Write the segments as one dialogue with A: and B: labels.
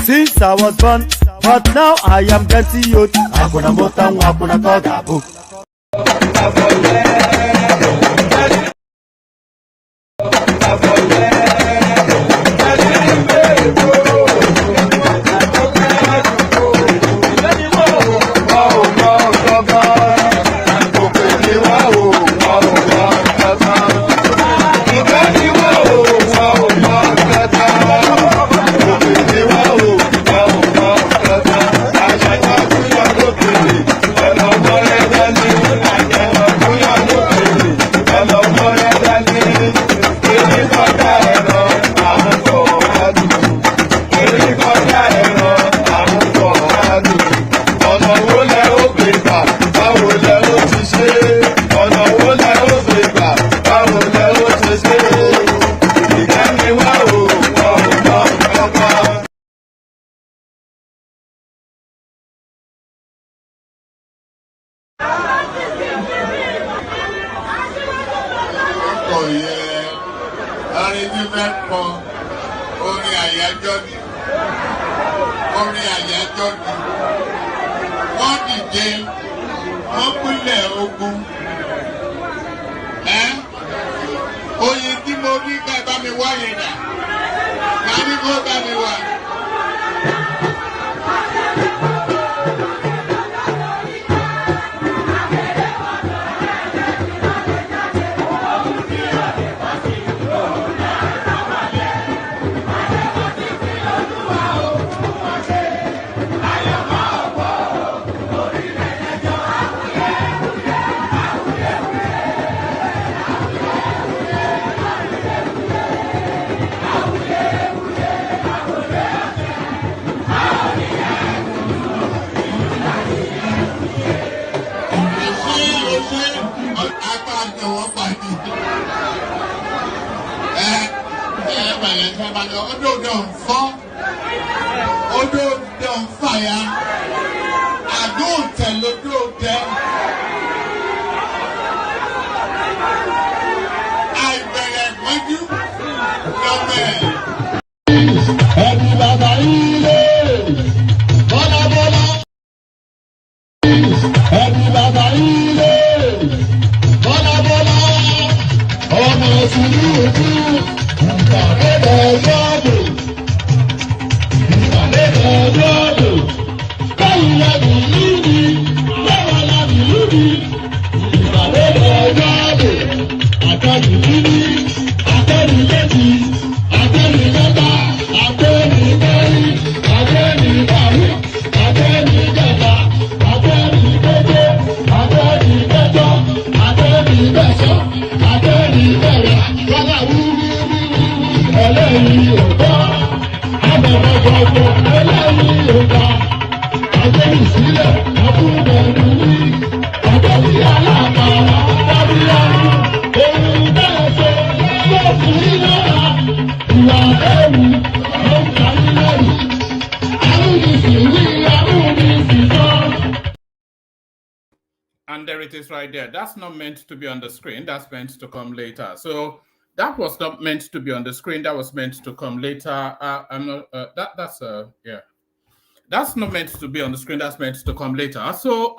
A: Since I was born, but now I am getting youth. Hakuna motangu, hakuna togabu.
B: And there it is right there. That's not meant to be on the screen. That's meant to come later. So that was not meant to be on the screen. That was meant to come later. I'm not. Yeah. That's not meant to be on the screen. That's meant to come later. So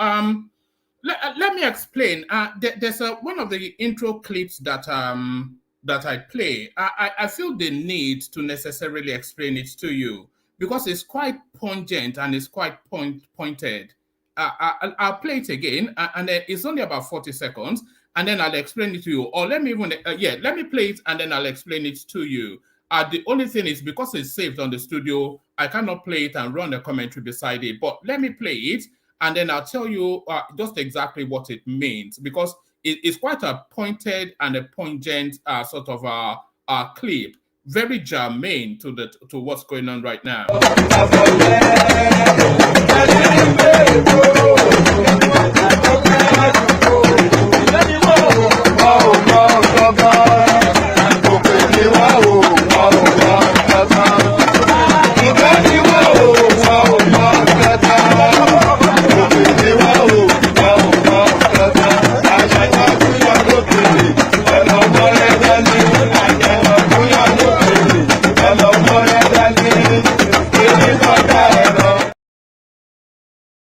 B: let me explain. There's one of the intro clips that I play. I feel the need to necessarily explain it to you because it's quite pungent and it's quite pointed. I'll play it again, and then it's only about 40 seconds, and then I'll explain it to you. Or let me even, let me play it, and then I'll explain it to you. The only thing is because it's saved on the studio, I cannot play it and run a commentary beside it. But let me play it, and then I'll tell you just exactly what it means, because it's quite a pointed and a pungent sort of clip, very germane to what's going on right now.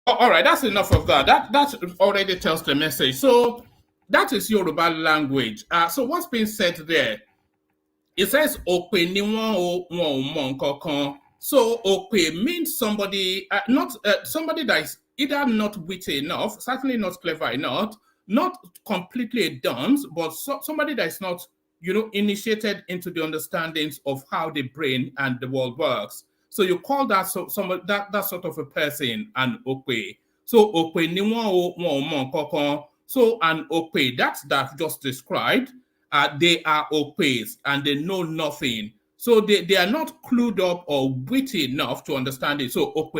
B: All right, that's enough of that. That already tells the message. So that is Yoruba language. So what's being said there? It says "Ope ni won o won mo nkankan." So "ope" means somebody, somebody that is either not witty enough, certainly not clever enough, not completely a dunce, but somebody that is not, initiated into the understandings of how the brain and the world works. So you call that that sort of a person an "ope." So "ope ni won o won mo nkankan." So an "ope" that just described. They are opaque and they know nothing. So they are not clued up or witty enough to understand it. So so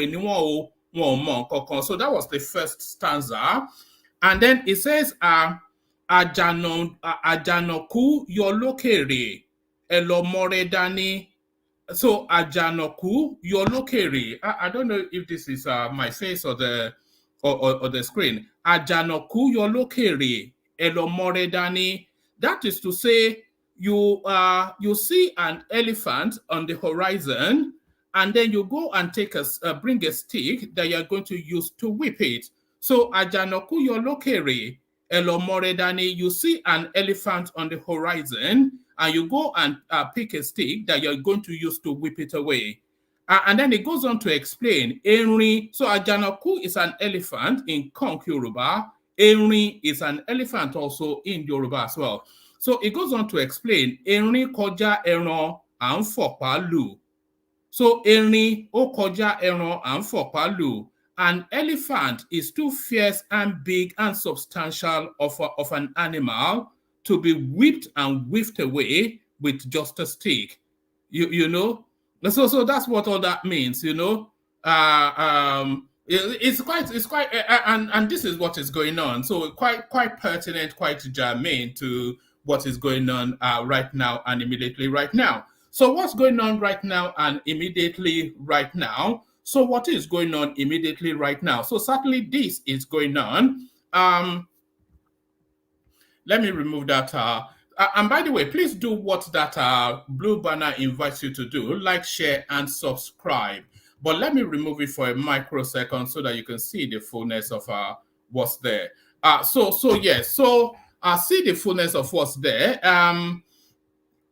B: that was the first stanza. And then it says Ajanoku Yolokere Elomore Dani. So Ajanoku Yolokere. I don't know if this is my face or the screen. Ajanoku Yolokere Elomore Dani. That is to say, you see an elephant on the horizon, and then you go and bring a stick that you're going to use to whip it. So Ajanoku Yolokere Elomoredani, you see an elephant on the horizon, and you go and pick a stick that you're going to use to whip it away. And then it goes on to explain Enri. So Ajanoku is an elephant in Konk Yoruba. Enri is an elephant also in Yoruba as well. So it goes on to explain Enri koja eran anfopa lu. So Enri o koja eran anfopa lu. An elephant is too fierce and big and substantial of an animal to be whipped and whiffed away with just a stick. You know? So that's what all that means, It's quite, and this is what is going on. So quite pertinent, quite germane to what is going on right now and immediately right now. So what's going on right now and immediately right now? So what is going on immediately right now? So certainly this is going on. Let me remove that. And by the way, please do what that blue banner invites you to do: like, share, and subscribe. But let me remove it for a microsecond so that you can see the fullness of what's there. See the fullness of what's there.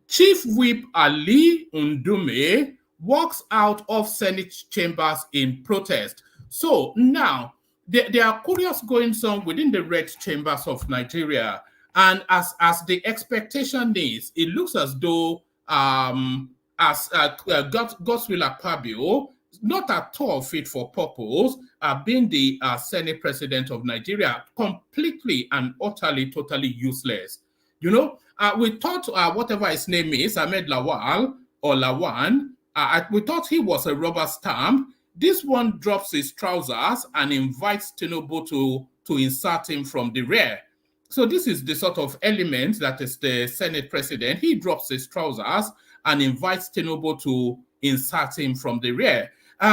B: Chief Whip Ali Ndume walks out of Senate chambers in protest. So now there are curious goings on within the red chambers of Nigeria, and as the expectation is, it looks as though Godswill Akpabio, not at all fit for purpose, being the Senate president of Nigeria, completely and utterly, totally useless. You know, we thought whatever his name is, Ahmed Lawal or Lawan, we thought he was a rubber stamp. This one drops his trousers and invites Tinubu to insert him from the rear. So this is the sort of element that is the Senate president. He drops his trousers and invites Tinubu to insert him from the rear. They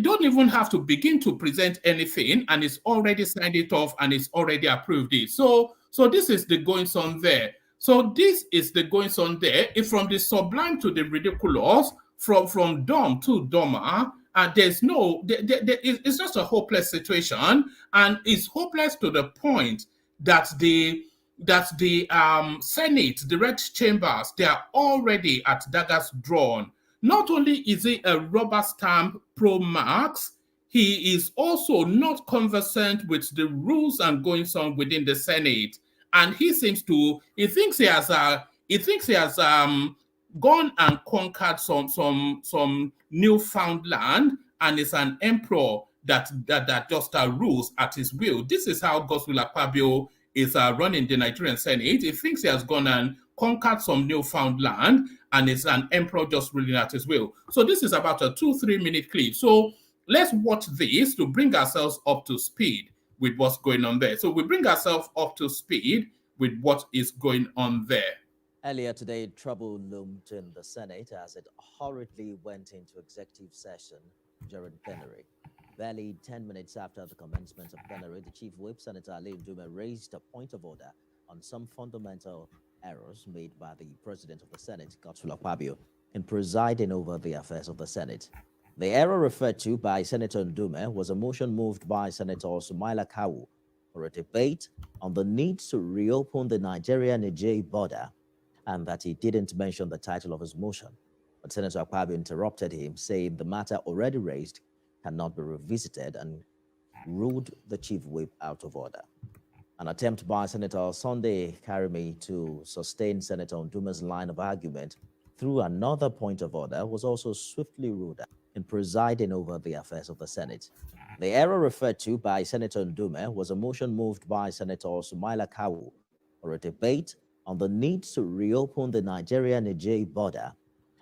B: don't even have to begin to present anything, and it's already signed it off and it's already approved it. So this is the goings on there. So this is the goings on there. If from the sublime to the ridiculous, from dumb to dumber, there's no, it's just a hopeless situation, and it's hopeless to the point that the Senate, the red chambers, they are already at daggers drawn. Not only is he a rubber stamp pro Marx, he is also not conversant with the rules and goings on within the Senate, and he thinks he has gone and conquered some newfound land, and is an emperor that just rules at his will. This is how Godswill Akpabio is running the Nigerian Senate. He thinks he has gone and conquered some newfound land, and is an emperor just ruling at his will. So this is about a 2-3 minute clip. So let's watch this to bring ourselves up to speed with what's going on there. So we bring ourselves up to speed with what is going on there.
C: Earlier today, trouble loomed in the Senate as it hurriedly went into executive session during plenary. Barely 10 minutes after the commencement of plenary, the Chief Whip, Senator Ali Ndume, raised a point of order on some fundamental errors made by the President of the Senate, Godswill Akpabio, in presiding over the affairs of the Senate. The error referred to by Senator Ndume was a motion moved by Senator Sumaila Kawu for a debate on the need to reopen the Nigeria-Niger border, and that he didn't mention the title of his motion. But Senator Akpabio interrupted him, saying the matter already raised cannot be revisited, and ruled the Chief Whip out of order. An attempt by Senator Sunday Karimi to sustain Senator Ndume's line of argument through another point of order was also swiftly ruled out in presiding over the affairs of the Senate. The error referred to by Senator Ndume was a motion moved by Senator Sumaila Kawu for a debate on the need to reopen the Nigeria-Niger border,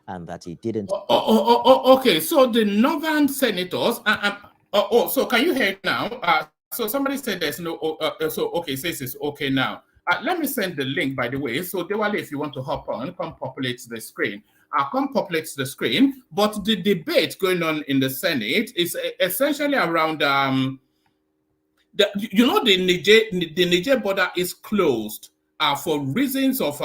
C: and that he didn't.
B: Okay, so the northern senators, so can you hear it now? So somebody said there's no, okay, says it's okay now. Let me send the link, by the way. So Dewale, if you want to hop on, come populate the screen. Come populate the screen. But the debate going on in the Senate is essentially around, the Niger border is closed for reasons of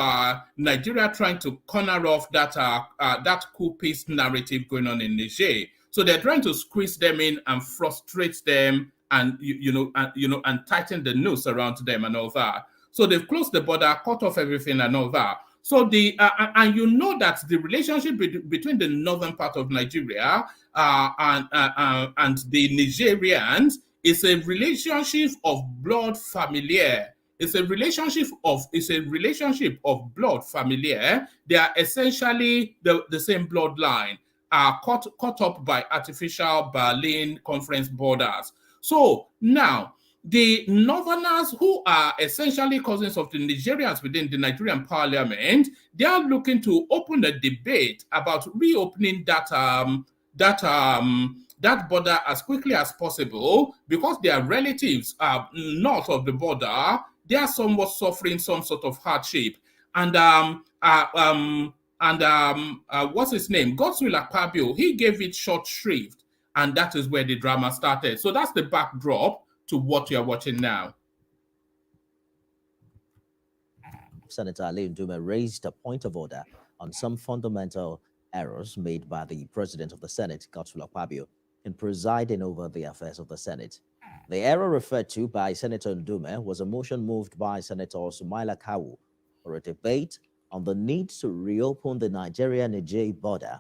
B: Nigeria trying to corner off that coup peace narrative going on in Niger. So they're trying to squeeze them in and frustrate them, and and tighten the noose around them and all that. So they've closed the border, cut off everything and all that. So and you know that the relationship between the northern part of Nigeria and the Nigerians is a relationship of blood familiar. It's a relationship of blood familiar. They are essentially the same bloodline, caught up by artificial Berlin Conference borders. So now, the Northerners, who are essentially cousins of the Nigerians within the Nigerian parliament, they are looking to open a debate about reopening that border as quickly as possible, because their relatives north of the border, they are somewhat suffering some sort of hardship. And What's his name? Godswill Akpabio, he gave it short shrift, and that is where the drama started. So that's the backdrop to what you're watching now.
C: Senator Ali Ndume raised a point of order on some fundamental errors made by the President of the Senate, Godswill Akpabio, in presiding over the affairs of the Senate. The error referred to by Senator Ndume was a motion moved by Senator Sumaila Kawu for a debate on the need to reopen the Nigeria-Niger border,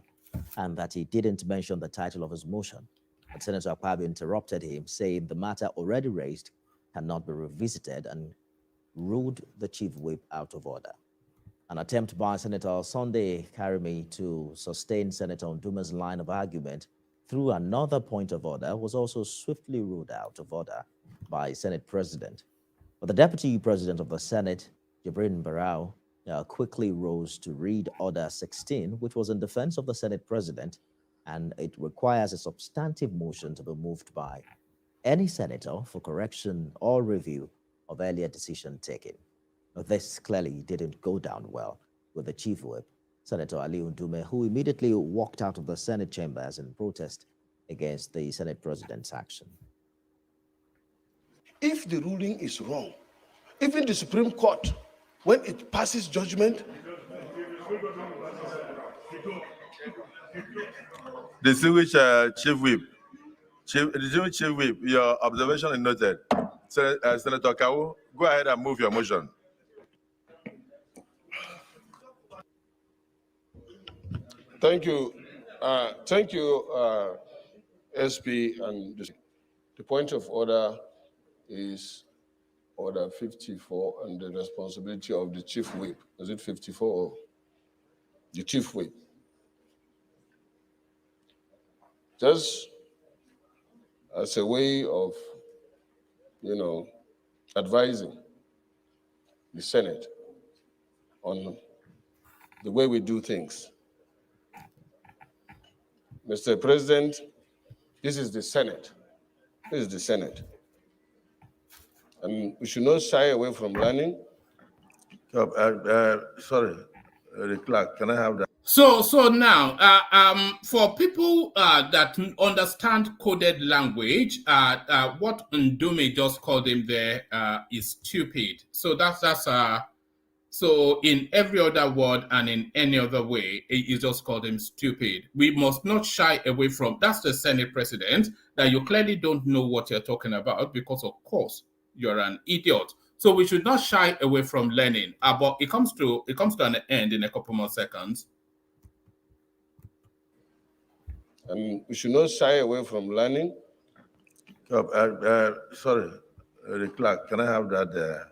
C: and that he didn't mention the title of his motion. But Senator Akpabio interrupted him, saying the matter already raised cannot be revisited, and ruled the chief whip out of order. An attempt by Senator Sunday Karimi to sustain Senator Ndume's line of argument through another point of order was also swiftly ruled out of order by Senate President. But the Deputy President of the Senate, Jibrin Barau, quickly rose to read Order 16, which was in defense of the Senate President, and it requires a substantive motion to be moved by any senator for correction or review of earlier decision taken. But this clearly didn't go down well with the chief whip, Senator Ali Ndume, who immediately walked out of the Senate chambers in protest against the Senate President's action.
D: If the ruling is wrong, even the Supreme Court, when it passes judgment,
E: Distinguished Chief Whip, Chief Whip, your observation is noted. Senator Kawu, go ahead and move your motion.
D: Thank you. SP. And the point of order is Order 54 and the responsibility of the Chief Whip. Is it 54 or the Chief Whip? Just as a way of, advising the Senate on the way we do things. Mr. President, this is the Senate. This is the Senate. And we should not shy away from learning.
E: Sorry, the clerk, can I have that?
B: So now, for people that understand coded language, what Ndume just called him there is stupid. So that's so in every other word and in any other way, he just called him stupid. We must not shy away from, that's the Senate President, that you clearly don't know what you're talking about because, of course, you're an idiot. So we should not shy away from learning. But it comes to an end in a couple more seconds.
D: And we should not shy away from learning.
E: Sorry, the clerk, can I have that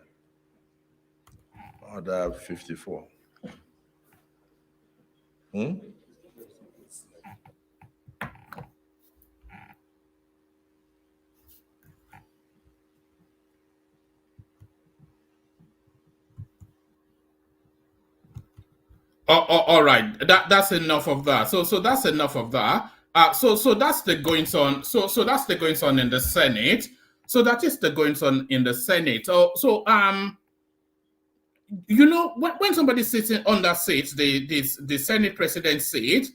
E: Order 54?
B: All right, that's enough of that. So that's enough of that. So that's the goings on. So that's the goings on in the Senate. So that is the goings on in the Senate. When somebody sits on that seat, the Senate President seat,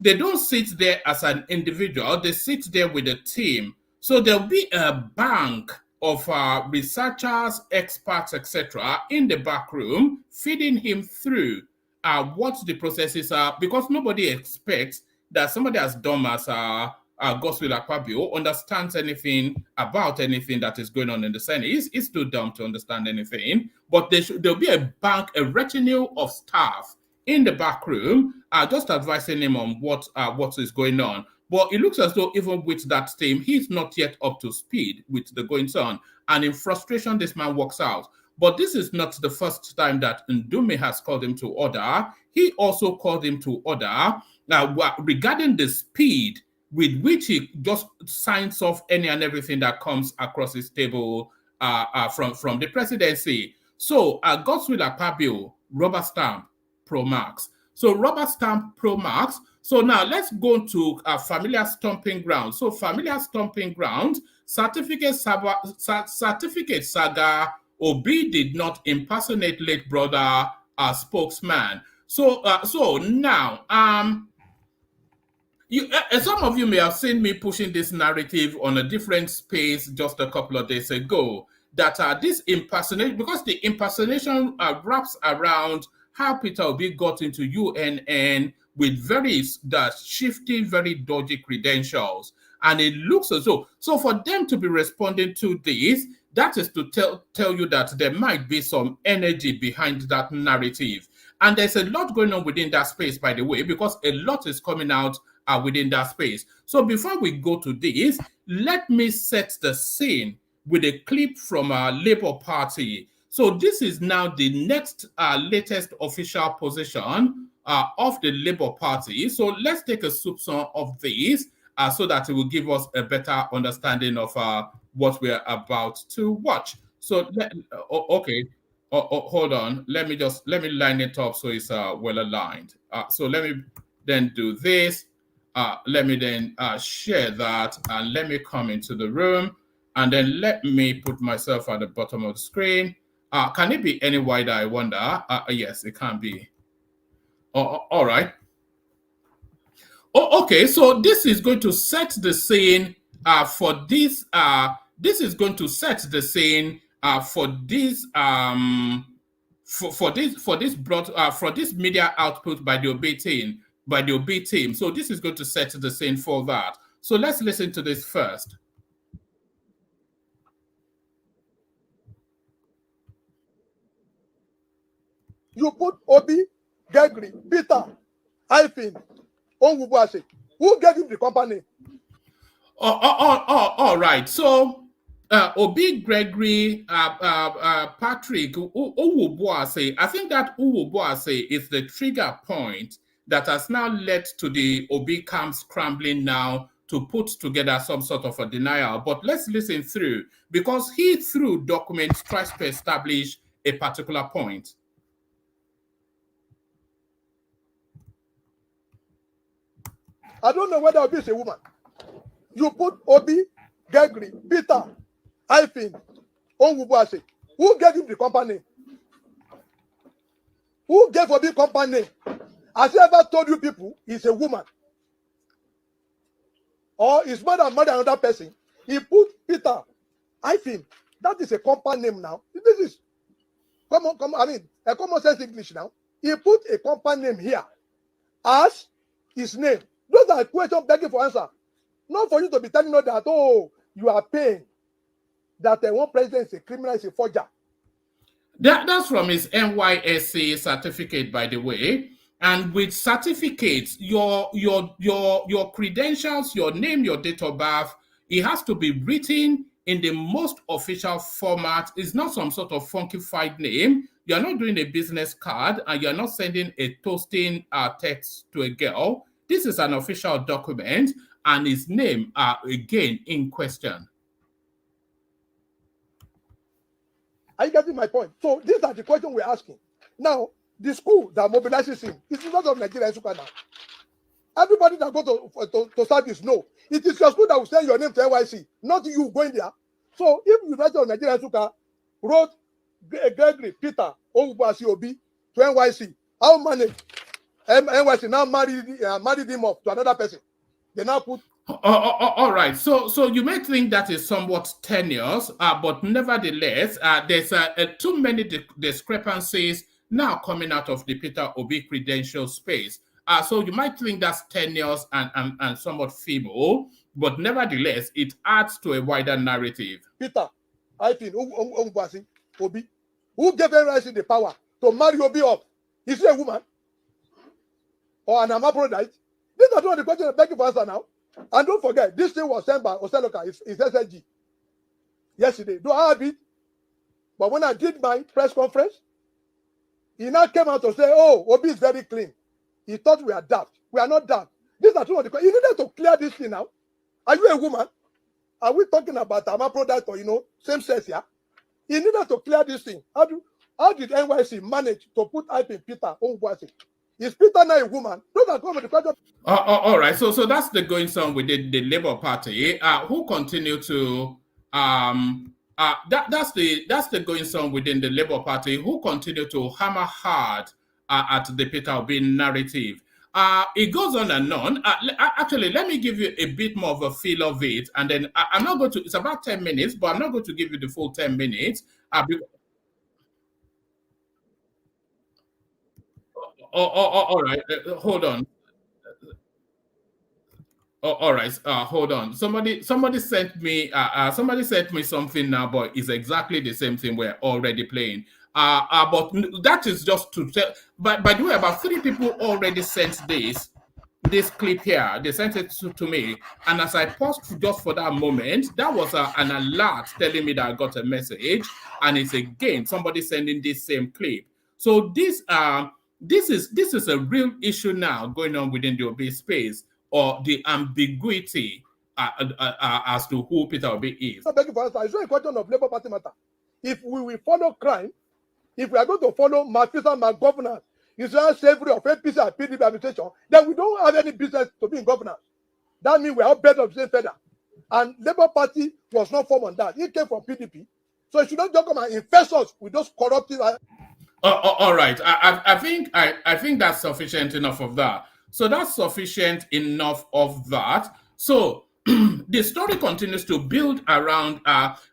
B: they don't sit there as an individual. They sit there with a team. So there'll be a bank of researchers, experts, etc., in the back room, feeding him through what the processes are, because nobody expects that somebody as dumb as Godswill Akpabio understands anything about anything that is going on in the Senate. He's too dumb to understand anything. But there'll be a retinue of staff in the back room, just advising him on what is going on. But it looks as though even with that team, he's not yet up to speed with the goings on. And in frustration, this man walks out. But this is not the first time that Ndume has called him to order. He also called him to order regarding the speed with which he just signs off any and everything that comes across his table from the presidency. So Godswill Akpabio, rubber stamp, Pro Max. So rubber stamp, Pro Max. So now let's go to a familiar stomping ground. So familiar stomping ground, certificate saga, Obi did not impersonate late brother spokesman. So now some of you may have seen me pushing this narrative on a different space just a couple of days ago. That this impersonation, because the impersonation wraps around how Peter Obi got into UNN with very shifty, very dodgy credentials, and it looks as though so for them to be responding to this, that is to tell you that there might be some energy behind that narrative. And there's a lot going on within that space, by the way, because a lot is coming out within that space. So before we go to this, let me set the scene with a clip from our Labour Party. So this is now the next latest official position of the Labour Party. So let's take a soupçon of this so that it will give us a better understanding of what we're about to watch. So, okay. Hold on. Let me line it up so it's well aligned. So let me then do this. Let me then share that, and let me come into the room, and then let me put myself at the bottom of the screen. Can it be any wider, I wonder? Yes, it can be. All right. Oh, okay. So this is going to set the scene for this. This is going to set the scene for this for this media output by the Obey team. So this is going to set the scene for that. So let's listen to this first.
F: You put Obi, Gregory, Peter, Hyphen, Onwubuase. Who gave him the company?
B: All right. So Obi, Gregory, Patrick, Onwubuase. I think that Onwubuase is the trigger point that has now led to the Obi camp scrambling now to put together some sort of a denial. But let's listen through, because he, through documents, tries to establish a particular point.
F: I don't know whether Obi is a woman. You put Obi, Gregory, Peter, Hyphen, Onwubuase. Who gave him the company? Who gave Obi company? Has he ever told you people he's a woman? Or his mother married another person? He put Peter, Hyphen. That is a company name now. This is a common sense English now. He put a company name here as his name. Those are questions begging for answer. Not for you to be telling us that, oh, you are paying that one president is a criminal, is a forger.
B: That's from his NYSC certificate, by the way. And with certificates, your credentials, your name, your date of birth, it has to be written in the most official format. It's not some sort of funkified name. You're not doing a business card, and you're not sending a toasting text to a girl. This is an official document, and his name are again in question.
F: Are you getting my point? So these are the questions we're asking. Now, the school that mobilizes him is not of Nigeria now. Everybody that goes to service, no. It is your school that will send your name to NYC, not you going there. So if University of Nigeria wrote Gregory, Peter, Onwubuase, Obi to NYC, how many NYC now married him off to another person? They now put.
B: All right. So you may think that is somewhat tenuous, but nevertheless, there's too many discrepancies now coming out of the Peter Obi credential space. So you might think that's tenuous and somewhat feeble, but nevertheless, it adds to a wider narrative.
F: Peter, I think Onwubuase, Obi, who gave NYC the power to marry Obi off? Is he a woman? Or an hermaphrodite? These are two of the questions I'm begging for answer now. And don't forget, this thing was sent by Oseloka, it's SSG. Yesterday. Do I have it? But when I did my press conference, he now came out to say, oh, Obi is very clean. He thought we are daft. We are not daft. These are two of the questions. You needed to clear this thing now. Are you a woman? Are we talking about hermaphrodite or, same sex here? He needed to clear this thing. How did NYC manage to put hype in Peter Onwubuase? Is Peter now a woman? Those are the questions.
B: All right. So that's the going on within the Labour Party, who continue to that's the going on within the Labour Party, who continue to hammer hard at the Peter Obi narrative. It goes on and on. Actually, let me give you a bit more of a feel of it, and then I'm not going to. It's about 10 minutes, but I'm not going to give you the full 10 minutes. All right, hold on. Oh, all right. Hold on. Somebody sent me. Somebody sent me something now, but it's exactly the same thing we're already playing. But that is just to tell. But by the way, about 3 people already sent this clip here. They sent it to me, and as I paused just for that moment, that was an alert telling me that I got a message, and it's again somebody sending this same clip. So this is a real issue now going on within the Obi space, or the ambiguity as to who Peter Obi is.
F: So beg you for answer. It's not a question of Labour Party matter. If we will follow crime, if we are going to follow malfeasance, malgovernance, Israel slavery of APC and PDP administration, then we don't have any business to be in governance. That means we are all better of the same feather. And Labour Party was not formed on that. It came from PDP. So it should not just come and infest us with those corruptive.
B: All right. I think that's sufficient enough of that. So that's sufficient enough of that. So the story continues to build around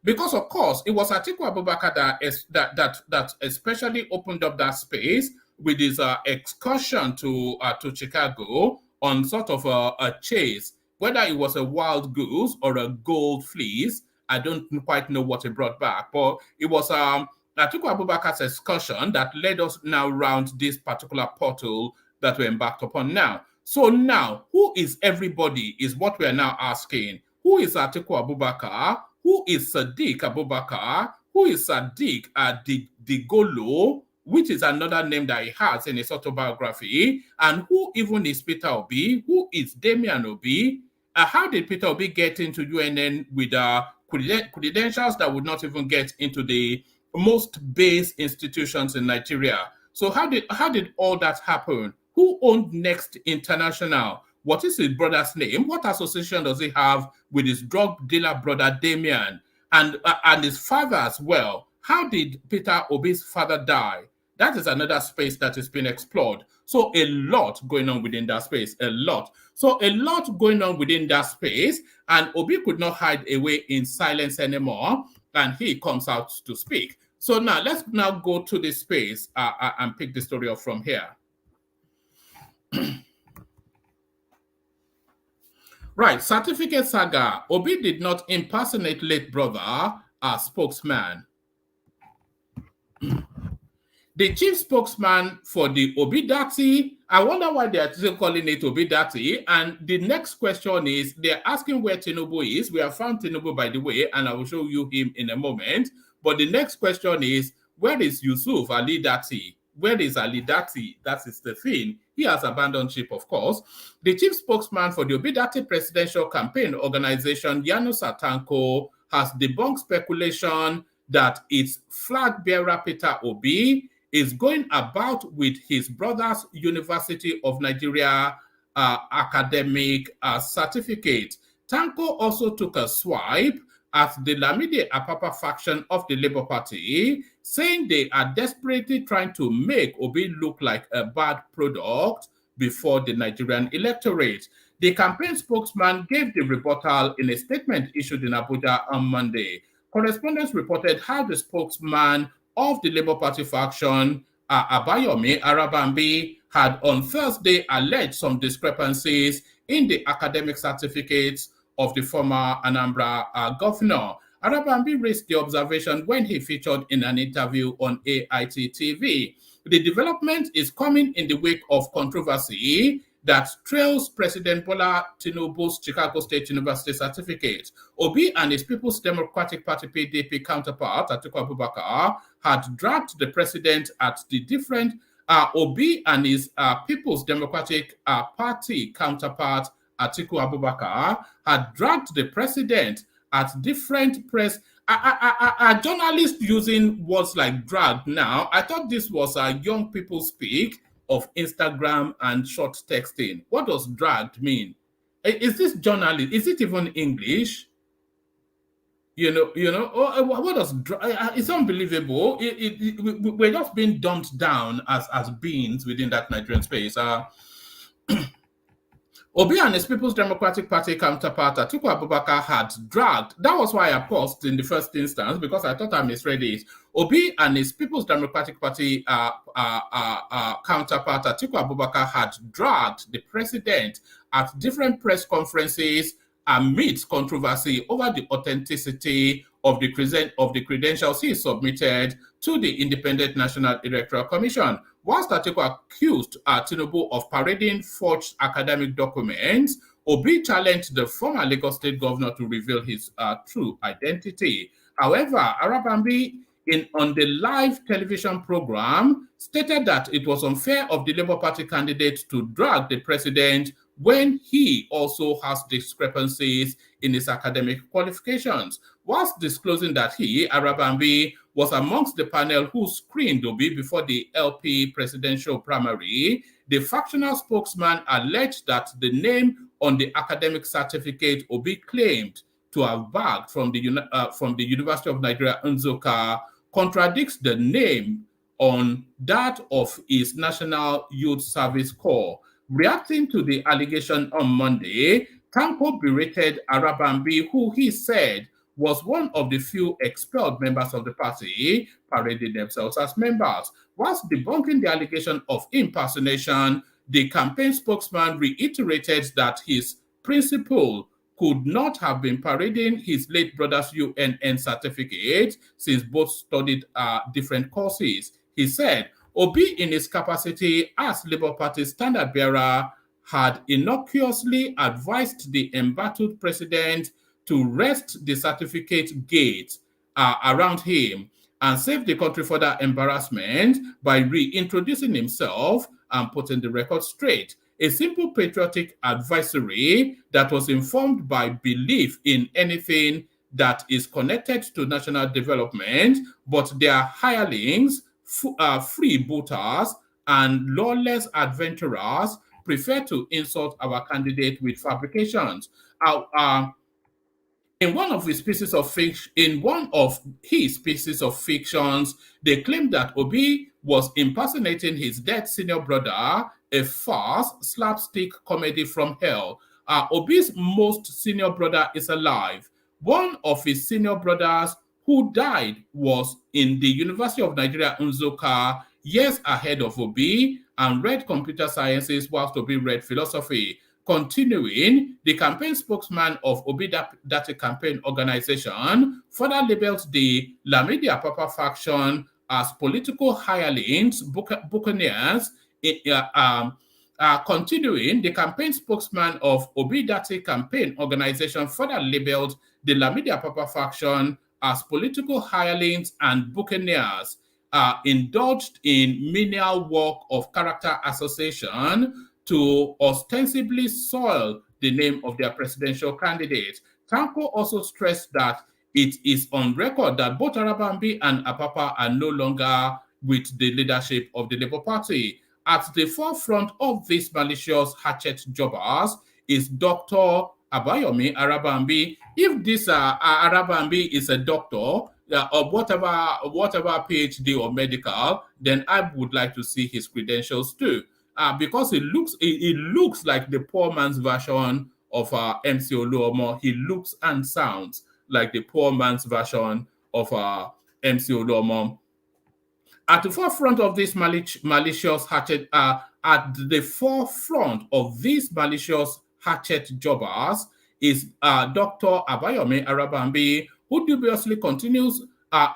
B: because of course it was Atiku Abubakar that especially opened up that space with his excursion to Chicago on sort of a chase, whether it was a wild goose or a gold fleece. I don't quite know what he brought back, but it was Atiku Abubakar's excursion that led us now round this particular portal that we're embarked upon now. So now, who is everybody is what we are now asking. Who is Atiku Abubakar? Who is Sadiq Abubakar? Who is Sadiq Digolo, which is another name that he has in his autobiography? And who even is Peter Obi? Who is Damian Obi? How did Peter Obi get into UNN with credentials that would not even get into the most base institutions in Nigeria? So how did all that happen? Who owned Next International? What is his brother's name? What association does he have with his drug dealer brother Damian and his father as well? How did Peter Obi's father die? That is another space that is being explored. So a lot going on within that space, a lot. So a lot going on within that space, and Obi could not hide away in silence anymore, and he comes out to speak. So now let's now go to this space and pick the story up from here. Right, certificate saga. Obi did not impersonate late brother as spokesman. The chief spokesman for the Obidati, I wonder why they are still calling it Obidati. And the next question is, they're asking where Tinubu is. We have found Tinubu, by the way, and I will show you him in a moment. But the next question is, where is Yusuf Ali Dati? Where is Ali Dati? That is the thing. He has abandoned ship, of course. The chief spokesman for the Obidati presidential campaign organization, Yanu Satanko, has debunked speculation that its flag bearer, Peter Obi, is going about with his brother's University of Nigeria academic certificate. Tanko also took a swipe at the Lamide Apapa faction of the Labour Party, saying they are desperately trying to make Obi look like a bad product before the Nigerian electorate. The campaign spokesman gave the rebuttal in a statement issued in Abuja on Monday. Correspondents reported how the spokesman of the Labour Party faction, Abayomi Arabambi, had on Thursday alleged some discrepancies in the academic certificates of the former Anambra governor. Arabambi raised the observation when he featured in an interview on AIT TV. The development is coming in the wake of controversy that trails President Bola Tinubu's Chicago State University certificate. Obi and his People's Democratic Party PDP counterpart, Atiku Abubakar, had dragged the president at the different Obi and his People's Democratic Party counterpart, Atiku Abubakar, had dragged the president at different press. Are journalists using words like drag now? I thought this was young people speak of Instagram and short texting. What does dragged mean? Is this journalist? Is it even English? what does it's unbelievable. We're just being dumped down as beings within that Nigerian space. Obi and his People's Democratic Party counterpart Atiku Abubakar had dragged. That was why I paused in the first instance, because I thought I misread it. Obi and his People's Democratic Party counterpart Atiku Abubakar had dragged the president at different press conferences amidst controversy over the authenticity of the credentials he submitted to the Independent National Electoral Commission. Whilst Atiku accused Tinubu of parading forged academic documents, Obi challenged the former Lagos State governor to reveal his true identity. However, Arabambi, on the live television program, stated that it was unfair of the Labour Party candidate to drag the president when he also has discrepancies in his academic qualifications. Whilst disclosing that he, Arabambi, was amongst the panel who screened Obi before the LP presidential primary, the factional spokesman alleged that the name on the academic certificate Obi claimed to have bagged from the University of Nigeria, Nsukka, contradicts the name on that of his National Youth Service Corps. Reacting to the allegation on Monday, Tanko berated Arabambi, who he said was one of the few expelled members of the party parading themselves as members. Whilst debunking the allegation of impersonation, the campaign spokesman reiterated that his principal could not have been parading his late brother's UNN certificate since both studied different courses. He said, Obi, in his capacity as Labour Party standard bearer, had innocuously advised the embattled president to rest the certificate gate around him and save the country further embarrassment by reintroducing himself and putting the record straight. A simple patriotic advisory that was informed by belief in anything that is connected to national development, but their hirelings, freebooters, and lawless adventurers prefer to insult our candidate with fabrications. In one of his pieces of fictions, they claimed that Obi was impersonating his dead senior brother, a farce slapstick comedy from hell. Obi's most senior brother is alive. One of his senior brothers who died was in the University of Nigeria, Nsukka, years ahead of Obi, and read computer sciences whilst Obi read philosophy. Continuing, the campaign spokesman of Obi Dati campaign organization further labeled the Lamidi Apapa faction as political hirelings, buccaneers. Continuing, the campaign spokesman of Obi Dati campaign organization further labeled the Lamidi Apapa faction as political hirelings and buccaneers, indulged in menial work of character association to ostensibly soil the name of their presidential candidate. Tanko also stressed that it is on record that both Arabambi and Apapa are no longer with the leadership of the Labour Party. At the forefront of these malicious hatchet jobbers is Dr. Abayomi Arabambi. If this Arabambi is a doctor, or whatever PhD or medical, then I would like to see his credentials too. Because it looks like the poor man's version of MC Oluomo. He looks and sounds like the poor man's version of MC Oluomo. At the forefront of this malicious hatchet, jobbers is Dr. Abayomi Arabambi, who dubiously continues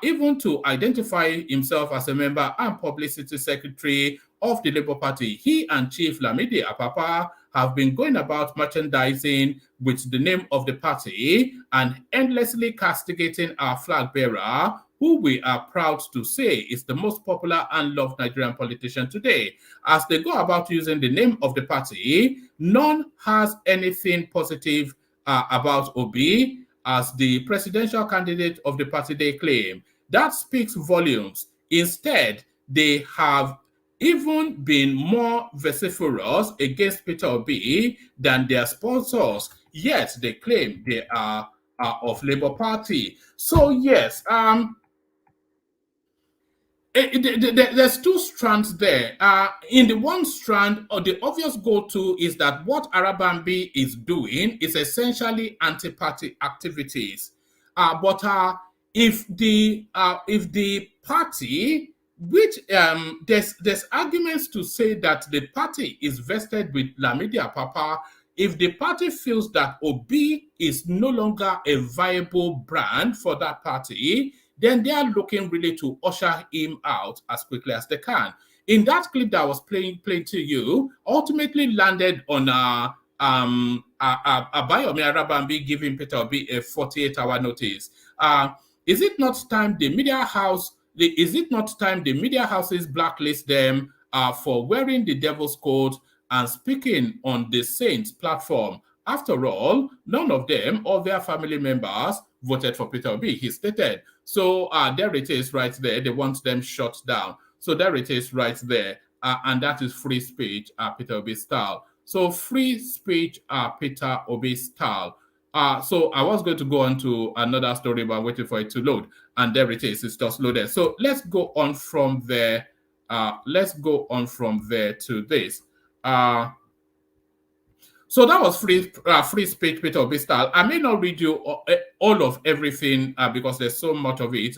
B: even to identify himself as a member and publicity secretary of the Labour Party. He and Chief Lamidi Apapa have been going about merchandising with the name of the party and endlessly castigating our flag bearer, who we are proud to say is the most popular and loved Nigerian politician today. As they go about using the name of the party, none has anything positive about Obi as the presidential candidate of the party they claim. That speaks volumes. Instead, they have even been more vociferous against Peter Obi than their sponsors, yet they claim they are of Labour Party. So yes, there's two strands there. In the one strand, the obvious go-to is that what Arabambi is doing is essentially anti-party activities. But if the party, which there's arguments to say that the party is vested with Lamidi Papa, if the party feels that Obi is no longer a viable brand for that party, then they are looking really to usher him out as quickly as they can. In that clip that I was playing to you, ultimately landed on Abayomi Arabambi giving Peter Obi a 48-hour notice. Is it not time the media houses blacklist them for wearing the devil's coat and speaking on the Saints platform? After all, none of them or their family members voted for Peter Obi, he stated. So there it is right there. They want them shut down. So there it is right there. And that is free speech, Peter Obi style. So free speech, Peter Obi style. So I was going to go on to another story, but I'm waiting for it to load. And there it is. It's just loaded. So let's go on from there. To this. So that was free speech, Peter Obi style. I may not read you all of everything because there's so much of it.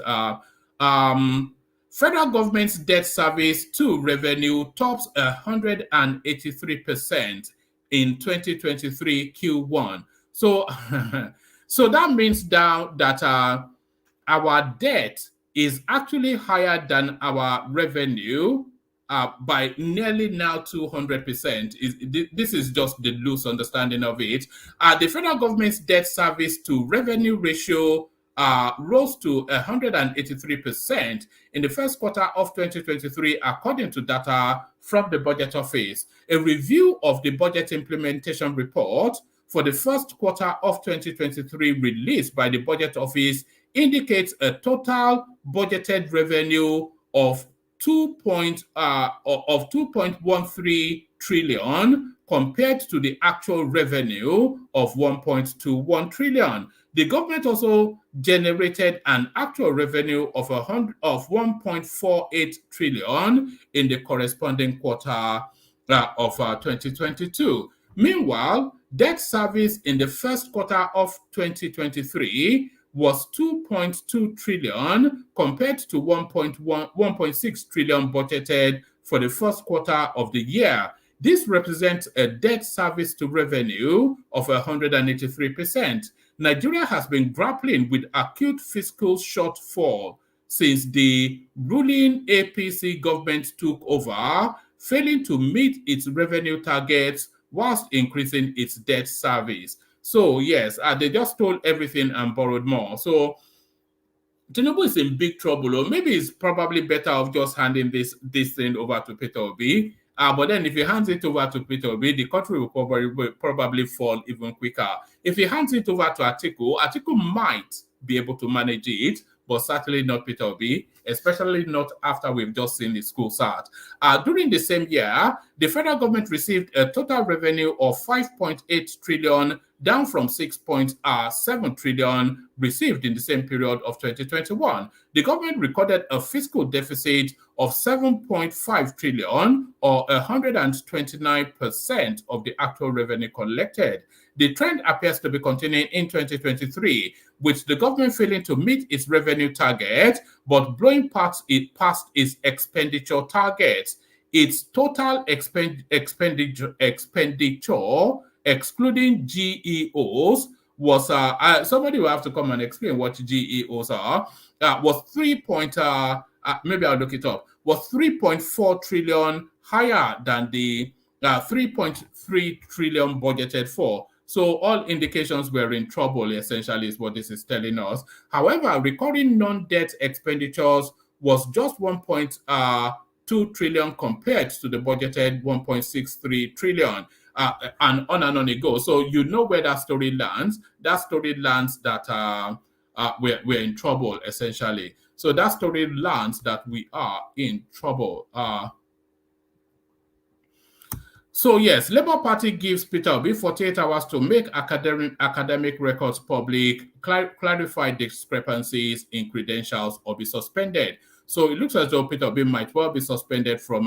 B: Federal government's debt service to revenue tops 183% in 2023 Q1. So, so that means now that our debt is actually higher than our revenue by nearly now 200%. This is just the loose understanding of it. The federal government's debt service to revenue ratio rose to 183% in the first quarter of 2023, according to data from the Budget Office. A review of the budget implementation report for the first quarter of 2023 released by the Budget Office indicates a total budgeted revenue of 2.13 trillion compared to the actual revenue of 1.21 trillion. The government also generated an actual revenue of 1.48 trillion in the corresponding quarter of 2022. Meanwhile, debt service in the first quarter of 2023 was 2.2 trillion compared to 1.6 trillion budgeted for the first quarter of the year. This represents a debt service to revenue of 183%. Nigeria has been grappling with acute fiscal shortfall since the ruling APC government took over, failing to meet its revenue targets whilst increasing its debt service. So yes, they just stole everything and borrowed more. So Tinubu is in big trouble, or maybe it's probably better off just handing this thing over to Peter Obi. But then if he hands it over to Peter Obi, the country will probably fall even quicker. If he hands it over to Atiku might be able to manage it, but certainly not Peter Obi, especially not after we've just seen the school start. During the same year, the federal government received a total revenue of 5.8 trillion, down from 6.7 trillion received in the same period of 2021. The government recorded a fiscal deficit of 7.5 trillion, or 129% of the actual revenue collected. The trend appears to be continuing in 2023, with the government failing to meet its revenue target, but blowing past its expenditure targets. Its total expenditure, excluding GEOs, was somebody will have to come and explain what GEOs are. Was maybe I'll look it up. Was 3.4 trillion higher than the 3.3 trillion budgeted for. So all indications were in trouble, essentially, is what this is telling us. However, recurring non-debt expenditures was just 1.2 trillion compared to the budgeted 1.63 trillion. And on it goes. So you know where that story lands. That story lands that we're in trouble, essentially. So that story lands that we are in trouble. So yes, Labour Party gives Peter Obi 48 hours to make academic records public, clarify discrepancies in credentials, or be suspended. So it looks as though Peter Obi might well be suspended from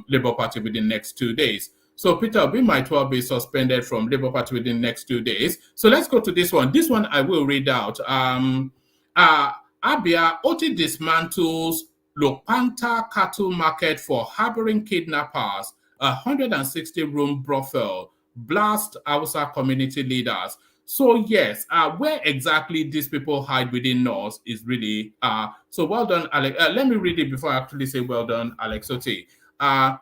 B: Labour Party within the next 2 days. So Peter Obi might well be suspended from Labour Party within the next 2 days. So let's go to this one. This one I will read out. Abia, Oti dismantles Lopanta cattle market for harboring kidnappers, 160-room brothel, blast Hausa community leaders. So yes, where exactly these people hide within North is really, so well done, Alex. Let me read it before I actually say well done, Alex Oti. The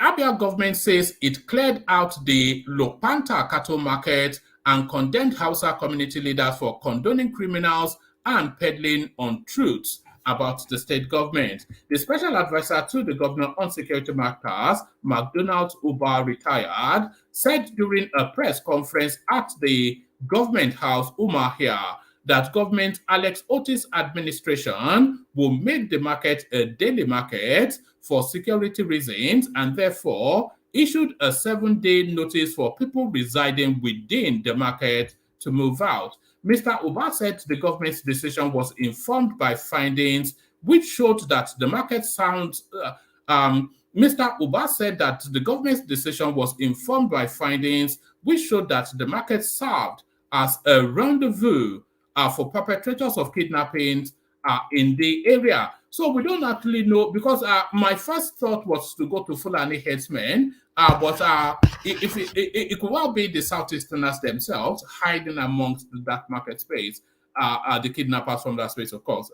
B: Abia government says it cleared out the Lopanta cattle market and condemned Hausa community leaders for condoning criminals and peddling untruths about the state government. The special advisor to the governor on security matters, McDonald Uba retired, said during a press conference at the government house Umahia that government Alex Otis administration will make the market a daily market for security reasons and therefore issued a 7-day notice for people residing within the market to move out. Mr. Uba said the government's decision was informed by findings which showed that the market sounds. Mr. Uba said that the government's decision was informed by findings which showed that the market served as a rendezvous for perpetrators of kidnappings in the area. So we don't actually know, because my first thought was to go to Fulani headsmen, but it could well be the Southeasterners themselves hiding amongst that market space, the kidnappers from that space, of course.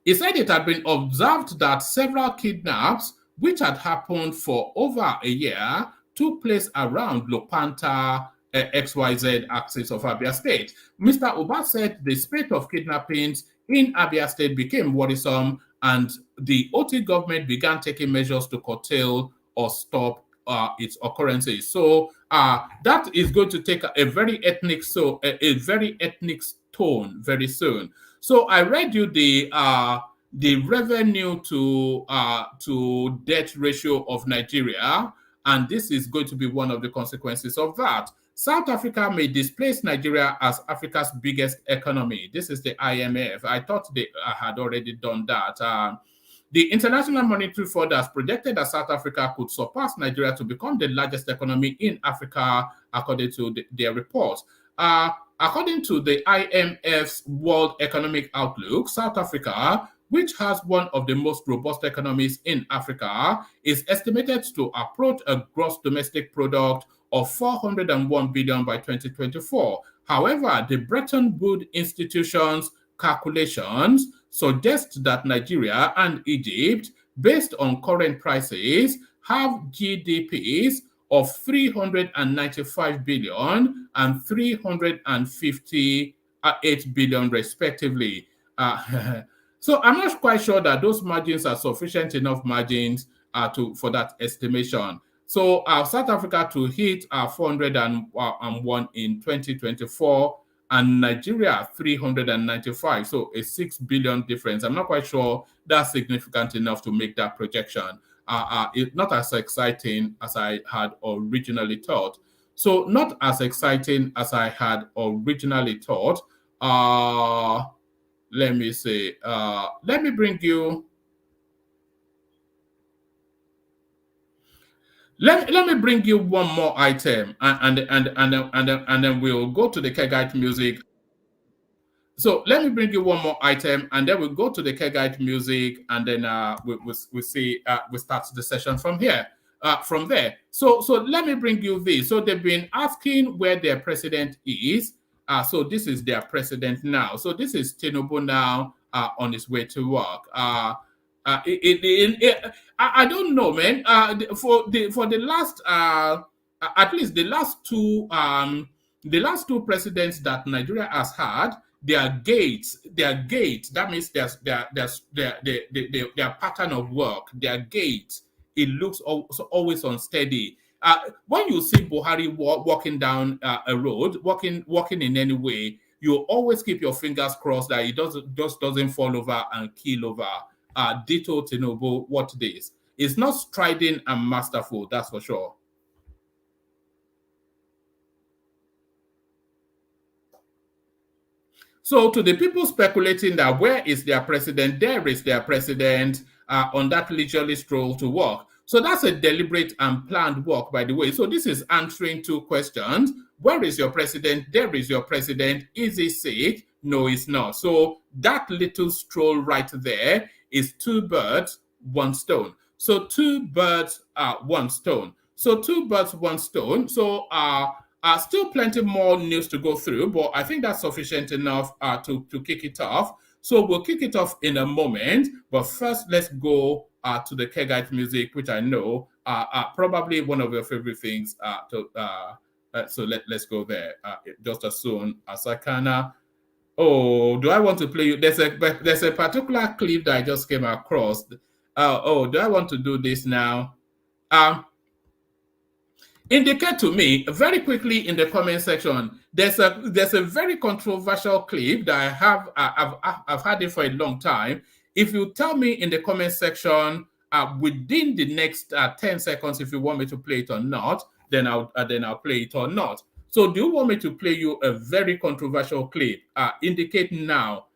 B: He said it had been observed that several kidnaps, which had happened for over a year, took place around Lopanta, XYZ axis of Abia State. Mr. Uba said the spate of kidnappings in Abia State became worrisome and the OT government began taking measures to curtail or stop its occurrences. So that is going to take a very ethnic tone very soon. So I read you the revenue to debt ratio of Nigeria, and this is going to be one of the consequences of that. South Africa may displace Nigeria as Africa's biggest economy. This is the IMF. I thought they had already done that. The International Monetary Fund has projected that South Africa could surpass Nigeria to become the largest economy in Africa, according to their report. According to the IMF's World Economic Outlook, South Africa, which has one of the most robust economies in Africa, is estimated to approach a gross domestic product of 401 billion by 2024. However, the Bretton Woods Institution's calculations suggest that Nigeria and Egypt, based on current prices, have GDPs of 395 billion and 358 billion respectively. So I'm not quite sure that those margins are sufficient enough margins for that estimation. So South Africa to hit 401 in 2024 and Nigeria 395. So a 6 billion difference. I'm not quite sure that's significant enough to make that projection. It's not as exciting as I had originally thought. So not as exciting as I had originally thought. Let me see. Let me bring you. Let me bring you one more item, and then we'll go to the Kegite music. So let me bring you one more item, and then we'll go to the Kegite music, and then we see we start the session from here. From there. So let me bring you this. So they've been asking where their president is. So this is their president now. So this is Tinubu now on his way to work. I don't know, man. For the last at least the last two presidents that Nigeria has had, their gates. That means their pattern of work, their gates. It looks always unsteady. When you see Buhari walking down a road, walking in any way, you always keep your fingers crossed that he doesn't fall over and keel over. Ditto Tinubu, what this? It's not strident and masterful, that's for sure. So to the people speculating that where is their president, there is their president on that leisurely stroll to work. So that's a deliberate and planned walk, by the way. So this is answering two questions. Where is your president? There is your president. Is he sick? No, he's not. So that little stroll right there is two birds, one stone. So two birds, one stone. So two birds, one stone. So still plenty more news to go through, but I think that's sufficient enough to kick it off. So we'll kick it off in a moment, but first let's go to the Kegite music, which I know probably one of your favorite things. So let's go there just as soon as I can. Oh, do I want to play you? There's a particular clip that I just came across. Do I want to do this now? Indicate to me very quickly in the comment section. There's a very controversial clip that I've had it for a long time. If you tell me in the comment section within the next 10 seconds if you want me to play it or not, then I'll play it or not. So do you want me to play you a very controversial clip? Indicate now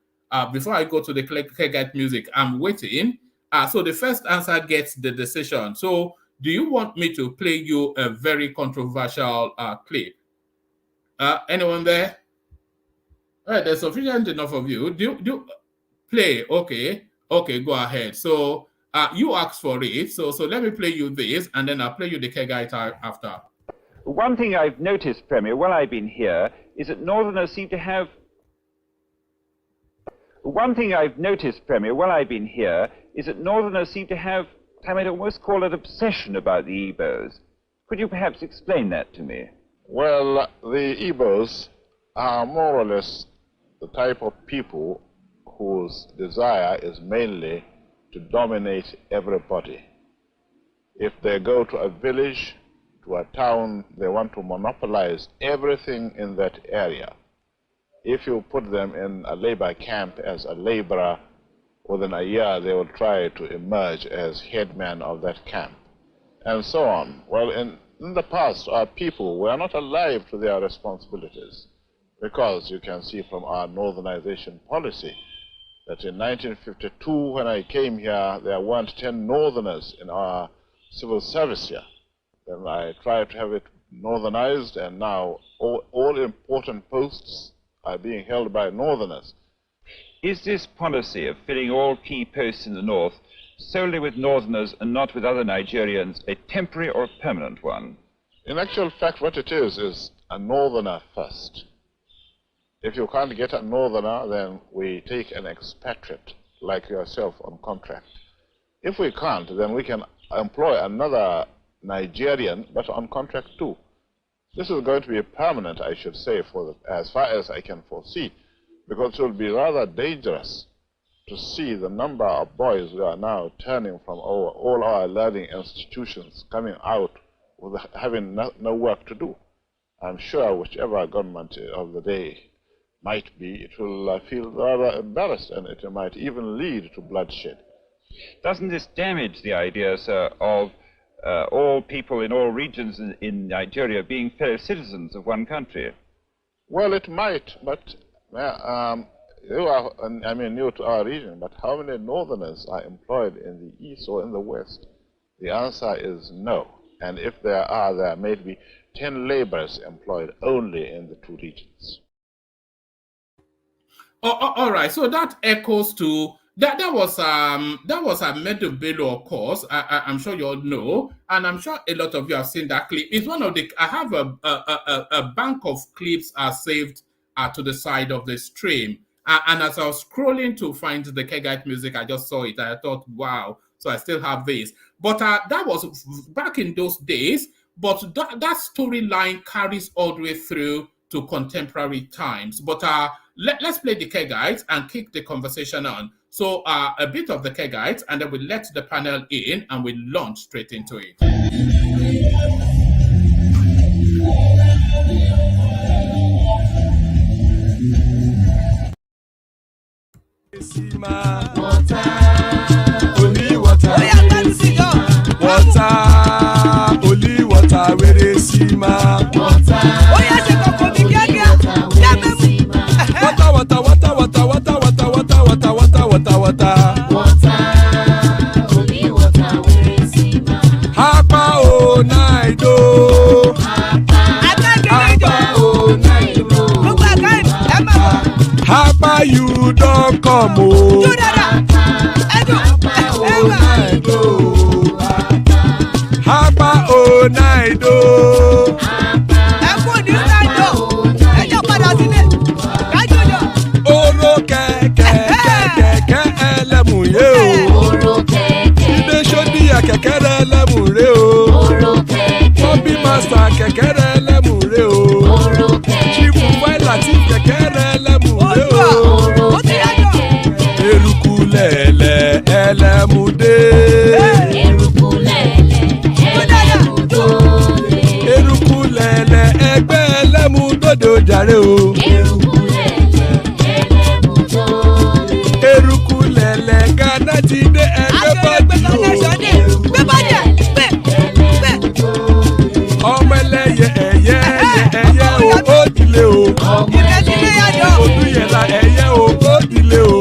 B: before I go to the Kegite music. I'm waiting. So the first answer gets the decision. So do you want me to play you a very controversial clip? Anyone there? All right, there's sufficient enough of you. Do play? Okay, go ahead. So you asked for it. So let me play you this, and then I'll play you the Kegite after.
G: One thing I've noticed, Premier, while I've been here, is that Northerners seem to have. One thing I've noticed, Premier, while I've been here, is that Northerners seem to have, I might almost call it obsession about the Igbos. Could you perhaps explain that to me?
H: Well, the Igbos are more or less the type of people whose desire is mainly to dominate everybody. If they go to a village, to a town, they want to monopolize everything in that area. If you put them in a labor camp as a laborer, within a year they will try to emerge as headman of that camp, and so on. Well, in the past, our people were not alive to their responsibilities, because you can see from our northernization policy that in 1952, when I came here, there weren't 10 northerners in our civil service here. Then I tried to have it northernized, and now all important posts are being held by northerners.
G: Is this policy of filling all key posts in the north solely with northerners and not with other Nigerians a temporary or permanent one?
H: In actual fact, what it is a northerner first. If you can't get a northerner, then we take an expatriate like yourself on contract. If we can't, then we can employ another Nigerian, but on contract too. This is going to be permanent, I should say, as far as I can foresee, because it will be rather dangerous to see the number of boys who are now turning from all our learning institutions coming out with having no work to do. I'm sure whichever government of the day might be, it will feel rather embarrassed, and it might even lead to bloodshed.
G: Doesn't this damage the idea, sir, of all people in all regions in Nigeria being fellow citizens of one country?
H: Well, it might, but you are, I mean, new to our region, but how many northerners are employed in the east or in the west? The answer is no. And if there are, there may be 10 laborers employed only in the two regions.
B: All right, so that echoes to that was Ahmed Bello, of course. I'm sure you all know, and I'm sure a lot of you have seen that clip. It's one of the I have a bank of clips saved to the side of the stream, and as I was scrolling to find the Kegite music, I just saw it. I thought, wow, so I still have this. But that was back in those days. But that storyline carries all the way through to contemporary times. But let's play the Kegites and kick the conversation on. So a bit of the Kegites, and then we let the panel in and we launch straight into it.
A: Only water.
I: Papa, you don't come. Oh. Hapa Onaido. Oro kẹ̀kẹ́ ẹlẹ́mù yé o. Ilé sọ́dí àkẹ́kẹ́ rẹ̀ ẹlẹ́mù rẹ̀ o. Bobby Master kẹ̀kẹ́ rẹ̀ ẹlẹ́mù rẹ̀ o. Chief Faila ti kẹ̀kẹ́ rẹ̀ ẹlẹ́mù rẹ̀ o. Eruku lẹ̀lẹ̀ ẹlẹ́mù dé. Eruku lẹ̀lẹ̀ ẹgbẹ́ ẹlẹ́mù dòdò jàre o. Eruku lẹ̀lẹ̀ Ghana ti dé ẹgbẹ́ bọ́dì o. Ọmọ ẹlẹ́yẹ ẹyẹ o ó dilé o. Odúyẹ̀lá ẹyẹ o ó dilé o.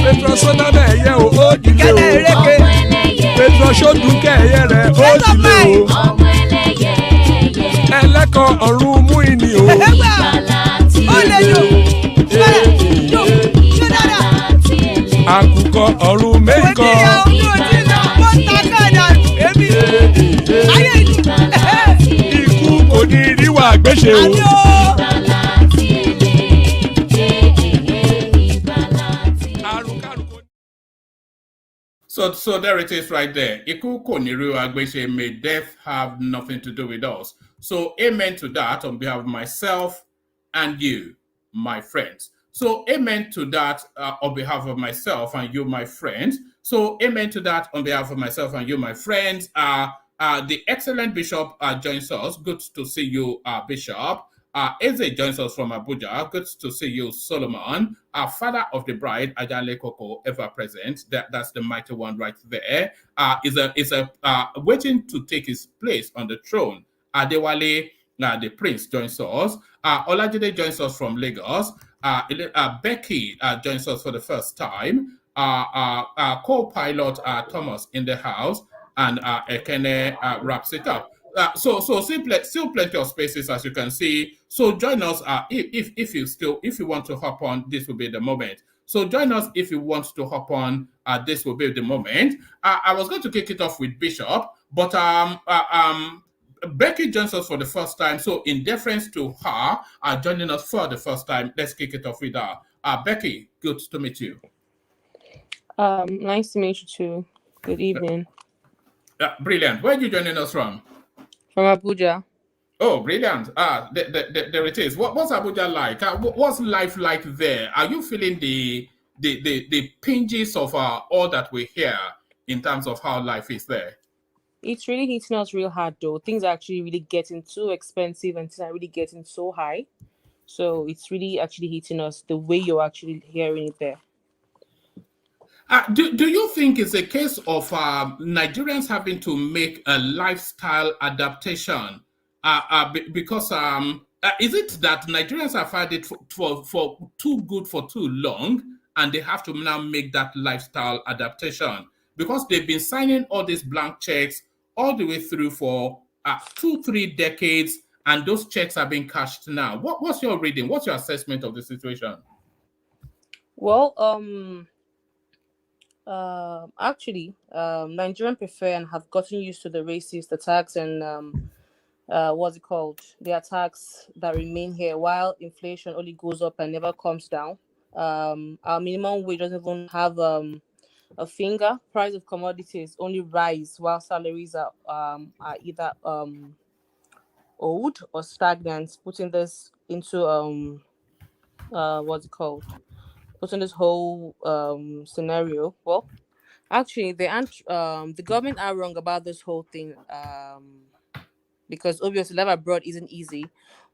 I: Petrosonama ẹyẹ o ó dilé o. Petrosodunke ẹyẹ rẹ̀ ó dilé o. Ẹlẹ́kọ̀ ọ̀run mú ìní o. Àkùkọ ọ̀run mẹ́kọ̀. Ikú kò ní ríwà gbéṣe o.
B: So there it is right there. Iku koniru agbeche, may death have nothing to do with us. So amen to that on behalf of myself and you, my friends. So amen to that on behalf of myself and you, my friends. So amen to that on behalf of myself and you, my friends. The excellent Bishop joins us. Good to see you, Bishop. Eze joins us from Abuja. Good to see you, Solomon. Father of the bride, Ajale Koko, ever present. That's the mighty one right there. Is waiting to take his place on the throne. Adewale, the prince, joins us. Olajide joins us from Lagos. Becky joins us for the first time. Co-pilot Thomas in the house, and Ekene wraps it up. So still plenty of spaces, as you can see. So join us if you want to hop on. This will be the moment. So join us if you want to hop on. This will be the moment. I was going to kick it off with Bishop, but Becky joins us for the first time. So in deference to her joining us for the first time, let's kick it off with her. Becky, good to meet you.
J: Nice to meet you too. Good evening.
B: Brilliant. Where are you joining us from?
J: From Abuja.
B: Oh, brilliant. There it is. What's Abuja like? What's life like there? Are you feeling the pinches of all that we hear in terms of how life is there?
J: It's really hitting us real hard though. Things are actually really getting too expensive and things are really getting so high. So it's really actually hitting us the way you're actually hearing it there.
B: Do you think it's a case of Nigerians having to make a lifestyle adaptation? Because is it that Nigerians have had it for too good for too long, and they have to now make that lifestyle adaptation? Because they've been signing all these blank checks all the way through for 2-3 decades, and those checks are being cashed now. What's your reading? What's your assessment of the situation?
J: Well, actually, Nigerians prefer and have gotten used to the racist attacks and what's it called? The attacks that remain here while inflation only goes up and never comes down. Our minimum wage doesn't even have a finger. Price of commodities only rise while salaries are either old or stagnant, putting this into what's it called? Putting this whole scenario. Well, actually, the government are wrong about this whole thing. Because obviously life abroad isn't easy,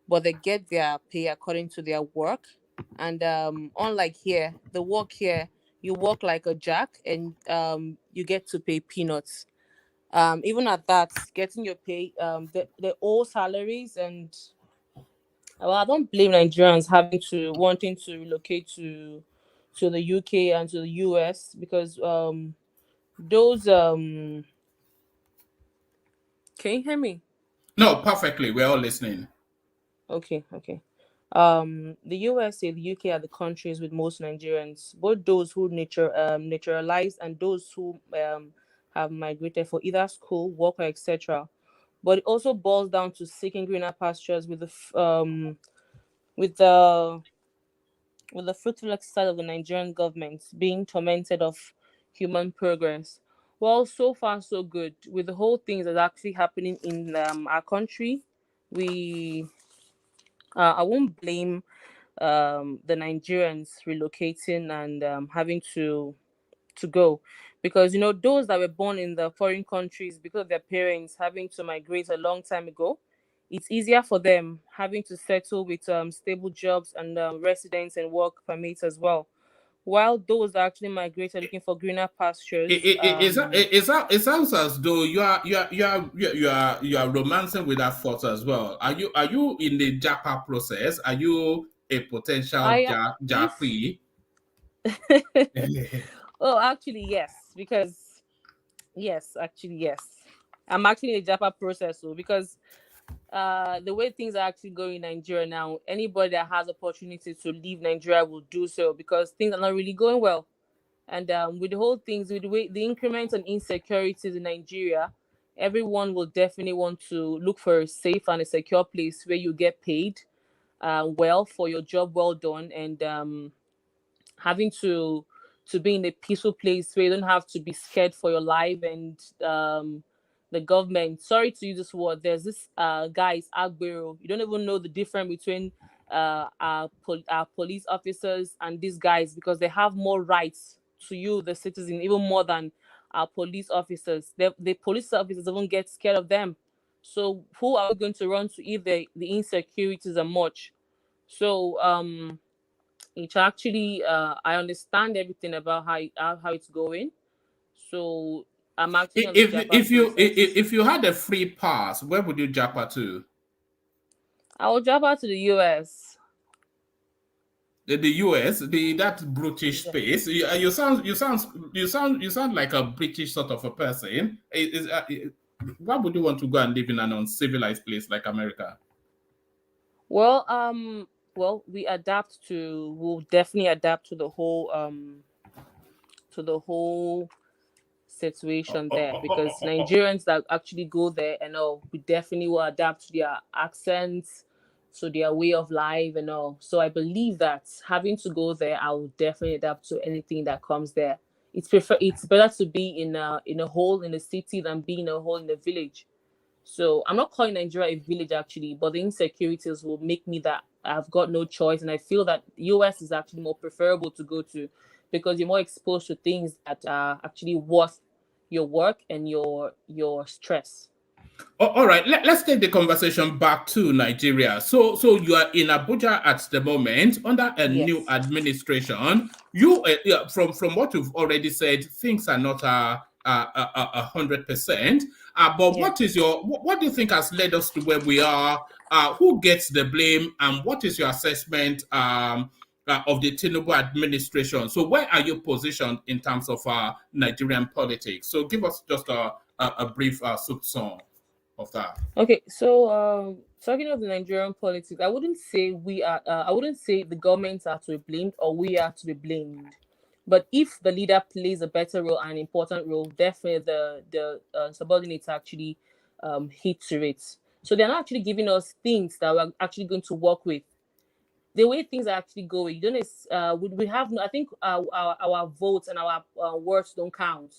J: but they get their pay according to their work. And unlike here, the work here, you work like a jack and you get to pay peanuts. Even at that, getting your pay, the old salaries and well, I don't blame Nigerians wanting to relocate to the UK and to the US because those can you hear me?
B: No, perfectly. We're all listening.
J: Okay. The USA, the UK are the countries with most Nigerians, both those who naturalized and those who have migrated for either school, work, or etc. But it also boils down to seeking greener pastures with the with the fruitful exercise of the Nigerian government being tormented of human progress. Well, so far so good with the whole things that's actually happening in our country. We I won't blame the Nigerians relocating and having to go, because those that were born in the foreign countries because of their parents having to migrate a long time ago, it's easier for them having to settle with stable jobs and residence and work permits as well, while those that actually migrated looking for greener pastures.
B: It sounds as though you are romancing with that thought as well. Are you in the Japa process? Are you a potential
J: I if
B: Japi?
J: Oh, actually yes, because yes, actually yes, I'm actually in the Japa process, so because the way things are actually going in Nigeria now, anybody that has opportunity to leave Nigeria will do so because things are not really going well. And with the whole things, with the way the increments and insecurities in Nigeria, everyone will definitely want to look for a safe and a secure place where you get paid well for your job well done, and having to be in a peaceful place where you don't have to be scared for your life. And the government, sorry to use this word, there's this guys agbero, you don't even know the difference between our police officers and these guys, because they have more rights to you the citizen, even more than our police officers. The police officers don't get scared of them, so who are we going to run to if the insecurities are much? So it's actually I understand everything about how it's going. So I'm actually on the Japa process.
B: If you had a free pass, where would you Japa to?
J: I will Japa to the US.
B: The US, that British
J: Yeah.
B: space. You sound like a British sort of a person. Why would you want to go and live in an uncivilized place like America?
J: Well, we'll definitely adapt to the whole situation there, because Nigerians that actually go there and all, we definitely will adapt to their accents, to their way of life and all. So I believe that having to go there, I will definitely adapt to anything that comes there. It's better to be in a hole in a city than be in a hole in a village. So I'm not calling Nigeria a village actually, but the insecurities will make me that I've got no choice, and I feel that US is actually more preferable to go to, because you're more exposed to things that are actually worth your work and your stress.
B: All right, let's take the conversation back to Nigeria. So you are in Abuja at the moment under a new
J: Yes,
B: administration. You, yeah, from what you've already said, things are not 100%. But
J: yeah.
B: what do you think has led us to where we are? Who gets the blame, and what is your assessment of the Tinubu administration? So where are you positioned in terms of Nigerian politics? So give us just a brief soup song of that.
J: Okay, so talking of the Nigerian politics, I wouldn't say the governments are to be blamed or we are to be blamed. But if the leader plays a better role and important role, definitely the subordinates actually hit to it. So they're not actually giving us things that we're actually going to work with. The way things are actually going, you don't. We have. I think our votes and our words don't count.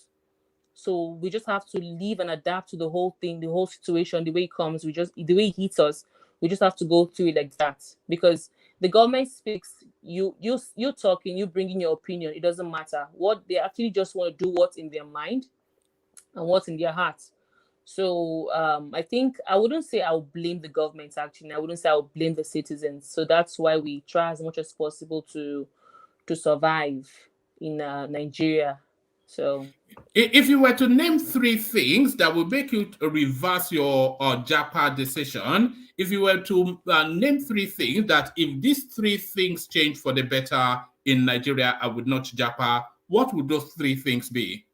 J: So we just have to live and adapt to the whole thing, the whole situation, the way it comes. The way it hits us, we just have to go through it like that. Because the government speaks, you talking, you bringing your opinion. It doesn't matter. What they actually just want to do, what's in their mind and what's in their heart. So I think I wouldn't say I'll blame the government. Actually, I wouldn't say I'll blame the citizens. So that's why we try as much as possible to survive in Nigeria. So
B: If you were to name three things that would make you reverse your JAPA decision, if you were to name three things that if these three things change for the better in Nigeria, I would not JAPA, what would those three things be?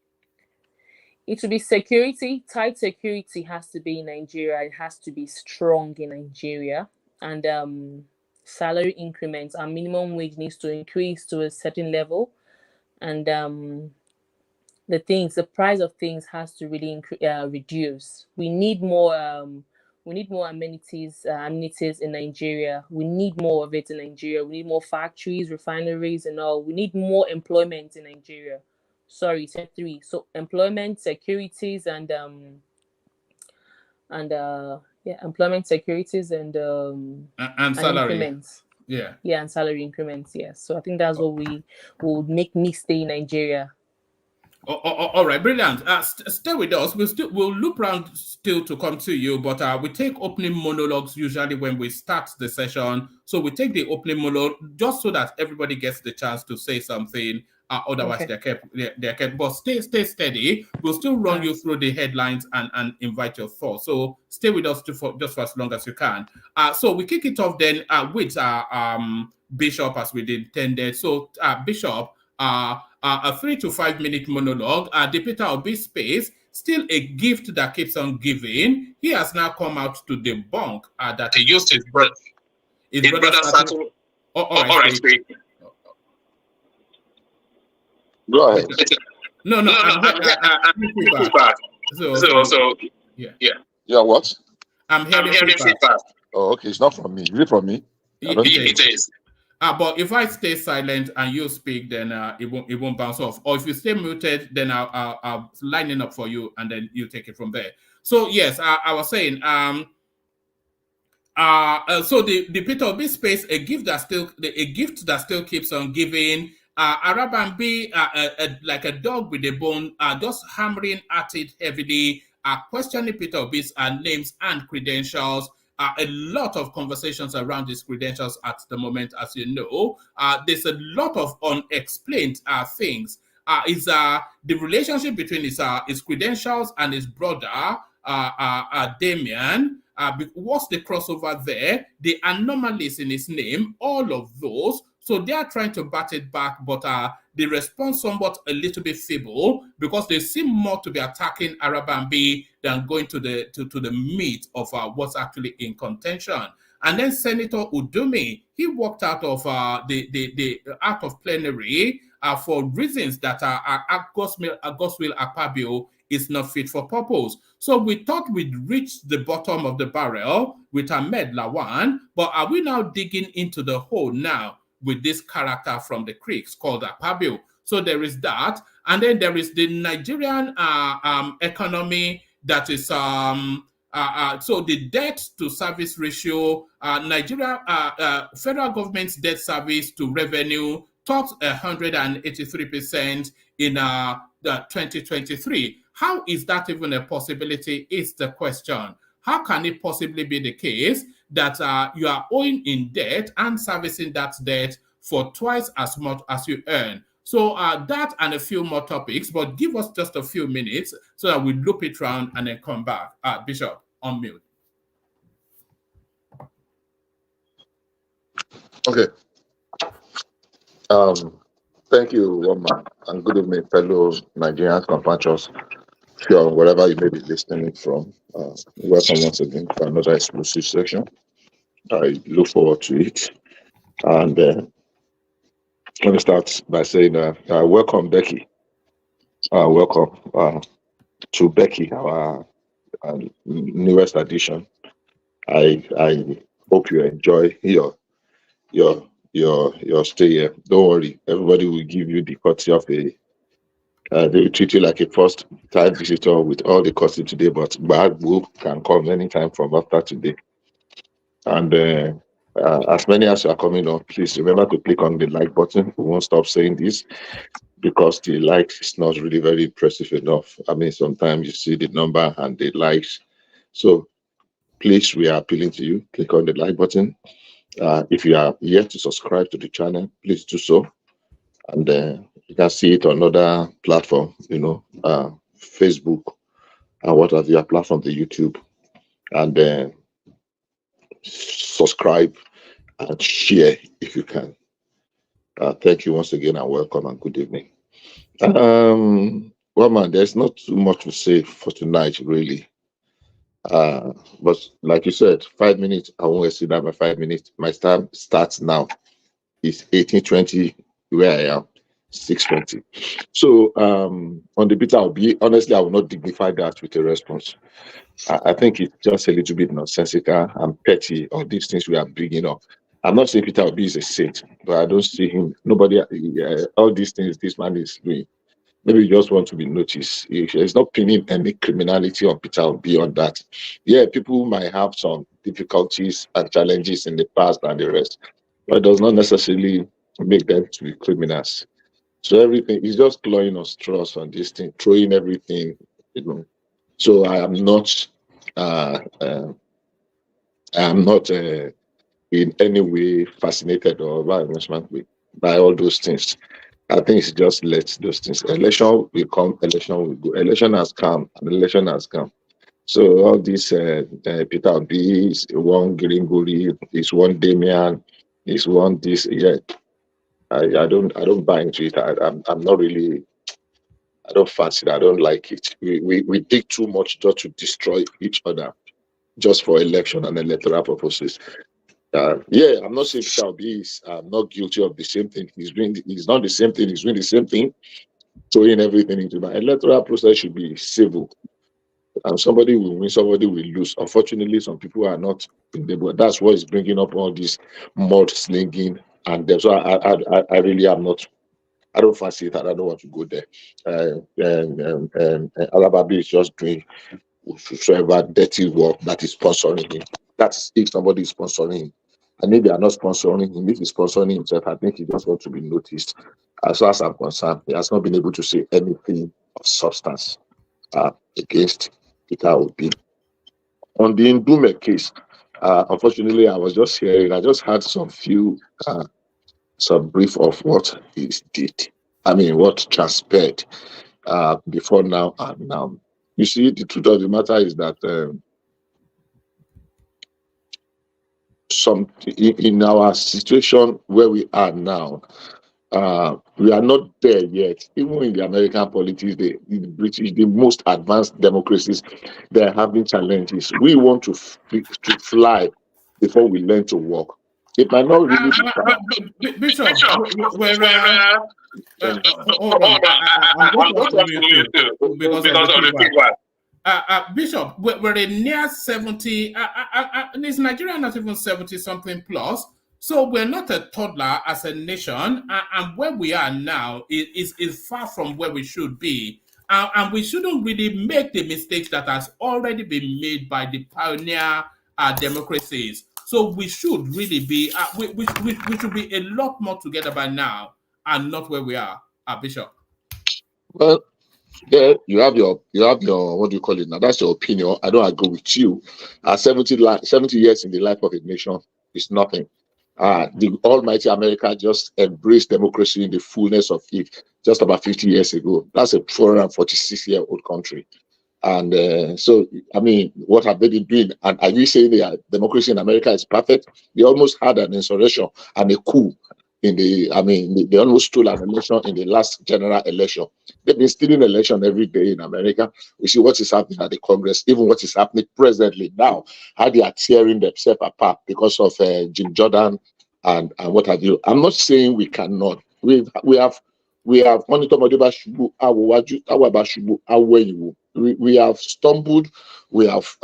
J: it will be security. Tight security has to be in Nigeria. It has to be strong in Nigeria. And salary increments. Our minimum wage needs to increase to a certain level, and the price of things has to really reduce. We need more amenities in Nigeria. We need more of it in Nigeria. We need more factories, refineries, and all. We need more employment in Nigeria. Sorry, set 3. So employment, securities, and employment, securities, and
B: salary.
J: Increments.
B: Yeah,
J: and salary increments. Yes. So I think that's what we will make me stay in Nigeria.
B: All right, brilliant. Stay with us. We'll loop around still to come to you, but we take opening monologues usually when we start the session. So we take the opening monologue just so that everybody gets the chance to say something. Otherwise,
J: Okay.
B: they're kept. But stay steady. We'll still run you through the headlines and invite your thoughts. So stay with us just for as long as you can. So we kick it off then with Bishop as we intended. So Bishop. A 3 to 5 minute monologue. The Peter Obi space, still a gift that keeps on giving. He has now come out to debunk that he used his brother. His brother started. All right, speak.
H: Go ahead.
B: No, I'm
H: feedback.
B: So yeah.
H: Yeah, what?
B: I'm hearing feedback.
H: Oh, okay. It's not from me. Is it from me?
B: It is. But if I stay silent and you speak, then it won't bounce off. Or if you stay muted, then I'll line it up for you, and then you take it from there. So yes, I was saying, so the Peter Obi space, a gift that still keeps on giving. Arabambi, like a dog with a bone, just hammering at it heavily, questioning Peter Obi's names and credentials. A lot of conversations around his credentials at the moment, as you know. There's a lot of unexplained things. Is the relationship between his credentials and his brother, Damien? What's the crossover there? The anomalies in his name, all of those. So they are trying to bat it back, but the response somewhat a little bit feeble because they seem more to be attacking Arabambi than going to the meat of what's actually in contention. And then Senator Udumi, he walked out of the out of plenary for reasons that Godswill Akpabio is not fit for purpose. So we thought we'd reached the bottom of the barrel with Ahmed Lawan, but are we now digging into the hole now with this character from the creeks called Akpabio? So there is that. And then there is the Nigerian economy that is, so the debt to service ratio, Nigeria, federal government's debt service to revenue topped 183% in 2023. How is that even a possibility is the question. How can it possibly be the case that you are owing in debt and servicing that debt for twice as much as you earn? So that and a few more topics, but give us just a few minutes so that we loop it around and then come back. Bishop, on mute.
H: Okay. Thank you, Roman, and good evening, fellow Nigerian compatriots. Sure, wherever you may be listening from, welcome once again for another exclusive section. I look forward to it. And let me start by saying welcome, Becky. Welcome to Becky, our newest addition. I hope you enjoy your stay here. Don't worry, everybody will give you the courtesy of a. They will treat you like a first-time visitor with all the courtesy today, but Bagbu can come anytime from after today. And as many as you are coming on, please remember to click on the like button. We won't stop saying this because the likes is not really very impressive enough. I mean, sometimes you see the number and the likes. So please, we are appealing to you. Click on the like button. If you are yet to subscribe to the channel, please do so. And you can see it on other platforms, Facebook and what have you, platform, the YouTube. And subscribe and share if you can. Thank you once again and welcome and good evening. Well, man, there's not too much to say for tonight, really.
K: But like you said, 5 minutes, I won't exceed that by 5 minutes. My time starts now. It's 18:20 where I am, 6:20. So on the bit, I'll be honestly, I will not dignify that with a response. I think it's just a little bit nonsensical and petty, all these things we are bringing up. I'm not saying Peter Obi is a saint, but I don't see him. Nobody, all these things this man is doing. Maybe you just want to be noticed. He's not pinning any criminality on Peter Obi on that. Yeah, people might have some difficulties and challenges in the past and the rest, but it does not necessarily make them to be criminals. So everything is just clawing on straws on this thing, throwing everything, you know. So uh, uh, I am not in any way fascinated or by investment by all those things. I think it's just let those things. Election will come, election will go. Election has come, and election has come. So all this Peter Obi is one Gringori, is one Damian, is one this. Yeah, I don't buy into it. I'm not really. I don't fancy it. I don't like it. We dig too much just to destroy each other, just for election and electoral purposes. Yeah, I'm not saying Peter Obi is not guilty of the same thing. He's not the same thing. He's doing the same thing, throwing everything into the electoral process should be civil. And somebody will win, somebody will lose. Unfortunately, some people are not in the board. That's what is bringing up all this mud slinging. And so I really am not. I don't fancy it, and I don't want to go there. Alababi is just doing whosoever dirty work that is sponsoring him. That's if somebody is sponsoring him. And if they are not sponsoring him, if he's sponsoring himself, I think he just wants to be noticed. As far as I'm concerned, he has not been able to say anything of substance against Peter Obi. On the Ndume case, unfortunately, I was just hearing, I just had some brief of what he did. I mean, what transpired before now and now. You see, the truth of the matter is that in our situation where we are now, we are not there yet. Even in the American politics, the British, the most advanced democracies, they are having challenges. We want to fly before we learn to walk. It might not really be
B: Bishop, hold on. I'm going to unmute you because of the feedback. Bishop, we're in near 70, is Nigeria not even 70 something plus? So we're not a toddler as a nation, and where we are now is far from where we should be. And we shouldn't really make the mistakes that has already been made by the pioneer democracies. So we should really be, we should be a lot more together by now, and not where we are, Bishop.
K: Well, yeah, you have your what do you call it now? That's your opinion. I don't agree with you. 70 years in the life of a nation is nothing. The almighty America just embraced democracy in the fullness of it just about 50 years ago. That's a 446-year-old country. And so, I mean, what have they been doing? And are you saying the democracy in America is perfect? They almost had an insurrection and a coup they almost stole an election in the last general election. They've been stealing election every day in America. We see what is happening at the Congress, even what is happening presently now, how they are tearing themselves apart because of Jim Jordan and what have you. I'm not saying we cannot. We have monitored we have stumbled, we have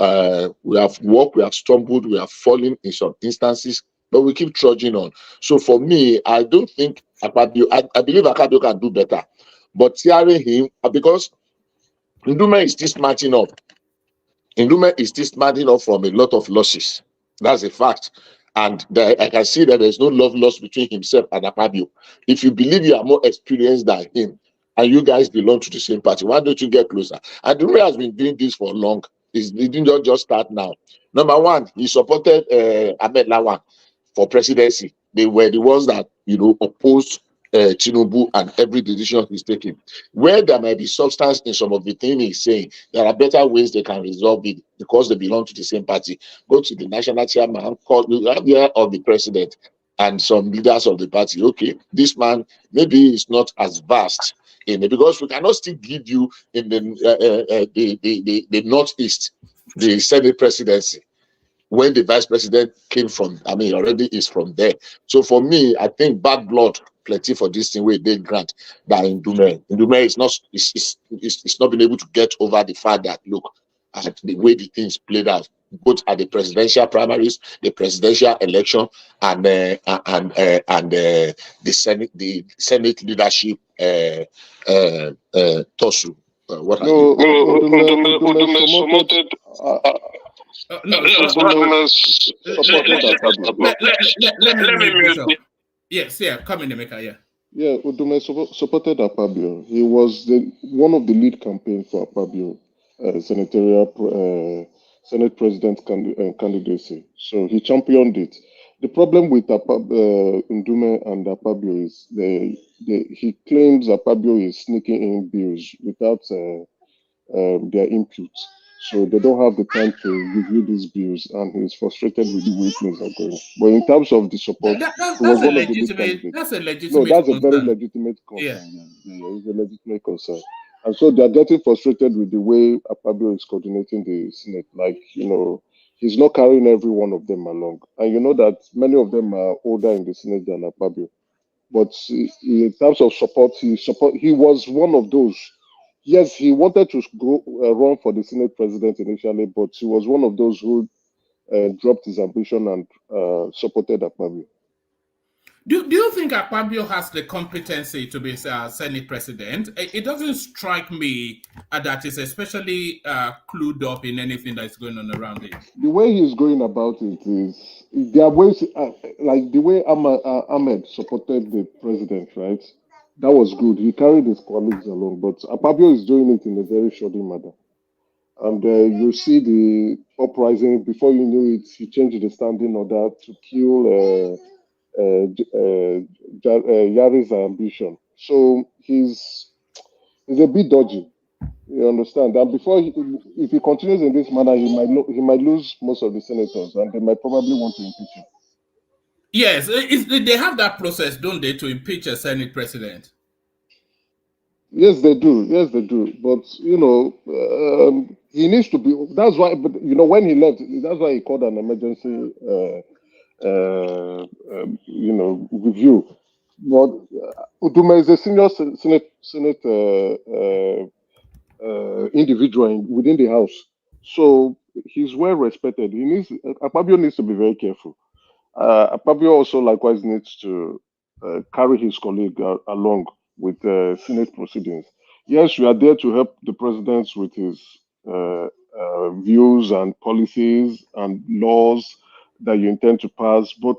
K: walked, we have stumbled, we have fallen in some instances, but we keep trudging on. So for me, I don't think Akpabio, I believe Akpabio can do better. But tearing him, because Ndume is still smarting up. Ndume is still smarting up from a lot of losses. That's a fact. And I can see that there's no love lost between himself and Akpabio. If you believe you are more experienced than him, and you guys belong to the same party, why don't you get closer? And Ndume has been doing this for long. He didn't just start now. Number one, he supported Ahmed Lawan for presidency. They were the ones that opposed Tinubu and every decision he's taking. Where there might be substance in some of the things he's saying, there are better ways they can resolve it because they belong to the same party. Go to the national chairman, call the of the president and some leaders of the party. Okay, this man maybe is not as vast in it because we cannot still give you in the northeast the Senate presidency when the vice president came from, I mean, already is from there. So for me, I think bad blood plenty for this thing where they grant that in Dume is not it's not been able to get over the fact that look at the way the things played out, both at the presidential primaries, the presidential election, and the Senate leadership tussle. What are you?
H: Udume supported.
B: No, let me mute Bishop. Yes, yeah, come in, Emeka, yeah.
L: Yeah, Udume supported Akpabio. He was one of the lead campaign for Akpabio Senate president candidacy. So he championed it. The problem with Ndume and Akpabio is he claims Akpabio is sneaking in bills without their input. So they don't have the time to review these bills, and he's frustrated with the way things are going. But in terms of the support,
B: That's a legitimate
L: no, that's a very
B: concern.
L: legitimate concern. Yeah, it's a legitimate concern. And so they're getting frustrated with the way Akpabio is coordinating the Senate. Like, he's not carrying every one of them along. And you know that many of them are older in the Senate than Akpabio. But in terms of support, he was one of those. Yes, he wanted to go run for the Senate president initially, but he was one of those who dropped his ambition and supported Akpabio.
B: Do you think Akpabio has the competency to be Senate president? It doesn't strike me that he's especially clued up in anything that's going on around it.
L: The way he's going about it is, there are ways, like the way Ahmed supported the president, right? That was good. He carried his colleagues along, but Akpabio is doing it in a very shoddy manner. And you see the uprising. Before you knew it, he changed the standing order to kill Yari's ambition. So he's a bit dodgy. You understand? And if he continues in this manner, he might lose most of the senators, and they might probably want to impeach him.
B: Yes, they have that process, don't they, to impeach a Senate president?
L: Yes, they do. Yes, they do. But he needs to be. That's why. But when he left, that's why he called an emergency. Review. But Udume is a senior Senate individual within the House, so he's well respected. Akpabio needs to be very careful. Akpabio also likewise needs to carry his colleague along with Senate proceedings. Yes, we are there to help the president with his views and policies and laws that you intend to pass, but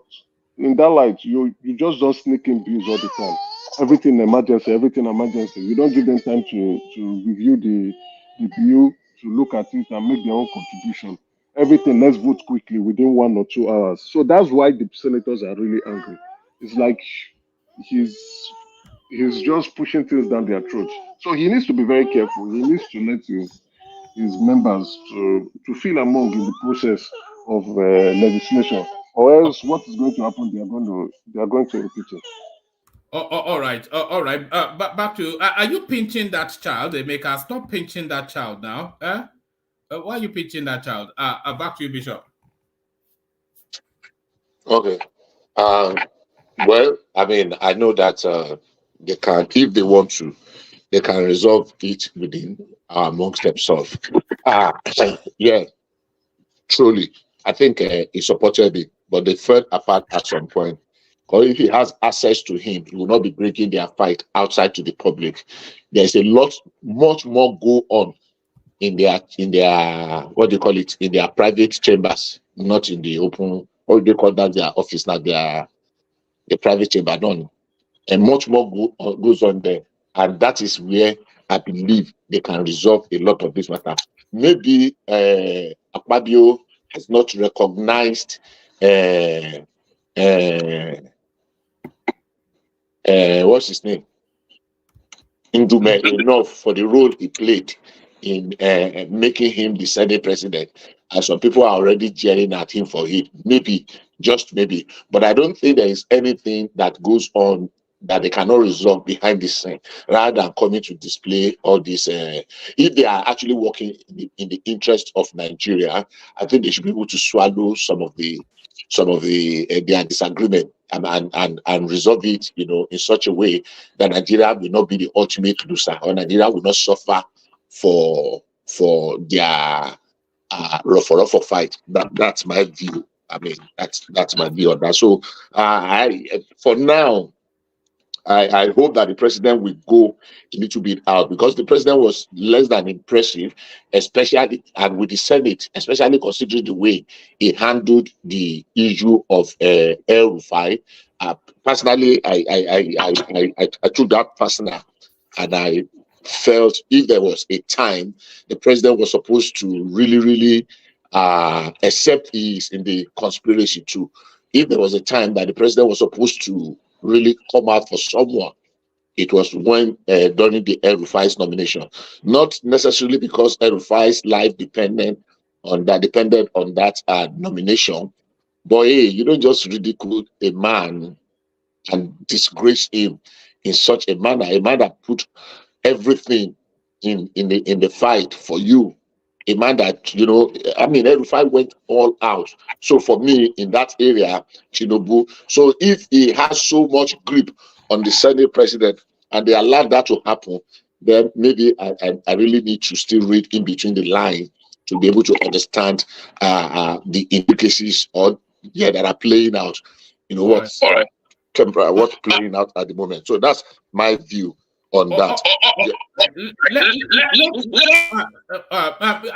L: in that light, you just don't sneak in bills all the time. Everything emergency. You don't give them time to review the bill, to look at it and make their own contribution. Everything, let's vote quickly within 1 or 2 hours. So that's why the senators are really angry. It's like he's just pushing things down their throats. So he needs to be very careful. He needs to let his members to feel among in the process of legislation, or else what is going to happen? They are going to impeach him.
B: All right. But back to are you pinching that child? Emeka, stop pinching that child now. Why are you pinching that child? Back to you, Bishop.
K: Okay. Well, I mean, I know that they can, if they want to, they can resolve it within amongst themselves. Yeah, truly, I think he supported it, but they fell apart at some point. Because if he has access to him, he will not be breaking their fight outside to the public. There's much more go on in their what do you call it, in their private chambers, not in the open. Or they call that their office, not the private chamber. No, and much more goes on there, and that is where I believe they can resolve a lot of this matter. Maybe Akpabio has not recognized what's his name? Ndume enough for the role he played in making him the Senate president. And some people are already jeering at him for it. Maybe, just maybe. But I don't think there is anything that goes on that they cannot resolve behind the scene, rather than coming to display all this. If they are actually working in the interest of Nigeria, I think they should be able to swallow some of their disagreement and resolve it, in such a way that Nigeria will not be the ultimate loser, or Nigeria will not suffer for their rough fight. That's my view. I mean, that's my view on that. So, for now, I hope that the president will go a little bit out, because the president was less than impressive, especially and with the Senate, especially considering the way he handled the issue of El-Rufai. Personally, I took that personal, and I felt if there was a time the president was supposed to really accept he is in the conspiracy too. If there was a time that the president was supposed to really come out for someone, it was when during the El-Rufai's nomination. Not necessarily because El-Rufai's life depended on that nomination, but hey, you don't just ridicule a man and disgrace him in such a manner. A man that put everything in the fight for you. A man that, El-Rufai went all out. So for me, in that area, Tinubu, so if he has so much grip on the Senate president and they allow that to happen, then maybe I really need to still read in between the lines to be able to understand the intricacies that are playing out. What's playing out at the moment. So that's my view on that.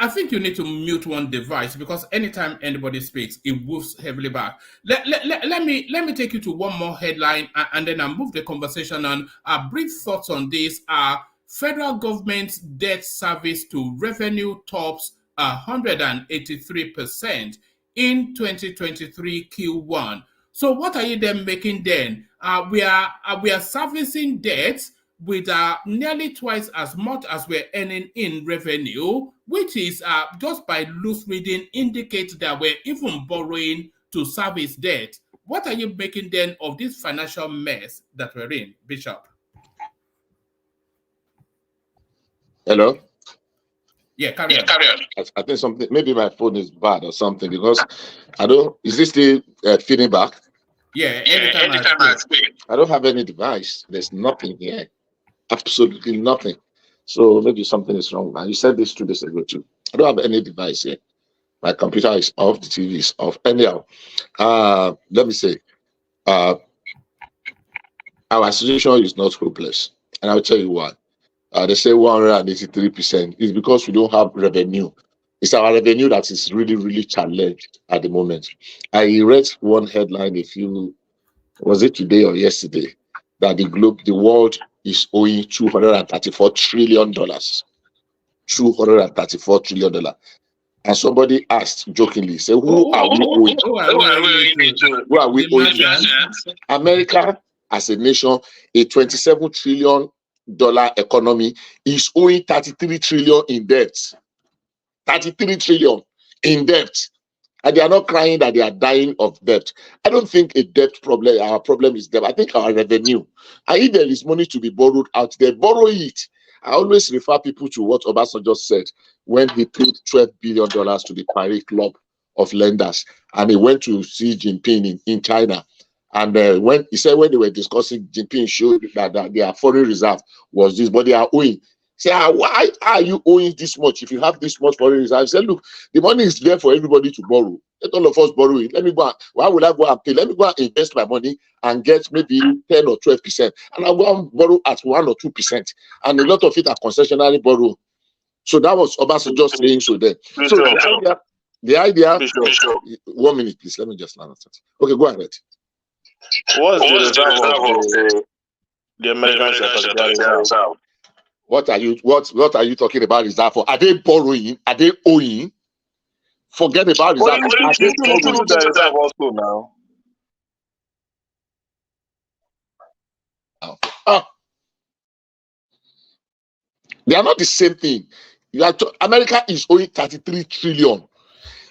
B: I think you need to mute one device, because anytime anybody speaks, it moves heavily back. Let me take you to one more headline, and then I'll move the conversation on. Brief thoughts on this are: federal government's debt service to revenue tops 183% in 2023 Q1. So what are you then making then? We are servicing debts with nearly twice as much as we're earning in revenue, which is just by loose reading indicates that we're even borrowing to service debt. What are you making then of this financial mess that we're in, Bishop?
K: Hello?
B: Yeah, carry on.
K: I think something, maybe my phone is bad or something, because is this still feeding back?
B: Yeah, anytime I speak.
K: I don't have any device. There's nothing here. Absolutely nothing. So maybe something is wrong now. You said this 2 days ago too. I don't have any device here. My computer is off, the TV is off. Anyhow, let me say, our situation is not hopeless. And I'll tell you why. They say 183% is because we don't have revenue. It's our revenue that is really challenged at the moment. I read one headline was it today or yesterday, that the world is owing $234 trillion. $234 trillion. And somebody asked jokingly, say, who are we owing? Who are we owing? America, as a nation, a $27 trillion economy, is owing 33 trillion in debt. 33 trillion in debt. And they are not crying that they are dying of debt. I don't think our problem is debt. I think our revenue. And if there is money to be borrowed out there, borrow it. I always refer people to what Obasanjo said when he paid $12 billion to the Paris Club of Lenders. And he went to see Jinping in China. And when they were discussing, Jinping showed that their foreign reserve was this, but they are owing. Say, why are you owing this much if you have this much foreign reserve? Say, look, the money is there for everybody to borrow. Let all of us borrow it. Why would I go and pay? Let me go and invest my money and get maybe 10 or 12%. And I'll go and borrow at 1 or 2%. And a lot of it are concessionary borrow. So that was Obasanjo saying so then. So the idea, 1 minute, please. Let me just land that. Okay, go ahead.
H: What's the reserve of the American reserve?
K: What are you talking about reserve for? Are they borrowing? Are they owing? Forget about reserve.
H: The reserve also now.
K: They are not the same thing. America is owing 33 trillion.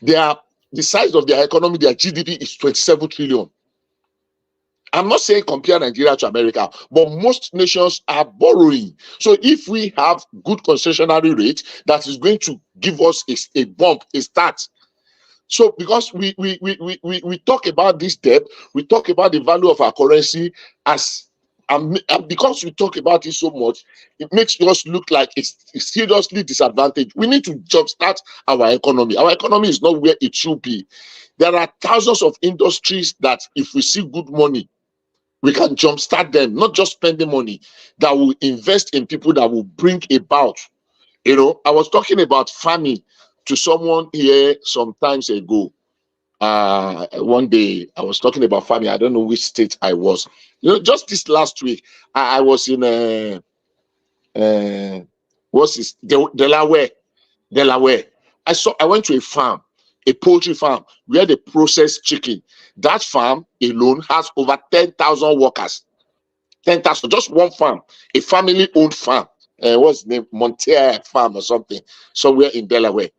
K: The size of their economy, their GDP is 27 trillion. I'm not saying compare Nigeria to America, but most nations are borrowing. So if we have good concessionary rate, that is going to give us a bump, a start. So because we talk about this debt, we talk about the value of our currency as and because we talk about it so much, it makes us look like it's seriously disadvantaged. We need to jumpstart our economy. Our economy is not where it should be. There are thousands of industries that if we see good money, we can jumpstart them, not just spending money, that will invest in people that will bring about. You know, I was talking about farming to someone here some times ago. One day I was talking about farming. I don't know which state I was. You know, just this last week, I was in what's this? Delaware. I went to a farm, a poultry farm, where they process chicken. That farm alone has over 10,000 workers. 10,000, just one farm, a family-owned farm. What's the name? Monterey Farm or something, somewhere in Delaware.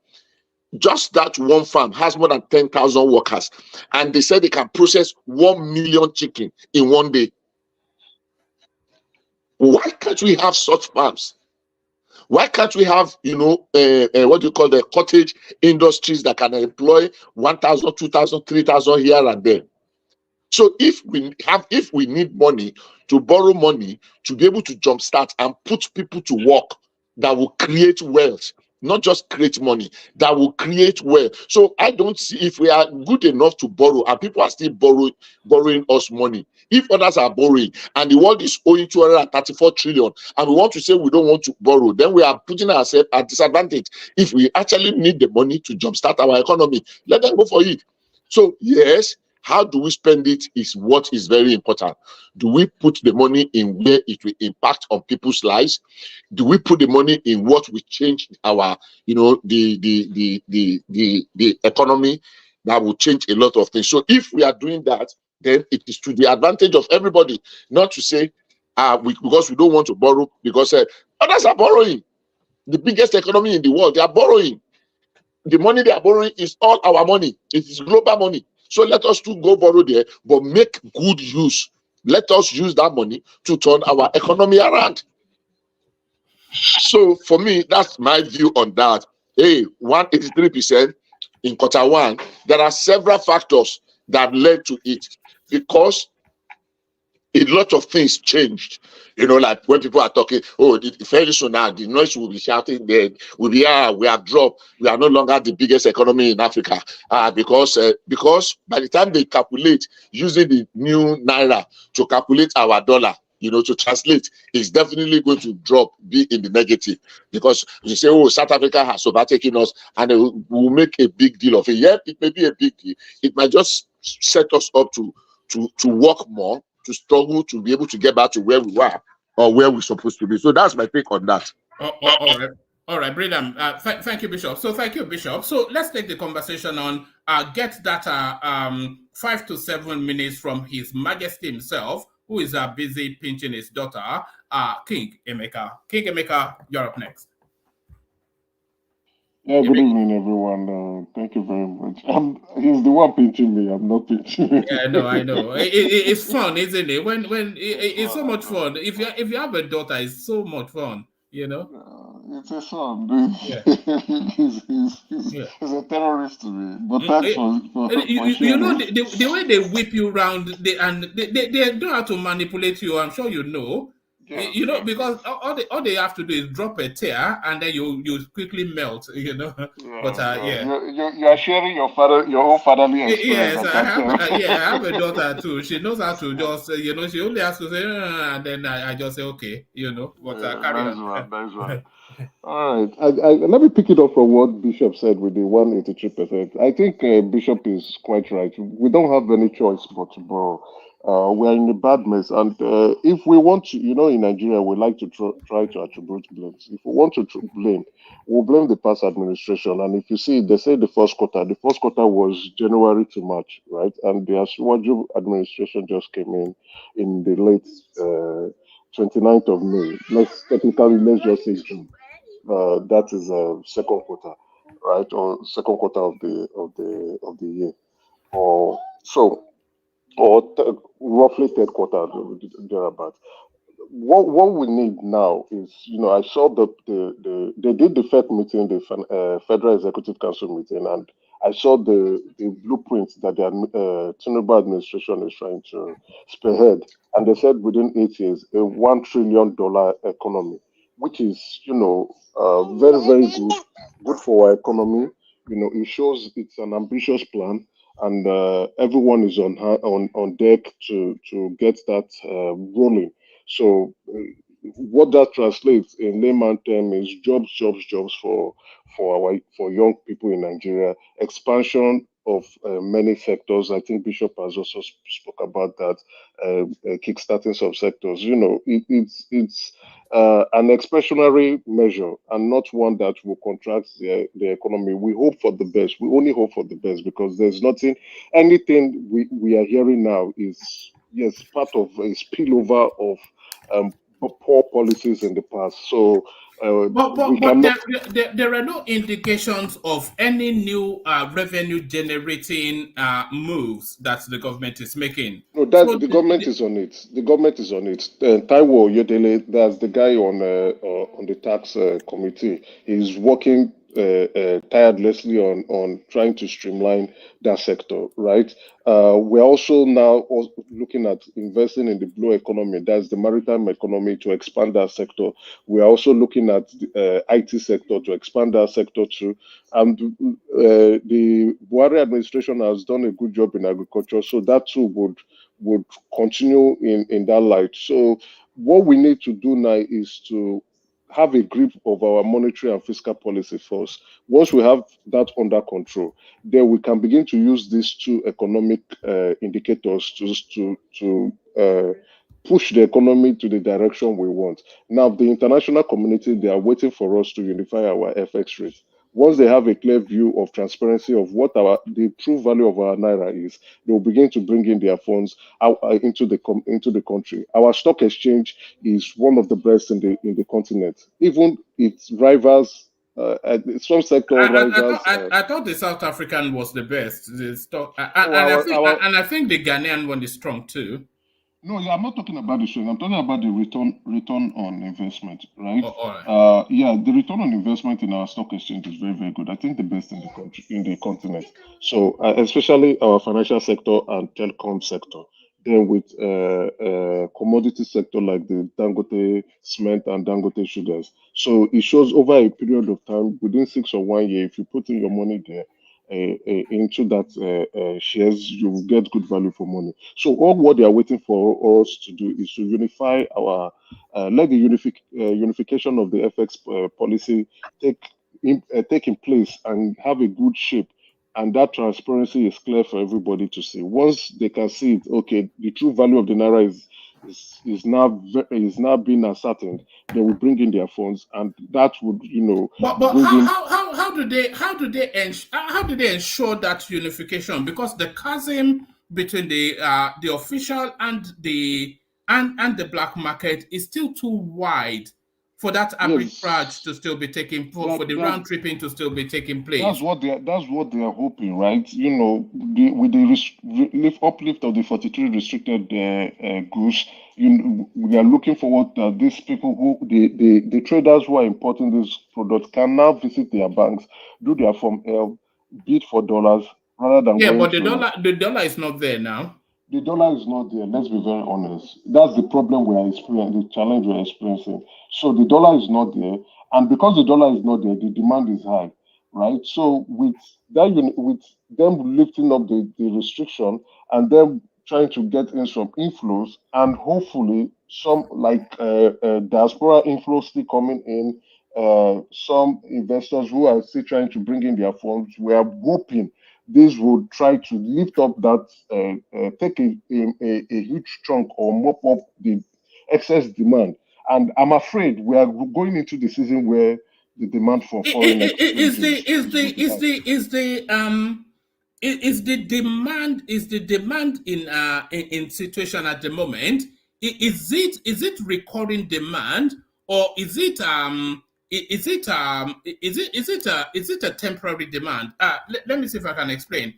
K: Just that one farm has more than 10,000 workers, and they said they can process 1 million chicken in one day. Why can't we have such farms? Why can't we have, you know, what do you call the cottage industries that can employ 1,000, 2,000, 3,000 here and there? So if we need money, to borrow money to be able to jumpstart and put people to work that will create wealth, not just create money, that will create wealth. So I don't see, if we are good enough to borrow and people are still borrowing us money, if others are borrowing and the world is owing 234 trillion and we want to say we don't want to borrow, then we are putting ourselves at disadvantage. If we actually need the money to jumpstart our economy, let them go for it. So yes, how do we spend it is what is very important. Do we put the money in where it will impact on people's lives? Do we put the money in what will change our, you know, the economy, that will change a lot of things? So if we are doing that, then it is to the advantage of everybody, not to say because we don't want to borrow, because others are borrowing. The biggest economy in the world, they are borrowing. The money they are borrowing is all our money. It is global money. So let us too go borrow there, but make good use. Let us use that money to turn our economy around. So for me, that's my view on that. Hey, 183% in quarter one. There are several factors that led to it, because a lot of things changed. You know, like when people are talking, oh, very soon now the noise will be shouting, there will be, we have dropped, we are no longer the biggest economy in Africa, because by the time they calculate using the new naira to calculate our dollar, you know, to translate, it's definitely going to drop, be in the negative, because you say, oh, South Africa has overtaken us, and we'll make a big deal of it. Yeah, it may be a big deal. It might just set us up to work more, to struggle to be able to get back to where we were or where we're supposed to be. So that's my take on that.
B: All right, brilliant. Thank you, Bishop. So thank you, Bishop. So let's take the conversation on Get Data 5 to 7 minutes from His Majesty himself, who is busy pinching his daughter, King Emeka. King Emeka, you're up next.
L: Yeah, good evening, everyone. Thank you very much. He's the one pinching me. I'm not pinching.
B: Yeah, no, I know. It's fun, isn't it? When it's so much fun. If you have a daughter, it's so much fun. You know.
L: It's a son. Yeah. he's a terrorist to me. But thanks for
B: you know the way they whip you around, they know how to manipulate you. I'm sure you know. Yeah. You know, because all they have to do is drop a tear and then you quickly melt, you know. Yeah, but
L: you are sharing your own fatherly experience.
B: Yes, I have a daughter too. She knows how to just, you know, she only has to say, and then I just say, okay, you know. But carry on.
L: Nice one. All right. Let me pick it up from what Bishop said with the 183%. I think Bishop is quite right. We don't have any choice but to borrow. We're in a bad mess, and if we want to, you know, in Nigeria, we like to try to attribute blames. If we want to blame, we'll blame the past administration. And if you see, they say the first quarter was January to March, right? And the Asiwaju administration just came in the late 29th of May. Let's just say June. That is second quarter, right? Or second quarter of the year, or roughly third quarter thereabout. What we need now is, I saw they did the FEC meeting, the Federal Executive Council meeting, and I saw the blueprint that the Tinubu administration is trying to spearhead, and they said within 8 years a $1 trillion economy, which is very very good for our economy. It shows it's an ambitious plan, and everyone is on deck to get that rolling. So what that translates in layman term is jobs, jobs, jobs for young people in Nigeria. Expansion of many sectors. I think Bishop has also spoke about that. Kickstarting some sectors. It's an expansionary measure and not one that will contract the economy. We hope for the best. We only hope for the best because there's nothing. Anything we are hearing now is, yes, part of a spillover of poor policies in the past. So
B: But
L: we cannot.
B: there are no indications of any new revenue generating moves that the government is making.
L: No, that the government is on it. The government is on it. Taiwo Yodele, that's the guy on the tax committee. He's working tirelessly on trying to streamline that sector. Right. We're also now looking at investing in the blue economy. That's the maritime economy to expand that sector. We're also looking at the IT sector to expand that sector too. And the Buhari administration has done a good job in agriculture, so that too would continue in that light. So what we need to do now is to have a grip of our monetary and fiscal policy first. Once we have that under control, then we can begin to use these two economic indicators to push the economy to the direction we want. Now, the international community, they are waiting for us to unify our FX rate. Once they have a clear view of transparency of what the true value of our naira is, they will begin to bring in their funds into the country. Our stock exchange is one of the best in the continent. Even its rivals, some sector rivals.
B: I thought the South African was the best. The stock, and I think the Ghanaian one is strong too.
L: No, I'm not talking about the strength. I'm talking about the return on investment, right?
B: Oh, all right.
L: Yeah, the return on investment in our stock exchange is very, very good. I think the best in the country, in the continent. So, especially our financial sector and telecom sector. Then with commodity sector like the Dangote cement and Dangote sugars. So it shows over a period of time, within 6 or 1 year, if you put in your money there, into that shares, you will get good value for money. So all what they are waiting for us to do is to unify our, let the unification of the FX policy take in place and have a good shape. And that transparency is clear for everybody to see. Once they can see it, okay, the true value of the naira is now being ascertained, they will bring in their funds, and that would,
B: But how do they ensure that unification? Because the chasm between the official and the black market is still too wide for that arbitrage to still be taking for the round tripping to still be taking place.
L: That's what they are hoping, right? With the uplift of the 43 restricted goods, we are looking forward that these people the traders who are importing these products can now visit their banks, do their Form L, bid for dollars rather than going
B: but the dollar is not there now.
L: The dollar is not there. Let's be very honest. That's the problem we are experiencing, the challenge we are experiencing. So the dollar is not there, and because the dollar is not there, the demand is high, right? So with them lifting up the restriction and them trying to get in some inflows, and hopefully some like diaspora inflows still coming in, some investors who are still trying to bring in their funds, we are hoping this would try to lift up that, take a huge chunk or mop up the excess demand. And I'm afraid we are going into the season where the demand for foreign
B: is the demand in situation at the moment? Is it recurring demand, or is it a temporary demand? Let me see if I can explain.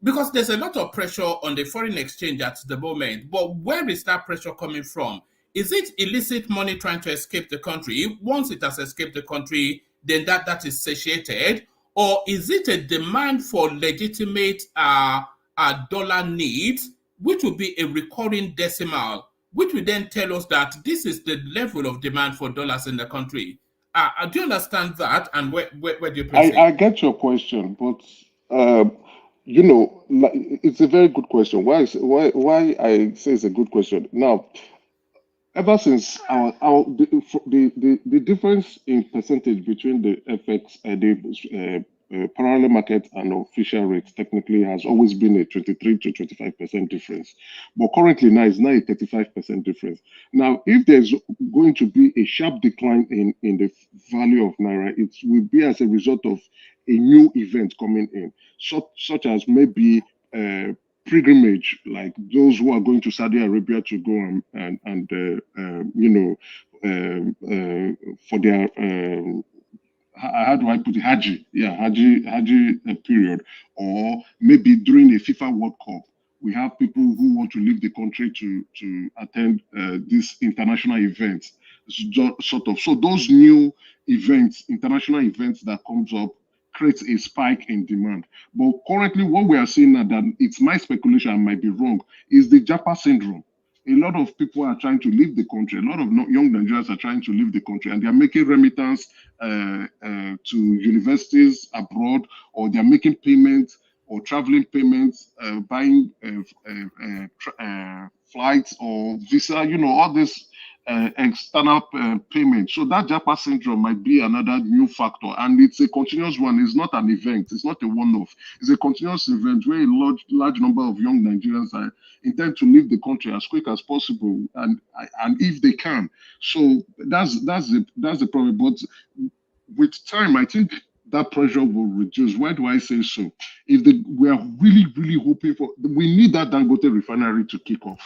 B: because there's a lot of pressure on the foreign exchange at the moment, but where is that pressure coming from? Is it illicit money trying to escape the country? Once it has escaped the country, then that is satiated, or is it a demand for legitimate dollar needs, which will be a recurring decimal, which will then tell us that this is the level of demand for dollars in the country? Do you understand that, and where do you place it?
L: I get your question, but it's a very good question. Why I say it's a good question. Now, ever since the difference in percentage between the FX parallel market and official rates technically has always been a 23 to 25% difference, but currently now it's now a 35% difference. Now, if there's going to be a sharp decline in the value of naira, it will be as a result of a new event coming in, such as maybe pilgrimage, like those who are going to Saudi Arabia to go for their how do I put it? Haji, yeah, Haji period, or maybe during the FIFA World Cup, we have people who want to leave the country to attend these international events. So those new events, international events that comes up, creates a spike in demand. But currently, what we are seeing now, that it's my speculation, I might be wrong, is the Japa syndrome. A lot of people are trying to leave the country. A lot of young Nigerians are trying to leave the country, and they are making remittance to universities abroad, or they are making payments or traveling payments, buying flights or visa. All this external payment. So that Japa syndrome might be another new factor, and it's a continuous one. It's not an event. It's not a one-off. It's a continuous event where a large number of young Nigerians intend to leave the country as quick as possible, and if they can. So that's the problem. But with time, I think that pressure will reduce. Why do I say so? We are really hoping for, we need that Dangote refinery to kick off.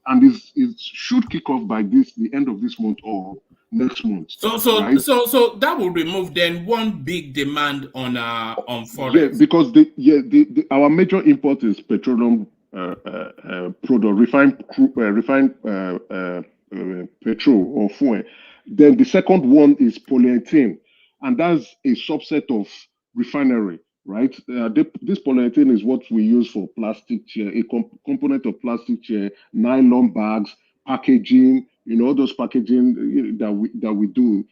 L: And it should kick off by the end of this month or next month.
B: So that will remove then one big demand on forex.
L: Yeah, because our major import is petroleum product, refined petrol or fuel. Then the second one is polyethylene, and that's a subset of refinery. Right, this polyethylene is what we use for plastic chair, a component of plastic chair, nylon bags, packaging. All those packaging that we do,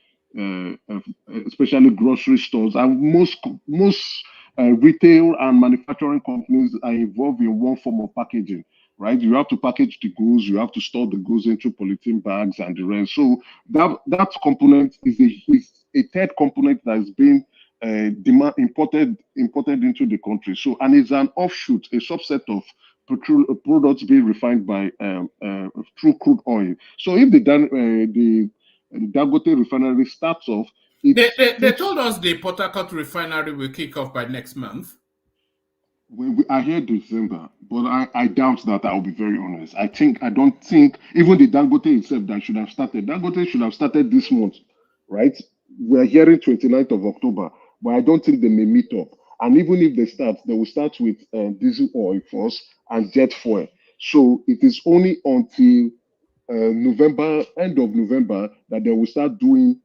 L: especially grocery stores, and most retail and manufacturing companies are involved in one form of packaging. Right, you have to package the goods, you have to store the goods into polythene bags and the rest. So that component is a third component that is being demand imported into the country. So, and it's an offshoot, a subset of petrol products being refined by through crude oil. So, if the Dangote refinery starts off,
B: they told us the Port Harcourt refinery will kick off by next month.
L: I hear December, but I doubt that. I'll be very honest. I don't think even the Dangote itself that should have started. Dangote should have started this month, right? We're hearing 29th of October, but I don't think they may meet up. And even if they start, they will start with diesel oil first and jet fuel. So it is only until November, end of November, that they will start doing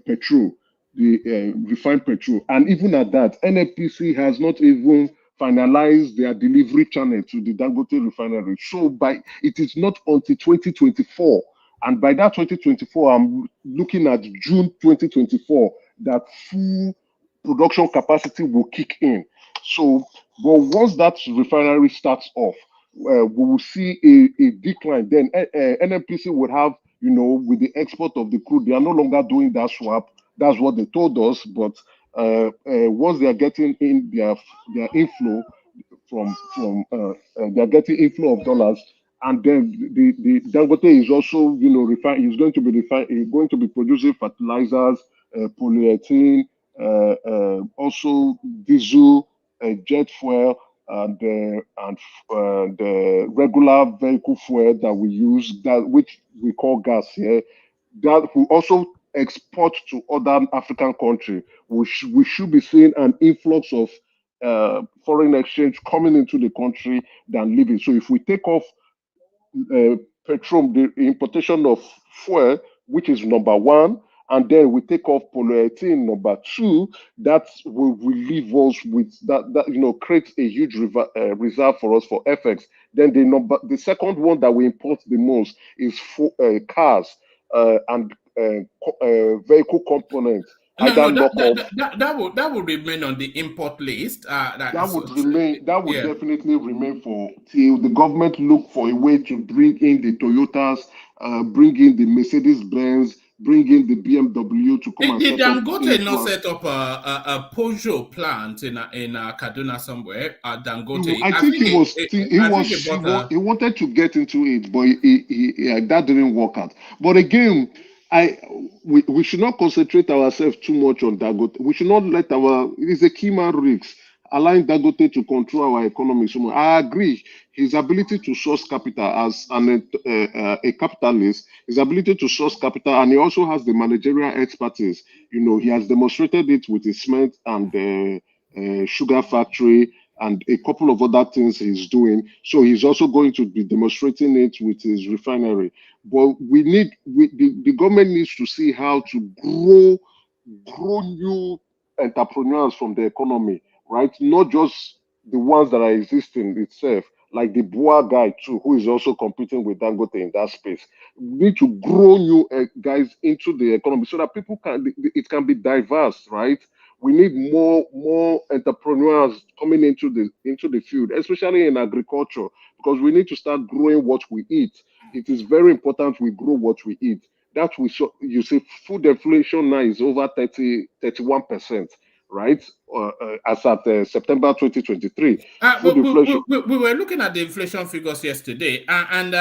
L: petrol, the refined petrol. And even at that, NNPC has not even finalized their delivery channel to the Dangote refinery. So it is not until 2024. And by that 2024, I'm looking at June 2024, that full production capacity will kick in. So, but once that refinery starts off, we will see a decline. Then NNPC would have, with the export of the crude, they are no longer doing that swap. That's what they told us. But once they are getting in their inflow they're getting inflow of dollars. And then the Dangote is also, he's going to be producing fertilizers, polyethylene, also diesel, jet fuel, and the regular vehicle fuel that we use, which we call gas here, that we also export to other African countries. We should be seeing an influx of foreign exchange coming into the country than leaving. So if we take off petrol, the importation of fuel, which is number one, and then we take off polyethylene number two, that will leave us with that creates a huge reserve for us for FX. Then the second one that we import the most is for cars and vehicle components.
B: No,
L: Either
B: that would remain on the import list.
L: That would definitely remain for till the government look for a way to bring in the Toyotas, bring in the Mercedes Benz, bring in the BMW to come and
B: Did
L: set up.
B: Dangote not set up a Peugeot plant in Kaduna somewhere? Dangote.
L: I think he wanted to get into it, but that didn't work out. But again, we should not concentrate ourselves too much on Dangote. We should not let it's a key man risk, allowing Dangote to control our economy so much. I agree. His ability to source capital as a capitalist, his ability to source capital, and he also has the managerial expertise. He has demonstrated it with his cement and sugar factory and a couple of other things he's doing. So he's also going to be demonstrating it with his refinery. But the government needs to see how to grow new entrepreneurs from the economy, right? Not just the ones that are existing itself, like the Boa guy too, who is also competing with Dangote in that space. We need to grow new guys into the economy so that it can be diverse, right? We need more entrepreneurs coming into the field, especially in agriculture, because we need to start growing what we eat. It is very important we grow what we eat. You see, food inflation now is over 31%, right? As at September 2023.
B: We were looking at the inflation figures yesterday, and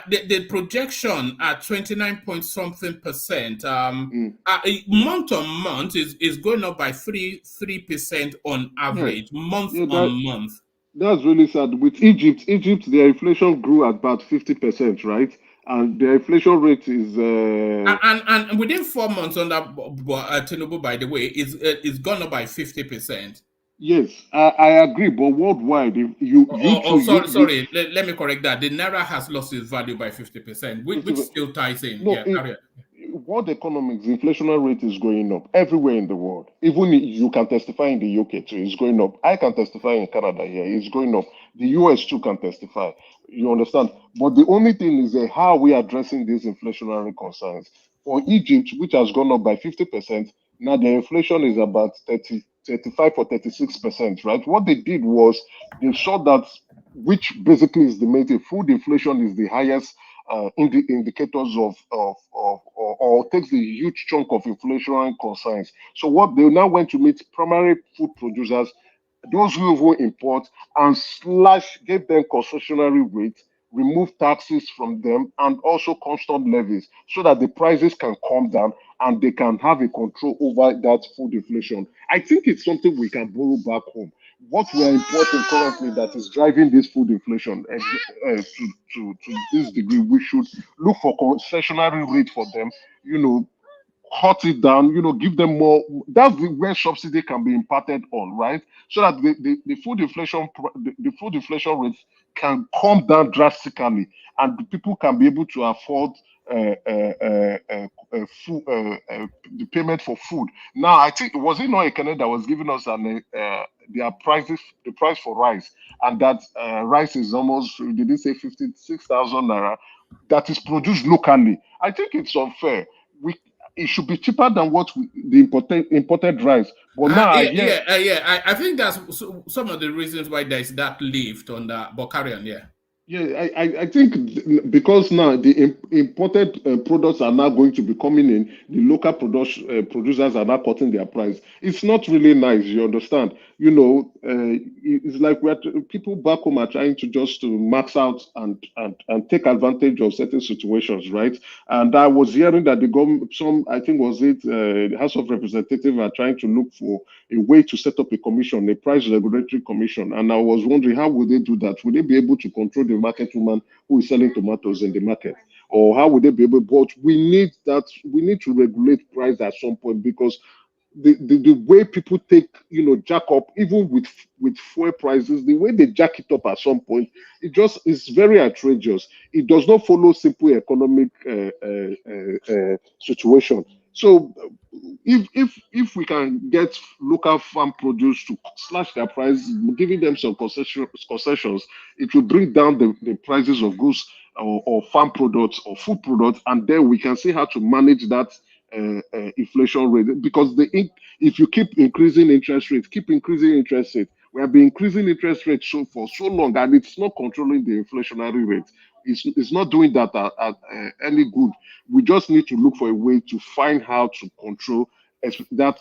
B: the projection at 29 point something percent, month on month is going up by 3% on average, month on month.
L: That's really sad. With Egypt, their inflation grew at about 50%, right? And their inflation rate is
B: and within 4 months under Tinubu, by the way, is gone up by 50%.
L: Yes, I agree, but worldwide,
B: Sorry. Let me correct that. The naira has lost its value by 50%, which still ties in.
L: World economics, the inflation rate is going up everywhere in the world. Even you can testify in the UK too, it's going up. I can testify in Canada here, it's going up. The US too can testify. You understand? But the only thing is how are we addressing these inflationary concerns? For Egypt, which has gone up by 50%, now the inflation is about 35 or 36%, right? What they did was they saw that, which basically is the main thing, food inflation is the highest indicators or takes the huge chunk of inflationary concerns. So what they now went to meet primary food producers, those who will import, and give them concessionary rates, remove taxes from them, and also constant levies so that the prices can come down and they can have a control over that food inflation. I think it's something we can borrow back home. What we are importing currently that is driving this food inflation to this degree, we should look for concessionary rate for them, cut it down, give them more. That's where subsidy can be imparted on, right? So that the food inflation rates can come down drastically, and the people can be able to afford the payment for food. Now, I think was it not Ekene that was giving us their prices, the price for rice, and that rice is almost, did they say 56,000 naira? That is produced locally. I think it's unfair. It should be cheaper than the imported rice. But now,
B: I think that's some of the reasons why there's that lift on the Bokarian,
L: Yeah, I think because now the imported products are now going to be coming in, the local producers are now cutting their price. It's not really nice, you understand? It's like people back home are trying to just to max out and take advantage of certain situations, right? And I was hearing that the government, I think was it the House of Representatives are trying to look for a way to set up a commission, a price regulatory commission. And I was wondering, how would they do that? Would they be able to control the market woman who is selling tomatoes in the market? Or how would they be able? But we need to regulate price at some point, because the way people take, jack up, even with fuel prices, the way they jack it up at some point, it just is very outrageous. It does not follow simple economic situation. So if we can get local farm produce to slash their price, giving them some concessions, it will bring down the prices of goods or farm products or food products, and then we can see how to manage that inflation rate. Because if you keep increasing interest rates, we have been increasing interest rates for so long, and it's not controlling the inflationary rate. It's not doing that at any good. We just need to look for a way to find how to control that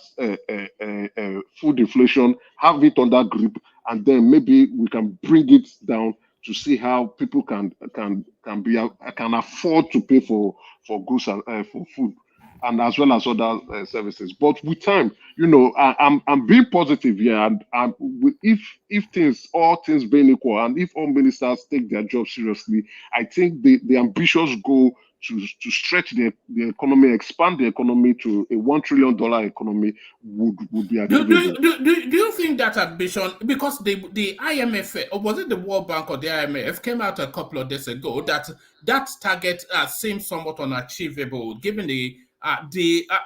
L: food inflation, have it under grip, and then maybe we can bring it down to see how people can afford to pay for goods and for food, and as well as other services. But with time, I'm being positive here, and if all things being equal, and if all ministers take their job seriously, I think the ambitious goal to stretch the economy, expand the economy to a $1 trillion economy would be achievable.
B: Do you think that ambition, because the IMF, or was it the World Bank or the IMF, came out a couple of days ago that target seems somewhat unachievable, given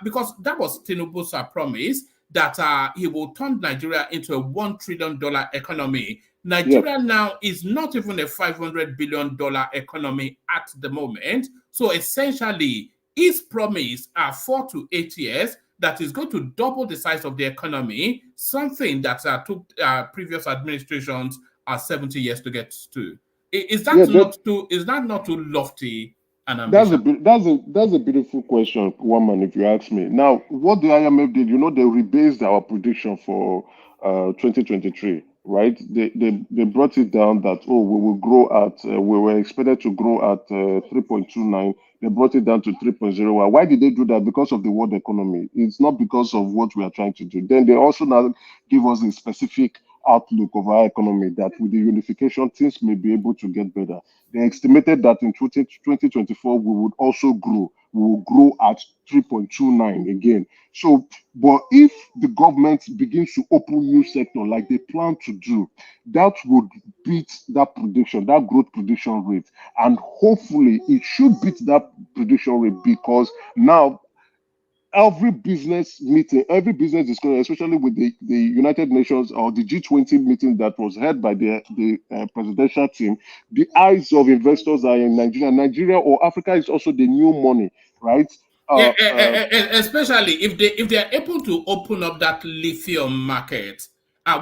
B: because that was Tinubu's promise that he will turn Nigeria into a $1 trillion economy. Nigeria now is not even a $500 billion economy at the moment. So essentially, his promise 4 to 8 years that is going to double the size of the economy, something that took previous administrations 70 years to get to. Is that not too lofty an ambition?
L: That's a beautiful question, woman, if you ask me. Now, what the IMF did, they rebased our prediction for 2023, right? They brought it down that, we will grow at, we were expected to grow at 3.29. They brought it down to 3.01. Why did they do that? Because of the world economy. It's not because of what we are trying to do. Then they also now give us a specific outlook of our economy that with the unification, things may be able to get better. They estimated that in 2024, we would also grow. We will grow at 3.29 again. So, but if the government begins to open new sector like they plan to do, that would beat that prediction, that growth prediction rate. And hopefully it should beat that prediction rate, because now every business meeting, every business discussion, especially with the United Nations or the G20 meeting that was held by the presidential team, the eyes of investors are in Nigeria. Nigeria or Africa is also the new money, right?
B: Especially if they are able to open up that lithium market,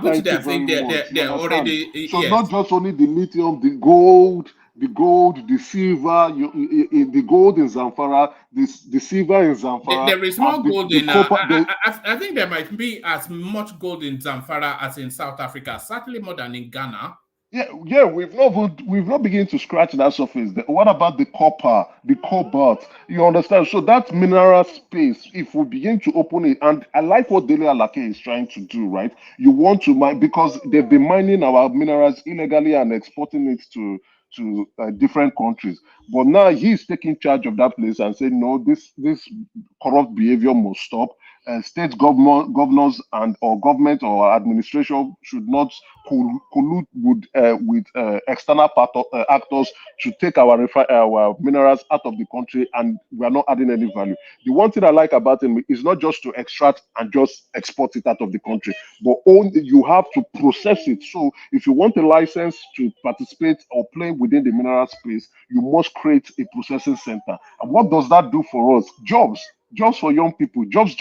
B: which they think they're already.
L: So not just only the lithium, the gold, the silver, the gold in Zamfara, the silver in Zamfara.
B: There is more gold in. I think there might be as much gold in Zamfara as in South Africa. Certainly more than in Ghana.
L: Yeah, we've not begun to scratch that surface. What about the copper, the cobalt? You understand? So that mineral space, if we begin to open it, and I like what Dele Alake is trying to do, right? You want to mine, because they've been mining our minerals illegally and exporting it to different countries. But now he's taking charge of that place and saying, no, this corrupt behavior must stop. State governors or government or administration should not collude with external actors to take our minerals out of the country, and we are not adding any value. The one thing I like about him is not just to extract and just export it out of the country, but you have to process it. So if you want a license to participate or play within the mineral space, you must create a processing center. And what does that do for us? Jobs for young people, jobs.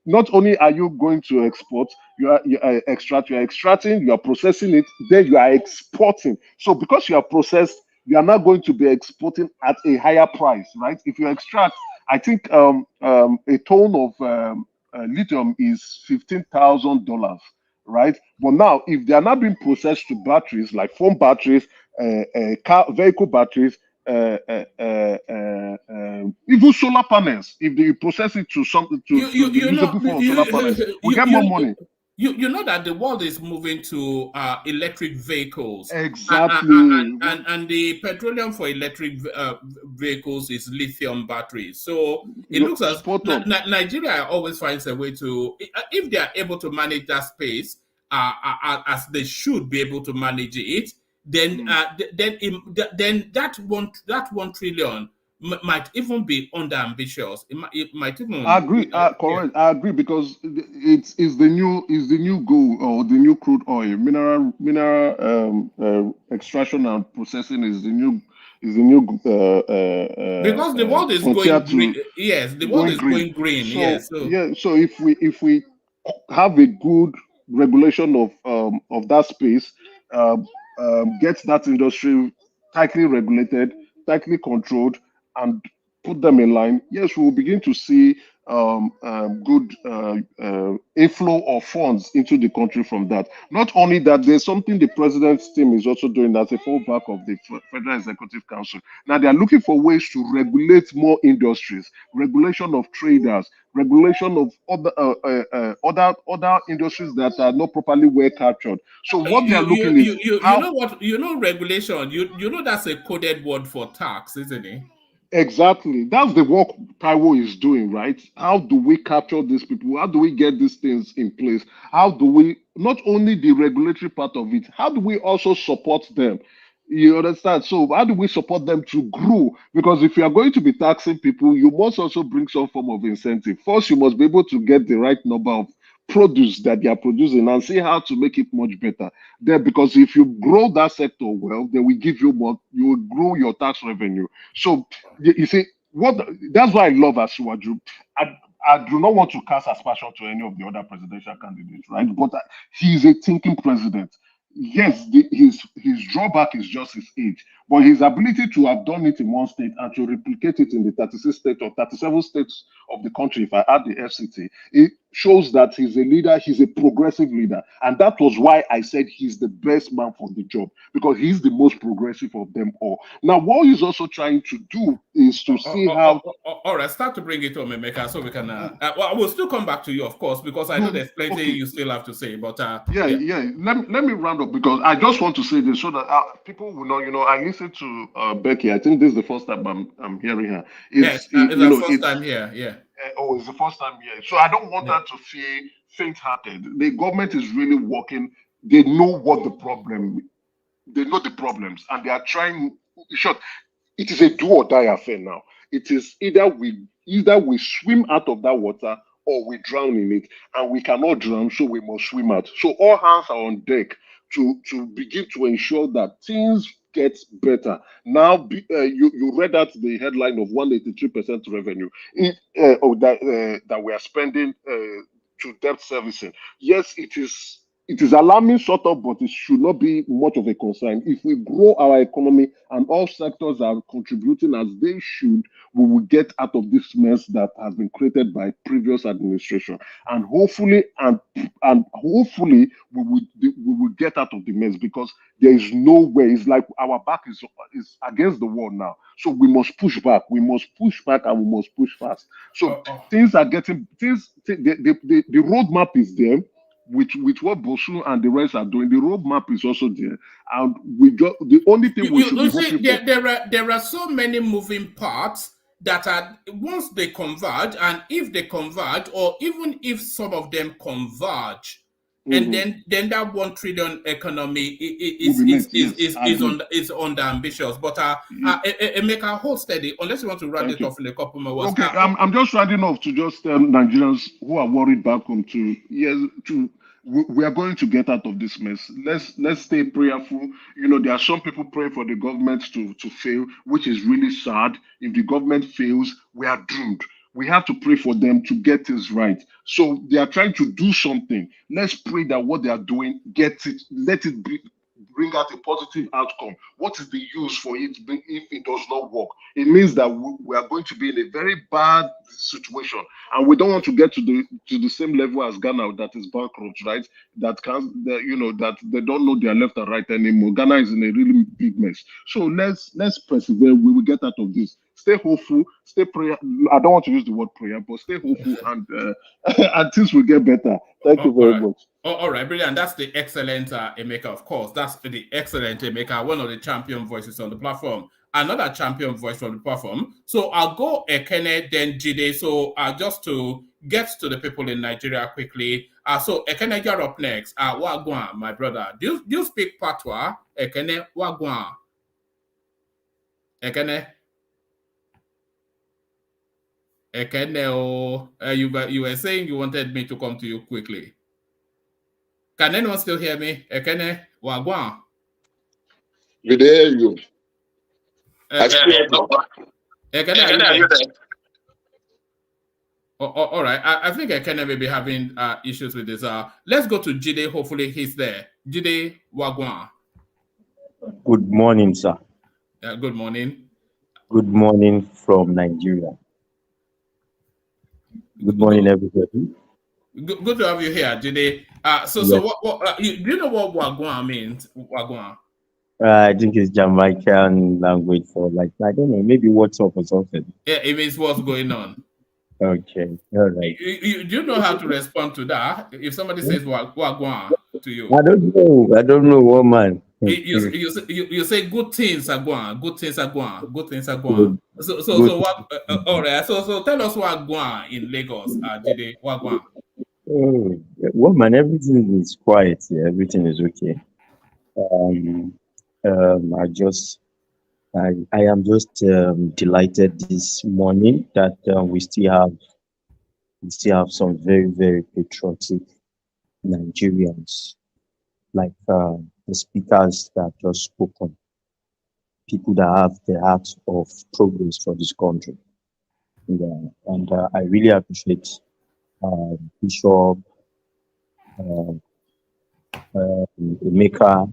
L: Not only are you going to export, you are extracting, you are processing it, then you are exporting. So because you are processed, you are not going to be exporting at a higher price, right? If you extract, I think a ton of lithium is $15,000, right? But now, if they are not being processed to batteries like phone batteries, vehicle batteries, even solar panels, if they process it to something to be usable for solar panels, we get more money.
B: you know that the world is moving to electric vehicles.
L: Exactly.
B: And the petroleum for electric vehicles is lithium batteries. So it
L: No,
B: looks as
L: spot on.
B: Nigeria always finds a way to, if they are able to manage that space as they should be able to manage it, then then that 1 trillion might even be under ambitious. It might even.
L: I agree. Correct. I agree because it's the new goal, or the new crude oil, mineral extraction and processing is the new
B: Because the world is
L: frontier
B: going green. Yes, the world is going green.
L: So
B: Yes. So
L: yeah. So if we have a good regulation of that space, get that industry tightly regulated, tightly controlled, and put them in line, yes, we will begin to see good inflow of funds into the country from that. Not only that, there's something the president's team is also doing as a fallback of the Federal Executive Council. Now they are looking for ways to regulate more industries, regulation of traders, regulation of other industries that are not properly well captured. So what they are looking is
B: you know what, regulation. You know that's a coded word for tax, isn't it?
L: Exactly. That's the work Taiwo is doing, right? How do we capture these people? How do we get these things in place? How do we, not only the regulatory part of it, how do we also support them? You understand? So how do we support them to grow? Because if you are going to be taxing people, you must also bring some form of incentive. First, you must be able to get the right number of produce that they are producing and see how to make it much better. Then, because if you grow that sector well, then we give you more, you will grow your tax revenue. So you see, that's why I love Asiwaju. I do not want to cast aspersion to any of the other presidential candidates, right? But he's a thinking president. Yes, his drawback is just his age, but his ability to have done it in one state and to replicate it in the 36 states or 37 states of the country, if I add the FCT, it shows that he's a leader, he's a progressive leader. And that was why I said he's the best man for the job, because he's the most progressive of them all. Now, what he's also trying to do is to see how...
B: All right, start to bring it home, Emeka, so we can... well, we'll still come back to you, of course, because I know there's plenty you still have to say, but...
L: Yeah. Let me round up, because I just want to say this so that people will know, I listened to Becky. I think this is the first time I'm hearing her.
B: It's the first time here, yeah.
L: It's the first time here. So I don't want her to feel faint-hearted. The government is really working. They know what the problem... They know the problems, and they are trying... In short, it is a do or die affair now. It is either we swim out of that water or we drown in it, and we cannot drown, so we must swim out. So all hands are on deck to begin to ensure that things get better. Now, you read out the headline of 183% revenue that we are spending to debt servicing. Yes, it is alarming sort of, but it should not be much of a concern. If we grow our economy and all sectors are contributing as they should, we will get out of this mess that has been created by previous administration. And hopefully, we will get out of the mess, because there is no way. It's like our back is against the wall now. So we must push back. We must push back, and we must push fast. So things are getting the roadmap is there. With what Bosu and the rest are doing, the roadmap is also there, and the only thing we should be hoping for.
B: There are so many moving parts that are, once they converge, and if they converge, or even if some of them converge, and then that 1 trillion economy is under ambitious. But Emeka, hold steady, unless you want to run it off in a couple more words.
L: Okay, I'm just rounding off to just tell Nigerians who are worried back home we are going to get out of this mess. Let's stay prayerful. There are some people praying for the government to fail, which is really sad. If the government fails, we are doomed. We have to pray for them to get things right. So they are trying to do something. Let's pray that what they are doing, let it bring out a positive outcome. What is the use for it if it does not work? It means that we are going to be in a very bad situation, and we don't want to get to the same level as Ghana that is bankrupt, right? That they don't know their left and right anymore. Ghana is in a really big mess. So let's persevere. We will get out of this. stay hopeful, stay prayer. I don't want to use the word prayer, but stay hopeful, and and things will get better. Thank you
B: All
L: very
B: right.
L: much.
B: All right, brilliant. That's the excellent Emeka, of course. That's the excellent Emeka, one of the champion voices on the platform. Another champion voice from the platform. So I'll go Ekene, then Jide. So just to get to the people in Nigeria quickly. So Ekene, you're up next. Wagwan, my brother. Do you speak Patois? Ekene, Wagwan. Ekene. Ekene, you were saying you wanted me to come to you quickly. Can anyone still hear me? Ekene, Wagwan.
K: We hear you.
B: Ekene, are you there? All right. I think Ekene may be having issues with this. Let's go to Jide. Hopefully he's there. Jide Wagwan.
M: Good morning, sir.
B: Good morning.
M: Good morning from Nigeria. Good morning, everybody.
B: Good to have you here, Jide. So
M: Yes.
B: what do you know what Wagwan means? Wagwan.
M: I think it's Jamaican language for, like, I don't know, maybe what's up or something.
B: Yeah, it means what's going on.
M: Okay, all right.
B: Do you know how to respond to that? If somebody says Wagwan to you,
M: I don't know what man.
B: you say good things are going, good things are going, good things are going. So what? All right. So tell us what going in Lagos, Jide. What going?
M: Oh, well, man, everything is quiet here. Everything is okay. I am just delighted this morning that we still have some very, very patriotic Nigerians, like the speakers that just spoken, people that have the heart of progress for this country. Yeah, and I really appreciate Bishop Emeka,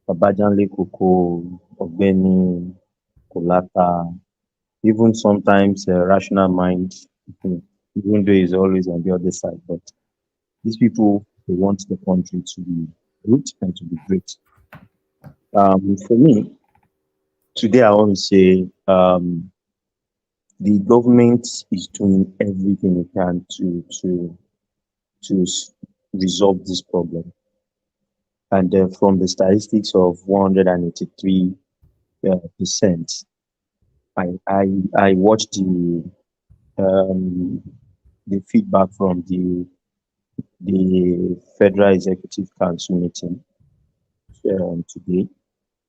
M: Babajanle Koko, Ogbeni, Kolata, even sometimes Rational Mind, even though he's always on the other side. But these people, they want the country to be good and to be great. For me, today I want to say the government is doing everything it can to resolve this problem. And from the statistics of 183%, I watched the feedback from the Federal Executive Council meeting today,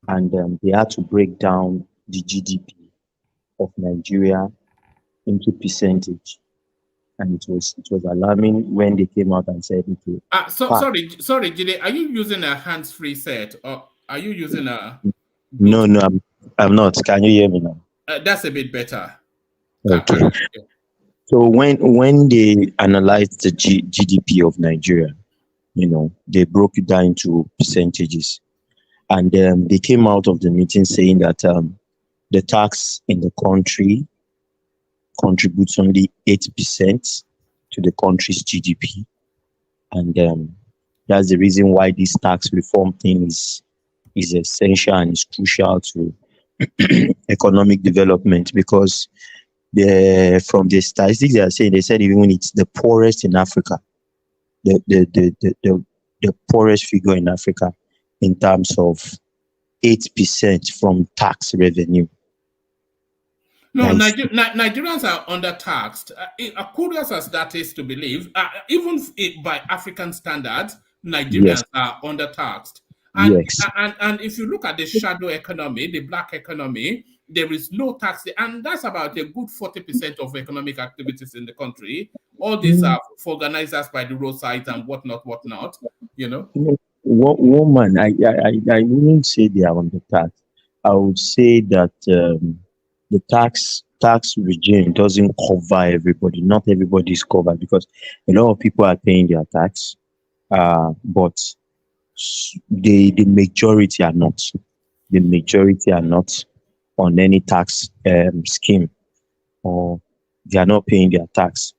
M: and they had to break down the GDP of Nigeria into percentage, and it was alarming when they came out and said, okay.
B: Sorry, Jide, are you using a hands-free set, or are you using a?
M: No, I'm not. Can you hear me now?
B: That's a bit better.
M: Okay. So when they analyzed the GDP of Nigeria, they broke it down into percentages, and they came out of the meeting saying that the tax in the country contributes only 8% to the country's GDP, and that's the reason why this tax reform thing is essential and is crucial to economic development, because from the statistics they said even it's the poorest in Africa, the poorest figure in Africa in terms of 8% from tax revenue.
B: No, Nigerians are undertaxed. Curious as that is to believe, even by African standards, Nigerians are undertaxed. And, and if you look at the shadow economy, the black economy, there is no tax, and that's about a good 40% of economic activities in the country. All these are for organizers by the roadside and whatnot.
M: Woman, I wouldn't say they are undertaxed. I would say that the tax regime doesn't cover everybody. Not everybody is covered, because a lot of people are paying their tax, but the majority are not. The majority are not on any tax scheme, or they are not paying their tax.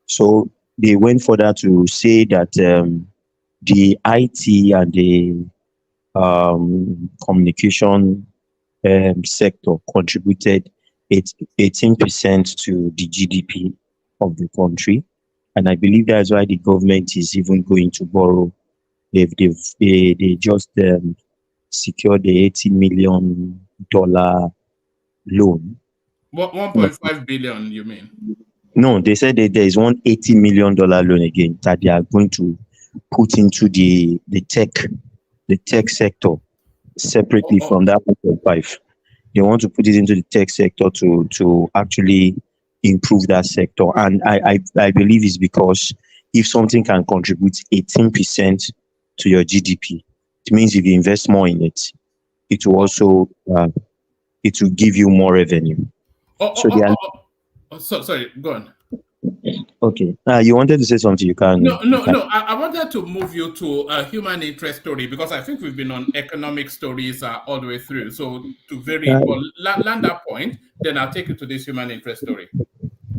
M: So they went further to say that the IT and the communication sector contributed 18% to the GDP of the country. And I believe that's why the government is even going to borrow. They just secured the $80 million loan.
B: What 1.5 billion, you mean?
M: No, they said that there is $180 million loan again that they are going to put into the tech sector separately from that 1.5. They want to put it into the tech sector to actually improve that sector. And I believe it's because if something can contribute 18% to your GDP, it means if you invest more in it, it will also it will give you more revenue.
B: Sorry, go on.
M: Okay. You wanted to say something, you can.
B: No. I wanted to move you to a human interest story because I think we've been on economic stories all the way through. So to land that point, then I'll take you to this human interest story.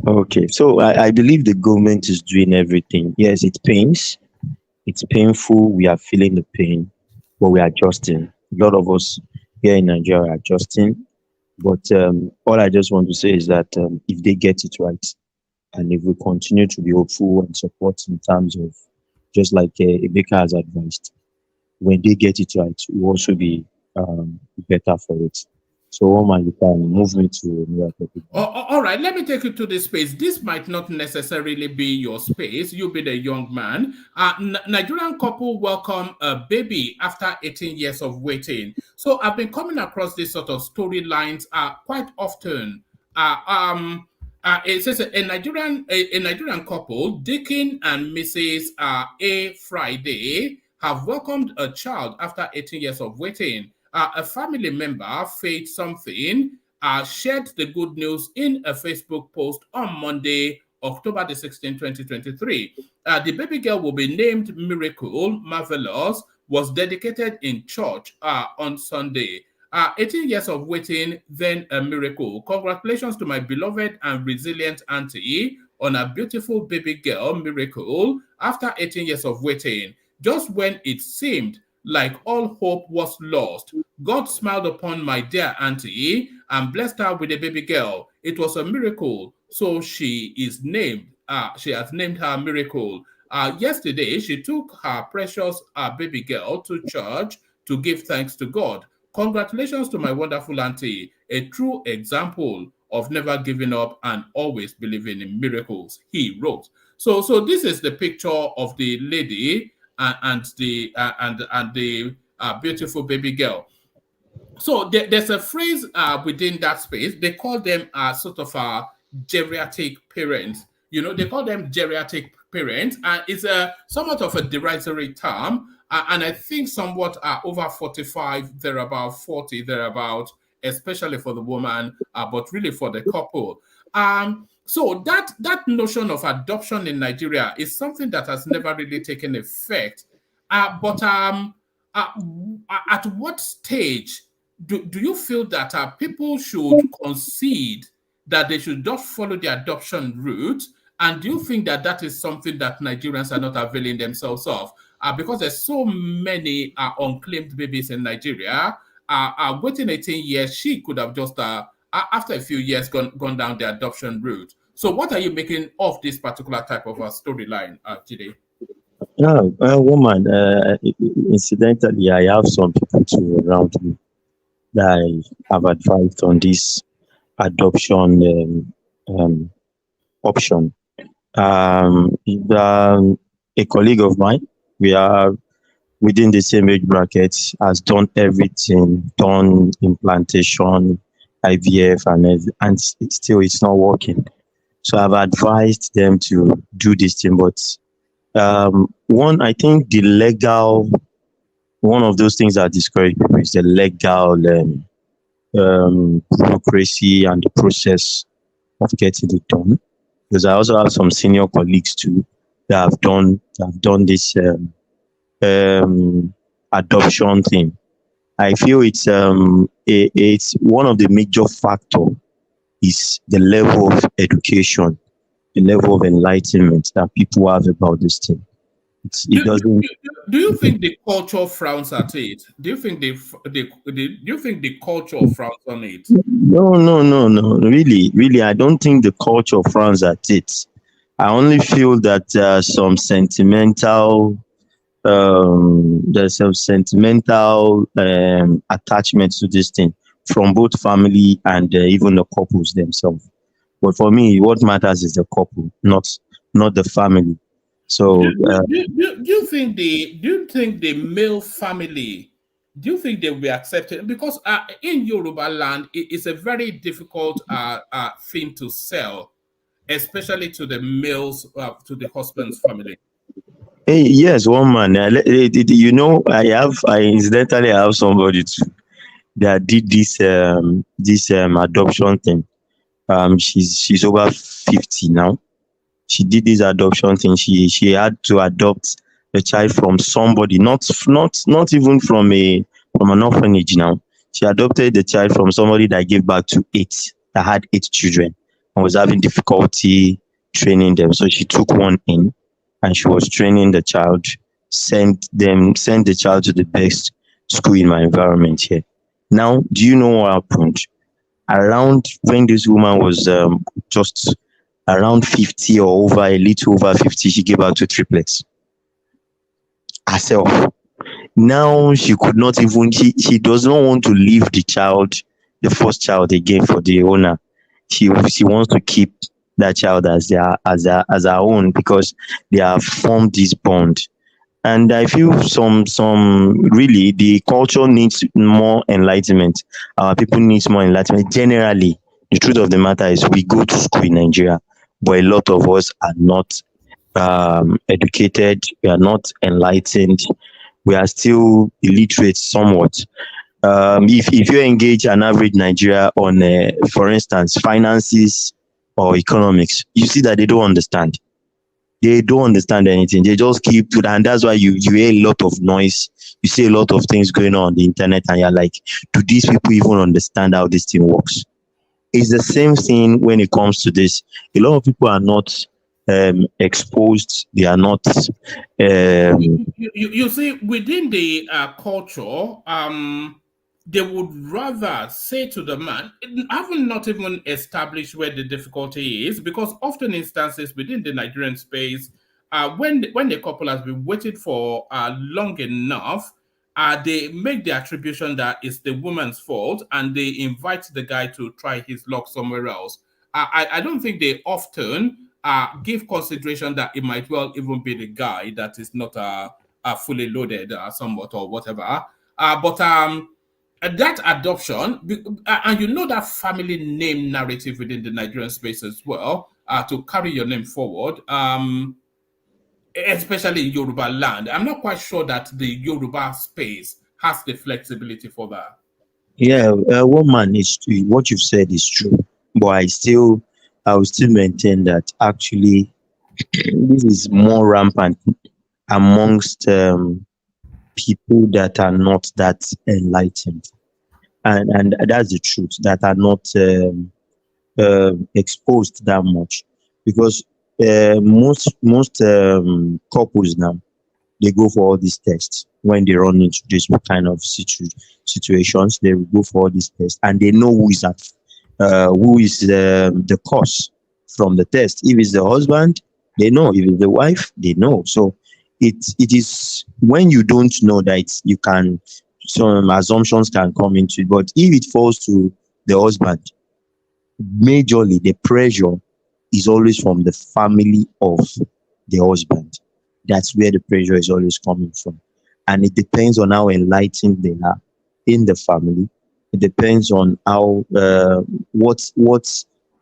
M: Okay. So I believe the government is doing everything. Yes, it pains. It's painful. We are feeling the pain, but we are adjusting. A lot of us here in Nigeria are adjusting. But all I just want to say is that if they get it right, and if we continue to be hopeful and support in terms of, just like Emeka has advised, when they get it right, we'll also be better for it. So, Oman, you can move me to another topic.
B: All right, let me take you to this space. This might not necessarily be your space. You'll be the young man. Nigerian couple welcome a baby after 18 years of waiting. So I've been coming across this sort of storylines quite often. It says a Nigerian couple, Dickin and Mrs. A. Friday, have welcomed a child after 18 years of waiting. A family member, Faith Something, shared the good news in a Facebook post on Monday, October the 16th, 2023. The baby girl will be named Miracle Marvelous, was dedicated in church on Sunday. 18 years of waiting, then a miracle. Congratulations to my beloved and resilient auntie on a beautiful baby girl, Miracle, after 18 years of waiting. Just when it seemed like all hope was lost, God smiled upon my dear auntie and blessed her with a baby girl. It was a miracle, so she is named. She has named her Miracle. Yesterday, she took her precious baby girl to church to give thanks to God. Congratulations to my wonderful auntie, a true example of never giving up and always believing in miracles, he wrote. So this is the picture of the lady and the beautiful baby girl. So there's a phrase within that space. They call them sort of geriatric parents. They call them geriatric parents, and it's somewhat of a derisory term. And I think somewhat over 45, they're about 40, thereabout, especially for the woman, but really for the couple. So that notion of adoption in Nigeria is something that has never really taken effect. But at what stage do you feel that people should concede that they should just follow the adoption route? And do you think that that is something that Nigerians are not availing themselves of? Because there's so many unclaimed babies in Nigeria. Waiting 18 years, she could have just, after a few years, gone down the adoption route. So what are you making of this particular type of storyline, Jide?
M: Yeah, woman, incidentally, I have some people around me that I have advised on this adoption option. A colleague of mine, we are within the same age bracket, has done everything, done implantation, IVF, and still it's not working. So I've advised them to do this thing, but one, I think one of those things that discourage people is the legal bureaucracy and the process of getting it done. Because I also have some senior colleagues too that have done this adoption thing. I feel it's one of the major factors is the level of education, the level of enlightenment that people have about this thing. It doesn't.
B: Do you think the culture frowns at it? Do you think do you think the culture frowns on it?
M: No, no, no, no. Really, really, I don't think the culture frowns at it. I only feel that there's some sentimental attachment to this thing from both family and even the couples themselves. But for me, what matters is the couple, not the family. So
B: Do you think the male family, do you think they will be accepted? Because in Yoruba land, it's a very difficult thing to sell, especially to the males, to the husband's family.
M: hey, yes, one man. I incidentally have somebody that did this adoption thing. She's over 50 now. She did this adoption thing. She had to adopt a child from somebody, not even from an orphanage now. She adopted the child from somebody that gave birth to that had 8 children and was having difficulty training them. So she took one in and she was training the child, sent the child to the best school in my environment here. Now, do you know what happened? Around when this woman was just around 50 or over, a little over 50, she gave out to triplets herself. Now she could not even, she does not want to leave the first child again for the owner. She wants to keep that child as her own because they have formed this bond. And I feel some really the culture needs more enlightenment. Our people needs more enlightenment. Generally, the truth of the matter is we go to school in Nigeria, but a lot of us are not educated. We are not enlightened. We are still illiterate somewhat. If you engage an average Nigeria on, for instance, finances or economics, you see that they don't understand. They don't understand anything. They just keep, and that's why you hear a lot of noise. You see a lot of things going on the internet, and you're like, do these people even understand how this thing works? It's the same thing when it comes to this. A lot of people are not exposed. They are not.
B: You see, within the culture, they would rather say to the man, having not even established where the difficulty is, because often instances within the Nigerian space, when the couple has been waiting for long enough, they make the attribution that it's the woman's fault, and they invite the guy to try his luck somewhere else. I don't think they often give consideration that it might well even be the guy that is not fully loaded somewhat or whatever. But that adoption, and you know that family name narrative within the Nigerian space as well, to carry your name forward, especially in Yoruba land. I'm not quite sure that the Yoruba space has the flexibility for that.
M: Yeah, woman, is true. What you've said is true, but I will still maintain that actually this is more rampant amongst people that are not that enlightened, and that's the truth, that are not exposed that much, because most couples now, they go for all these tests when they run into this kind of situations. They will go for all these tests, and they know who is the cause from the test. If it's the husband, they know. If it's the wife, they know. So it is when you don't know that you can, some assumptions can come into it. But if it falls to the husband, majorly the pressure is always from the family of the husband. That's where the pressure is always coming from. And it depends on how enlightened they are in the family. It depends on how what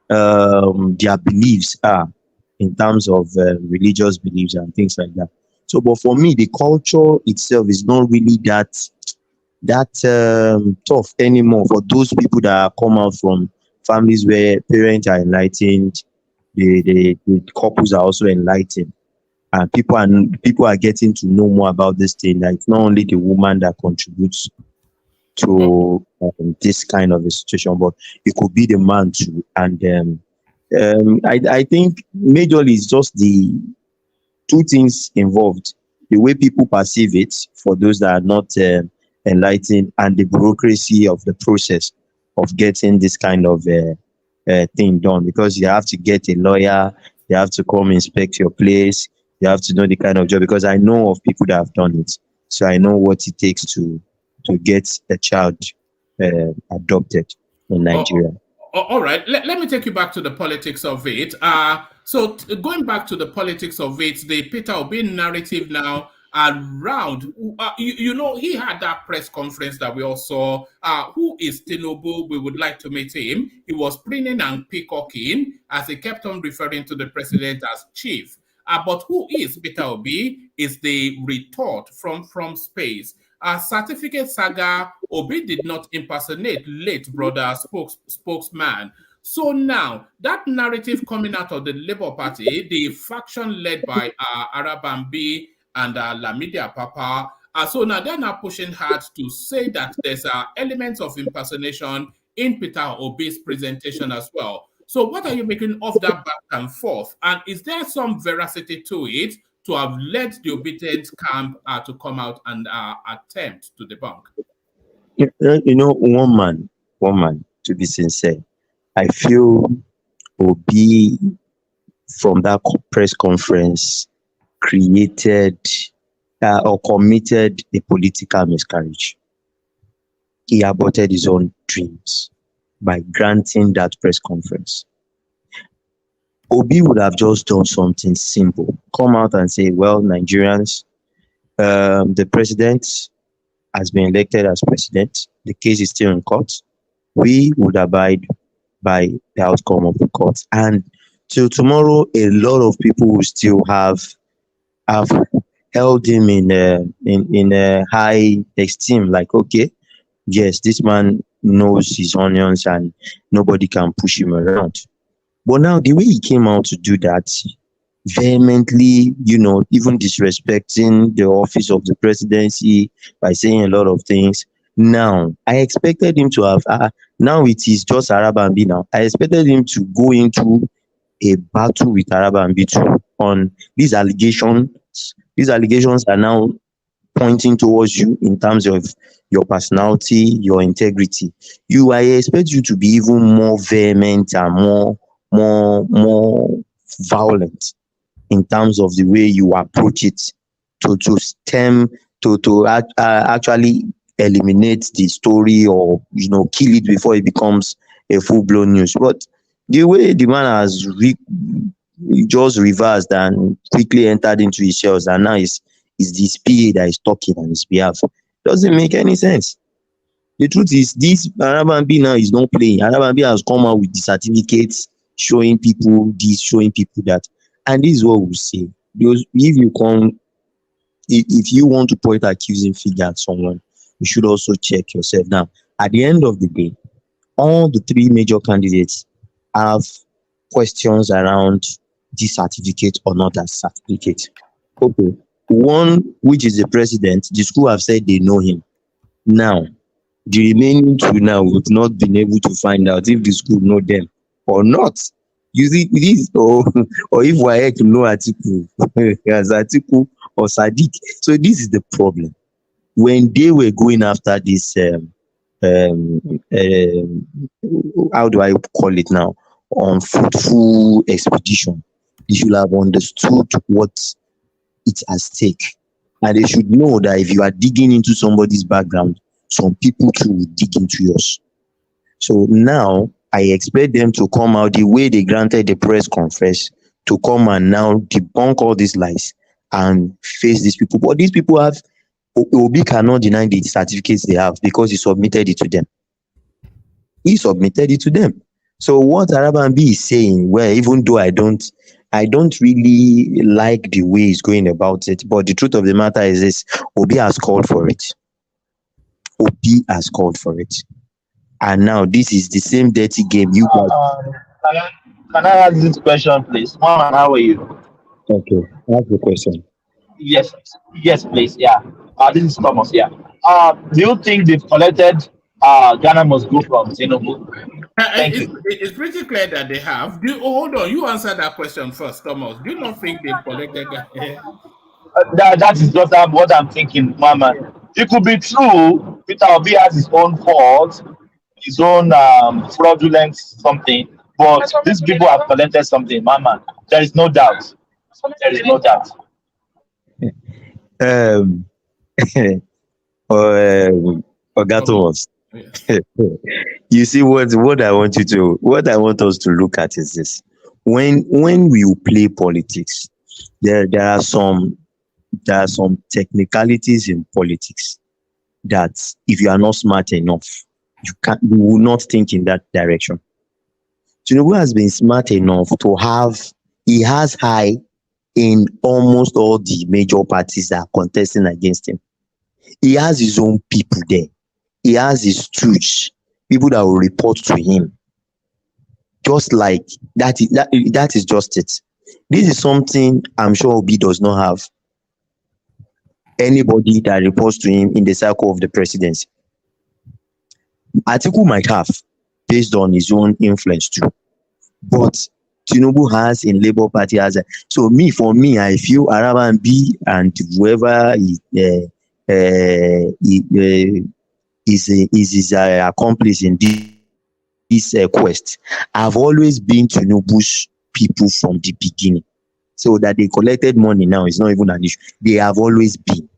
M: their beliefs are in terms of religious beliefs and things like that. So, but for me, the culture itself is not really that tough anymore for those people that come out from families where parents are enlightened, the couples are also enlightened, and people are getting to know more about this thing. That it's not only the woman that contributes to this kind of a situation, but it could be the man too. And I think majorly it's just the two things involved. the way people perceive it, for those that are not enlightened, and the bureaucracy of the process of getting this kind of thing done, because you have to get a lawyer, you have to come inspect your place, you have to know the kind of job, because I know of people that have done it, so I know what it takes to get a child adopted in Nigeria.
B: All right, let me take you back to the politics of it. Going back to the politics of it, the Peter Obi narrative now around, he had that press conference that we all saw. Who is Tinubu? We would like to meet him. He was preening and peacocking as he kept on referring to the president as chief. But who is Peter Obi is the retort from space. Certificate saga, Obi did not impersonate late brother spokesman. So now, that narrative coming out of the Labour Party, the faction led by Arabambi and Lamidi Papa, so now they're now pushing hard to say that there's elements of impersonation in Peter Obi's presentation as well. So what are you making of that back and forth? And is there some veracity to it to have led the obedient camp to come out and attempt to debunk?
M: One man, to be sincere, I feel Obi from that press conference created or committed a political miscarriage. He aborted his own dreams by granting that press conference. Obi would have just done something simple. Come out and say, well, Nigerians, the president has been elected as president. The case is still in court. We would abide by the outcome of the court. And till tomorrow, a lot of people will still have held him in a high esteem. Like, okay, yes, this man knows his onions and nobody can push him around. But now the way he came out to do that, vehemently, even disrespecting the office of the presidency by saying a lot of things. Now, I expected him to have, now it is just Arabambi now. I expected him to go into a battle with Arabambi too on these allegations. These allegations are now pointing towards you in terms of your personality, your integrity. I expect you to be even more vehement and more violent in terms of the way you approach it to actually eliminate the story or kill it before it becomes a full-blown news. But the way the man has just reversed and quickly entered into his shells, and now is this PA that is talking on his behalf, doesn't make any sense. The truth is, this Arabambi now is not playing. Arabambi has come out with the certificates showing people this, showing people that. And this is what we say. Because if you want to point accusing finger at someone, you should also check yourself. Now, at the end of the day, all the three major candidates have questions around this certificate or not that certificate. Okay. One, which is the president, the school have said they know him. Now, the remaining two now we've not been able to find out if the school know them or not. You see, this or if WAEC know Atiku as Atiku or Sadiq. So this is the problem. When they were going after this, how do I call it now, fruitful expedition, they should have understood what it at stake, and they should know that if you are digging into somebody's background, some people too will dig into yours. So now I expect them to come out the way they granted the press conference, to come and now debunk all these lies and face these people. But these people have, Obi cannot deny the certificates they have because he submitted it to them. He submitted it to them. So what Arabambi is saying, well, even though I don't really like the way he's going about it, but the truth of the matter is this: Obi has called for it. Obi has called for it. And now this is the same dirty game you guys.
N: Can I ask this question, please? Mama, how are you?
M: Okay, ask the question.
N: Yes, please. Yeah. This is Thomas. Yeah. Do you think they've collected Ghana must go from Tinubu? Thank you.
B: It's pretty clear that they have. Hold on, you answer that question first, Thomas. Do you not think they've collected Ghana?
N: That is just what I'm thinking, Mama. It could be true. Peter Obi has his own fault, his own fraudulent something, but these people have collected something, Mama. There is no doubt. There is no doubt.
M: Um, Oga Thomas. You see what I want us to look at is this. When we play politics, there are some technicalities in politics that if you are not smart enough, you will not think in that direction. Tinubu has been smart enough he has high in almost all the major parties that are contesting against him. He has his own people there. He has his stooge, people that will report to him. Just like that is just it. This is something I'm sure Obi does not have. Anybody that reports to him in the circle of the presidency. Atiku might have, based on his own influence too. But Tinubu has in Labour Party has so for me, I feel Araban B and whoever is his accomplice in this quest have always been Tinubu's people from the beginning. So that they collected money now is not even an issue. They have always been.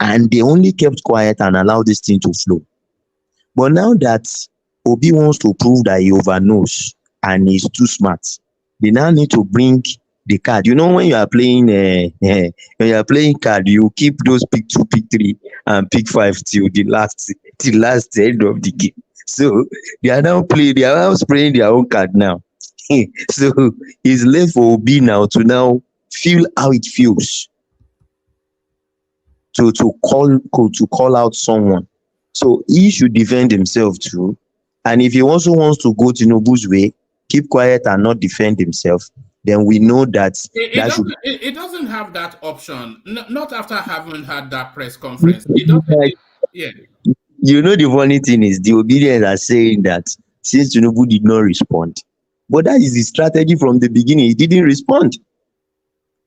M: And they only kept quiet and allowed this thing to flow. But now that Obi wants to prove that he overknows and he's too smart, they now need to bring the card. You know, when you are playing card, you keep those pick 2, pick 3, and pick 5 till the last end of the game. So they are now spraying their own card now. So it's left for Obi now to now feel how it feels to call out someone. So he should defend himself too. And if he also wants to go Tinubu's way, keep quiet and not defend himself, then we know that
B: it doesn't have that option. Not after having had that press conference. It doesn't. Yeah.
M: You know, the funny thing is the obedience are saying that since Tinubu did not respond, but that is the strategy from the beginning. He didn't respond.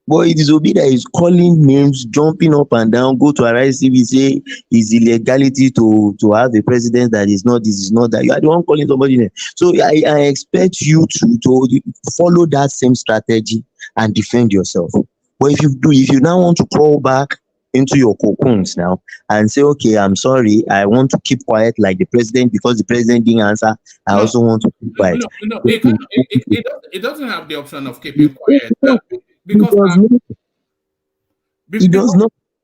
M: But it is Obi that is calling names, jumping up and down, go to RICV, say it's illegality to have a president that is not, this is not that. You are the one calling somebody name. So I expect you to follow that same strategy and defend yourself. But if you now want to crawl back into your cocoons now and say, okay, I'm sorry, I want to keep quiet like the president because the president didn't answer, I also want to keep quiet.
B: No, it doesn't have the option of keeping quiet. Because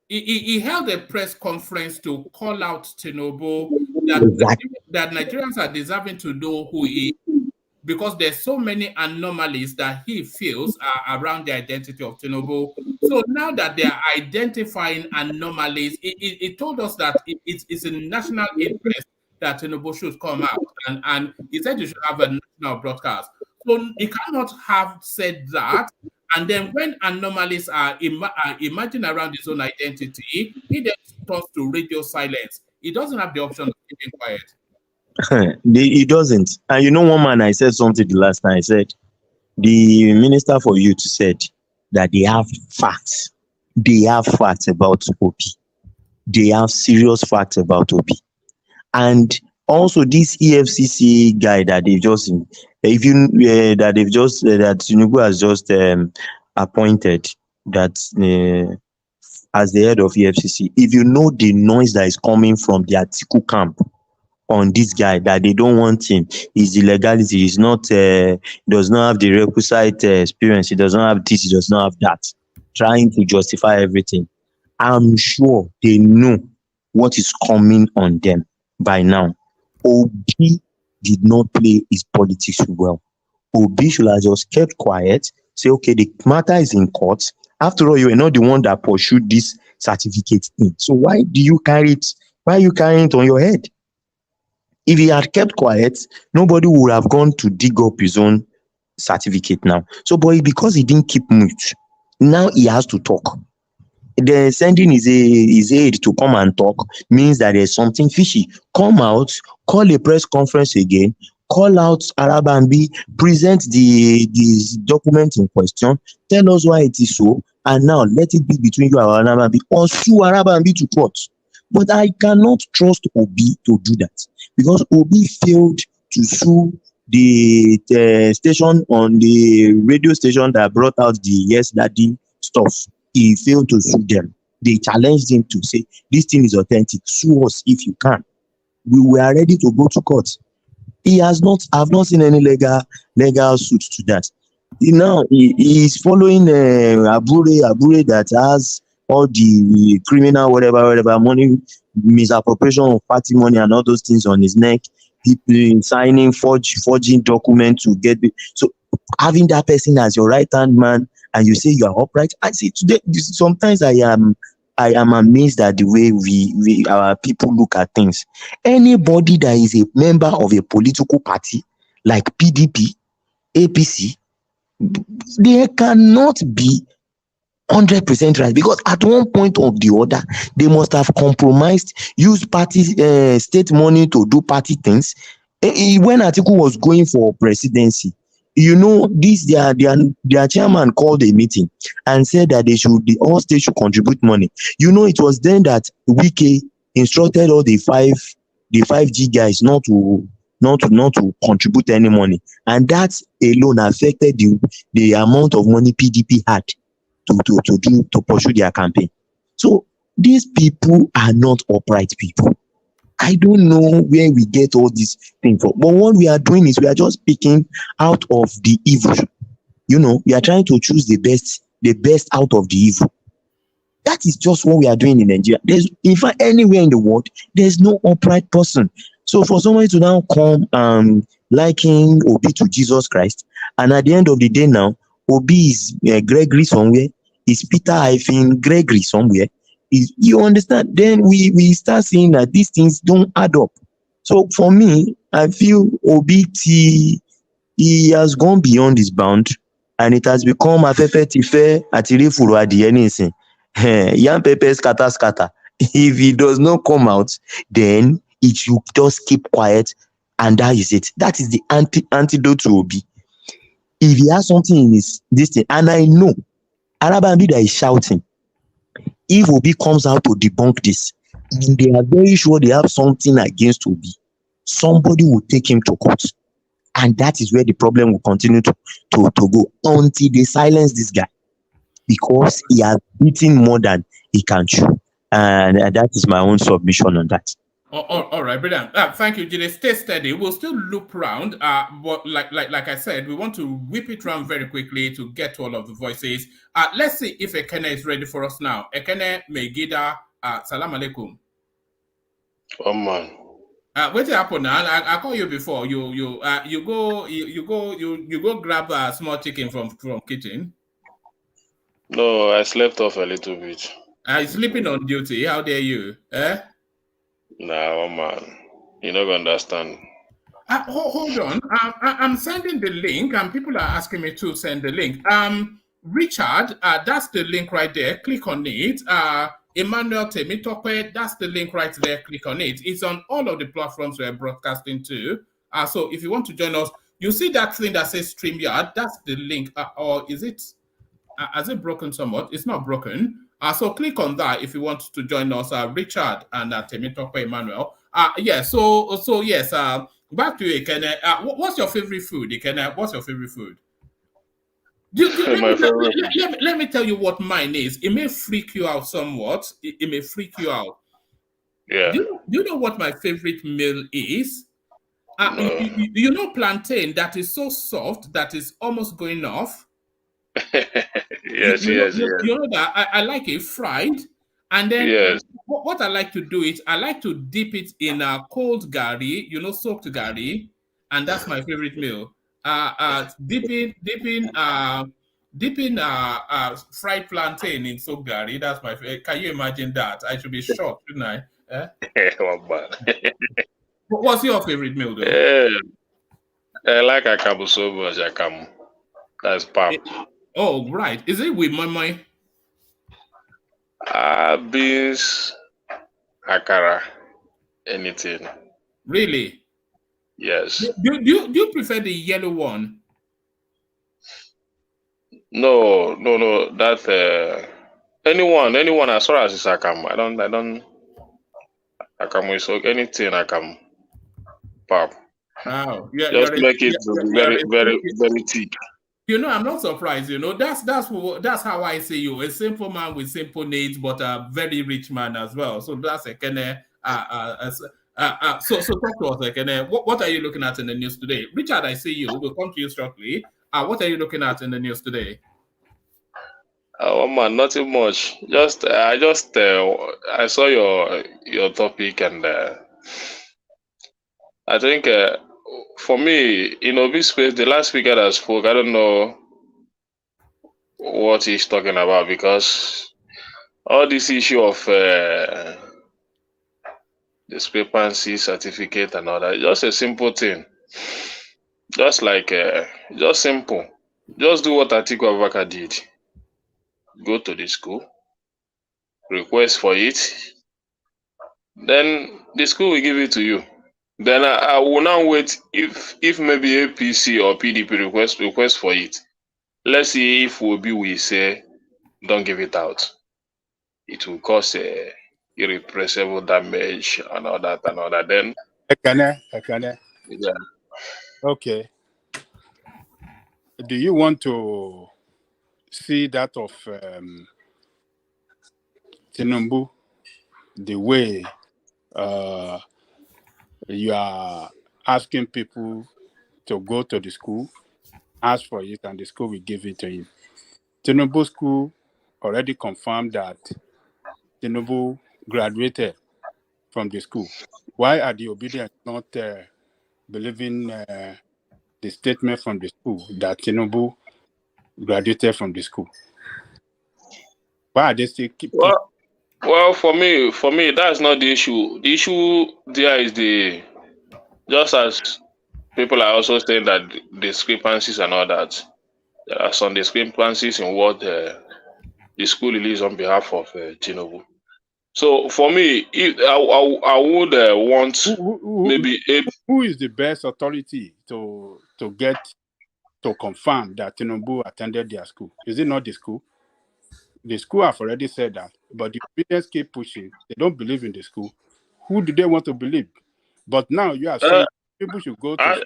B: he held a press conference to call out Tinubu that Nigerians are deserving to know who he is, because there's so many anomalies that he feels are around the identity of Tinubu. So now that they are identifying anomalies, it told us that it's in national interest that Tinubu should come out, and he said you should have a national broadcast. So he cannot have said that. And then when anomalies are imagined around his own identity, he then turns to radio silence. He doesn't have the option of keeping quiet.
M: He doesn't. And you know, one man, I said something the last time. I said, the Minister for Youth said that they have facts. They have facts about Obi. They have serious facts about Obi. And also this EFCC guy that they've just that Tinubu has just appointed that as the head of EFCC. If you know the noise that is coming from the Atiku camp on this guy, that they don't want him, his illegality, he's not does not have the requisite experience, he does not have this, he does not have that, trying to justify everything. I'm sure they know what is coming on them by now. Obi did not play his politics well. Obi should have just kept quiet, say, okay, the matter is in court. After all, you are not the one that pursued this certificate in. So why do you carry it? Why are you carrying it on your head? If he had kept quiet, nobody would have gone to dig up his own certificate now. So, but because he didn't keep mute, now he has to talk. The sending his aide to come and talk means that there's something fishy. Come out, call a press conference again, call out Arabambi, present the document in question, tell us why it is so, and now let it be between you and Arabambi, or sue Arabambi to court. But I cannot trust Obi to do that, because Obi failed to sue the station on the radio station that brought out the Yes Daddy stuff. He failed to sue them. They challenged him to say, this thing is authentic, sue us if you can. We were ready to go to court. He has not, I've not seen any legal suit to that. He is following Abure that has all the criminal whatever money, misappropriation of party money and all those things on his neck. People signing forging documents to get so having that person as your right hand man and you say you are upright. I see today sometimes I am amazed at the way we our people look at things. Anybody that is a member of a political party like PDP, APC, they cannot be 100% right, because at one point or the other they must have compromised, used party state money to do party things. When Atiku was going for presidency, this their chairman called a meeting and said that all states should contribute money. It was then that Wike instructed all the 5G guys not to contribute any money, and that alone affected the amount of money PDP had to pursue their campaign. So these people are not upright people. I don't know where we get all these things from, but what we are doing is we are just picking out of the evil. We are trying to choose the best out of the evil. That is just what we are doing in Nigeria. In fact, anywhere in the world, there's no upright person. So for somebody to now come liking Obi to Jesus Christ, and at the end of the day now, Obi is Gregory somewhere, is Peter-Gregory somewhere. You understand? Then we start seeing that these things don't add up. So for me, I feel Obi he has gone beyond his bound, and it has become afefe tife atiri furu adie nisin. Yam pepper scatter. If he does not come out, then it should just keep quiet, and that is it. That is the antidote to Obi. If he has something in this thing, and I know Arabambi that is shouting, if Obi comes out to debunk this, and they are very sure they have something against Obi, somebody will take him to court, and that is where the problem will continue to go until they silence this guy, because he has beaten more than he can chew, and that is my own submission on that.
B: All right, brilliant. Thank you, Jide. Stay steady. We'll still loop round. But like I said, we want to whip it round very quickly to get to all of the voices. Let's see if Ekene is ready for us now. Ekene Megida, salam alaikum.
D: Oh man.
B: What happened now? I called you before. You go grab a small chicken from kitchen.
D: No, I slept off a little bit.
B: Sleeping on duty. How dare you?
D: Nah, man. You're not gonna understand.
B: Hold on. I'm sending the link, and people are asking me to send the link. Richard, that's the link right there. Click on it. Emmanuel Temitope, that's the link right there. Click on it. It's on all of the platforms we're broadcasting to. So if you want to join us, you see that thing that says StreamYard. That's the link. Or is it? Has it broken somewhat? It's not broken. So click on that if you want to join us, Richard and Temitope Emmanuel. Yeah. So yes. Back to you, Ekene. What's your favorite food, Ekene? What's your favorite food? Let me tell you what mine is. It may freak you out somewhat. It may freak you out.
D: Yeah.
B: Do you know what my favorite meal is?
D: No.
B: You know plantain that is so soft that is almost going off?
D: Yes.
B: You know that I like it fried, and then
D: yes.
B: What I like to do is I like to dip it in cold gari, soaked gari, and that's my favorite meal. Dipping fried plantain in soaked gari. That's my favorite. Can you imagine that? I should be shocked, shouldn't I? What's your favorite meal, though?
D: I like akabu so much. Akamu. That's pap.
B: Oh, right. Is it with my?
D: Beans, akara, anything.
B: Really?
D: Yes.
B: Do you prefer the yellow one?
H: No. That anyone as far as it's Akam, I don't Akam is anything Akam pap.
B: Wow,
H: Just make it
B: you're
H: very,
B: a
H: very,
B: simple,
H: very thick.
B: I'm not surprised. That's how I see you. A simple man with simple needs, but a very rich man as well. So that's a kind of so talk to us like, what are you looking at in the news today? Richard, I see you. We'll come to you shortly. What are you looking at in the news today?
H: Oh man, nothing much. I saw your topic and I think for me in Obi's space, the last speaker that spoke, I don't know what he's talking about because all this issue of discrepancy certificate and all that, just a simple thing. Just like just simple. Just do what Atiku Abubakar did. Go to the school, request for it, then the school will give it to you. Then I will now wait if maybe APC or PDP request for it. Let's see if Obi will say don't give it out. It will cause irrepressible damage and all that. Then
O: Ekene.
H: yeah.
O: Okay. Do you want to see that of Tinubu, the way you are asking people to go to the school, ask for it, and the school will give it to him? Tinubu school already confirmed that Tinubu graduated from the school. Why are the obedient not believing the statement from the school that Tinubu graduated from the school? Why are they still keep?
H: Well, for me, that's not the issue. The issue there is just as people are also saying that discrepancies and all that. There are some discrepancies in what the school released on behalf of Tinubu. So for me, I would want
O: who is the best authority to get to confirm that Tinubu attended their school? Is it not the school? The school have already said that, but the obedience keep pushing. They don't believe in the school. Who do they want to believe? But now you are saying people should go to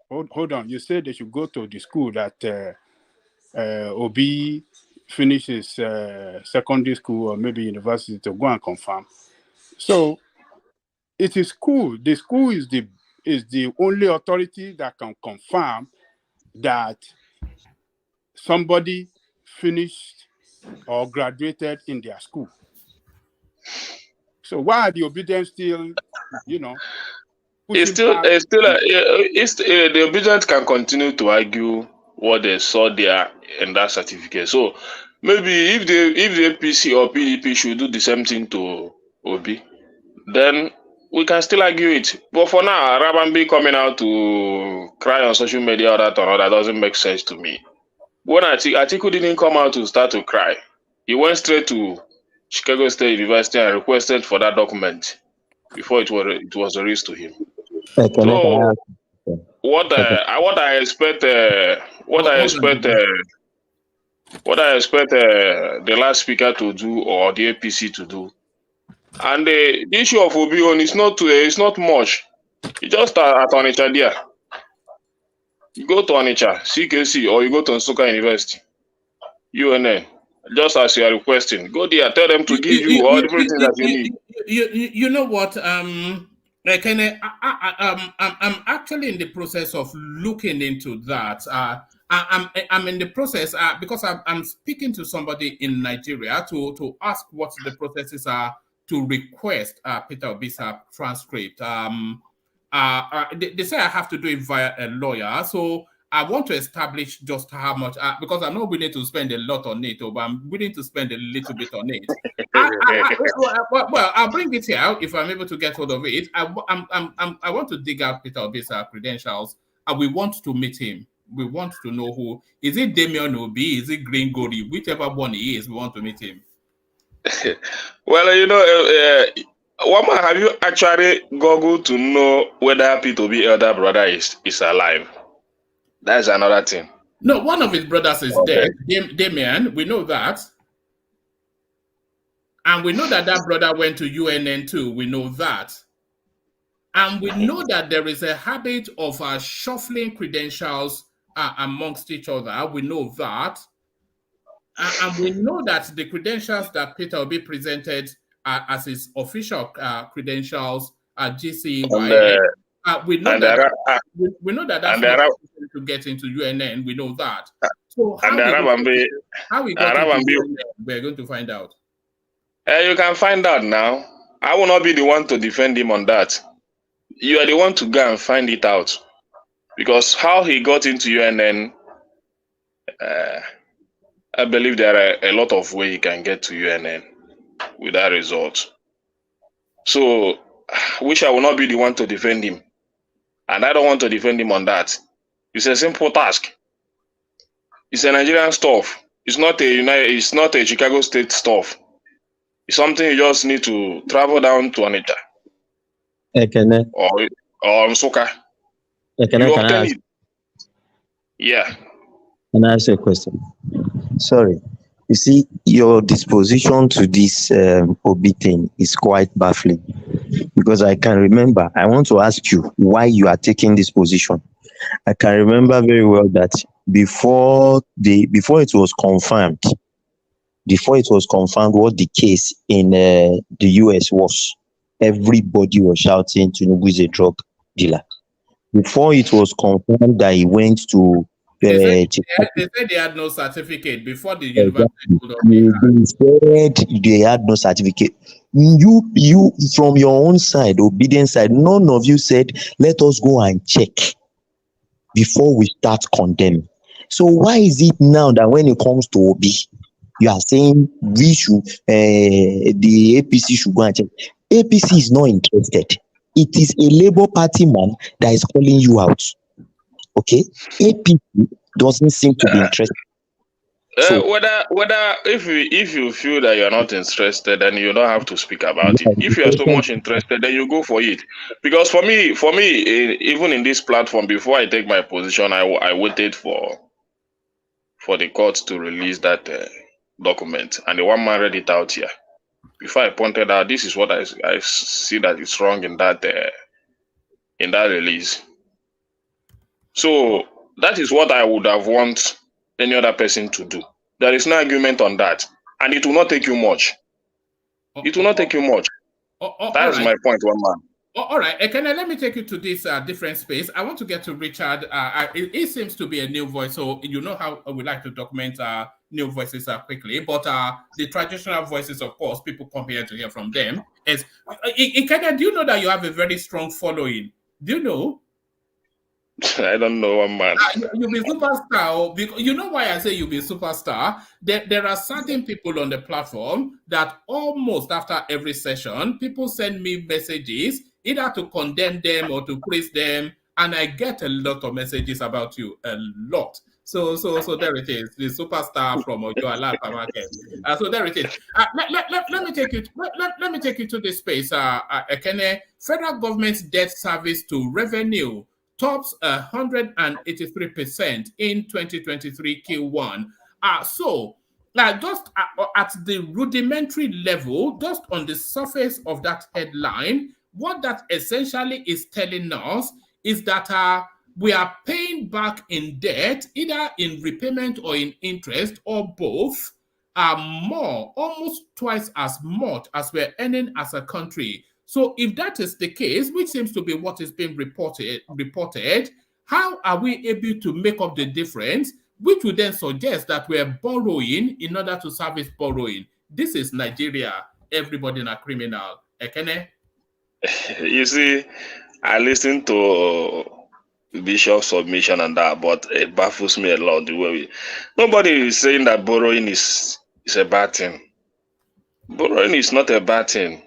O: school. Hold on. You said they should go to the school that Obi finishes secondary school or maybe university to go and confirm. So it is school. The school is the only authority that can confirm that somebody finished or graduated in their school. So why are the obedience still,
H: it's still the obedient can continue to argue what they saw there in that certificate. So maybe if the APC or PDP should do the same thing to Obi, then we can still argue it. But for now, Rabambi coming out to cry on social media or that doesn't make sense to me. When Atiku didn't come out to start to cry, he went straight to Chicago State University and requested for that document before it was released to him. So what I expect the last speaker to do or the APC to do, and the issue of Obi on is not much. You just at Onitsha there. You go to Onitsha, CKC, or you go to Nsukka University, UNN. Just as you are requesting, go there. Tell them to give you all everything that you need.
B: You know what? I'm actually in the process of looking into that. I'm in the process because I'm speaking to somebody in Nigeria to ask what the processes are to request Peter Obi's transcript. They say I have to do it via a lawyer, so I want to establish just how much, because I'm not willing to spend a lot on it, but I'm willing to spend a little bit on it. Well, I'll bring it here if I'm able to get hold of it. I want to dig out Peter Obi's credentials, and we want to meet him. We want to know who is it. Damian Obi? Is it Green Gori? Whichever one he is, we want to meet him.
H: Well, Wama, have you actually googled to know whether Peter Obi elder brother is alive? That's another thing.
B: No, one of his brothers is
H: Okay.
B: dead. Damien, we know that. And we know that that brother went to UNN too. We know that. And we know that there is a habit of shuffling credentials amongst each other. We know that. And we know that the credentials that Peter will be presented as his official credentials are GCYN. We know that that's not to get into UNN. We know that. So how he got into UNN, we're going to find out.
P: You can find out now. I will not be the one to defend him on that. You are the one to go and find it out. Because how he got into UNN, I believe there are a lot of ways he can get to UNN with that result. So, which I will not be the one to defend him. And I don't want to defend him on that. It's a simple task. It's a Nigerian stuff. It's not a Chicago State stuff. It's something you just need to travel down to Onitsha. Or Nsukka. You obtain it. Yeah.
M: Can I ask you a question? Sorry. You see, your disposition to this Obi thing is quite baffling. Because I can remember, I want to ask you why you are taking this position. I can remember very well that before it was confirmed what the case in the US was, everybody was shouting Tinubu is a drug dealer. Before it was confirmed that he went to
B: they said they had no certificate before the university told us
M: they said they had no certificate. You from your own side, obedience side, none of you said let us go and check before we start condemning. So why is it now that when it comes to Obi, you are saying we should the APC should go and check? APC is not interested. It is a Labour Party man that is calling you out. Okay, APC doesn't seem to be interested.
P: So, whether if you feel that you're not interested, then you don't have to speak about it. If you are so much interested, then you go for it. Because for me, even in this platform, before I take my position, I waited for the court to release that document, and the one man read it out here. Before I pointed out, this is what I see that is wrong in that release. So that is what I would have want any other person to do. There is no argument on that, and it will not take you much. It will not take you much. That is my point, one man.
B: All right, Ekene, let me take you to this different space. I want to get to Richard. It seems to be a new voice, so you know how we like to document new voices quickly. But the traditional voices, of course, people come here to hear from them. Ekene, do you know that you have a very strong following? Do you know?
P: I don't know, one man.
B: You'll be superstar. Because you know why I say you'll be superstar? There are certain people on the platform that almost after every session, people send me messages either to condemn them or to praise them, and I get a lot of messages about you, a lot. So there it is, the superstar from Ojoala market. So there it is. Let me take you. Let me take you to this space. Ekene, federal government's debt service to revenue tops 183% in 2023 Q1. So just at the rudimentary level, just on the surface of that headline, what that essentially is telling us is that we are paying back in debt, either in repayment or in interest, or both, more, almost twice as much as we're earning as a country. So if that is the case, which seems to be what is being reported, how are we able to make up the difference, which would then suggest that we're borrowing in order to service borrowing? This is Nigeria. Everybody in a criminal. Ekene?
P: You see, I listened to Bishop's submission and that, but it baffles me a lot. The way nobody is saying that borrowing is a bad thing. Borrowing is not a bad thing.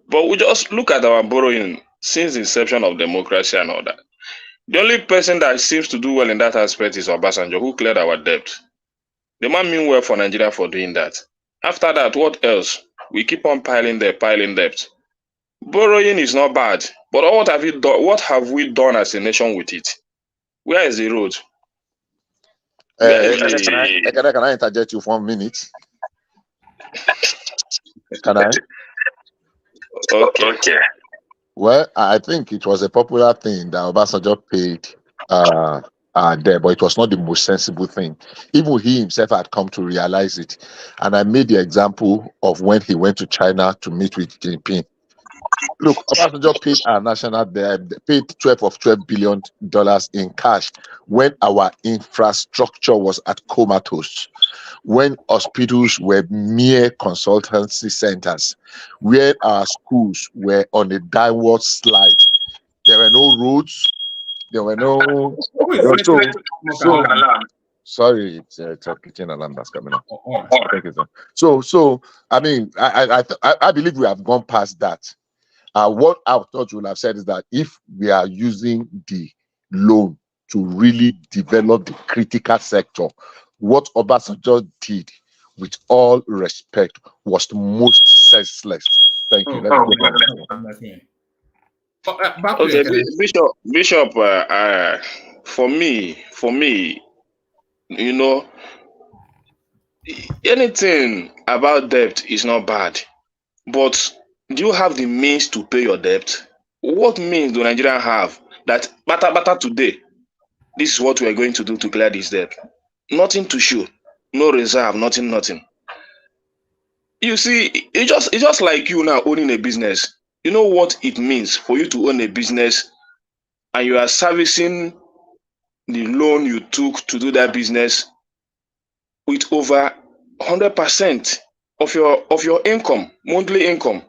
P: But we just look at our borrowing since the inception of democracy and all that. The only person that seems to do well in that aspect is Obasanjo, who cleared our debt. The man mean well for Nigeria for doing that. After that, what else? We keep on piling debt. Borrowing is not bad, but what have we done as a nation with it? Where is the road?
K: Can I interject you for 1 minute? Can I?
P: Okay.
K: Well, I think it was a popular thing that Obasanjo paid there, but it was not the most sensible thing. Even he himself had come to realize it. And I made the example of when he went to China to meet with Xi Jinping. Look, Obasanjo paid our national debt, paid $12 billion in cash when our infrastructure was at comatose, when hospitals were mere consultancy centers, where our schools were on a downward slide. There were no roads, there were no. Sorry, it's a kitchen alarm that's coming up. So I mean, I believe we have gone past that. What I thought you would have said is that if we are using the loan to really develop the critical sector, what Obasanjo did, with all respect, was the most senseless. Thank you.
P: Okay, Bishop. For me, you know, anything about debt is not bad, but do you have the means to pay your debt? What means do Nigeria have that bata today? This is what we are going to do to clear this debt. Nothing to show, no reserve, nothing. You see, it's just like you now owning a business. You know what it means for you to own a business, and you are servicing the loan you took to do that business with over 100% of your income, monthly income.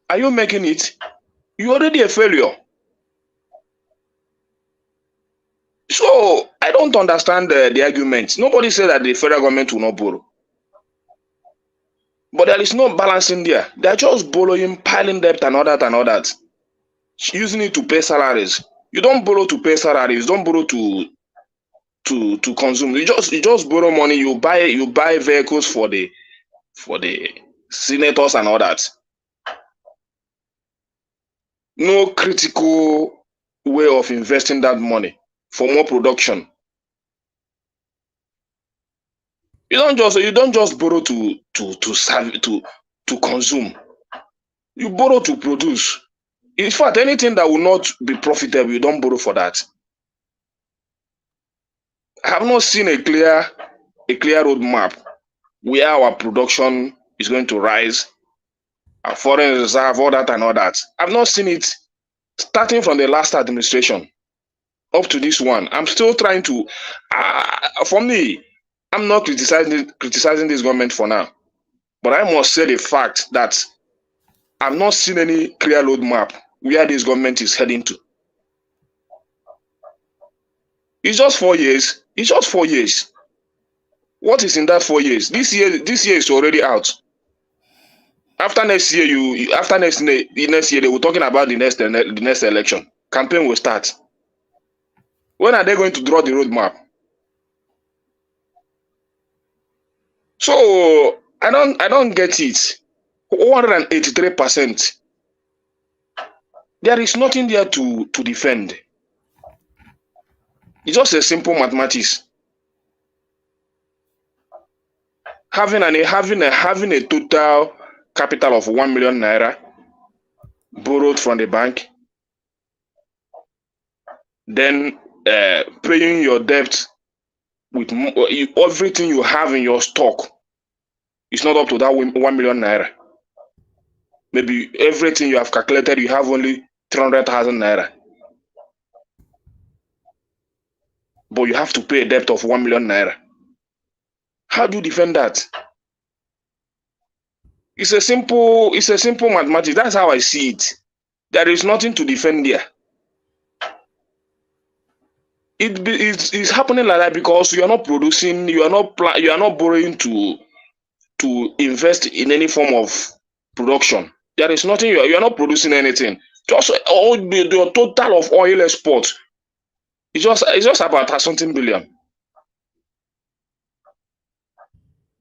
P: Are you making it? You're already a failure. So I don't understand the argument. Nobody said that the federal government will not borrow. But there is no balance in there. They're just borrowing, piling debt and all that, using it to pay salaries. You don't borrow to pay salaries. You don't borrow to consume. You just borrow money. You buy vehicles for the senators and all that. No critical way of investing that money for more production. You don't just borrow to serve to consume. You borrow to produce. In fact, anything that will not be profitable, you don't borrow for that. I have not seen a clear roadmap where our production is going to rise, our foreign reserve, all that. I've not seen it starting from the last administration up to this one. I'm still trying to. For me, I'm not criticizing this government for now, but I must say the fact that I've not seen any clear roadmap where this government is heading to. It's just 4 years. It's just 4 years. What is in that 4 years? This year is already out. After next year, next year they were talking about the next election. Campaign will start. When are they going to draw the roadmap? So I don't get it. 183%. There is nothing there to defend. It's just a simple mathematics. Having a total capital of 1 million naira borrowed from the bank, then paying your debt with everything you have in your stock. It's not up to that 1 million naira. Maybe everything you have calculated, you have only 300,000 naira. But you have to pay a debt of 1 million naira. How do you defend that? It's a simple mathematics. That's how I see it. There is nothing to defend there. It's happening like that because you are not producing, you are not borrowing to invest in any form of production. There is nothing, you are not producing anything. Just all the total of oil export. It's just about something billion.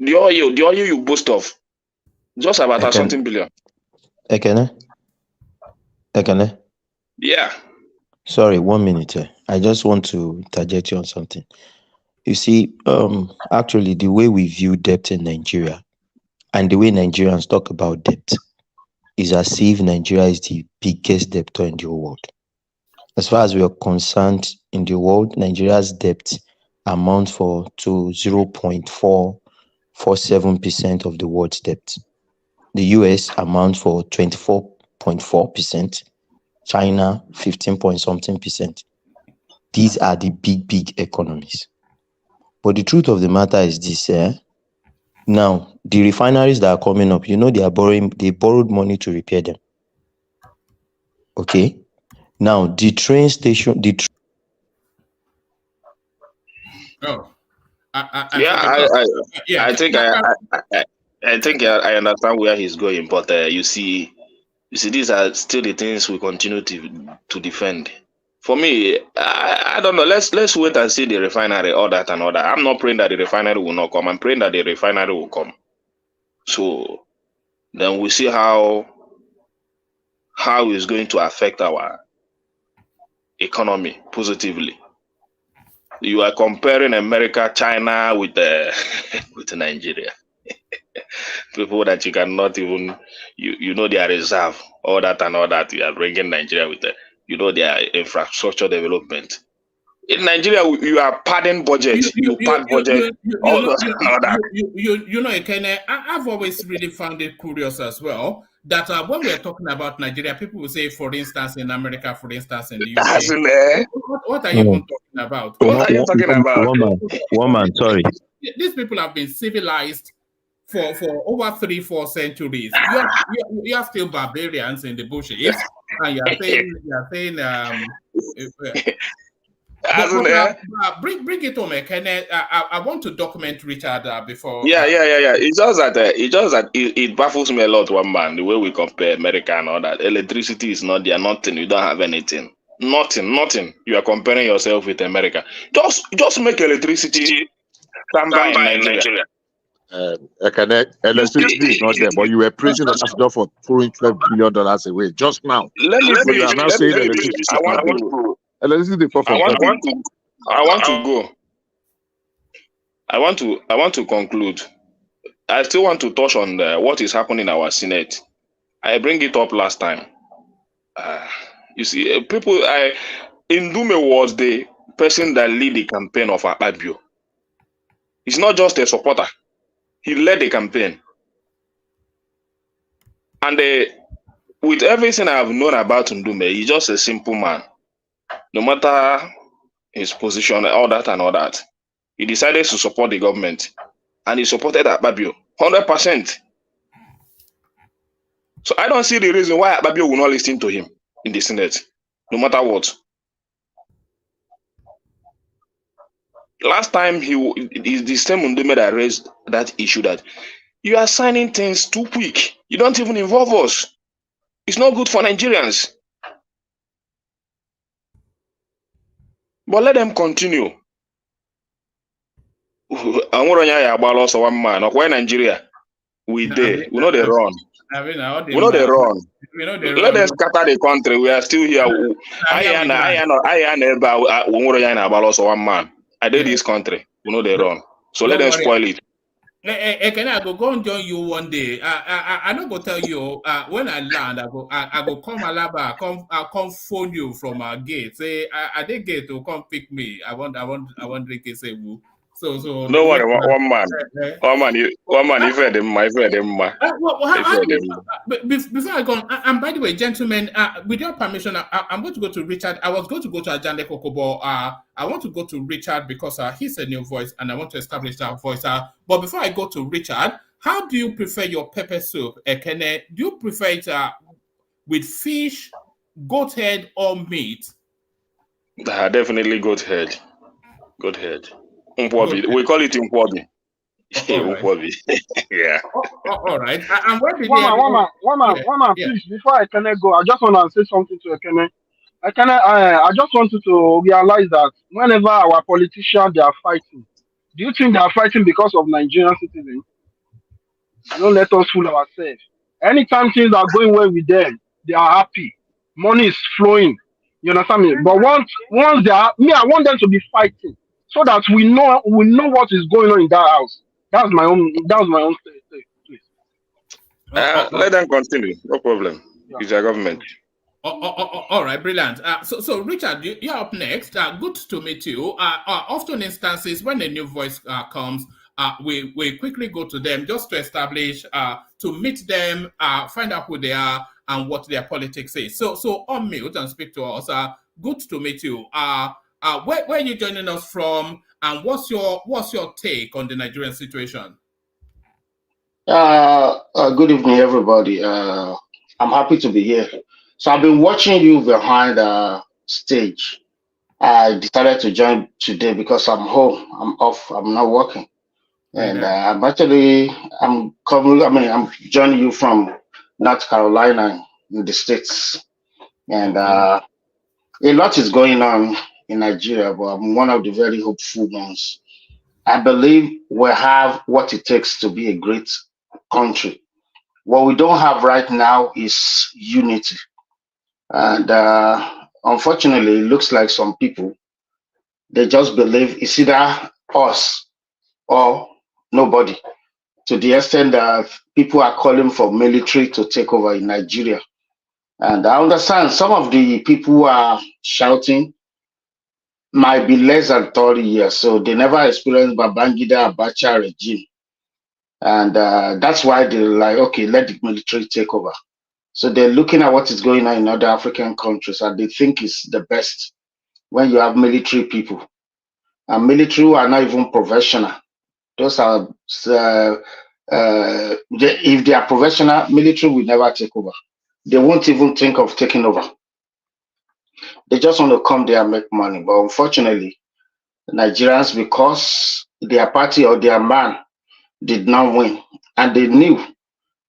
P: The oil you boast of, just about something billion.
M: Ekene?
P: Yeah.
M: Sorry, 1 minute. I just want to interject you on something. You see, actually, the way we view debt in Nigeria and the way Nigerians talk about debt is as if Nigeria is the biggest debtor in the whole world. As far as we are concerned, in the world, Nigeria's debt amounts to 0.447% of the world's debt. The US amounts for 24.4%, China 15 point something percent. These are the big economies. But the truth of the matter is this, now the refineries that are coming up, they borrowed money to repair them. Okay. Now the train station,
P: I think I understand where he's going, but you see, these are still the things we continue to defend. For me, I don't know. Let's wait and see the refinery, all that and all that. I'm not praying that the refinery will not come. I'm praying that the refinery will come. So then we see how it's going to affect our economy positively. You are comparing America, China with with Nigeria. People that you cannot even, their reserve, all that and all that. You are bringing Nigeria with their infrastructure development. In Nigeria, you are padding budget. You pad budget. All that.
B: Ekene, I've always really found it curious as well that when we're talking about Nigeria, people will say, for instance, in America, for instance, in the UK. What are you even talking about?
P: What are you talking about?
M: Woman, sorry.
B: These people have been civilized for over 3-4 centuries. You are still barbarians in the bushes, and you are saying bring it home, Ekene. I want to document Richard before.
P: Yeah. It's just that it baffles me a lot, one man, the way we compare America and all that. Electricity is not there, nothing. You don't have anything. Nothing. You are comparing yourself with America. Just make electricity standby in Nigeria.
K: Electricity is not there, but you were praising us for throwing $12 billion away just now.
P: Let me finish. I want to conclude. I still want to touch on what is happening in our Senate. I bring it up last time. You see, Ndume was the person that led the campaign of Akpabio. He's not just a supporter. He led the campaign. And with everything I have known about Ndume, he's just a simple man. No matter his position, all that, he decided to support the government. And he supported Akpabio 100%. So I don't see the reason why Akpabio will not listen to him in the Senate, no matter what. Last time it's the same Ndume that raised that issue that you are signing things too quick. You don't even involve us. It's not good for Nigerians. But let them continue. Nigeria, we know they run. We know they run. Let them scatter the country. We are still here. I did this country. We know they run. So let them spoil it.
B: Can I go and join you one day? I not go tell you when I land. I go come Alaba, come phone you from our gate. Say I did gate to come pick me. I want drink say woo. So
P: no worry, one man, if I them,
B: before I go, and by the way, gentlemen, with your permission, I'm going to go to Richard. I was going to go to Ajande Kokobo. I want to go to Richard because he's a new voice, and I want to establish that voice. But before I go to Richard, how do you prefer your pepper soup, Ekene? Do you prefer it with fish, goat head, or meat?
P: Definitely goat head. Goat head. We call it Nkwobi. Nkwobi. Yeah.
B: All right. And where did
F: One, please, before I can go, I just want to say something to Ekene. I just want you to realize that whenever our politicians they are fighting, do you think they are fighting because of Nigerian citizens? Don't let us fool ourselves. Anytime things are going well with them, they are happy. Money is flowing. You understand me? But once they are, I want them to be fighting.
Q: so that we know what is going on in that house. That was my own please.
P: Let them continue. No problem. It's your government.
B: All right, brilliant. So Richard, you're up next. Good to meet you. Often instances when a new voice comes, we quickly go to them just to establish, to meet them, find out who they are and what their politics is. So unmute and speak to us. Good to meet you. Where are you joining us from, and what's your take on the Nigerian situation?
R: Good evening, everybody. I'm happy to be here. So I've been watching you behind stage. I decided to join today because I'm home. I'm off. I'm not working, and I'm joining you from North Carolina in the States, and a lot is going on in Nigeria. But I'm one of the very hopeful ones. I believe we have what it takes to be a great country. What we don't have right now is unity. And unfortunately, it looks like some people, they just believe it's either us or nobody, to the extent that people are calling for military to take over in Nigeria. And I understand some of the people who are shouting might be less than 30 years, so they never experienced Babangida Abacha regime. And that's why they're like, okay, let the military take over. So they're looking at what is going on in other African countries, and they think it's the best when you have military people. And military who are not even professional. Those are, if they are professional, military will never take over. They won't even think of taking over. They just want to come there and make money. But unfortunately, Nigerians, because their party or their man did not win, and they knew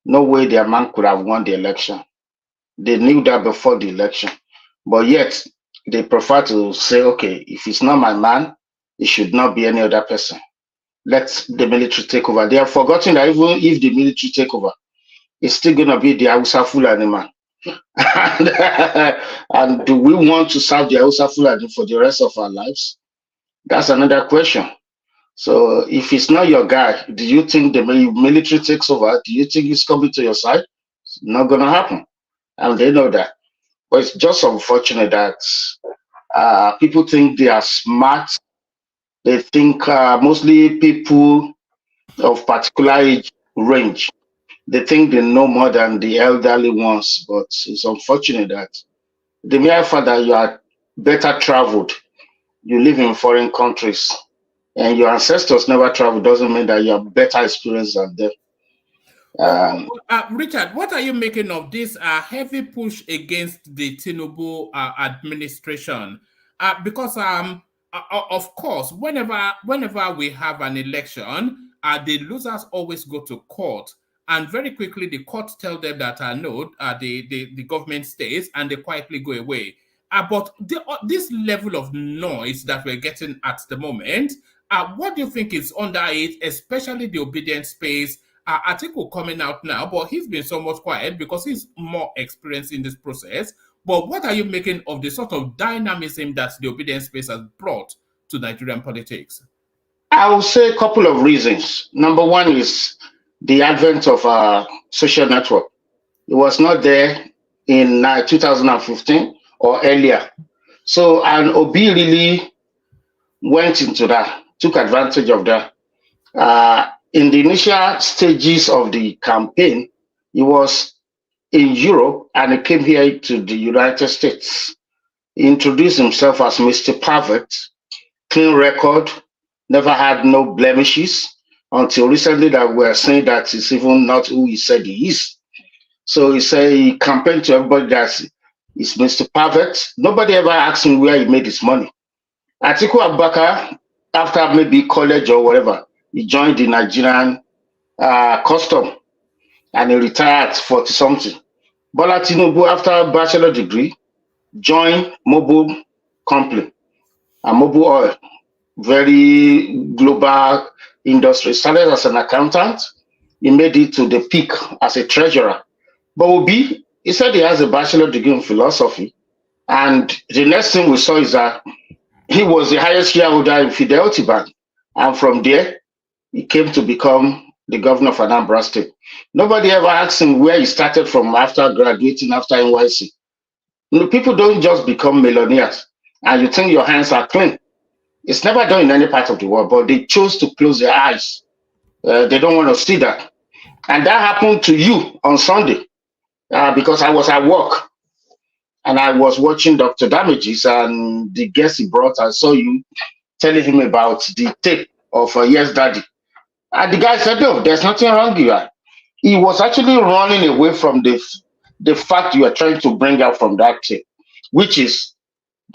R: no way their man could have won the election. They knew that before the election, but yet they prefer to say, okay, if it's not my man, it should not be any other person. Let the military take over. They have forgotten that even if the military take over, it's still going to be the Hausa Fulani man. And do we want to serve the Hausa Fulani for the rest of our lives? That's another question. So if it's not your guy, do you think the military takes over? Do you think it's coming to your side? It's not going to happen. And they know that. But it's just unfortunate that people think they are smart. They think mostly people of particular age range, they think they know more than the elderly ones. But it's unfortunate that the mere fact that you are better traveled, you live in foreign countries, and your ancestors never traveled doesn't mean that you have better experience than them.
B: Richard, what are you making of this heavy push against the Tinubu administration? Because of course, whenever we have an election, the losers always go to court, and very quickly the court tell them that no, the government stays, and they quietly go away. But this level of noise that we're getting at the moment, what do you think is under it, especially the obedience space? Atiku coming out now, but he's been somewhat quiet because he's more experienced in this process. But what are you making of the sort of dynamism that the obedience space has brought to Nigerian politics?
R: I will say a couple of reasons. Number one is the advent of social network. It was not there in 2015 or earlier. So, and Obi really went into that, took advantage of that. In the initial stages of the campaign, he was in Europe and he came here to the United States. He introduced himself as Mr. Perfect, clean record, never had no blemishes, until recently that we're saying that he's even not who he said he is. So he said he campaigned to everybody that he's Mr. Perfect. Nobody ever asked him where he made his money. Atiku Abubakar, after maybe college or whatever, he joined the Nigerian custom and he retired at 40-something. Bola Tinubu, after a bachelor degree, joined Mobil company and Mobil Oil, very global industry. Started as an accountant, he made it to the peak as a treasurer. But Obi, he said he has a bachelor degree in philosophy, and the next thing we saw is that he was the highest shareholder in Fidelity Bank. And from there, he came to become the governor of Anambra State. Nobody ever asked him where he started from after graduating after NYC. People don't just become millionaires and you think your hands are clean. It's never done in any part of the world, but they chose to close their eyes. They don't want to see that. And that happened to you on Sunday because I was at work and I was watching Dr. Damages and the guest he brought. I saw you telling him about the tape of Yes Daddy. And the guy said, no, there's nothing wrong here. He was actually running away from the fact you are trying to bring out from that tape, which is,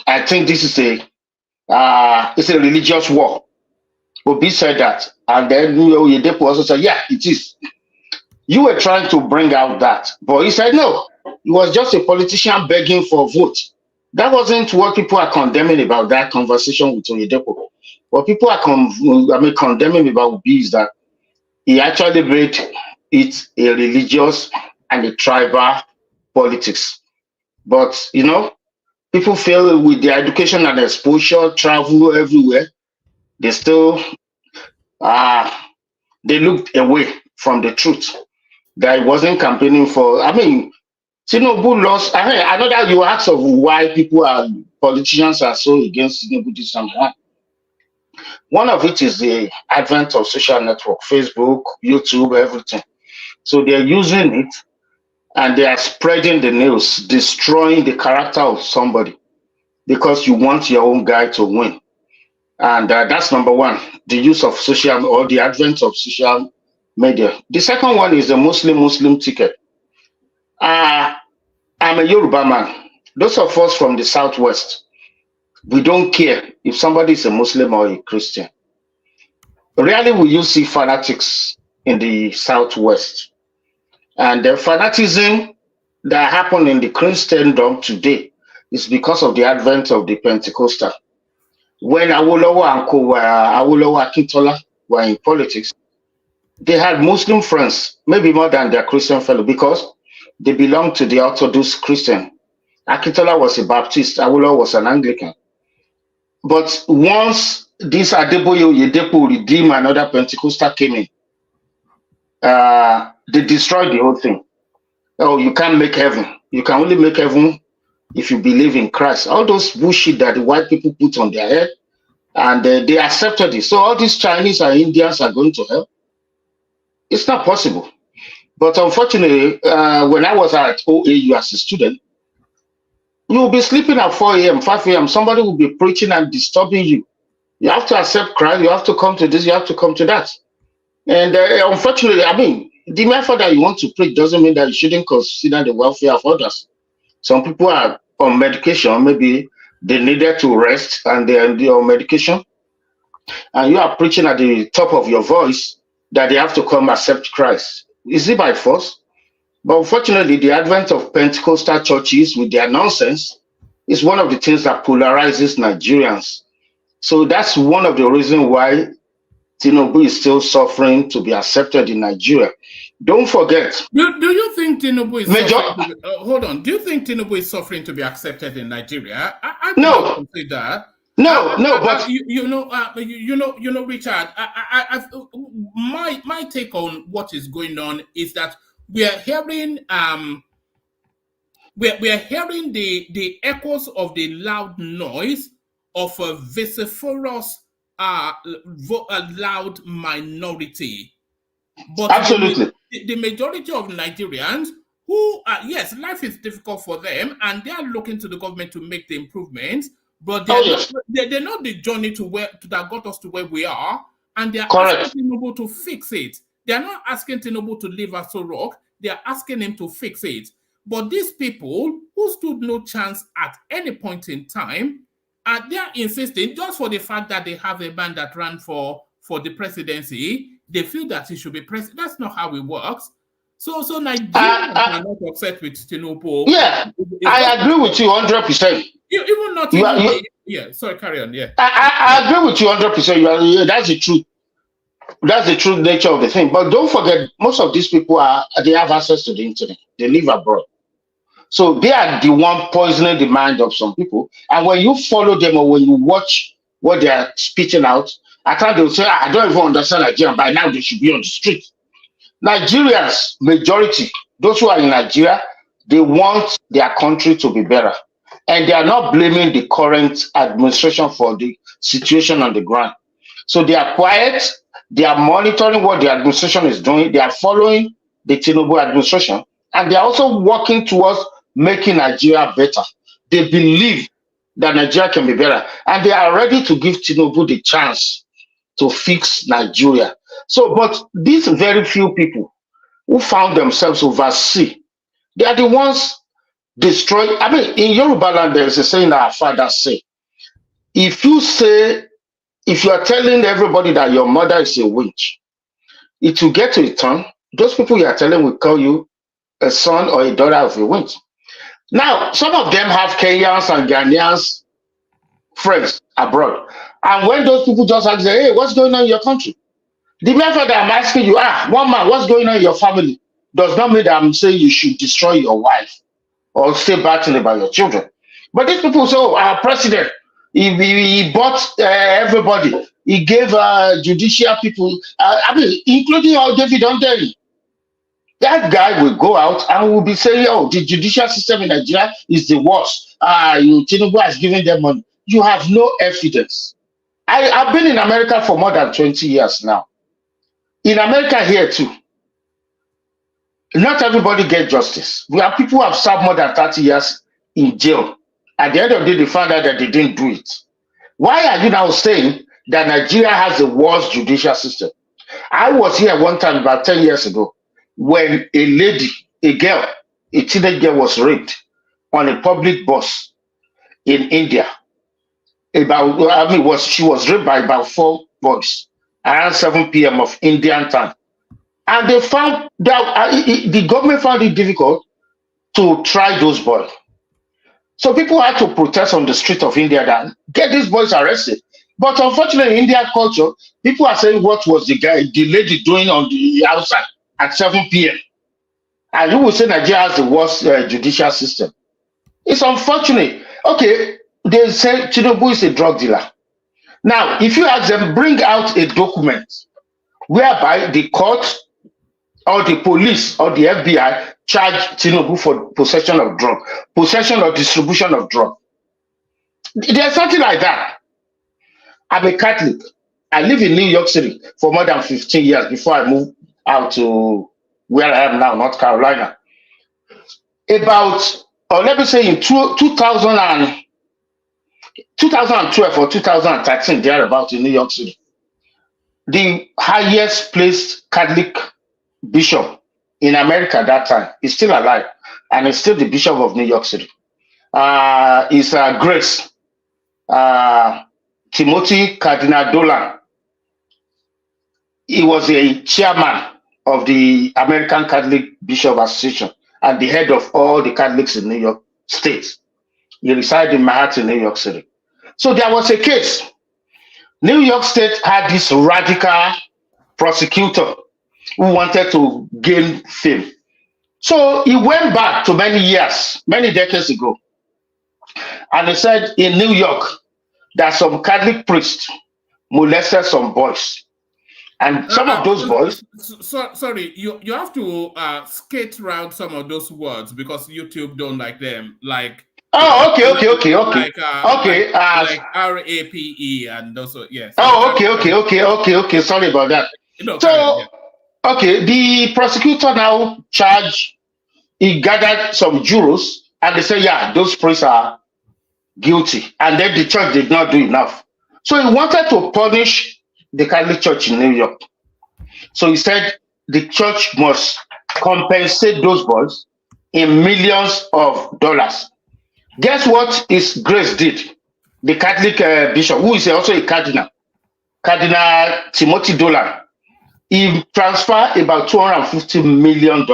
R: I think this is it's a religious war. Obi said that, and then Oyedepo also said, yeah, it is. You were trying to bring out that, but he said no. He was just a politician begging for vote. That wasn't what people are condemning about that conversation with Oyedepo. What people are condemning about Obi is that he actually made it a religious and a tribal politics. But people feel with their education and exposure, travel everywhere, they still they looked away from the truth. That he wasn't campaigning for. I mean, Tinubu lost. I know that you asked of why politicians are so against Tinubu this time around. One of it is the advent of social network, Facebook, YouTube, everything. So they're using it and they are spreading the news, destroying the character of somebody because you want your own guy to win. And that's number one, the use of social or the advent of social media. The second one is the Muslim ticket. I'm a Yoruba man. Those of us from the Southwest, we don't care if somebody is a Muslim or a Christian. Rarely will you see fanatics in the Southwest. And the fanaticism that happened in the Christendom today is because of the advent of the Pentecostal. When Awolowo and Awolowo Akintola were in politics, they had Muslim friends, maybe more than their Christian fellow, because they belonged to the Orthodox Christian. Akintola was a Baptist, Awolowo was an Anglican. But once this Adeboye Oyedepo Redeem and other Pentecostal came in, they destroyed the whole thing. Oh, you can't make heaven. You can only make heaven if you believe in Christ. All those bullshit that the white people put on their head, and they accepted it. So all these Chinese and Indians are going to hell. It's not possible. But unfortunately, when I was at OAU as a student, you will be sleeping at 4 a.m., 5 a.m. Somebody will be preaching and disturbing you. You have to accept Christ. You have to come to this. You have to come to that. And unfortunately, I mean, the method that you want to preach doesn't mean that you shouldn't consider the welfare of others. Some people are on medication. Maybe they needed to rest and they're on medication. And you are preaching at the top of your voice that they have to come accept Christ. Is it by force? But unfortunately, the advent of Pentecostal churches with their nonsense is one of the things that polarizes Nigerians. So that's one of the reasons why Tinubu is still suffering to be accepted in Nigeria. Don't forget.
B: Do you think Tinubu is suffering hold on. Do you think Tinubu is suffering to be accepted in Nigeria? I don't say that.
R: But
B: Richard. My take on what is going on is that we are hearing the echoes of the loud noise of a vociferous loud minority. But
R: absolutely,
B: the majority of Nigerians who yes, life is difficult for them and they are looking to the government to make the improvements, but they're not the journey that got us to where we are, and they are asking Tinubu to fix it. They are not asking Tinubu to leave us to rock, they are asking him to fix it. But these people who stood no chance at any point in time, they are insisting just for the fact that they have a man that ran for the presidency, they feel that he should be president. That's not how it works. So Nigerians are not upset with Tinubu.
R: Yeah, I agree with you 100%.
B: Even not yeah, sorry, carry on. Yeah,
R: I agree with you 100%. That's the truth. That's the true nature of the thing. But don't forget, most of these people they have access to the internet. They live abroad. So they are the one poisoning the mind of some people. And when you follow them or when you watch what they are spitting out, at times they'll say, I don't even understand Nigeria. By now they should be on the street. Nigerians, majority, those who are in Nigeria, they want their country to be better. And they are not blaming the current administration for the situation on the ground. So they are quiet, they are monitoring what the administration is doing, they are following the Tinubu administration, and they are also working towards making Nigeria better. They believe that Nigeria can be better, and they are ready to give Tinubu the chance to fix Nigeria. So, but these very few people who found themselves overseas, they are the ones destroyed. I mean, in Yoruba land, there is a saying that our fathers say, if you are telling everybody that your mother is a witch, it will get to a turn. Those people you are telling will call you a son or a daughter of a witch. Now, some of them have Kenyans and Ghanaians friends abroad. And when those people just ask, hey, what's going on in your country? The mere fact that I'm asking you, one man, what's going on in your family, does not mean that I'm saying you should destroy your wife or say bad thing about your children. But these people say, oh, our president, he bought everybody. He gave judicial people, I mean, including all David Onderi. That guy will go out and will be saying, oh, the judicial system in Nigeria is the worst. Tinubu has given them money. You have no evidence. I've been in America for more than 20 years now. In America here too, not everybody gets justice. We have people who have served more than 30 years in jail. At the end of the day, they found out that they didn't do it. Why are you now saying that Nigeria has the worst judicial system? I was here one time about 10 years ago when a lady, a teenage girl was raped on a public bus in India. She was raped by about 4 boys around 7 p.m. of Indian time. And they found that the government found it difficult to try those boys. So people had to protest on the street of India that get these boys arrested. But unfortunately, in Indian culture, people are saying what was the lady doing on the outside at 7 p.m. And you will say Nigeria has the worst judicial system. It's unfortunate. Okay, they say Tinubu is a drug dealer. Now, if you ask them, bring out a document whereby the court or the police or the FBI charge Tinubu for possession of drug, possession or distribution of drug. There's something like that. I'm a Catholic. I live in New York City for more than 15 years before I moved out to where I am now, North Carolina. Let me say in 2012 or 2013, thereabout in New York City, the highest placed Catholic bishop in America at that time is still alive and is still the bishop of New York City. Is Grace Timothy Cardinal Dolan. He was a chairman of the American Catholic Bishop Association and the head of all the Catholics in New York State. He resided in Manhattan, New York City. So there was a case. New York State had this radical prosecutor who wanted to gain fame. So he went back to many years, many decades ago, and he said in New York that some Catholic priests molested some boys. And some of those boys...
B: Sorry, you have to skate around some of those words because YouTube don't like them. Like...
R: Oh, okay.
B: Like RAPE and those, yes.
R: Oh, okay. Sorry about that.
B: No,
R: okay, the prosecutor now he gathered some jurors and they said, yeah, those priests are guilty. And then the church did not do enough. So he wanted to punish the Catholic Church in New York. So he said the church must compensate those boys in millions of dollars. Guess what his Grace did? The Catholic bishop, who is also a cardinal, Cardinal Timothy Dolan, he transferred about $250 million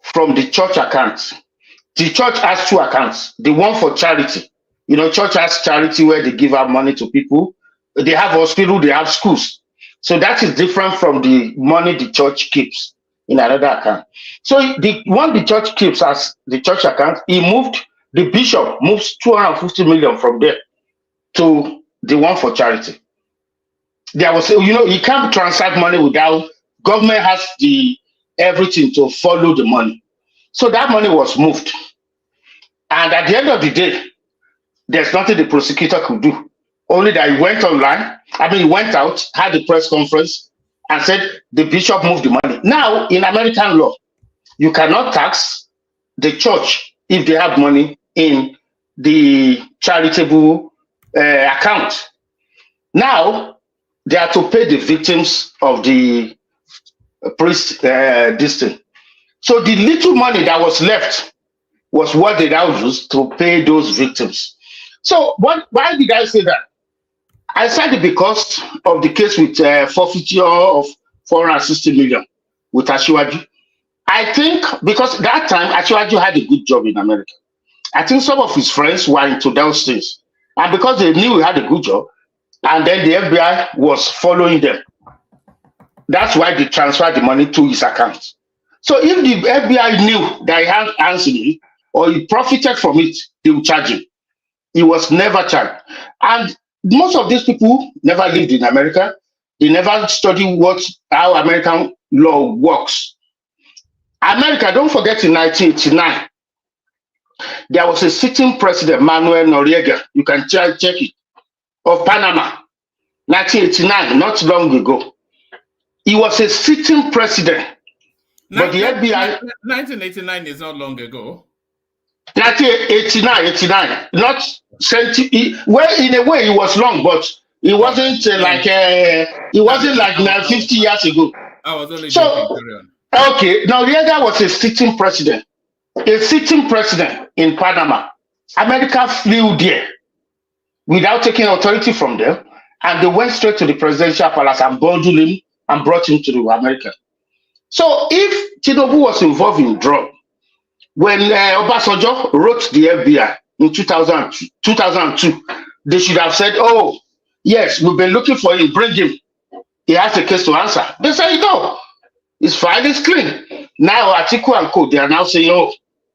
R: from the church account. The church has 2 accounts. The one for charity. Church has charity where they give out money to people. They have hospital, they have schools. So that is different from the money the church keeps. in another account. So the one the church keeps as the church account, the bishop moves 250 million from there to the one for charity. There was, you can't transact money without government has everything to follow the money. So that money was moved. And at the end of the day, there's nothing the prosecutor could do. Only that he went online, he went out, had a press conference, and said the bishop moved the money. Now, in American law, you cannot tax the church if they have money in the charitable account. Now, they are to pay the victims of the priest distance. So the little money that was left was what they now used to pay those victims. So why did I say that? I said it because of the case with forfeiture of 460 million with Asiwaju. I think because that time Asiwaju had a good job in America. I think some of his friends were into those things. And because they knew he had a good job, and then the FBI was following them. That's why they transferred the money to his account. So if the FBI knew that he had hands in it, or he profited from it, they would charge him. He was never charged. And most of these people never lived in America. They never studied how American law works. America, don't forget in 1989, there was a sitting president, Manuel Noriega. You can check it, of Panama. 1989, not long ago. He was a sitting president. But the FBI...
B: 1989 is not long ago.
R: 1989, not 70. Well, in a way, it was long, but it wasn't like 50 years ago.
B: I was only joking.
R: Okay, now Noriega was a sitting president in Panama. America flew there without taking authority from them, and they went straight to the presidential palace and bundled him and brought him to America. So if Tinubu was involved in drug, when Obasanjo wrote the FBI in 2002, they should have said, oh, yes, we've been looking for him, bring him. He has a case to answer. They say, no, his file is clean. Now, Atiku and Co, they are now saying, oh,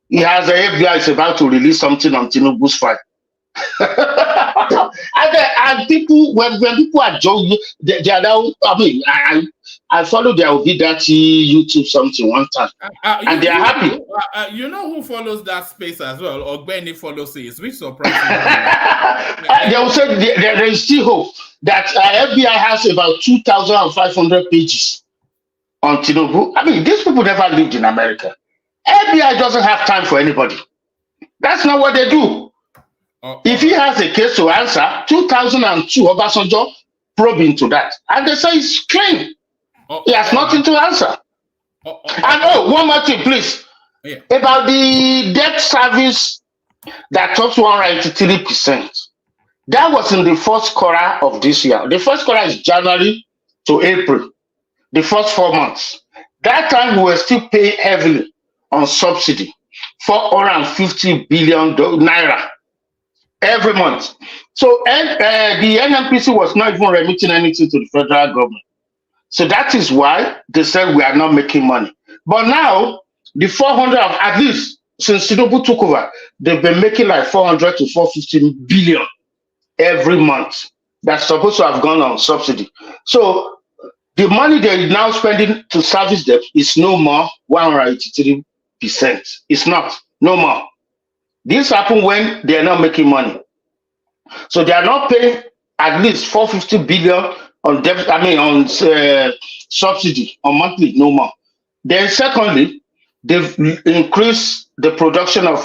R: he has the FBI is about to release something on Tinubu's file. and people, when people are joking, they are now, I follow their Obidati YouTube something one time, and they are happy.
B: You know who follows that space as well? Or Benny follows it. Which surprises
R: They will say there is still hope that FBI has about 2,500 pages on Tinubu. These people never lived in America. FBI doesn't have time for anybody. That's not what they do. If he has a case to answer, 2002, Obasanjo probe into that. And they say it's clean. He has nothing to answer. And one more thing, please.
B: Yeah.
R: About the debt service that tops 183%. That was in the first quarter of this year. The first quarter is January to April. The first 4 months. That time we were still paying heavily on subsidy. 450 billion naira every month. So the NNPC was not even remitting anything to the federal government. So that is why they said we are not making money. But now, the 400, at least since Tinubu took over, they've been making like 400 to 450 billion every month. That's supposed to have gone on subsidy. So the money they're now spending to service debt is no more 183%. It's not, no more. This happened when they're not making money. So they are not paying at least 450 billion on debt, on subsidy on monthly, no more. Then secondly, they've increased the production of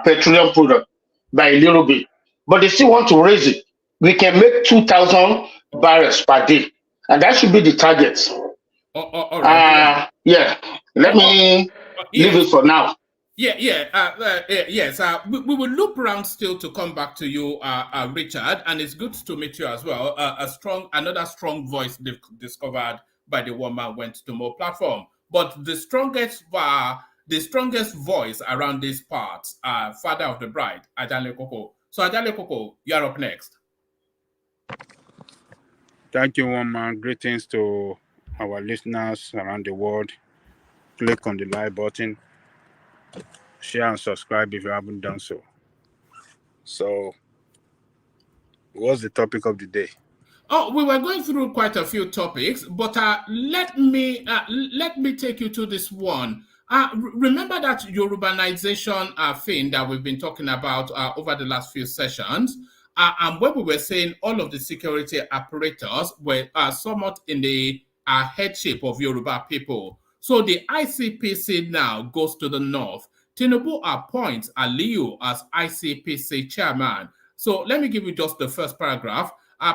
R: petroleum product by a little bit, but they still want to raise it. We can make 2,000 barrels per day, and that should be the target.
B: All right.
R: Yeah, let me leave it for now.
B: Yes. We will loop around still to come back to you, Richard, and it's good to meet you as well. Another strong voice discovered by the woman went to more platform. But the strongest voice around this part, father of the bride, Ajale Koko. So Ajale Koko, you're up next.
O: Thank you, woman. Greetings to our listeners around the world. click on the like button, share and subscribe if you haven't done so. So, what's the topic of the day?
B: Oh, we were going through quite a few topics, but let me take you to this one. Remember that Yorubanization thing that we've been talking about over the last few sessions, and when we were saying all of the security apparatus were somewhat in the headship of Yoruba people. So the ICPC now goes to the north. Tinubu appoints Aliyu as ICPC chairman. So let me give you just the first paragraph.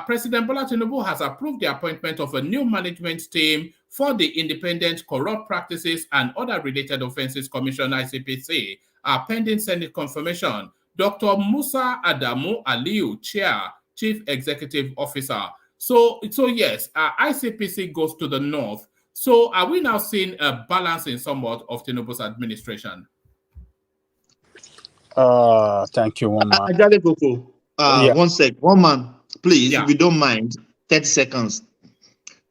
B: President Bola Tinubu has approved the appointment of a new management team for the Independent Corrupt Practices and Other Related Offences Commission, ICPC, pending Senate confirmation. Dr. Musa Adamu Aliyu, Chair, Chief Executive Officer. So yes, ICPC goes to the north. So are we now seeing a balance in somewhat of Tinubu's administration?
O: Thank you, one man.
N: Ajale Koko,
O: Yeah.
N: 1 sec. One man, please,
B: Yeah.
N: if you don't mind, 30 seconds.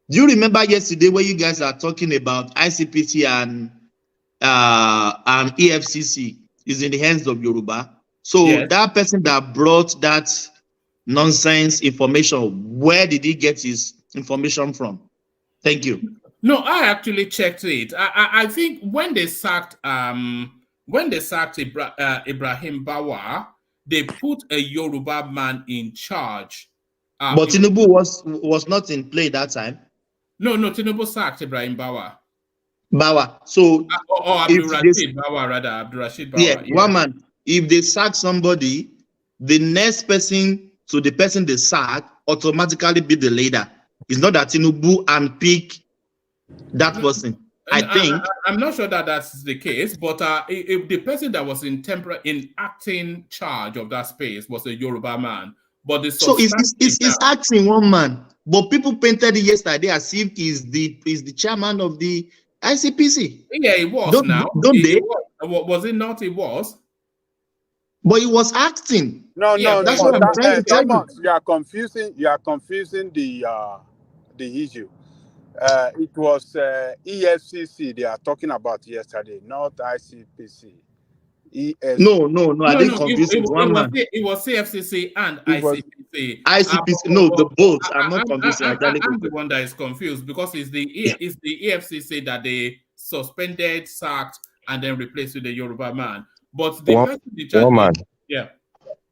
N: Do you remember yesterday when you guys are talking about ICPC and EFCC is in the hands of Yoruba? So
B: Yes.
N: that person that brought that nonsense information, where did he get his information from? Thank you.
B: No, I actually checked it. I think when they sacked Ibrahim Bawa, they put a Yoruba man in charge.
N: But Tinubu was not in play that time.
B: No, Tinubu sacked Ibrahim Bawa.
N: So
B: or Abdurrashid Bawa, rather. Abdurrashid Bawa.
N: Yeah, one man. If they sack somebody, the next person to the person they sack automatically be the leader. It's not that Tinubu and pick that person.
B: I'm not sure that that's the case, but if the person that was in acting charge of that space was a Yoruba man, but the
N: so it's acting one man, but people painted it yesterday as if he's the chairman of the ICPC.
B: Yeah, it was.
N: Don't they?
B: Was it not? It was.
N: But he was acting.
O: No,
N: that's what I'm trying to tell you.
O: You are confusing the issue. It was EFCC they are talking about yesterday, not ICPC.
N: No, I didn't confuse it. One man.
B: It was CFCC and ICPC.
N: No, the both. I'm not confused.
B: I'm the one that is confused because it's the EFCC that they suspended, sacked, and then replaced with the Yoruba man. But the person in charge,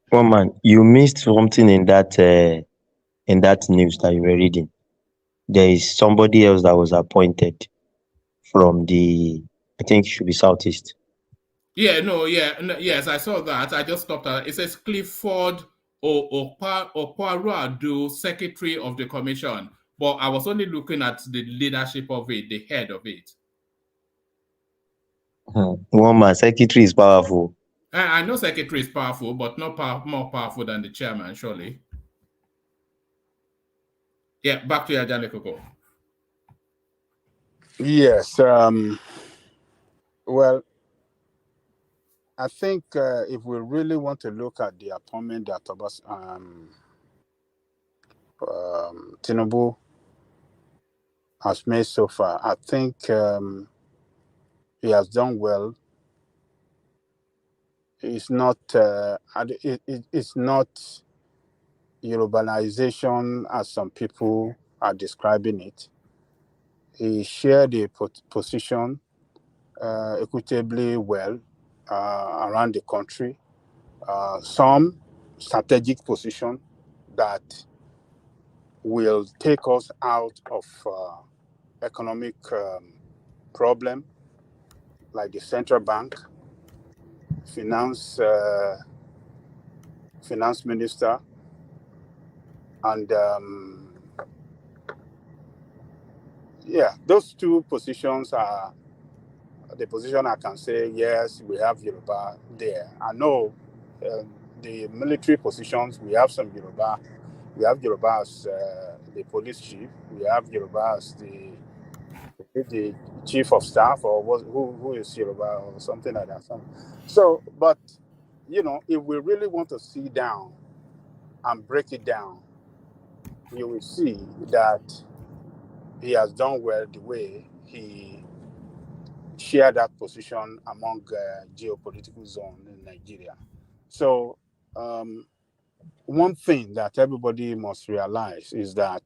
M: one man, you missed something in that news that you were reading. There is somebody else that was appointed from I think it should be Southeast.
B: Yes, I saw that. I just stopped at it. Says Clifford Okwaruadu, Secretary of the Commission. But I was only looking at the leadership of it, the head of it.
M: One man, Secretary is powerful.
B: I know Secretary is powerful, but not more powerful than the chairman, surely. Yeah, back to Ajale Koko.
O: Yes. Well, I think if we really want to look at the appointment that Tinubu has made so far, I think he has done well. It's not Yorubanization as some people are describing it. He shared a position equitably well around the country. Some strategic position that will take us out of economic problem, like the central bank, finance minister, and those two positions are the position I can say, yes, we have Yoruba there. I know the military positions, we have some Yoruba. We have Yoruba as the police chief. We have Yoruba as the chief of staff, or who is Yoruba, or something like that. So, but, if we really want to sit down and break it down, you will see that he has done well the way he share that position among geopolitical zone in Nigeria. So one thing that everybody must realize is that,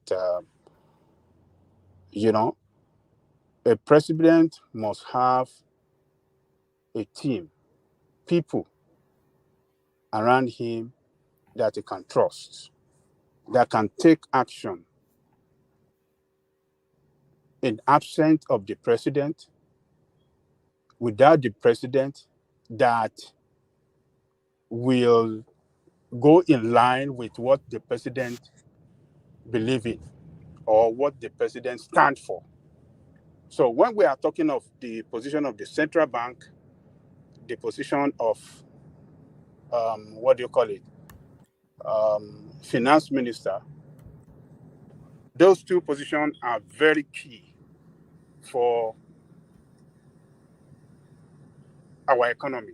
O: a president must have a team, people around him that he can trust, that can take action in absence of the president, without the president, that will go in line with what the president believes in or what the president stands for. So when we are talking of the position of the central bank, the position of finance minister, those two positions are very key for our economy.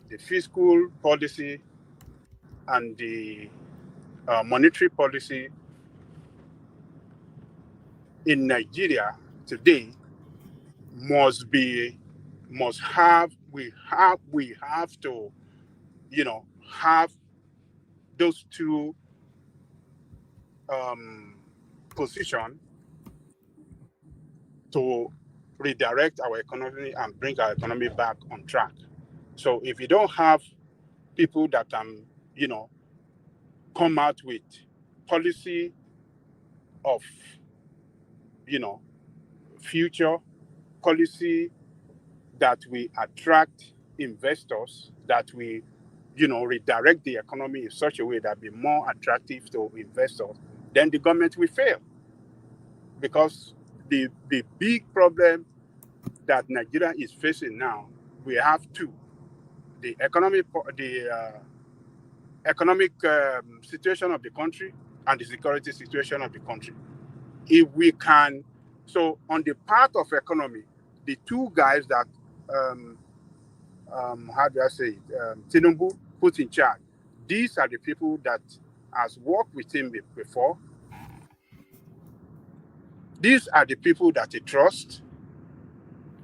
O: The fiscal policy and the monetary policy in Nigeria today we have to, have those two positions to redirect our economy and bring our economy back on track. So if you don't have people that come out with policy of, future policy that we attract investors, that we, redirect the economy in such a way that be more attractive to investors, then the government will fail. Because the big problem that Nigeria is facing now, we have two: the economic situation of the country and the security situation of the country. If we can, so on the part of economy, the two guys that how do I say it, Tinubu put in charge, these are the people that has worked with him before. These are the people that he trusts.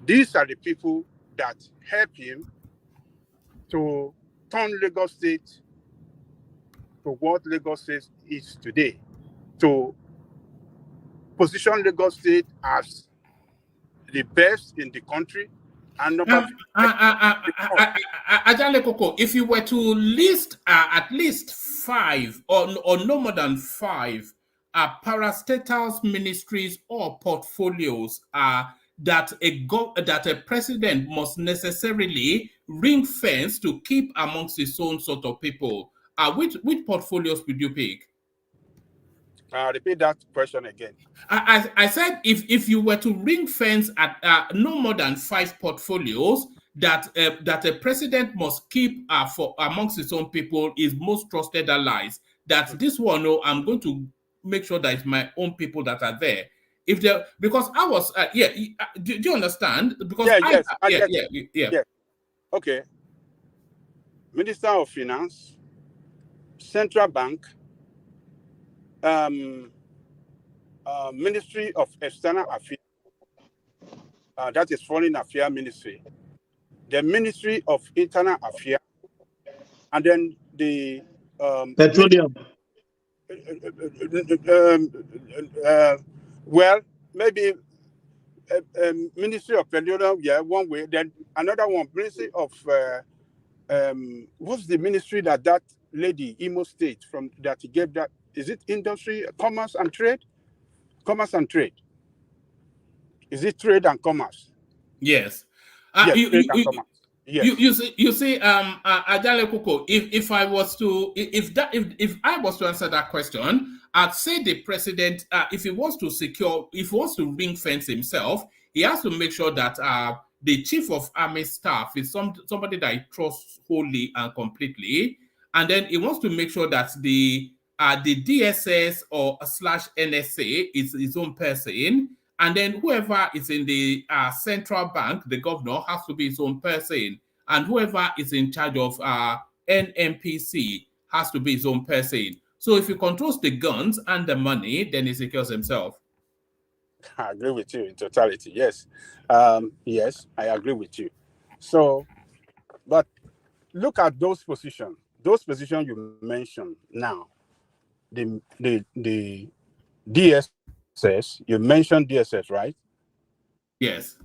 O: These are the people that help him to turn Lagos State to what Lagos State is today, to position Lagos State as the best in the country. And number
B: Ajale Koko, if you were to list at least 5 or no more than 5 parastatals, ministries, or portfolios that a president must necessarily ring fence to keep amongst his own sort of people, which portfolios would you pick?
O: Repeat that question again.
B: I said if you were to ring fence at no more than 5 portfolios that a president must keep for amongst his own people, his most trusted allies, that this one, no, I'm going to make sure that it's my own people that are there. If they, because I was do you understand? Because
O: yes. Okay. Minister of Finance, Central Bank, Ministry of External Affairs, that is Foreign Affairs Ministry, the Ministry of Internal Affairs, and then the
N: petroleum.
O: Well, maybe Ministry of Petroleum, one way. Then another one, Ministry of what's the ministry that lady Imo State from that he gave that? Is it Industry, Commerce and Trade? Commerce and Trade. Is it Trade and Commerce?
B: Yes.
O: Yes, Trade and Commerce. Yes.
B: You see, Ajale Koko, if I was to answer that question, I'd say the president, if he wants to ring fence himself, he has to make sure that the chief of army staff is somebody that he trusts wholly and completely, and then he wants to make sure that the DSS or /NSA is his own person. And then whoever is in the central bank, the governor, has to be his own person. And whoever is in charge of NMPC has to be his own person. So if he controls the guns and the money, then he secures himself.
O: I agree with you in totality. Yes. Yes, I agree with you. So, but look at those positions. Those positions you mentioned now. The DSS. You mentioned DSS, right?
B: Yes.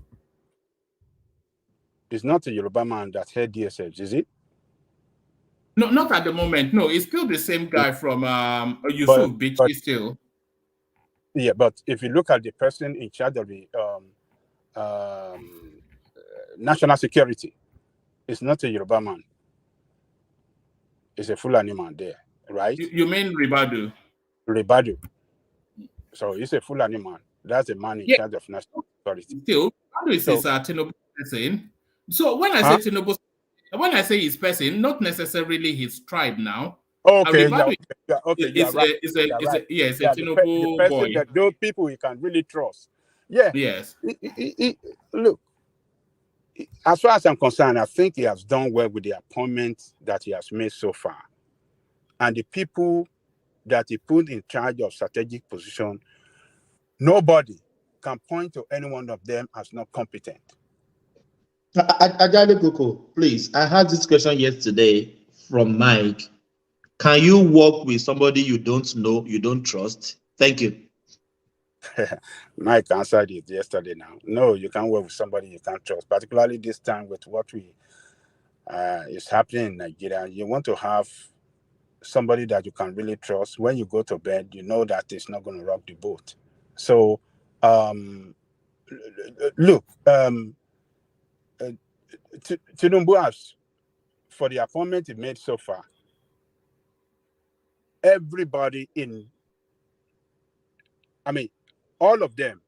O: It's not a Yoruba man that had DSS, is it?
B: No, not at the moment. No, it's still the same guy from Yusuf
O: But
B: Bichi still.
O: yeah, but if you look at the person in charge of the um, national security, it's not a Yoruba man. It's a Fulani man there, right?
B: You mean Ribadu?
O: Ribadu. So he's a Fulani man. That's the man in charge of national security.
B: Still, Ribadu is his Tinubu person. So when I say Tinubu, when I say his person, not necessarily his tribe now.
O: Okay,
B: Ribadu
O: you are right.
B: is a
O: The
B: Tinubu
O: person
B: boy.
O: that those people you can really trust. Yeah.
B: Yes.
O: Look, as far as I'm concerned, I think he has done well with the appointment that he has made so far. And the people that he put in charge of strategic position, nobody can point to any one of them as not competent.
N: Ajale Koko, please. I had this question yesterday from Mike. Can you work with somebody you don't know, you don't trust? Thank you.
O: Mike answered it yesterday now. No, you can't work with somebody you can't trust, particularly this time with what is happening in Nigeria. You want to have somebody that you can really trust. When you go to bed, you know that it's not going to rock the boat. So, look, Tinubu has, for the appointment he made so far, everybody all of them,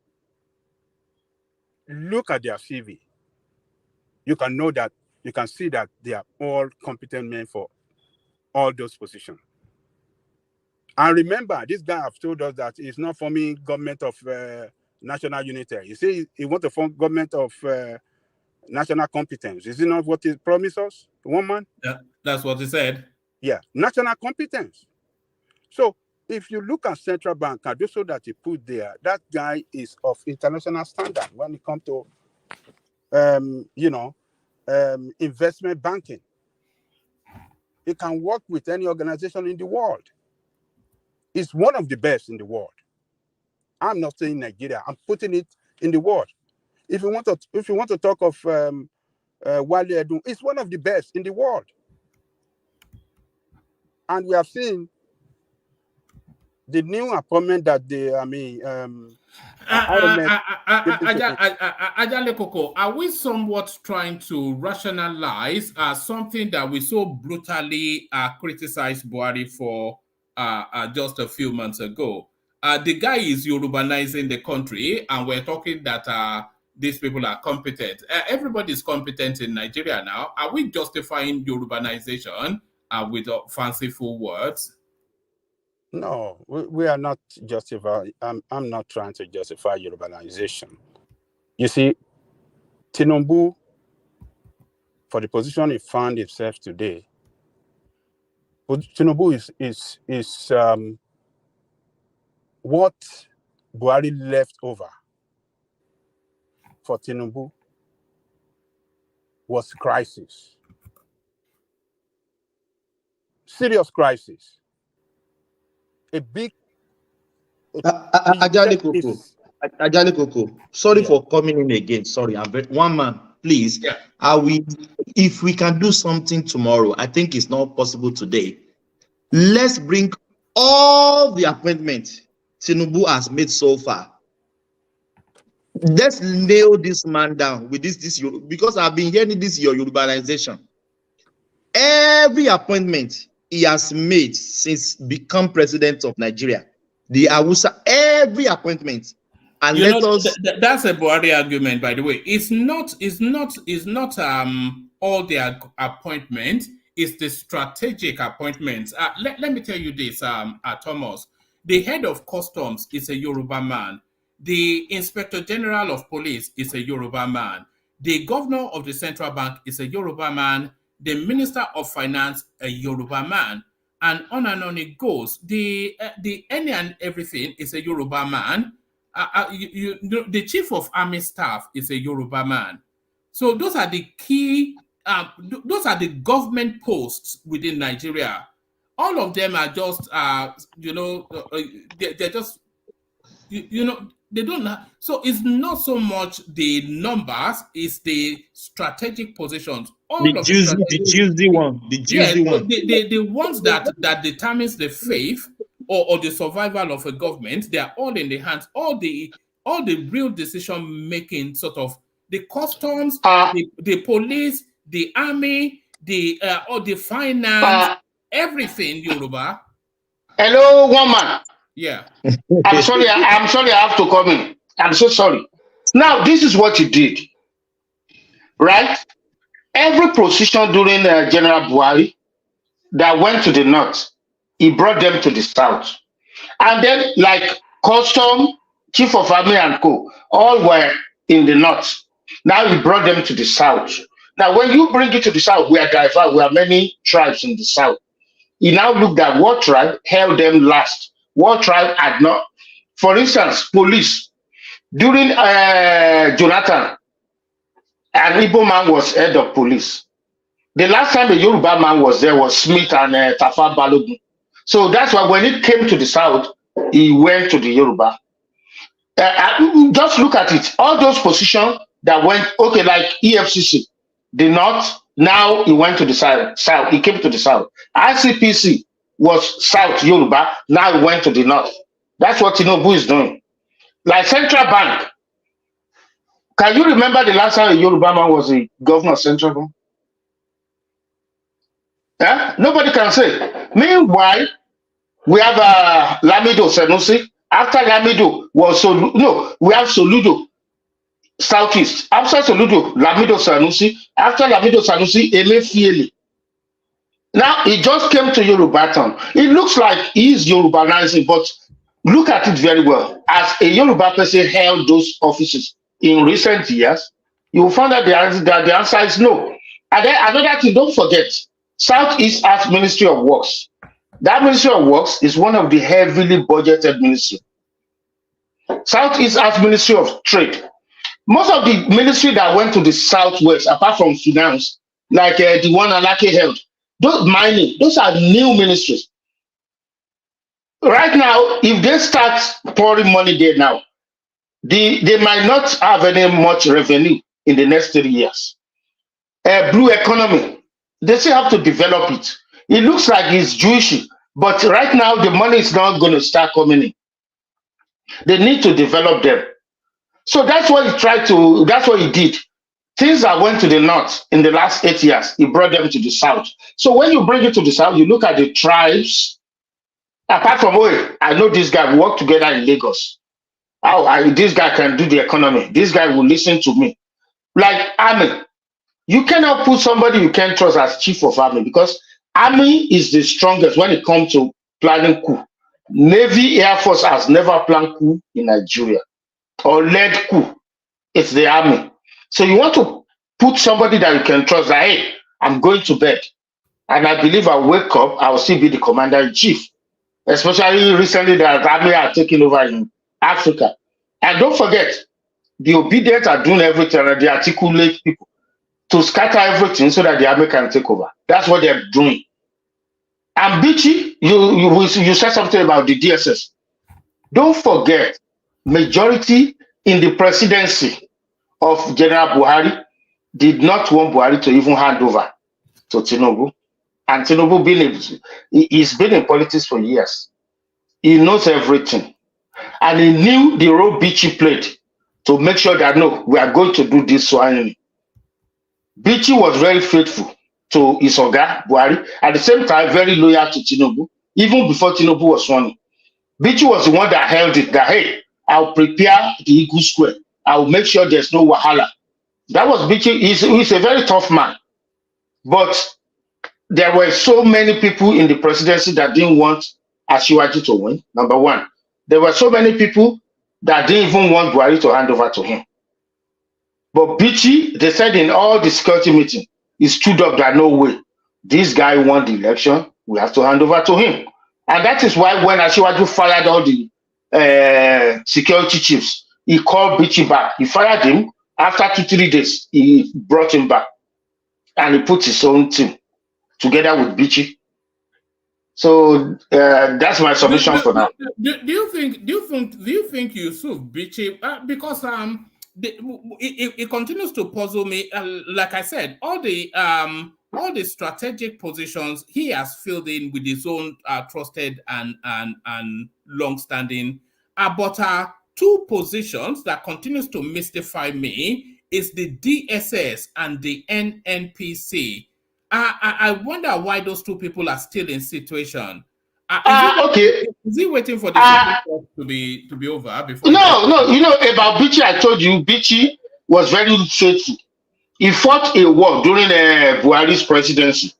O: look at their CV. You can see that they are all competent men for all those positions. And remember, this guy have told us that he's not forming government of national unity. You see, he wants to form government of national competence. Is it not what he promised us? One man?
B: Yeah, that's what he said.
O: Yeah, national competence. So if you look at central bank and also that he put there, that guy is of international standard when it comes to investment banking. He can work with any organization in the world. He's one of the best in the world. I'm not saying Nigeria. I'm putting it in the world. If you want to talk of Wale Edun, it's one of the best in the world. And we have seen the new appointment that
B: Ajale Koko, are we somewhat trying to rationalize something that we so brutally criticized Buhari for just a few months ago? The guy is Yorubanizing the country, and we're talking that these people are competent. Everybody's competent in Nigeria now. Are we justifying Yorubanization with fanciful words?
O: No, we are not justifying. I'm not trying to justify urbanization. You see, Tinubu, for the position he found himself today, Tinubu is what Buhari left over for Tinubu was crisis. Serious crisis. A big
N: Ajale Koko, sorry for coming in again. Sorry, one man, please.
B: Yeah.
N: If we can do something tomorrow, I think it's not possible today. Let's bring all the appointments Tinubu has made so far. Let's nail this man down with this because I've been hearing this your urbanization. Every appointment he has made since become president of Nigeria, the Awusa, every appointment. And
B: that's a Buhari argument, by the way. It's not all the appointments, it's the strategic appointments. Let me tell you this, Thomas. The head of customs is a Yoruba man. The Inspector General of Police is a Yoruba man. The governor of the central bank is a Yoruba man. The Minister of Finance, a Yoruba man. And on it goes. The any and everything is a Yoruba man. you know, the chief of army staff is a Yoruba man. So those are the key, those are the government posts within Nigeria. All of them are just, you know, they're just, you know, they don't have, so it's not so much the numbers, it's the strategic positions. All of the strategic,
M: juicy one, the
B: yeah,
M: juicy one.
B: the ones that determines the faith or the survival of a government, they are all in the hands. All the real decision making, sort of the customs, the police, the army, or the finance, everything. Yoruba.
R: Hello, woman.
B: Yeah.
R: I'm sorry. I'm sorry. I have to come in. I'm so sorry. Now, this is what you did, right? Every position during General Buhari that went to the north, he brought them to the south. And then, like custom, chief of army and co, all were in the north. Now he brought them to the south. Now, when you bring it to the south, we are diverse. We are many tribes in the south. He now looked at what tribe held them last. What tribe had not. For instance, police. During Jonathan, an Igbo man was head of police. The last time a Yoruba man was there was Smith and Tafa Balogun. So that's why when it came to the south, he went to the Yoruba. Just look at it. All those positions that went, okay, like EFCC, the north, now he went to the south. He came to the south. ICPC was South Yoruba, now he went to the north. That's what Tinubu is doing. Like Central Bank. Can you remember the last time a Yoruba man was the governor of Central Bank? Yeah? Nobody can say. Meanwhile, we have Lamido Sanusi. After Lamido was we have Soludo, Southeast. After Soludo, Lamido Sanusi. After Lamido Sanusi, Emefiele. Now he just came to Yoruba town. It looks like he's Yorubanizing, but look at it very well. As a Yoruba person held those offices in recent years, you will find that the answer is no. And then another thing, don't forget, Southeast has Ministry of Works. That Ministry of Works is one of the heavily budgeted ministries. Southeast has Ministry of Trade. Most of the ministry that went to the Southwest, apart from finance, like the one Alake held, those mining, those are new ministries. Right now, if they start pouring money there now, they might not have any much revenue in the next 3 years. Blue economy, they still have to develop it. It looks like it's Jewish, but right now the money is not going to start coming in. They need to develop them. So that's what that's what he did. Things that went to the north in the last 8 years, he brought them to the south. So when you bring it to the south, you look at the tribes. Apart from, I know this guy, we work together in Lagos. This guy can do the economy. This guy will listen to me. Like army, you cannot put somebody you can't trust as chief of army, because army is the strongest when it comes to planning coup. Navy, Air Force has never planned coup in Nigeria or led coup. It's the army. So you want to put somebody that you can trust that, hey, I'm going to bed, and I believe I'll wake up, I'll still be the commander-in-chief. Especially recently that army are taking over in Africa. And don't forget, the obedient are doing everything, and they articulate people to scatter everything so that the army can take over. That's what they're doing. And Bichi, you said something about the DSS. Don't forget, majority in the presidency of General Buhari did not want Buhari to even hand over to Tinubu. And Tinubu he's been in politics for years. He knows everything. And he knew the role Bichi played to make sure that, no, we are going to do this swine. Bichi was very faithful to his Oga, Buhari. At the same time, very loyal to Tinubu, even before Tinubu was sworn. Bichi was the one that held it, that, hey, I'll prepare the Eagle Square. I'll make sure there's no wahala. That was Bichi. He's a very tough man. But there were so many people in the presidency that didn't want Asiwaju to win, number one. There were so many people that didn't even want Buhari to hand over to him. But Bichi, they said in all the security meetings, he stood up that no way, this guy won the election, we have to hand over to him. And that is why when Asiwaju fired all the security chiefs. He called Bichi back. He fired him. After 2-3 days, he brought him back, and he put his own team together with Bichi. So that's my submission for now.
B: Do you think Yusuf Bichi, because it continues to puzzle me. Like I said, all the strategic positions he has filled in with his own trusted and long-standing. But two positions that continues to mystify me is the DSS and the NNPC. I wonder why those two people are still in situation. Is he waiting for the Supreme Court to be over before?
R: No. You know about Bichi. I told you Bichi was very faithful. He fought a war during Buhari's presidency.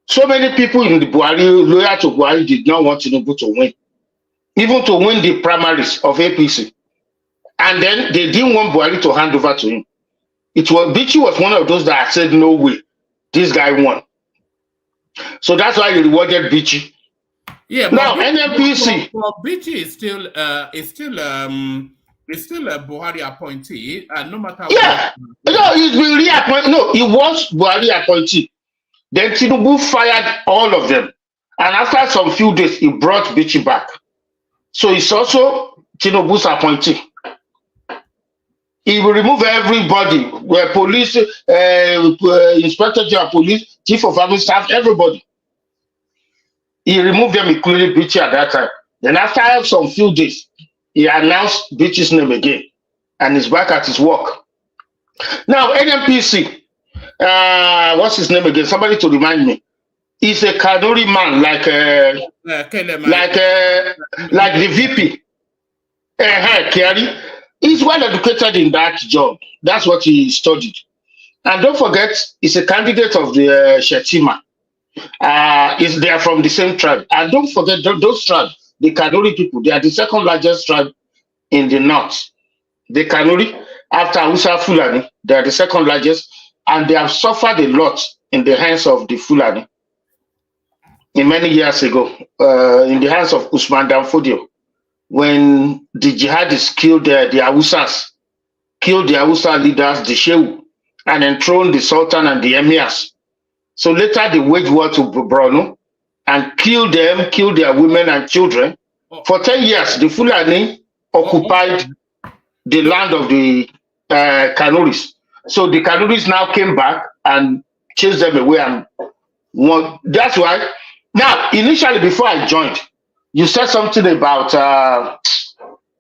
R: So many people in the Buhari, loyal to Buhari, did not want Tinubu to win, even to win the primaries of APC. And then they didn't want Buhari to hand over to him. Bichi was one of those that said, no way, this guy won. So that's why he rewarded Bichi.
B: Yeah,
R: now NNPC.
B: Bichi is still a Buhari appointee, no matter
R: what. No, he's been reappointed. No, he was Buhari appointee. Then Tinubu fired all of them, and after some few days, he brought Bichi back. So he's also Tinubu's appointee. He will remove everybody, police, inspector general police, chief of army staff, everybody. He removed them, including Bichi at that time. Then after some few days, he announced Bichi's name again, and he's back at his work. Now, NNPC, what's his name again? Somebody to remind me. He's a Kanuri man, like the VP. Kiari. He's well educated in that job. That's what he studied. And don't forget, he's a candidate of the Shetima. They are from the same tribe. And don't forget those tribes, the Kanuri people, they are the second largest tribe in the north. The Kanuri, after Hausa Fulani, they are the second largest, and they have suffered a lot in the hands of the Fulani many years ago, in the hands of Usman Danfodio, when the jihadists killed the Hausas, killed the Hausa leaders, the Shehu, and enthroned the Sultan and the Emirs. So later they waged war to Borno and killed them, killed their women and children. For 10 years, the Fulani occupied the land of the Kanuris. So the Kanuris now came back and chased them away. And that's why. Now, initially, before I joined, you said something about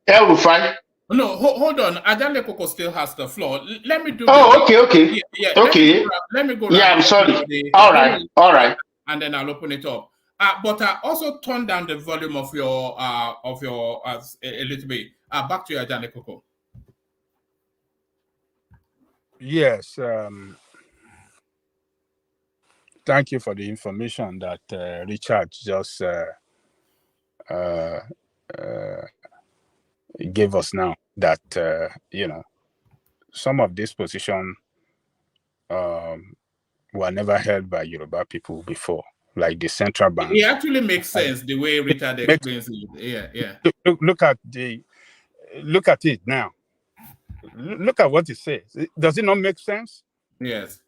R: El Rufai.
B: No, hold on. Adale Koko still has the floor. Let me do.
R: Okay.
B: Yeah,
R: okay.
B: Let me go.
R: Yeah, I'm sorry. All right.
B: And then I'll open it up. But also turn down the volume of your a little bit. Back to you, Adale Koko.
O: Yes. Thank you for the information that Richard just gave us now. That some of these positions were never held by Yoruba people before, like the central bank.
B: It actually makes sense the way Richard explains it. Yeah.
O: Look at it now. Look at what it says. Does it not make sense?
B: Yes.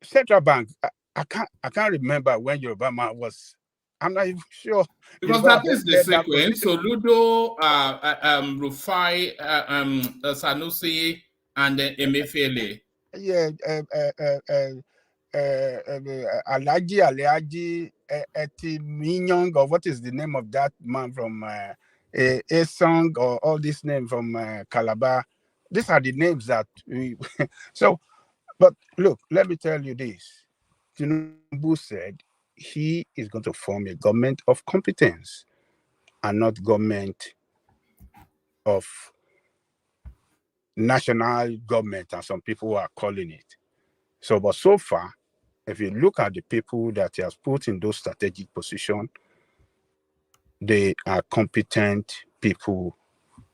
O: Central bank. I can't remember when Yoruba man was. I'm not even sure.
B: Because that is the sequence. So Ludo, Rufai, Sanusi, and then Emefiele.
O: Yeah, Alhaji Alhaji Etiminyong, or what is the name of that man from Esong, or all these names from Calabar? These are the names that we. So, but look, let me tell you this. Tinubu said he is going to form a government of competence and not government of national government, as some people are calling it. So, but so far, if you look at the people that he has put in those strategic positions, they are competent people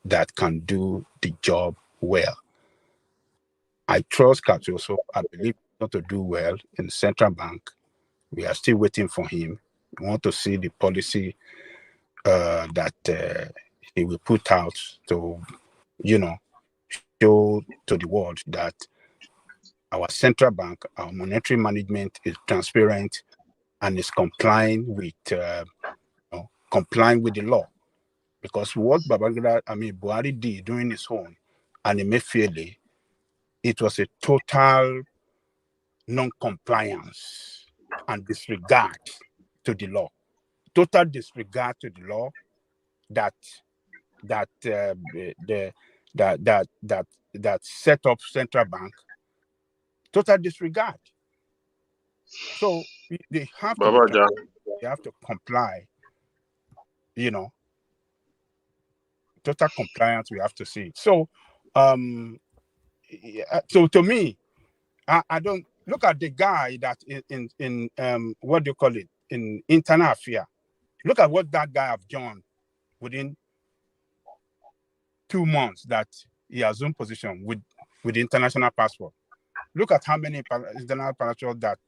O: that can do the job well. I trust Katuoso. I believe he's going to do well in the central bank. We are still waiting for him. We want to see the policy that he will put out to, show to the world that our central bank, our monetary management is transparent and is complying with the law. Because what Buhari did during his own and Emefiele, it was a total non-compliance and disregard to the law. Total disregard to the law that set up central bank. Total disregard. So they have to comply. Total compliance. We have to see. So, so to me, I don't look at the guy that in what do you call it, in internal affairs. Look at what that guy have done within 2 months that he assumed position with the international passport. Look at how many international passports that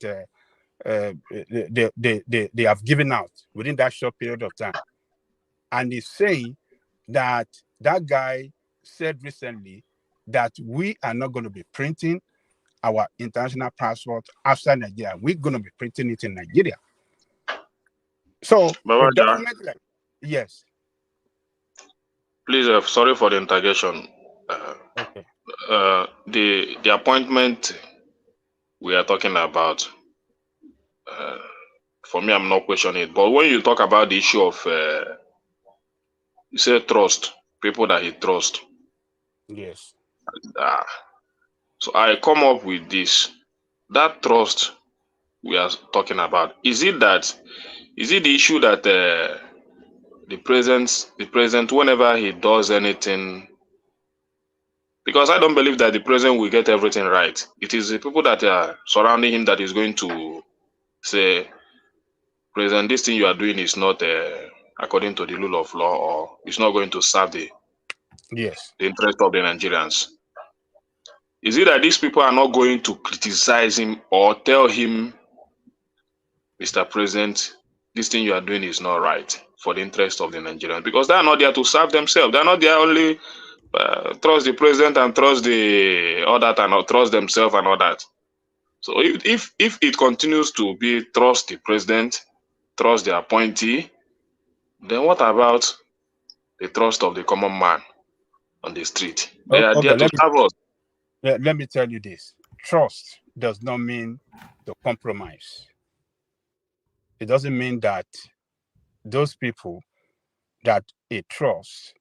O: they have given out within that short period of time. And he's saying that guy said recently that we are not going to be printing our international passport outside Nigeria. We're going to be printing it in Nigeria. So, yes.
P: Please, sorry for the interrogation.
O: Okay.
P: The appointment we are talking about, for me, I'm not questioning it. But when you talk about the issue of, you say trust, people that he trusts.
O: Yes.
P: So I come up with this. That trust we are talking about, is it the issue that the president, whenever he does anything, because I don't believe that the president will get everything right. It is the people that are surrounding him that is going to say, President, this thing you are doing is not according to the rule of law, or it's not going to serve the interest of the Nigerians. Is it that these people are not going to criticize him or tell him, Mr. President, this thing you are doing is not right for the interest of the Nigerians? Because they are not there to serve themselves. They are not there only trust the president and trust the all that and not trust themselves and all that. So if it continues to be trust the president, trust the appointee, then what about the trust of the common man on the street? They are there to serve us.
O: Let me tell you this. Trust does not mean to compromise. It doesn't mean that those people that he trusts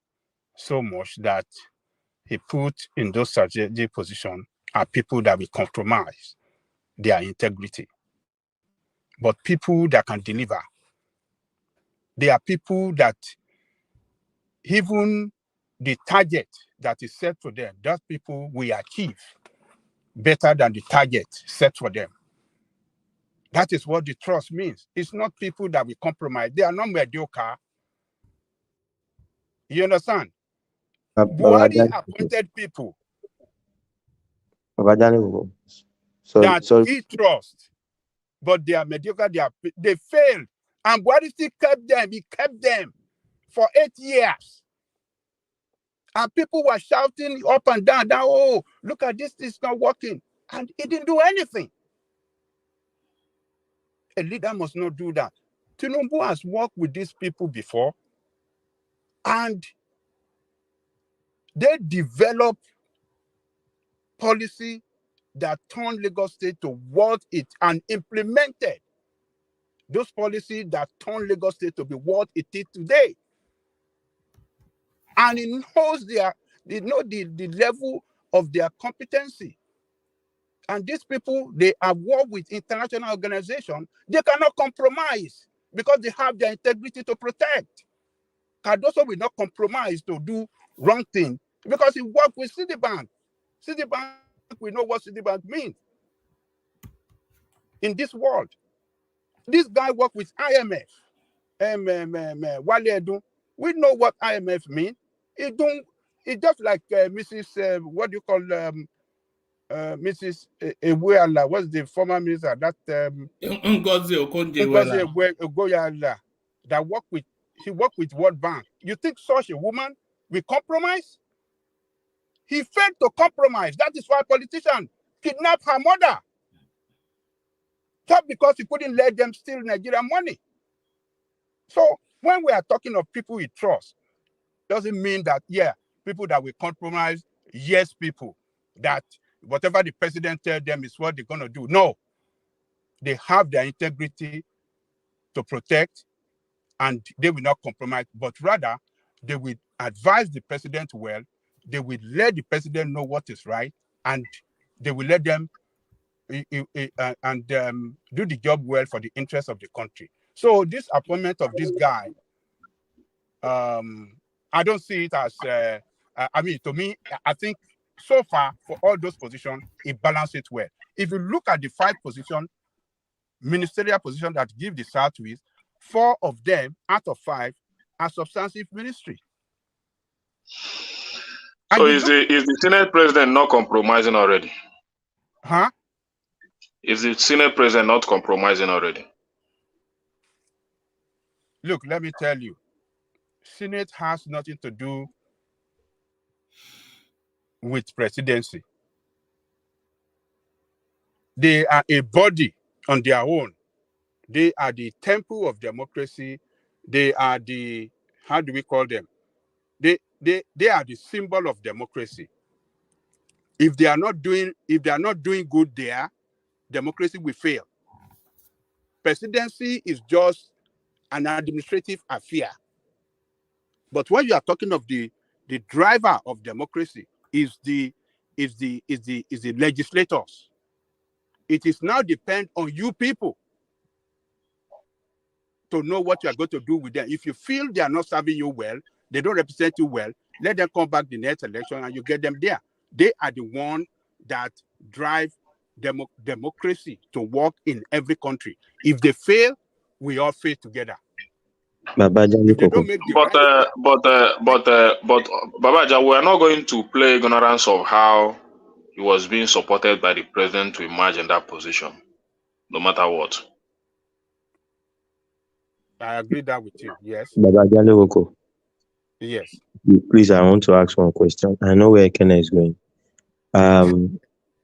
O: so much that he put in those strategic positions are people that will compromise their integrity. But people that can deliver, they are people that even the target that is set for them, those people will achieve better than the target set for them. That is what the trust means. It's not people that will compromise. They are not mediocre. You understand? Buhari appointed people that he trusts, but they are mediocre. They failed. And Buhari still kept them. He kept them for 8 years. And people were shouting up and down, oh, look at this, it's not working. And he didn't do anything. A leader must not do that. Tinubu has worked with these people before, and they developed policy that turned Lagos State to what it and implemented those policies that turned Lagos State to be what it is today. And it knows the level of their competency. And these people, they have worked with international organizations. They cannot compromise because they have their integrity to protect. Cardoso will not compromise to do wrong thing because he worked with Citibank. Citibank, we know what Citibank means in this world. This guy worked with IMF. We know what IMF means. It's just like Mrs. What do you call Mrs. Eweala? What's the former minister? That
B: Ngozi Okonjo-Iweala
O: that worked with he worked with World Bank. You think such a woman will compromise? He failed to compromise. That is why politicians kidnap her mother. Just because he couldn't let them steal Nigerian money. So when we are talking of people we trust, doesn't mean that, people that will compromise, yes, people, that whatever the president tells them is what they're going to do. No. They have their integrity to protect, and they will not compromise, but rather they will advise the president well, they will let the president know what is right, and they will let them do the job well for the interest of the country. So this appointment of this guy, I don't see it as, to me, I think so far for all those positions, it balances it well. If you look at the 5 positions, ministerial positions that give the Southwest, 4 of them out of 5 are substantive ministry.
P: So is the Senate president not compromising already?
O: Huh?
P: Is the Senate president not compromising already?
O: Look, let me tell you, Senate has nothing to do with presidency. They are a body on their own. They are the temple of democracy. They are the, how do we call them? They are the symbol of democracy. If they are not doing good there, democracy will fail. Presidency is just an administrative affair. But when you are talking of the driver of democracy is the legislators. It is now depend on you people to know what you are going to do with them. If you feel they are not serving you well, they don't represent you well, let them come back the next election and you get them there. They are the one that drive democracy to work in every country. If they fail, we all fail together. If they don't make the
P: but Babaja, we are not going to play ignorance of how he was being supported by the president to emerge in that position, no matter what.
O: I agree that with you. Yes.
M: Baba Jalewoko,
O: Yes.
M: please, I want to ask one question. I know where Ekene is going.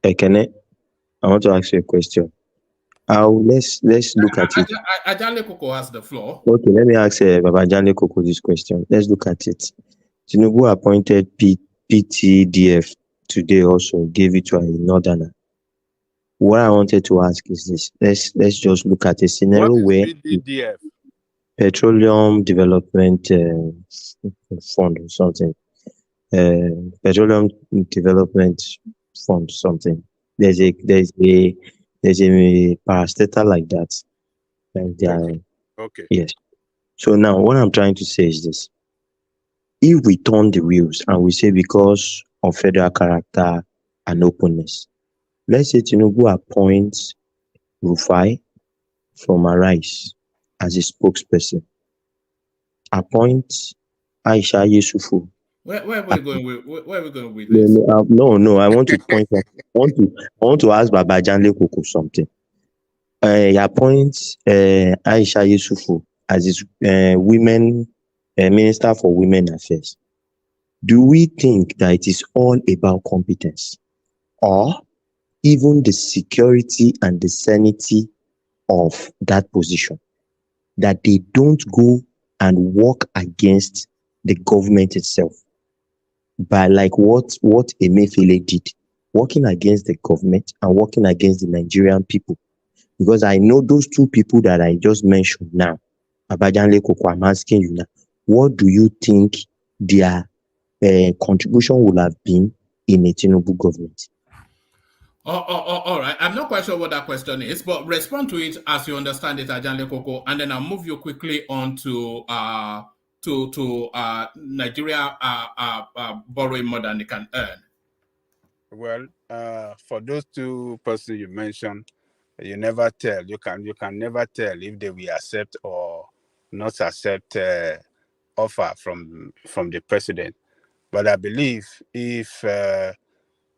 M: Ekene, I want to ask you a question. Let's look at it.
B: Ajale Koko has the floor.
M: Okay, let me ask Baba Jalewoko this question. Let's look at it. Tinubu appointed PTDF today, also gave it to a northerner. What I wanted to ask is this: let's just look at a scenario where
O: PTDF?
M: Petroleum Development Fund or something. Petroleum Development Fund something. There's a parastatal like that. Like they are,
O: okay.
M: Yes. So now what I'm trying to say is this: if we turn the wheels and we say because of federal character and openness, let's say Tinubu appoints Rufai from Arise as a spokesperson, appoints Aisha Yesufu.
B: Where are we going with this?
M: No. I want to point out. I want to ask Baba Jalewoko something. He appoints Aisha Yesufu as his women Minister for Women Affairs. Do we think that it is all about competence, or even the security and the sanity of that position, that they don't go and work against the government itself by like what Emefiele did, working against the government and working against the Nigerian people? Because I know those two people that I just mentioned now, Babajanle Koko, I'm asking you now, what do you think their contribution would have been in a Tinubu government?
B: All right. I'm not quite sure what that question is, but respond to it as you understand it, Ajanle Koko, and then I'll move you quickly on to Nigeria borrowing more than they can earn.
O: Well, for those two persons you mentioned, you never tell. You can never tell if they will accept or not accept offer from the president. But I believe if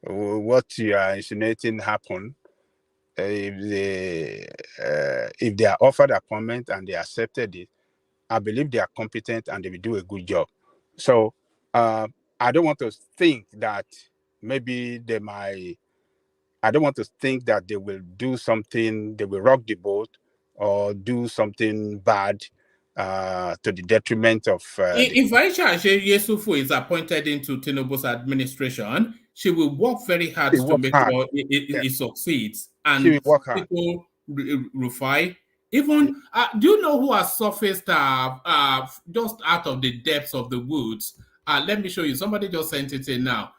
O: what you are insinuating happen, if they are offered appointment and they accepted it, I believe they are competent and they will do a good job. So I don't want to think that maybe they might. I don't want to think that they will do something. They will rock the boat or do something bad to the detriment of.
B: If Aisha Yesufu is appointed into Tinubu's administration, she will work very hard
O: She
B: to
O: works
B: make
O: hard.
B: sure
O: Yes.
B: it succeeds.
O: She will
B: And
O: work hard.
B: people, Rufai, even, do you know who has surfaced just out of the depths of the woods? Let me show you. Somebody just sent it in now.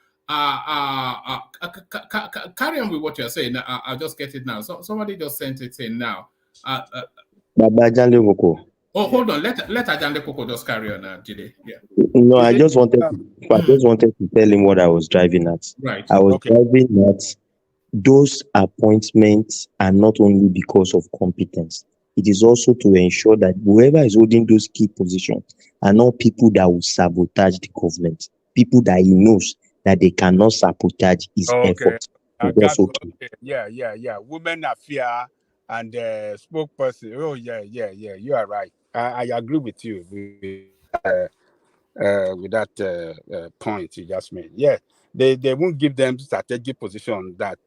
B: Carry on with what you're saying. I'll just get it now. So somebody just sent it in now.
M: Baba Jale Woko.
B: Oh, hold on. Let Ajande Koko just carry on, Jide. Yeah.
M: No, I just wanted to tell him what I was driving at.
B: Right.
M: I was
O: Okay.
M: driving at those appointments are not only because of competence. It is also to ensure that whoever is holding those key positions are not people that will sabotage the government. People that he knows that they cannot sabotage his effort.
O: I
M: So that's
O: got
M: okay.
O: Yeah. Women affair and spokesperson. Oh yeah. You are right. I agree with you with that point you just made. Yeah, they won't give them strategic position that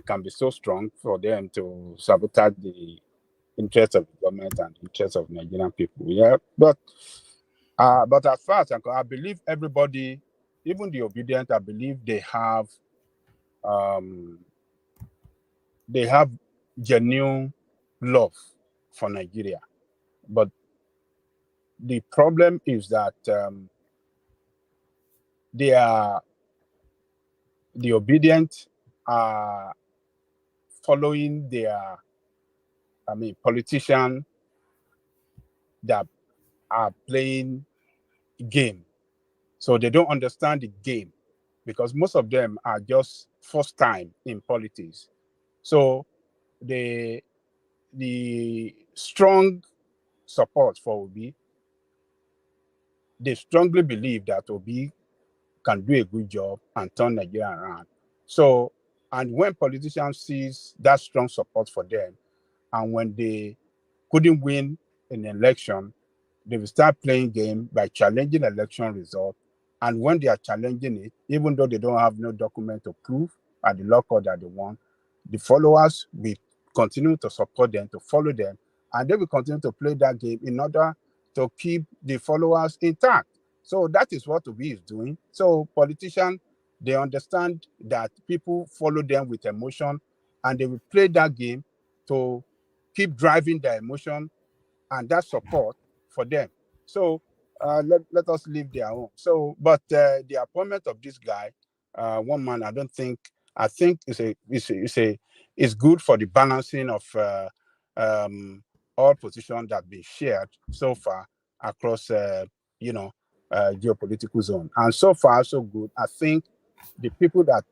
O: can be so strong for them to sabotage the interests of the government and the interests of Nigerian people. Yeah, but as far as I believe everybody, even the obedient, I believe they have genuine love for Nigeria. But the problem is that the obedient are following their, politicians that are playing game. So they don't understand the game because most of them are just first time in politics. So the strong support for Obi, they strongly believe that Obi can do a good job and turn Nigeria around. So, and when politicians sees that strong support for them, and when they couldn't win an election, they will start playing game by challenging election result. And when they are challenging it, even though they don't have no document to prove at the law court that they won, the followers will continue to support them, to follow them, and they will continue to play that game in order to keep the followers intact. So that is what Obi is doing. So politicians, they understand that people follow them with emotion, and they will play that game to keep driving their emotion and that support for them. So let us leave their own. So, but the appointment of this guy, one man, I think it's good for the balancing of all positions that been shared so far across geopolitical zone. And so far so good. I think the people that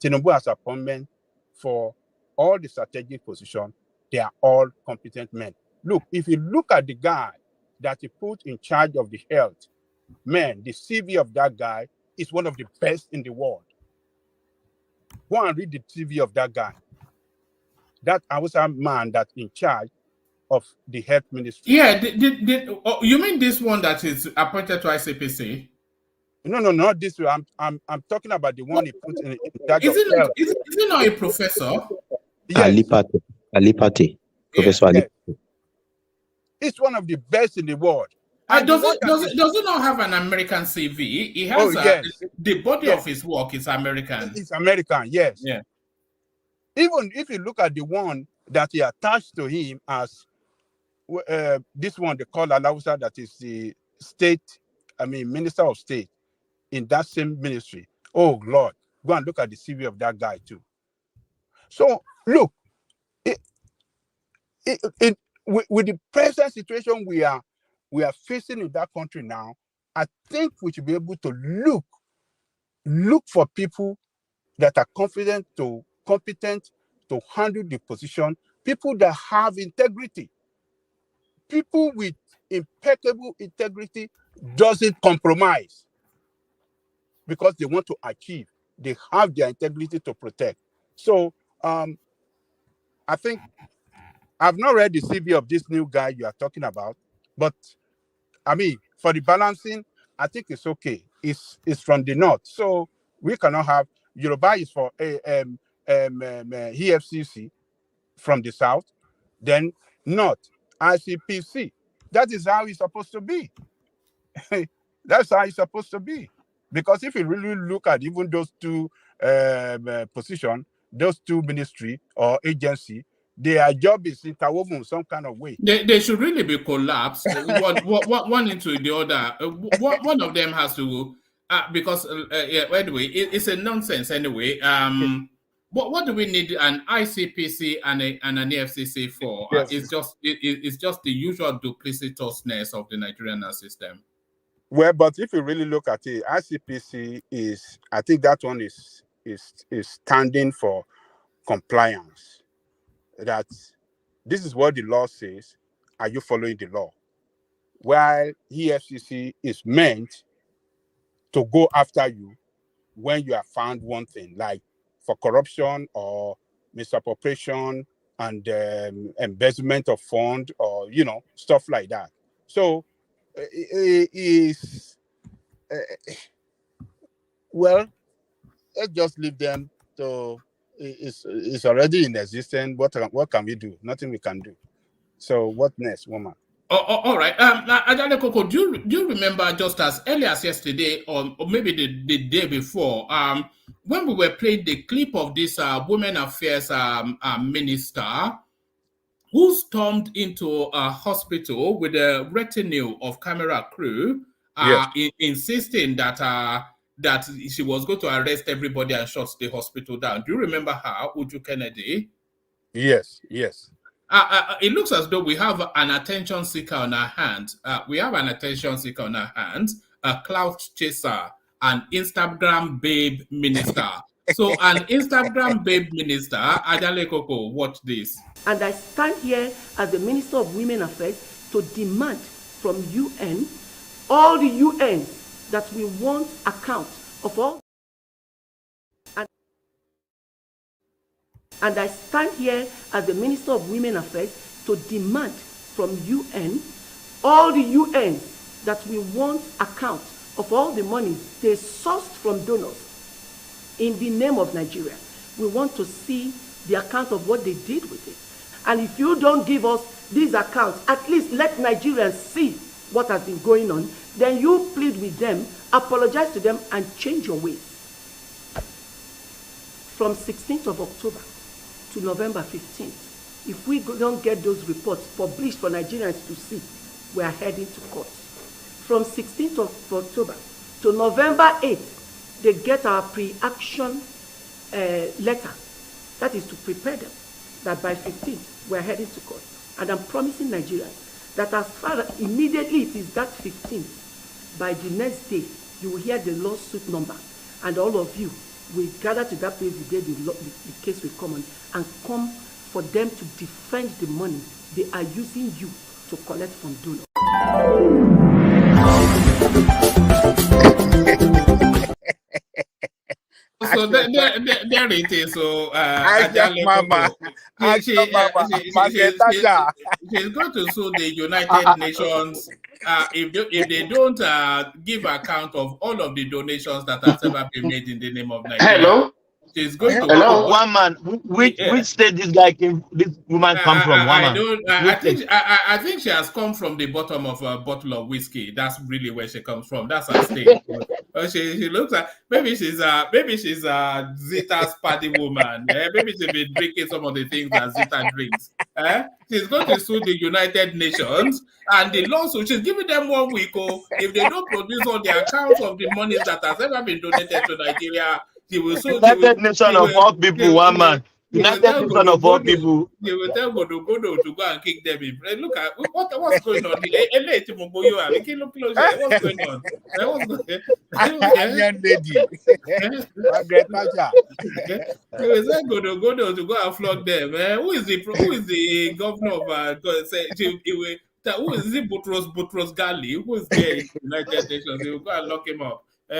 O: Tinubu has appointment for all the strategic position, they are all competent men. Look, if you look at the guy that he put in charge of the health, man, the CV of that guy is one of the best in the world. Go and read the CV of that guy. That Hausa man that's in charge of the health ministry.
B: Yeah, you mean this one that is appointed to ICPC?
O: No, not this one. I'm talking about the one he put in charge of health.
B: Is he not a professor?
O: Yes.
M: Alipate. Professor
O: Yes.
M: Alipate.
O: It's one of the best in the world.
B: Does it not have an American CV? He has the body of his work is American.
O: It's American, yes.
B: Yeah.
O: Even if you look at the one that he attached to him as this one, they call Alausa, that is the Minister of State in that same ministry. Oh Lord, go and look at the CV of that guy too. So look, with the present situation we are facing in that country now, I think we should be able to look for people that are competent to handle the position, people that have integrity. People with impeccable integrity doesn't compromise because they want to achieve. They have their integrity to protect. So I think I've not read the CV of this new guy you are talking about. But I mean, for the balancing, I think it's okay. It's from the north, so we cannot have Yoruba is for EFCC from the south, then north ICPC. That is how it's supposed to be. That's how it's supposed to be. Because if you really look at even those two positions, those two ministry or agency, their job is interwoven in some kind of way.
B: They should really be collapsed, one into the other. One of them has to, because yeah, anyway, it's a nonsense anyway. What do we need an ICPC and an EFCC for?
O: Yes.
B: It's just the usual duplicitousness of the Nigerian system.
O: Well, but if you really look at it, ICPC is, I think that one is standing for compliance. That this is what the law says. Are you following the law? While EFCC is meant to go after you when you have found one thing, like for corruption or misappropriation and embezzlement of fund, or stuff like that. So is well, let's just leave them to. It's already in existence. What can we do? Nothing we can do. So what next, woman?
B: All right. Ajale Koko, do you remember just as early as yesterday or maybe the day before, when we were playing the clip of this women affairs minister who stormed into a hospital with a retinue of camera crew,
O: Yes.
B: insisting that she was going to arrest everybody and shut the hospital down. Do you remember her, Uju Kennedy?
O: Yes.
B: It looks as though we have an attention seeker on our hands. A clout chaser, an Instagram babe minister. So an Instagram babe minister, Ajale Koko, watch this.
S: And I stand here as the Minister of Women Affairs to demand from UN, all the UNs, that we want account of all. And I stand here as the Minister of Women Affairs to demand from UN, all the UNs, that we want account of all the money they sourced from donors in the name of Nigeria. We want to see the account of what they did with it. And if you don't give us these accounts, at least let Nigerians see what has been going on, then you plead with them, apologize to them, and change your ways. From 16th of October to November 15th, if we don't get those reports published for Nigerians to see, we are heading to court. From 16th of October to November 8th, they get our pre-action letter. That is to prepare them that by 15th, we are heading to court. And I'm promising Nigerians that as far as immediately it is that 15th, by the next day, you will hear the lawsuit number, and all of you will gather to that place the day the case will come on, and come for them to defend the money they are using you to collect from donors.
B: So there it is. So she's going to sue the United Nations if they don't give account of all of the donations that have ever been made in the name of Nigeria.
R: Hello.
B: She's going to.
N: Hello, one man. Which state this woman come from?
B: I think she has come from the bottom of a bottle of whiskey. That's really where she comes from. That's her state. She looks like maybe she's a Zita's party woman. Maybe she's been drinking some of the things that Zita drinks. She's going to sue the United Nations, and the lawsuit, she's giving them 1 week. If they don't produce all the accounts of the monies that has ever been donated to Nigeria,
N: United Nation of all people, one man. United Nation of all people.
B: They will tell Godo to go and kick them in. Look at what's going on here. What's going on? What's going on?
O: Young lady.
B: They will tell Godo to go and flog them. Who is the governor of who is it? Boutros Ghali? Who is there in the United Nations? They will go and lock him up.
O: Who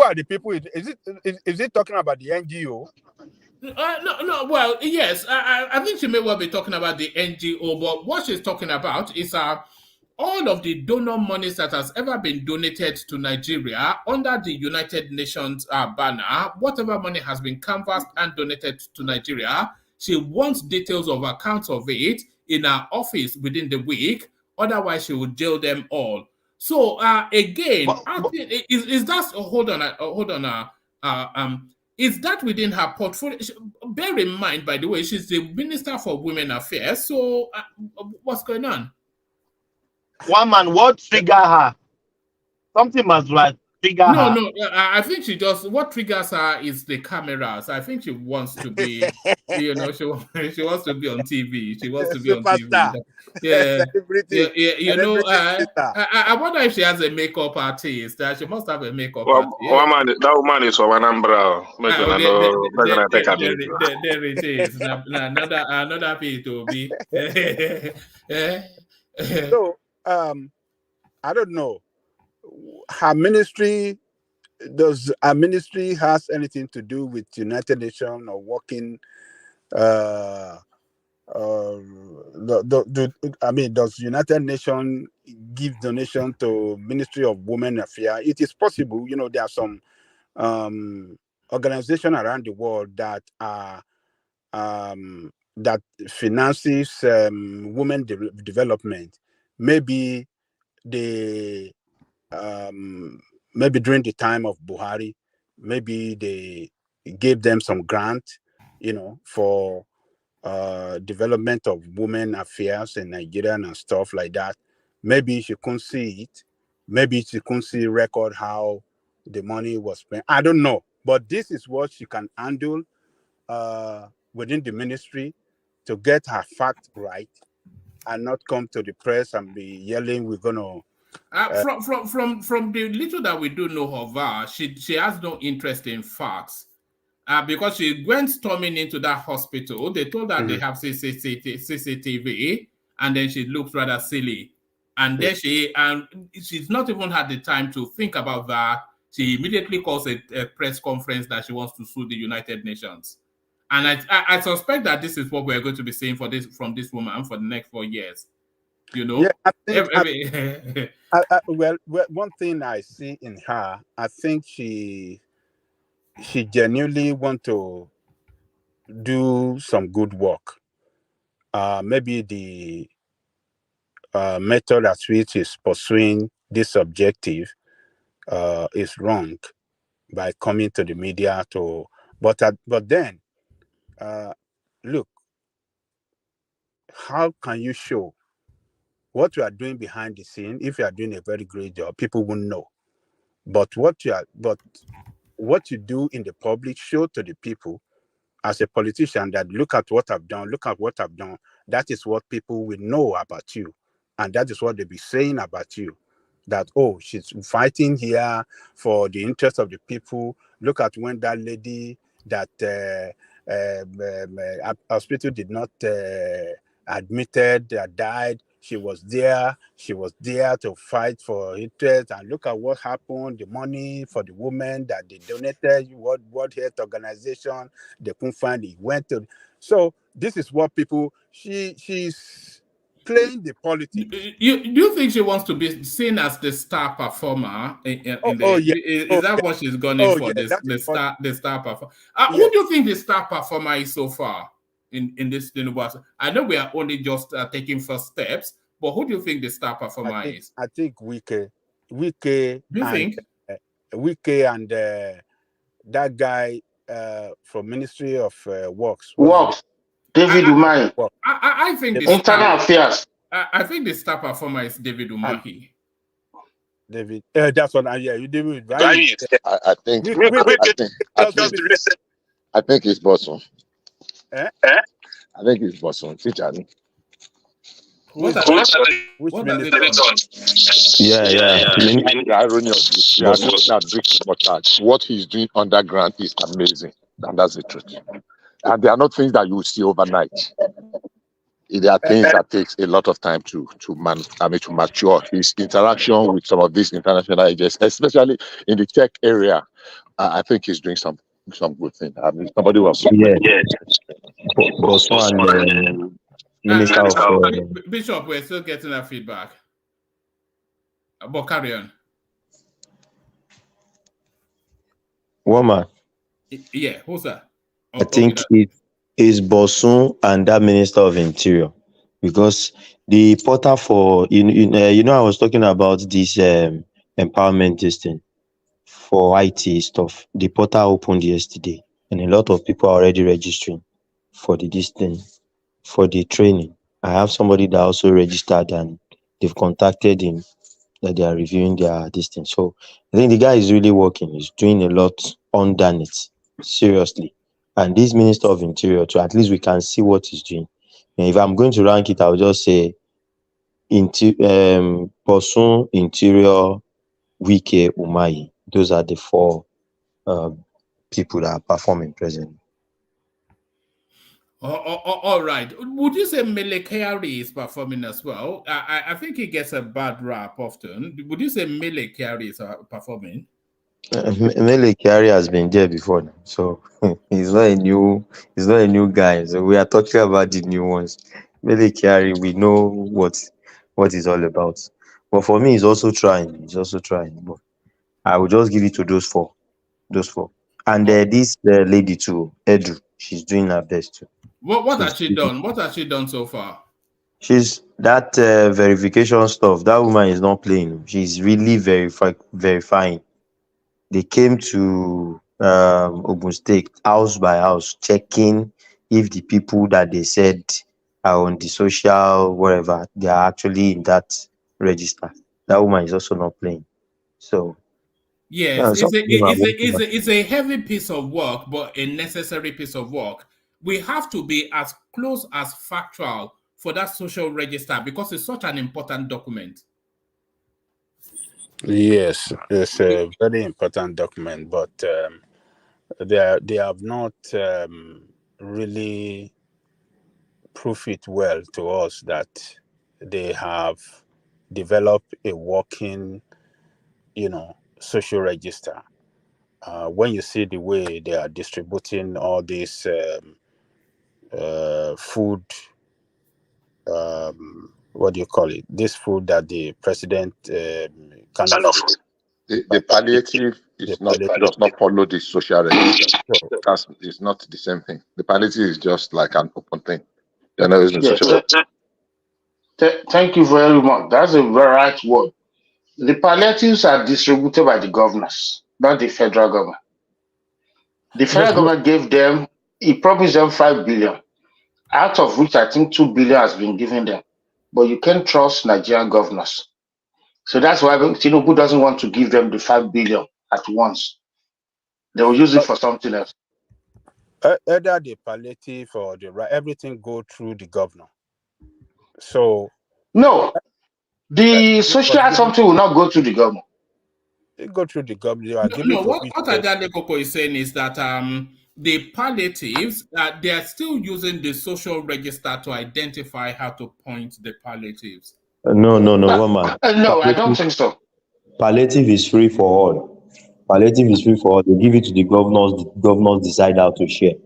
O: are the people? Is it talking about the NGO?
B: No. Well, yes, I think she may well be talking about the NGO, but what she's talking about is all of the donor monies that has ever been donated to Nigeria under the United Nations banner, whatever money has been canvassed and donated to Nigeria, she wants details of accounts of it in her office within the week. Otherwise, she will jail them all. So again, is that hold on? Is that within her portfolio? Bear in mind, by the way, she's the Minister for Women Affairs. So what's going on?
N: One man, what trigger her? Something must like trigger her.
B: No. I think she just what triggers her is the cameras. I think she wants to be, she wants to be on TV. She wants to be on TV. Yeah, I wonder if she has a makeup artist. She must have a makeup artist.
P: That woman is from Anambra.
B: There it is. Another P2B.
O: So, I don't know. Her ministry, does her ministry has anything to do with United Nations or working? I mean, does United Nations give donation to Ministry of Women Affairs? It is possible. There are some organizations around the world that are that finances women development. Maybe they maybe during the time of Buhari, maybe they gave them some grant, for development of women affairs in Nigeria and stuff like that. Maybe she couldn't see it. Maybe she couldn't see record how the money was spent. I don't know. But this is what she can handle within the ministry to get her fact right and not come to the press and be yelling, we're going to...
B: From the little that we do know of her, she has no interest in facts. Because she went storming into that hospital. They told her they have CCTV, and then she looked rather silly. And then she's not even had the time to think about that. She immediately calls a press conference that she wants to sue the United Nations. And I suspect that this is what we're going to be seeing from this woman for the next 4 years.
O: Yeah, I think, well, one thing I see in her, I think she genuinely want to do some good work. Maybe the method at which is pursuing this objective is wrong by coming to the media to. But then, look, how can you show what you are doing behind the scene? If you are doing a very great job, people won't know. But what you do in the public, show to the people as a politician that look at what I've done, that is what people will know about you. And that is what they'll be saying about you. That, oh, she's fighting here for the interest of the people. Look at when that lady that hospital did not admitted, died. She was there to fight for interest, and look at what happened. The money for the women that they donated, World Health Organization, they couldn't find it. Went to. So this is what people. She's playing the politics.
B: Do you think she wants to be seen as the star performer? Is that what she's gone in for? The star performer. Who do you think the star performer is so far in this universe? I know we are only just taking first steps, but who do you think the star performer is?
O: I think Wike.
B: Do you think
O: Wike and that guy from Ministry of Works.
R: David Umahi.
B: I think
R: the internal affairs.
B: I think the star performer is David Umahi.
O: David, that's what you David. Right?
K: I think it's Boston. I think it's Boston.
O: Which
K: Yeah. The irony of this, what he's doing underground is amazing, and that's the truth. And there are not things that you will see overnight. There are things that takes a lot of time to mature. His interaction with some of these international agents, especially in the tech area, I think he's doing something. some good thing. I mean, somebody was
M: Yeah, Boson and Minister of
B: Bishop, we're still getting that feedback. But carry on.
M: woman.
B: Yeah, who's that?
M: I think it is Boson and that Minister of Interior, because the portal for you know I was talking about this empowerment this thing for IT stuff. The portal opened yesterday, and a lot of people are already registering for this thing for the training. I have somebody that also registered, and they've contacted him that they are reviewing their distance. So I think the guy is really working. He's doing a lot on it, seriously. And this Minister of Interior, too, at least we can see what he's doing. And if I'm going to rank it, I'll just say Bosun, Interior, Wike, Umahi. Those are the four people that are performing presently.
B: All right. Would you say Mele Kyari is performing as well? I think he gets a bad rap often. Would you say Mele Kyari is performing?
M: Mele Kyari has been there before now, so he's not a new guy. So we are talking about the new ones. Mele Kyari, we know what it's all about. But for me, he's also trying. But I will just give it to those four. And this lady too, Edu, she's doing her best too.
B: What has she done? What has she done so far?
M: She's that verification stuff. That woman is not playing. She's really verifying. They came to Ogun State house by house, checking if the people that they said are on the social whatever, they are actually in that register. That woman is also not playing. So
B: yes, it's a heavy piece of work, but a necessary piece of work. We have to be as close as factual for that social register because it's such an important document.
O: Yes, it's a very important document, but they have not really proof it well to us that they have developed a working, social register. When you see the way they are distributing all this food, what do you call it? This food that the president kind of.
K: The palliative does not follow the social register. It's not the same thing. The palliative is just like an open thing.
R: Thank you very much. That's a very right word. The palliatives are distributed by the governors, not the federal government. The federal government gave them, he promised them 5 billion, out of which I think 2 billion has been given them. But you can't trust Nigerian governors. So that's why Tinubu doesn't want to give them the 5 billion at once. They will use it for something else.
O: Either the palliative or the right, everything go through the governor. So
R: no, the social something will not go through the governor.
O: It go through the governor.
B: What Ajale Koko is saying is that the palliatives, they are still using the social register to identify how to point the palliatives.
M: No, woman.
R: No, I don't think so.
M: Palliative is free for all. Palliative is free for all. They give it to the governors. The governors decide how to share.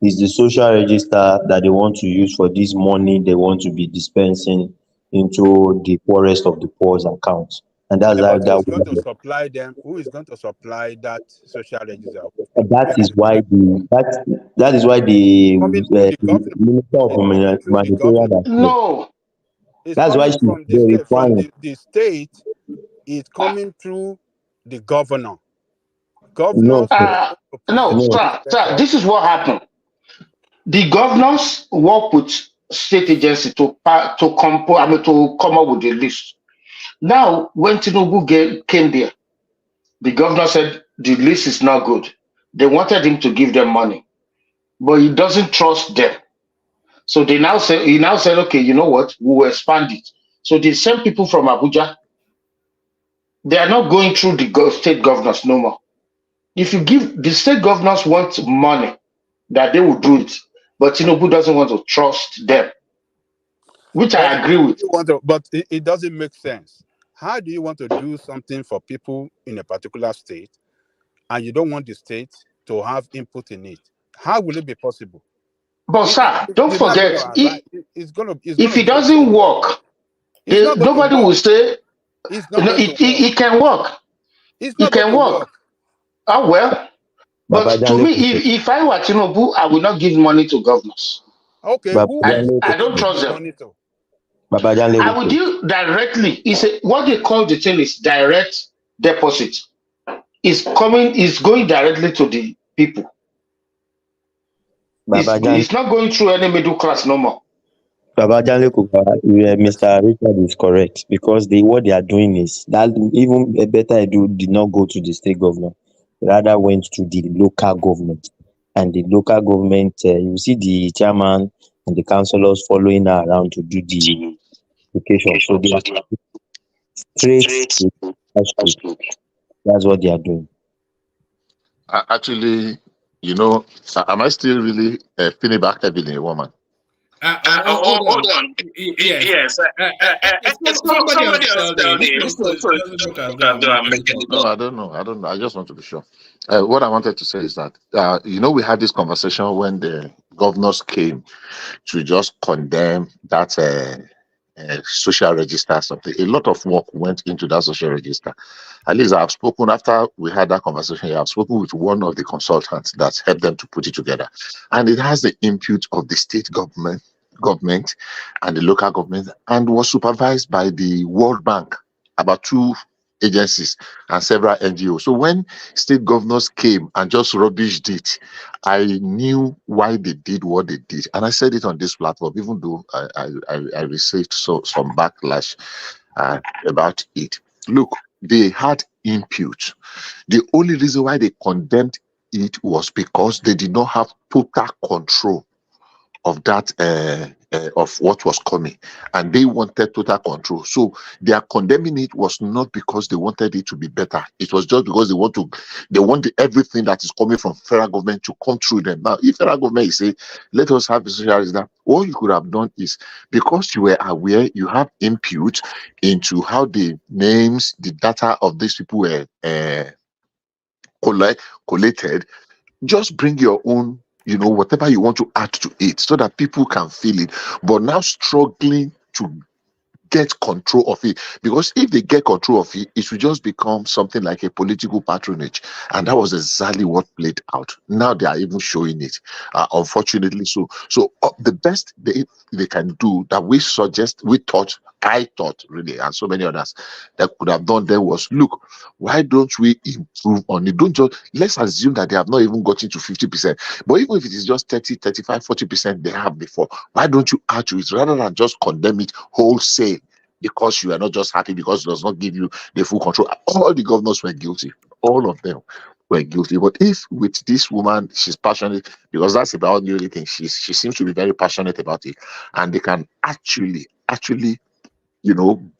M: It's the social register that they want to use for this money they want to be dispensing into the poorest of the poor's accounts. And that's
O: who's going to supply them? Who is going to supply that social register?
M: That is why the Minister of Humanitarian.
R: No.
M: That's why she's verifying.
O: The state is coming through the governor.
R: No, sir, this is what happened. The governors work with state agency to come up with the list. Now, when Tinubu came there, the governor said the list is not good. They wanted him to give them money, but he doesn't trust them. So he now said, okay, you know what? We will expand it. So the same people from Abuja, they are not going through the state governors no more. If you give the state governors want money, that they will do it, but Tinubu doesn't want to trust them, which I agree with.
O: But it doesn't make sense. How do you want to do something for people in a particular state, and you don't want the state to have input in it. How will it be possible?
R: But sir, don't
O: The man
R: forget,
O: gonna arrive, it's gonna
R: if
O: be
R: it doesn't work,
O: it's not going to
R: nobody
O: work.
R: will say
O: It's not going to work.
R: it can work.
O: It's
R: It
O: not going
R: can
O: to
R: work.
O: work.
R: Oh well. But
M: Baba
R: to me,
M: Janle,
R: if I were Tinubu, I would not give money to governors.
O: Okay,
M: Baba
O: who will
M: Janle,
R: I don't
O: give
R: trust
O: the
R: them.
O: money to?
M: Baba Janle,
R: I will deal directly. What they call the thing is direct deposit. Is going directly to the people.
M: Baba Janle,
R: It's not going through any middle class no more.
M: Baba Janle Kuka, Mr. Richard is correct because what they are doing is that even a better Edu did not go to the state government, rather went to the local government, and the local government, you see the chairman and the councillors following her around to do the education. So they are straight to grassroots. That's what they are doing.
K: Actually, am I still really pinning back heavily a woman?
B: Hold on. Yes. Somebody else tell me. So it doesn't look as though I'm making it
K: No, I don't know. I just want to be sure. What I wanted to say is that, we had this conversation when the governors came to just condemn that social register something. A lot of work went into that social register. At least I've spoken after we had that conversation. I've spoken with one of the consultants that helped them to put it together, and it has the input of the state government and the local government, and was supervised by the World Bank, about 2 agencies and several NGOs. So when state governors came and just rubbished it, I knew why they did what they did, and I said it on this platform, even though I received some backlash about it. Look, they had input. The only reason why they condemned it was because they did not have total control of that of what was coming, and they wanted total control. So their condemning it was not because they wanted it to be better. It was just because they want everything that is coming from federal government to come through them. Now, if federal government is saying, let us have a social register, all you could have done is, because you were aware, you have input into how the names, the data of these people were collated, just bring your own, whatever you want to add to it so that people can feel it. But now struggling to get control of it, because if they get control of it, it will just become something like a political patronage, and that was exactly what played out. Now they are even showing it, unfortunately. So the best they can do, that I thought really, and so many others that could have done there, was, look, why don't we improve on it? Let's assume that they have not even gotten to 50%, but even if it is just 30, 35, 40% they have before, why don't you add to it rather than just condemn it wholesale because you are not just happy because it does not give you the full control? All the governors were guilty. All of them were guilty. But if with this woman, she's passionate, because that's about the only thing, she seems to be very passionate about it, and they can actually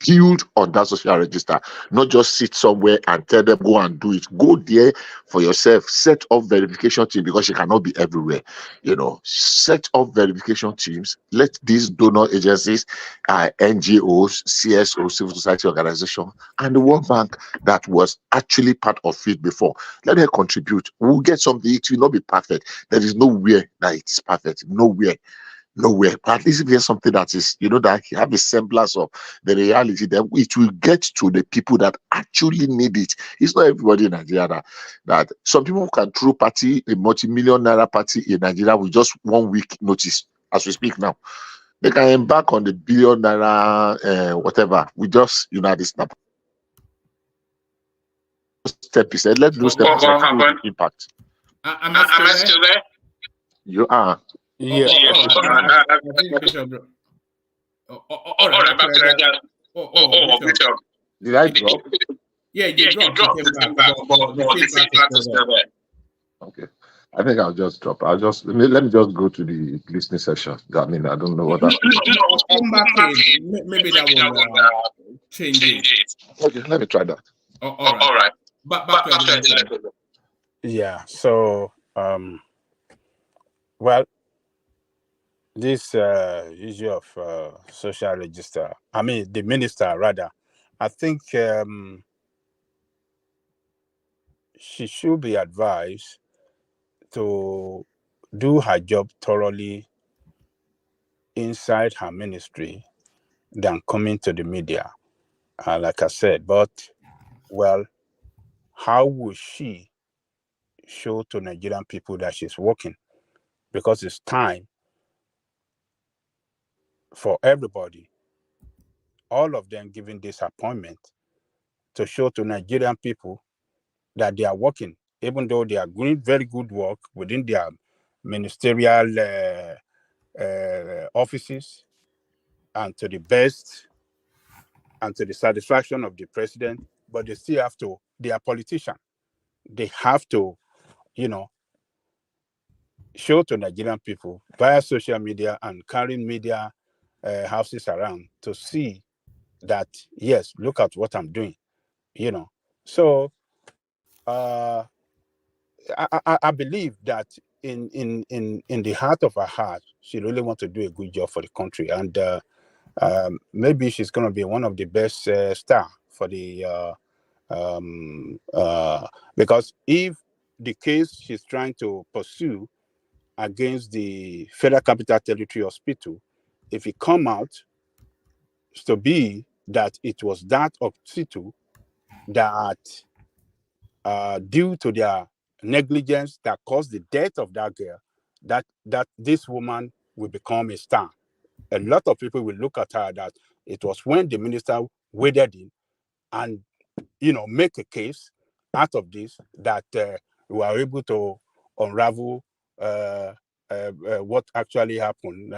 K: build on that social register, not just sit somewhere and tell them go and do it. Go there for yourself, set up verification team, because you cannot be everywhere. Set up verification teams. Let these donor agencies, NGOs, CSO, civil society organization, and the World Bank that was actually part of it before, let them contribute. We'll get something. It will not be perfect. There is nowhere that it is perfect. Nowhere. But at least if there's something that is, that have a semblance of the reality, then it will get to the people that actually need it. It's not everybody in Nigeria that some people can throw a multi-million naira party in Nigeria with just 1 week notice. As we speak now, they can embark on the billion naira whatever. We just, this 10%. Let's do 10% impact.
B: Am I still there?
K: You are.
O: Yeah.
B: I think Bishop. All right, back to that.
K: Bishop. Did I drop?
B: Yeah, you dropped. You came back, but the feedback is still there.
K: Okay. I think I'll just drop. Let me just go to the listening session. I mean, I don't know what that's.
B: Come back in. Maybe that will change it.
K: Okay, let me try that.
B: All right. Back to
O: yeah. So, well, this issue of social register, I mean, the minister rather, I think she should be advised to do her job thoroughly inside her ministry than coming to the media, like I said. But, well, how will she show to Nigerian people that she's working? Because it's time for everybody, all of them giving this appointment, to show to Nigerian people that they are working, even though they are doing very good work within their ministerial offices, and to the best and to the satisfaction of the president. But they still have to, they are politicians. They have to, show to Nigerian people via social media and carrying media houses around to see that, yes, look at what I'm doing, So I believe that in the heart of her heart, she really wants to do a good job for the country, and maybe she's going to be one of the best star for the because if the case she's trying to pursue against the Federal Capital Territory Hospital, if it come out to be that it was that hospital that due to their negligence that caused the death of that girl, that this woman will become a star. A lot of people will look at her that it was when the minister waded in and make a case out of this that we are able to unravel what actually happened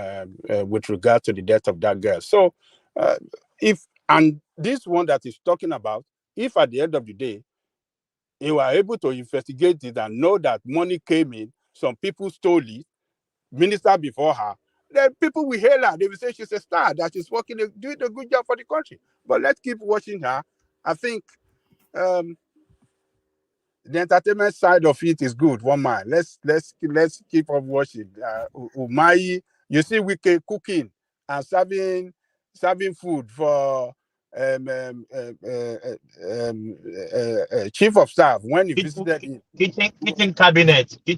O: with regard to the death of that girl. So and this one that is talking about, if at the end of the day they were able to investigate it and know that money came in, some people stole it, minister before her, then people will hail her. They will say she's a star, that she's working, doing a good job for the country. But let's keep watching her. I think the entertainment side of it is good. One man. Let's keep on watching. Umayi, you see, we can cooking and serving food for chief of staff when he visited him.
N: Kitchen cabinet.
O: He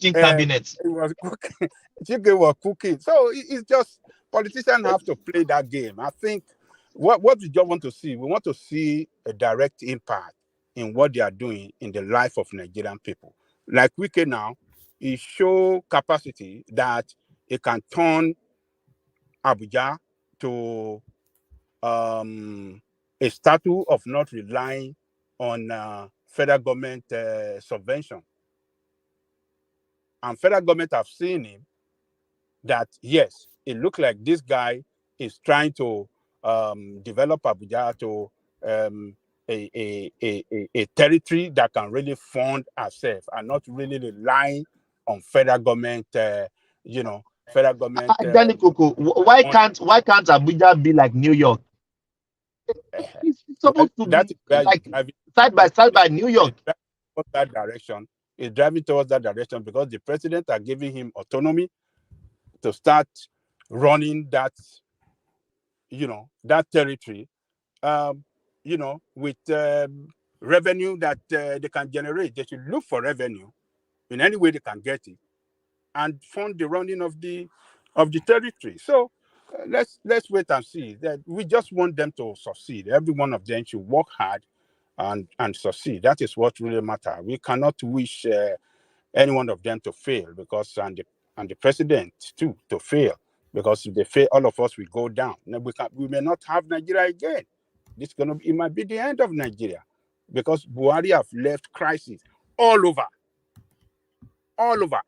O: was cooking. Chicken was cooking. So it's just politicians have to play that game. I think what we just want to see, we want to see a direct impact in what they are doing in the life of Nigerian people. Like Wike now, it show capacity that it can turn Abuja to a statue of not relying on federal government subvention. And federal government have seen him that, yes, it looks like this guy is trying to develop Abuja to a territory that can really fund herself and not really relying on federal government, federal government.
N: Danny Coco, why can't Abuja be like New York? It's supposed to be like side by New York.
O: That direction is driving towards that direction because the president are giving him autonomy to start running that, that territory, with revenue that they can generate. They should look for revenue in any way they can get it and fund the running of the territory. So let's wait and see. That we just want them to succeed. Every one of them should work hard and succeed. That is what really matters. We cannot wish any one of them to fail because and the president too to fail, because if they fail, all of us will go down. We may not have Nigeria again. It might be the end of Nigeria because Buhari have left crisis all over,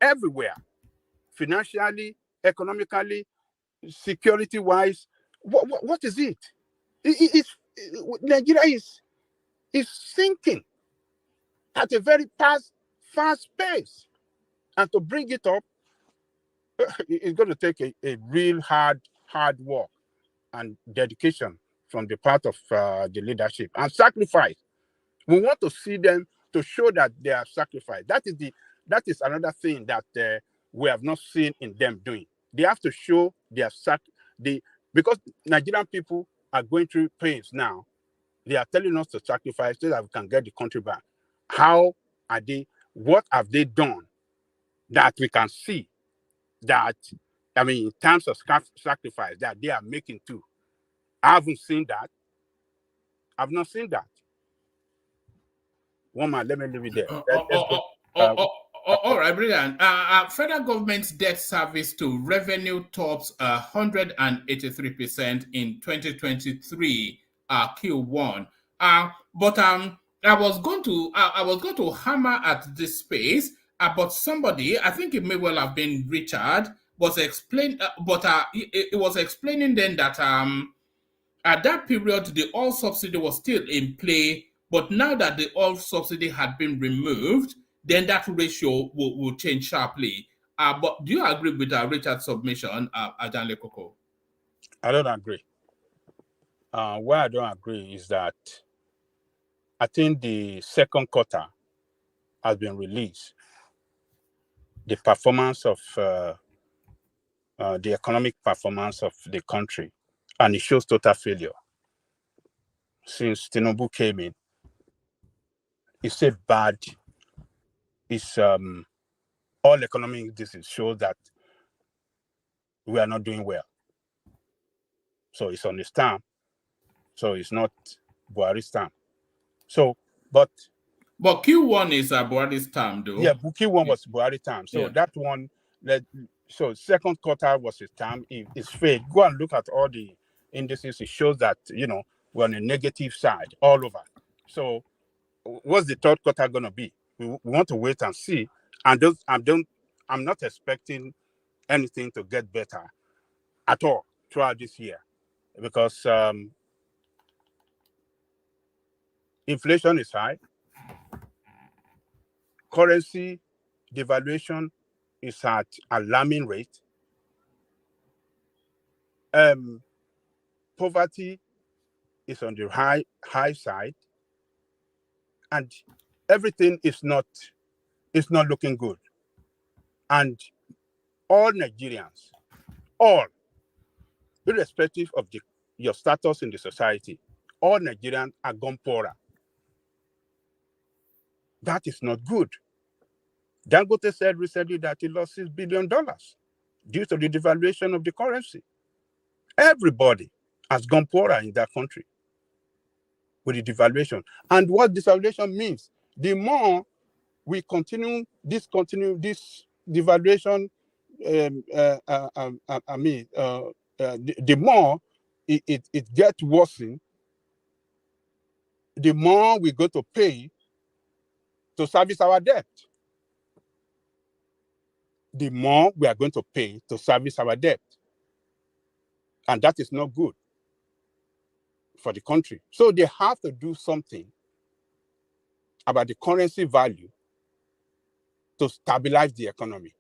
O: everywhere, financially, economically, security-wise. What is it? Nigeria is sinking at a very fast pace, and to bring it up, it's going to take a real hard work and dedication from the part of the leadership and sacrifice. We want to see them to show that they have sacrificed. That is another thing that we have not seen in them doing. They have to show their because Nigerian people are going through pains now. They are telling us to sacrifice so that we can get the country back. How are they? What have they done that we can see that, I mean, in terms of sacrifice that they are making too. I haven't seen that. I've not seen that. One man, let me leave it there. Let's go.
B: All right, brilliant. Federal government's debt service to revenue tops 183% in 2023 Q1. But I was going to hammer at this space, but somebody, I think it may well have been Richard, was it was explaining then that at that period, the oil subsidy was still in play, but now that the oil subsidy had been removed, then that ratio will change sharply. But do you agree with Richard's submission, Ajanle Koko?
O: I don't agree. Where I don't agree is that I think the second quarter has been released. The performance of the economic performance of the country, and it shows total failure. Since Tinubu came in, it's a bad. It's all economic indices show that we are not doing well. So it's on the stamp. So it's not Buhari's term. So, but
B: Q1 is Buhari's term, though.
O: Yeah, Q1 was Buhari's term. So that one, so second quarter was his term. It's failed. Go and look at all the indices. It shows that we're on a negative side all over. So, what's the third quarter going to be? We want to wait and see. And I'm not expecting anything to get better at all throughout this year, because inflation is high, currency devaluation is at alarming rate, poverty is on the high side, and everything is not looking good. And all Nigerians, all, irrespective of your status in the society, all Nigerians are gone poorer. That is not good. Dangote said recently that he lost $6 billion due to the devaluation of the currency. Everybody has gone poorer in that country with the devaluation. And what devaluation means, the more we continue this devaluation, the more it gets worsened, the more we go to pay to service our debt. The more we are going to pay to service our debt. And that is not good for the country. So they have to do something about the currency value to stabilize the economy.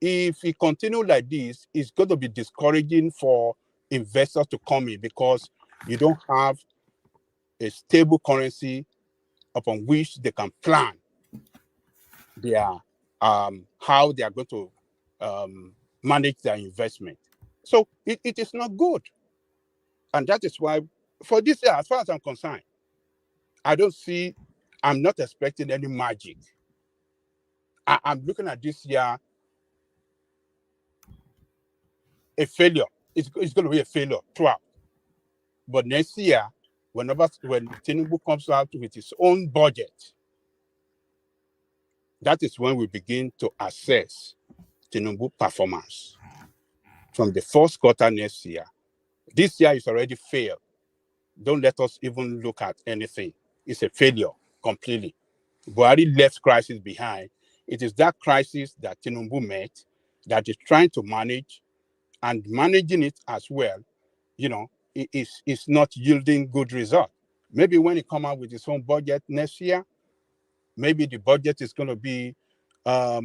O: If we continue like this, it's going to be discouraging for investors to come in, because you don't have a stable currency upon which they can plan their how they are going to manage their investment. So it is not good. And that is why, for this year, as far as I'm concerned, I'm not expecting any magic. I'm looking at this year a failure. It's going to be a failure throughout. But next year, when Tinubu comes out with his own budget, that is when we begin to assess Tinubu performance. From the first quarter next year, this year is already failed. Don't let us even look at anything. It's a failure completely. Buhari left crisis behind. It is that crisis that Tinubu met that is trying to manage, and managing it as well, it's not yielding good result. Maybe when he come out with his own budget next year, maybe the budget is going to be a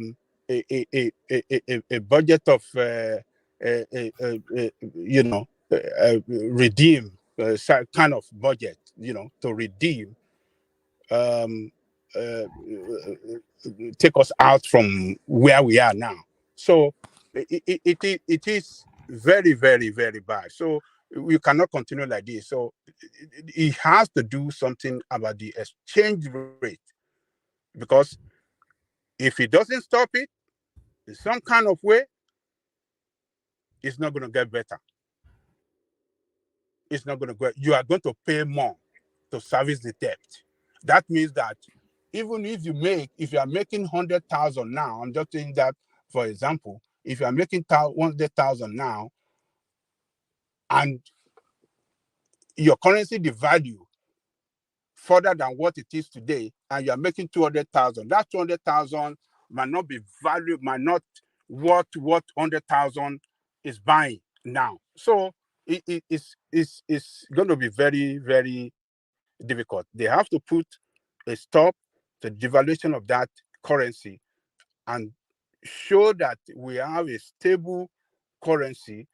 O: budget of redeem kind of budget, to redeem, take us out from where we are now. So it is very, very, very bad. So we cannot continue like this. So he has to do something about the exchange rate, because if he doesn't stop it, in some kind of way, it's not going to get better. It's not going to go. You are going to pay more to service the debt. That means that even if you are making 100,000 now, I'm just saying that for example, if you are making 100,000 now, and your currency devalue further than what it is today, and you are making 200,000, that 200,000 might not be valued, might not what 100,000 is buying now. So it's going to be very, very difficult. They have to put a stop to the devaluation of that currency and show that we have a stable currency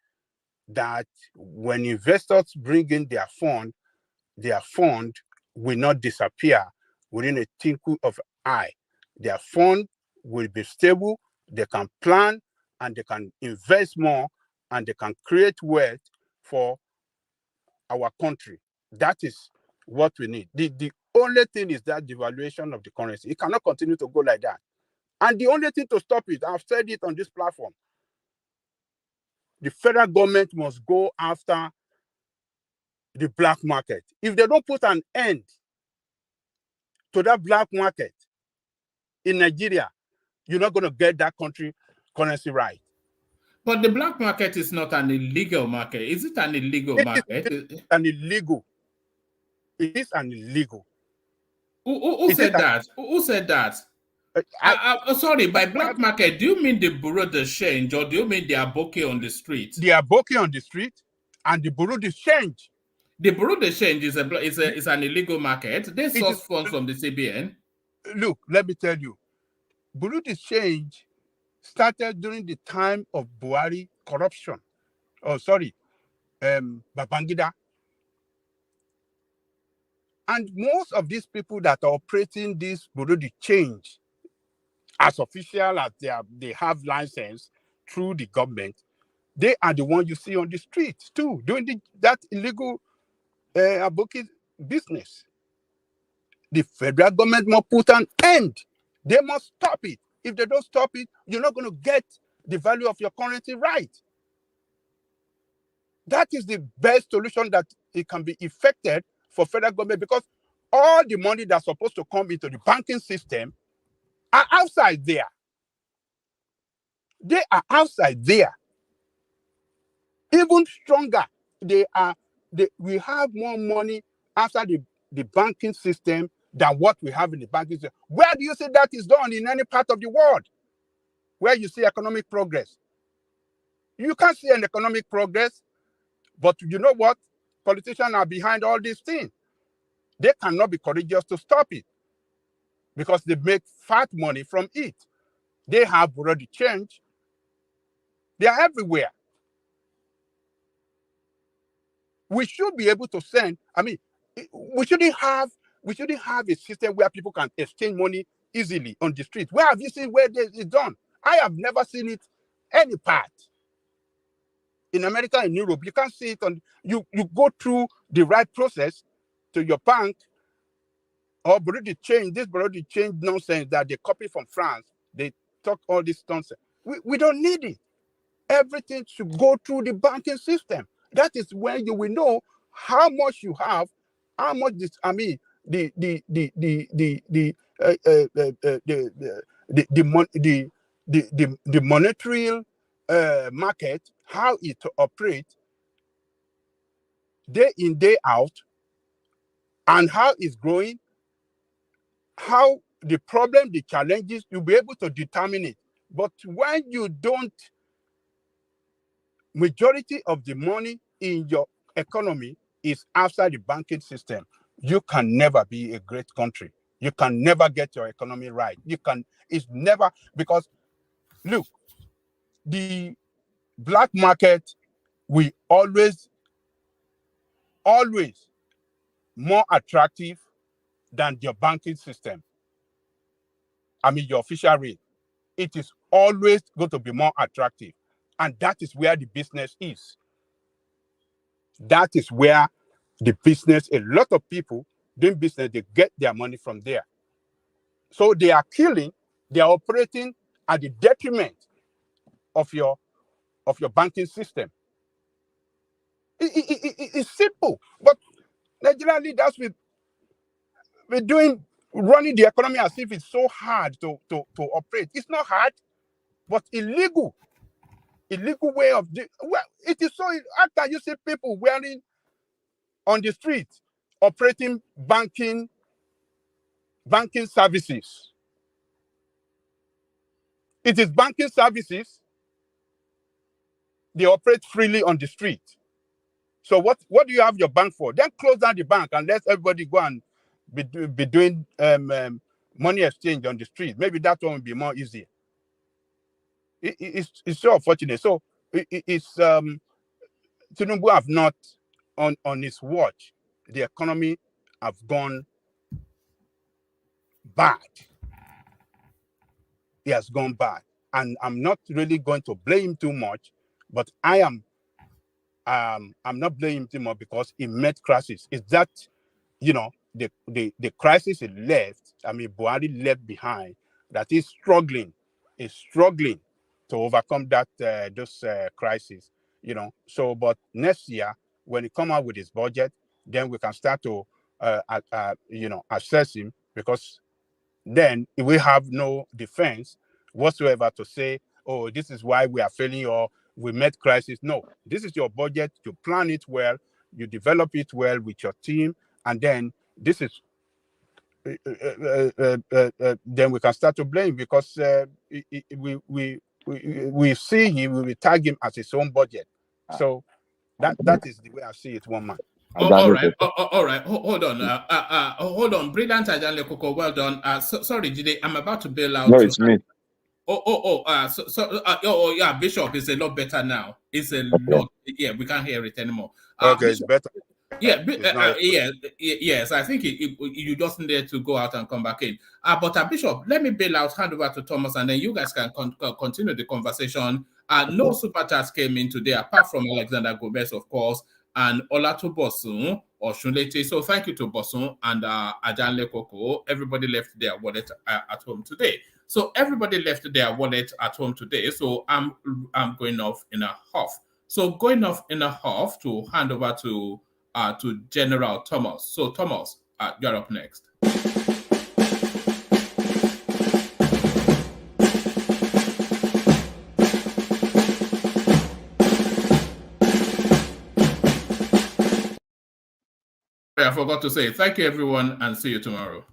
O: that when investors bring in their fund will not disappear within a twinkle of an eye. Their fund will be stable, they can plan, and they can invest more, and they can create wealth for our country. That is what we need. The only thing is that devaluation of the currency. It cannot continue to go like that. And the only thing to stop it, I've said it on this platform, the federal government must go after the black market. If they don't put an end to that black market in Nigeria, you're not going to get that country currency right.
B: But the black market is not an illegal market. Is it an illegal market?
O: It is an illegal. It is an illegal.
B: Who said that? Who said that? Sorry, by black market, do you mean the bureau de change, or do you mean the aboki on the street?
O: The aboki on the street and the bureau de change.
B: The bureau de change is an illegal market. They source funds from the CBN.
O: Look, let me tell you, bureau de change started during the time of Buhari corruption. Oh, sorry, Babangida. And most of these people that are operating this bureau de change, as official as they have license through the government, they are the ones you see on the streets too, doing that illegal aboki business. The federal government must put an end. They must stop it. If they don't stop it, you're not going to get the value of your currency right. That is the best solution that it can be effected for federal government, because all the money that's supposed to come into the banking system are outside there. They are outside there. Even stronger, we have more money after the banking system than what we have in the banking system. Where do you see that is done in any part of the world where you see economic progress? You can't see an economic progress, but you know what? Politicians are behind all these things. They cannot be courageous to stop it because they make fat money from it. They have already changed. They are everywhere. We should be able to send, we shouldn't have a system where people can exchange money easily on the street. Where have you seen where this is done? I have never seen it any part. In America and Europe, you can't see it you go through the right process to your bank or bureau de change, this bureau de change nonsense that they copy from France. They talk all this nonsense. We don't need it. Everything should go through the banking system. That is when you will know how much you have, how much the monetary market, how it operates day in, day out, and how it's growing, how the problem, the challenges, you'll be able to determine it. But when you don't, majority of the money in your economy is outside the banking system, you can never be a great country. You can never get your economy right. It's never, because look, the black market will always more attractive than your banking system. Your official rate. It is always going to be more attractive. And that is where the business is. That is where the business, a lot of people doing business, they get their money from there. So they are killing, they are operating at the detriment of your banking system. It's simple, but Nigerian leaders we're running the economy as if it's so hard to operate. It's not hard, but illegal way of well, it is so. How can you see people wearing on the street operating banking services? It is banking services. They operate freely on the street. So what do you have your bank for? Then close down the bank and let everybody go and be doing money exchange on the street. Maybe that one will be more easier. It's so unfortunate. So it's Tinubu have not on his watch. The economy have gone bad. It has gone bad, and I'm not really going to blame him too much, but I'm not blaming him too much because he met crisis. Is that the crisis he left? I mean, Buhari left behind that is struggling to overcome that those crisis. So but next year when he come out with his budget, then we can start to assess him, because then we have no defense whatsoever to say, oh, this is why we are failing or we met crisis. No, this is your budget. You plan it well, you develop it well with your team, and then this is then we can start to blame, because we see him, we will tag him as his own budget. So that is the way I see it, one man.
B: All right. Hold on. Hold on. Brilliant, Ajanle Koko. Well done. Sorry, Jide. I'm about to bail out.
K: No, it's me.
B: Yeah. Bishop is a lot better now. It's a lot. Yeah, we can't hear it anymore.
O: Okay,
B: Bishop,
O: it's better.
B: Yes. I think you just need to go out and come back in. But Bishop, let me bail out. Hand over to Thomas, and then you guys can continue the conversation. No super chats came in today, apart from Alexander Gomez, of course, and Olato Bosun or Shunlete. So thank you to Bosun and Ajanle Koko. Everybody left their wallet at home today. So everybody left their wallet at home today. So I'm going off in a huff. So going off in a huff to hand over to General Thomas. So Thomas, you're up next. I forgot to say thank you, everyone, and see you tomorrow.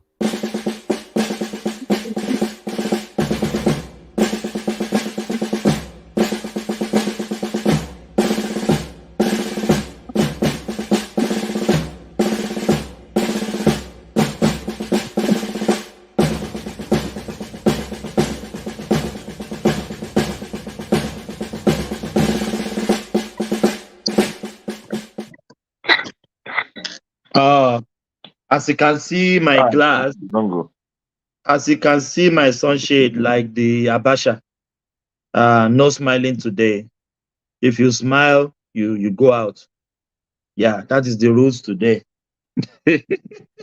N: As you can see my glass, as you can see my sunshade, like the Abasha, no smiling today. If you smile, you go out. Yeah, that is the rules today.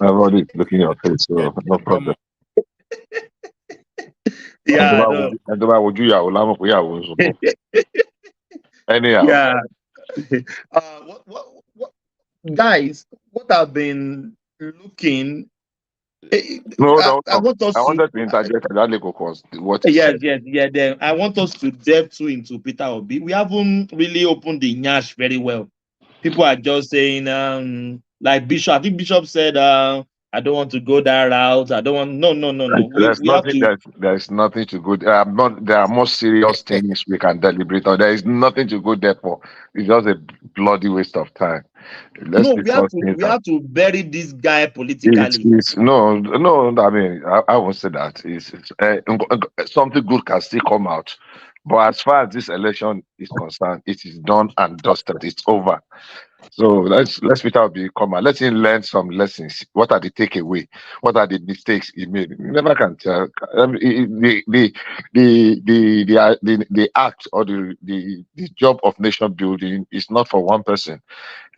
K: Everybody looking at your face, so no problem.
N: Yeah.
K: Anyhow.
N: Yeah. Guys, what I've been looking.
K: No. I wanted to interject.
N: Yeah. Then I want us to delve into Peter Obi. We haven't really opened the nyash very well. People are just saying, like Bishop. I think Bishop said, I don't want to go that route. I don't want. No.
K: There's nothing to go. There are more serious things we can deliberate on. There is nothing to go there for. It's just a bloody waste of time.
N: We have to bury this guy politically.
K: No. I mean, I won't say that. Something good can still come out. But as far as this election is concerned, it is done and dusted. It's over. So let's Peter Obi come out. Let him learn some lessons. What are the takeaway? What are the mistakes he made? You never can tell. The act or the job of nation building is not for one person.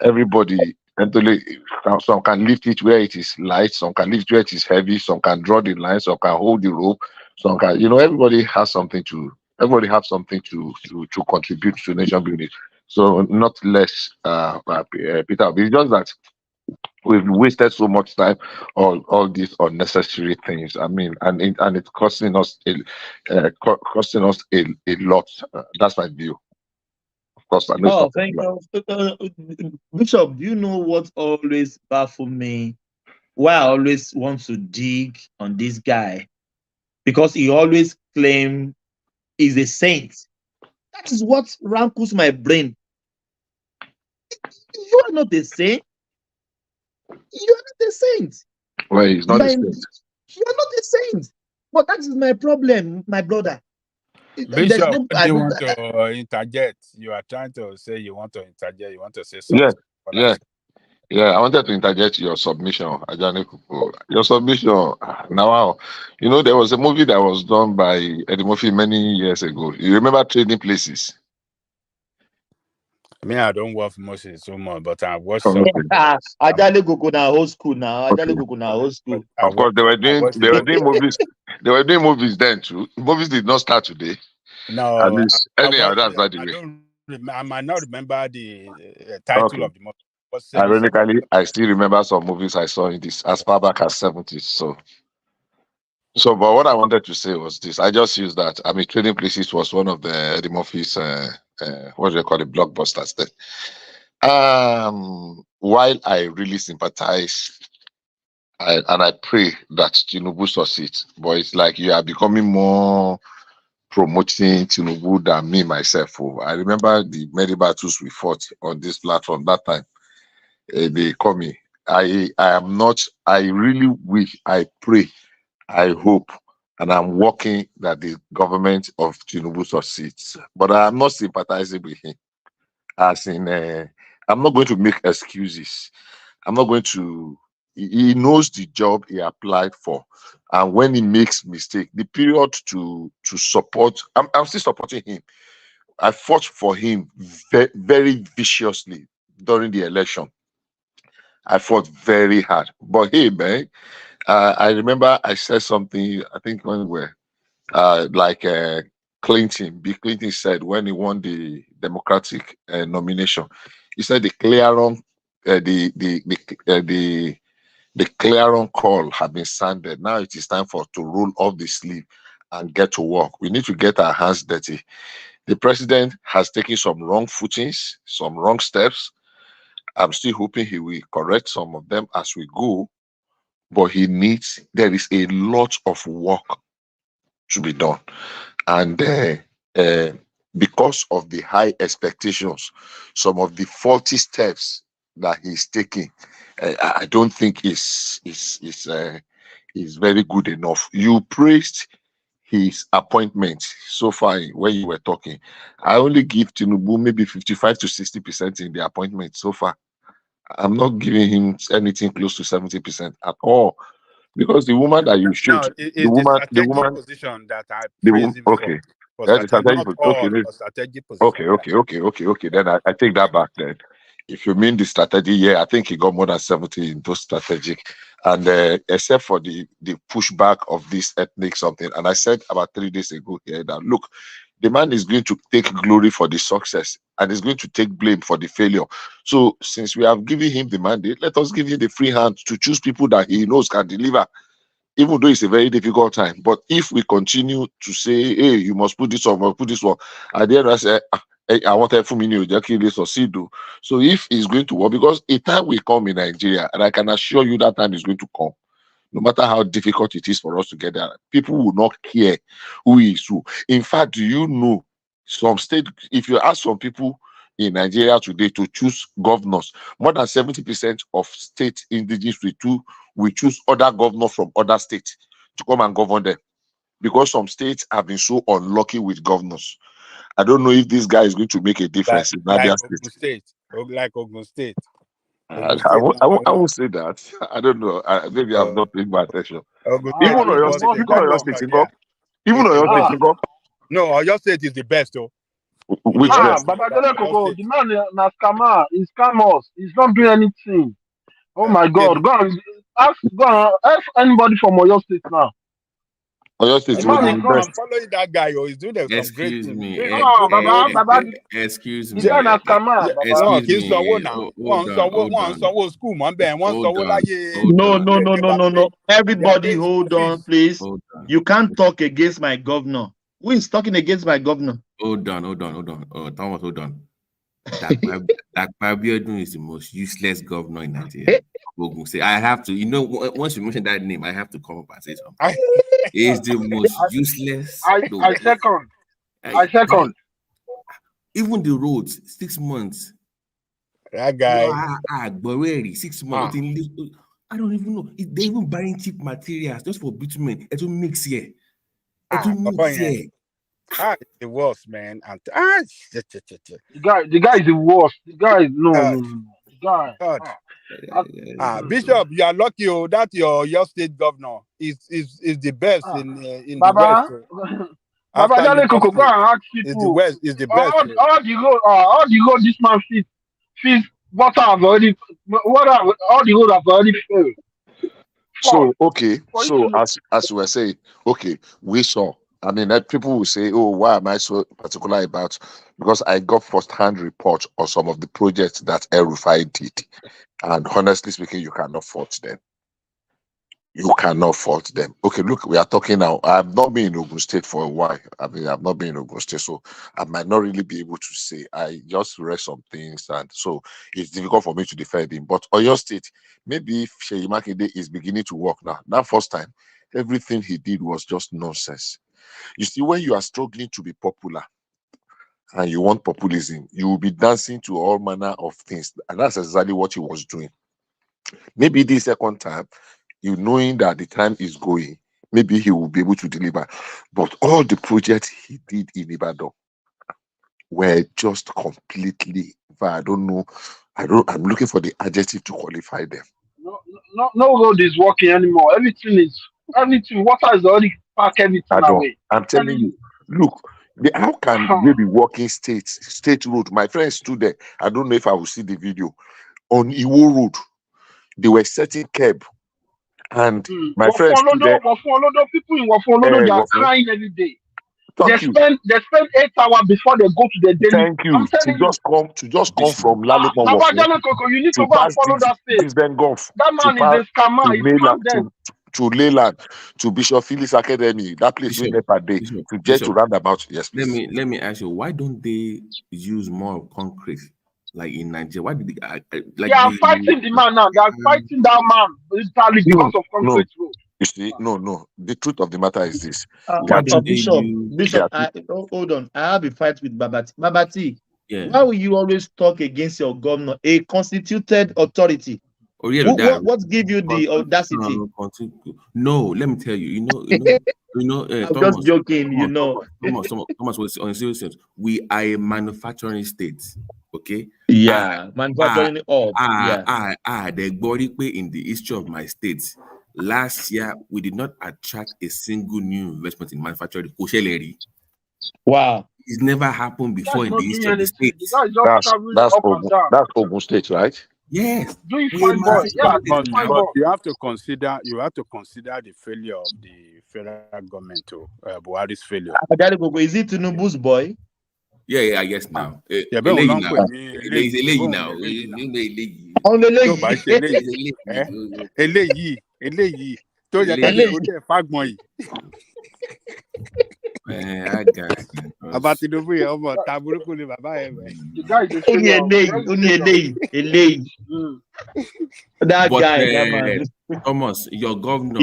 K: Everybody, some can lift it where it is light, some can lift where it is heavy, some can draw the line, some can hold the rope, some can, everybody has something to Everybody have something to contribute to nation building. So not less, Peter. It's just that we've wasted so much time on all these unnecessary things. I mean, and it's costing us a lot. That's my view. Of course, I know it's
N: Oh,
K: not
N: thank
K: popular.
N: you. Bishop, do you know what always baffles me? Why I always want to dig on this guy? Because he always claim he's a saint. That is what rankles my brain. You are not a saint. You are not a saint.
K: Well, he's not the same.
N: You are not a saint. But that is my problem, my brother. There's
O: Bishop,
N: no.
O: what do you want to interject? You are trying to say you want to interject. You want to say
K: Yeah,
O: something.
K: yeah, yeah. I wanted to interject your submission, Ajani Kuku. Your submission. Now, wow. You know, there was a movie that was done by Eddie Murphy many years ago. You remember Trading Places?
O: I mean, I don't watch Moses so much, but I watched
K: Oh,
O: some.
K: okay.
N: Ajale Goko na old school now.
K: Okay.
N: Ajale Goko na old school.
K: Of course, they were doing movies. They were doing movies then too. Movies did not start today. At
O: No,
K: least, anyhow, that's by the
O: I
K: way.
O: don't. I might not remember the title
K: Okay.
O: of the movie. But say me something.
K: Ironically, I still remember some movies I saw in this as far back as 70s. But what I wanted to say was this. I just used that. I mean, Trading Places was one of the Eddie Murphy's, what do they call it, blockbusters then. While I really sympathize and I pray that Tinubu succeeds, but it's like you are becoming more promoting Tinubu than me myself. Oh. I remember the many battles we fought on this platform that time. They call me. I am not. I really wish. I pray. I hope, and I'm working that the government of Tinubu succeeds. But I am not sympathizing with him. As in, I'm not going to make excuses. I'm not going to. He knows the job he applied for, and when he makes mistake, the period to support. I'm still supporting him. I fought for him very viciously during the election. I fought very hard. But hey, man, I remember I said something. I think when we were Clinton, Bill Clinton said when he won the Democratic nomination, he said the clarion, the clarion call had been sounded. Now it is time for to roll off the sleeve and get to work. We need to get our hands dirty. The president has taken some wrong footings, some wrong steps. I'm still hoping he will correct some of them as we go, but there is a lot of work to be done. And because of the high expectations, some of the faulty steps that he's taking, I don't think is very good enough. You praised his appointment so far when you were talking. I only give Tinubu maybe 55 to 60% in the appointment so far. I'm not giving him anything close to 70% at all. Because the woman that you showed,
O: No, it's the strategic position that I praise him
K: okay.
O: for
K: That's the
O: strategic, not
K: strategic,
O: all,
K: okay.
O: but strategic position.
K: Okay. Then I take that back then. If you mean the strategy, yeah, I think he got more than 70 in those strategic. And except for the pushback of this ethnic something. And I said about 3 days ago here that look, the man is going to take glory for the success and is going to take blame for the failure. So since we have given him the mandate, let us give him the free hand to choose people that he knows can deliver, even though it's a very difficult time. But if we continue to say, hey, you must put this one, must put this one, at the end I say, hey, I want to succeed. So if it's going to work, because a time will come in Nigeria, and I can assure you that time is going to come. No matter how difficult it is for us to get there, people will not care who is who. In fact, do you know some state, if you ask some people in Nigeria today to choose governors, more than 70% of state indigenous will choose other governors from other states to come and govern them, because some states have been so unlucky with governors. I don't know if this guy is going to make a difference in Abia State.
O: Like Ogun State.
K: I won't say that. I don't know. Maybe I'm not paying my attention. Even Oyo State,
O: No, Oyo State is the best, though.
K: Which best?
Q: But the man na scammer. He's scammers. He's not doing anything. Oh my God! Go on, ask anybody from Oyo State now.
K: Oyo State
O: I'm
K: will be the best.
O: following that guy. Oh, he's doing some great
B: Excuse
O: things.
B: me. Excuse me.
O: Wọn
B: Excuse
O: kì í sanwó
B: me.
O: náà.
B: Hold on.
O: Wọ́n ń sanwó school mọ́ bẹ́ẹ̀. Wọ́n ń
B: Hold
O: sanwó
B: on.
O: láyé.
T: No. Everybody hold on, please.
B: Hold on.
T: You can't talk against my governor. Who is talking against my governor?
B: Hold on. Thomas, hold on. Dakpabiodun is the most useless governor in Nigeria. I have to, once you mention that name, I have to come up and say something. He's the most useless.
Q: I second.
B: Even the roads, 6 months.
O: That guy.
B: 6 months. I don't even know. They even buying cheap materials just for bitumen. It will mix here.
O: It's the worst, man.
Q: The guy is the worst. The guy is no. The guy.
O: Bishop, you are lucky. Oh, that your state governor is the best in
Q: Baba,
O: the West.
Q: Baba Jale Koko, go and ask people.
O: Is the West is the best.
Q: All the road this man fees water have already all the road have already failed.
K: So okay, so as we were saying, okay, we saw. I mean, that people will say, "Oh, why am I so particular about?" Because I got first-hand reports on some of the projects that El-Rufai did, and honestly speaking, you cannot fault them. You cannot fault them. Okay, look, we are talking now. I've not been in Ogun State for a while. I mean, I've not been in Ogun State, so I might not really be able to say. I just read some things, and so it's difficult for me to defend him. But Oyo State, maybe if Seyi Makinde is beginning to work now. That first time, everything he did was just nonsense. You see, when you are struggling to be popular and you want populism, you will be dancing to all manner of things, and that's exactly what he was doing. Maybe the second time, you knowing that the time is going, maybe he will be able to deliver. But all the projects he did in Ibadan were just completely, I don't know, I'm looking for the adjective to qualify them.
Q: No road is working anymore. Everything, water is already packed everything away.
K: I'm telling you, look, how can they be walking state road? My friend stood there. I don't know if I will see the video. On Iwo Road, they were setting curb. And my friend stood there.
Q: People in Wafolodo, they are crying every day. They spend 8 hours before they go to the daily.
K: Thank you. To just come from Lalekon
Q: you need to go and follow that state. That man is a scammer.
K: To Leyland, to Bishop Phillips Academy, that place we never day to get to roundabout. Yes, please.
B: Let me ask you, why don't they use more concrete like in Nigeria? Why did
Q: they are fighting the man now? They are fighting that man literally because of concrete road.
K: You see, no. The truth of the matter is this.
T: Bishop, hold on. I have a fight with Babati. Babati, why will you always talk against your governor, a constituted authority? What give you the audacity?
B: No, let me tell you.
T: I'm
B: Thomas,
T: just joking.
B: Thomas was on serious sense. We are a manufacturing state. Okay.
T: Yeah, manufacturing
B: the body in the history of my state. Last year, we did not attract a single new investment in manufacturing.
T: Wow.
B: It's never happened before in the history of the state.
K: That's Ogun State, right?
B: Yes.
O: But you have to consider the failure of the federal government to Buhari's failure.
T: Is it Tinubu's boy?
B: Yeah, I guess now.
O: Eléyìí tó yẹ ká lè torí ẹ̀ fágbọn yìí. Bàbá Tinubu yẹn ọmọ ta burúkú ni bàbá yẹn bẹ.
T: Ó ní eléyìí. That guy, that man.
B: Thomas, your governor,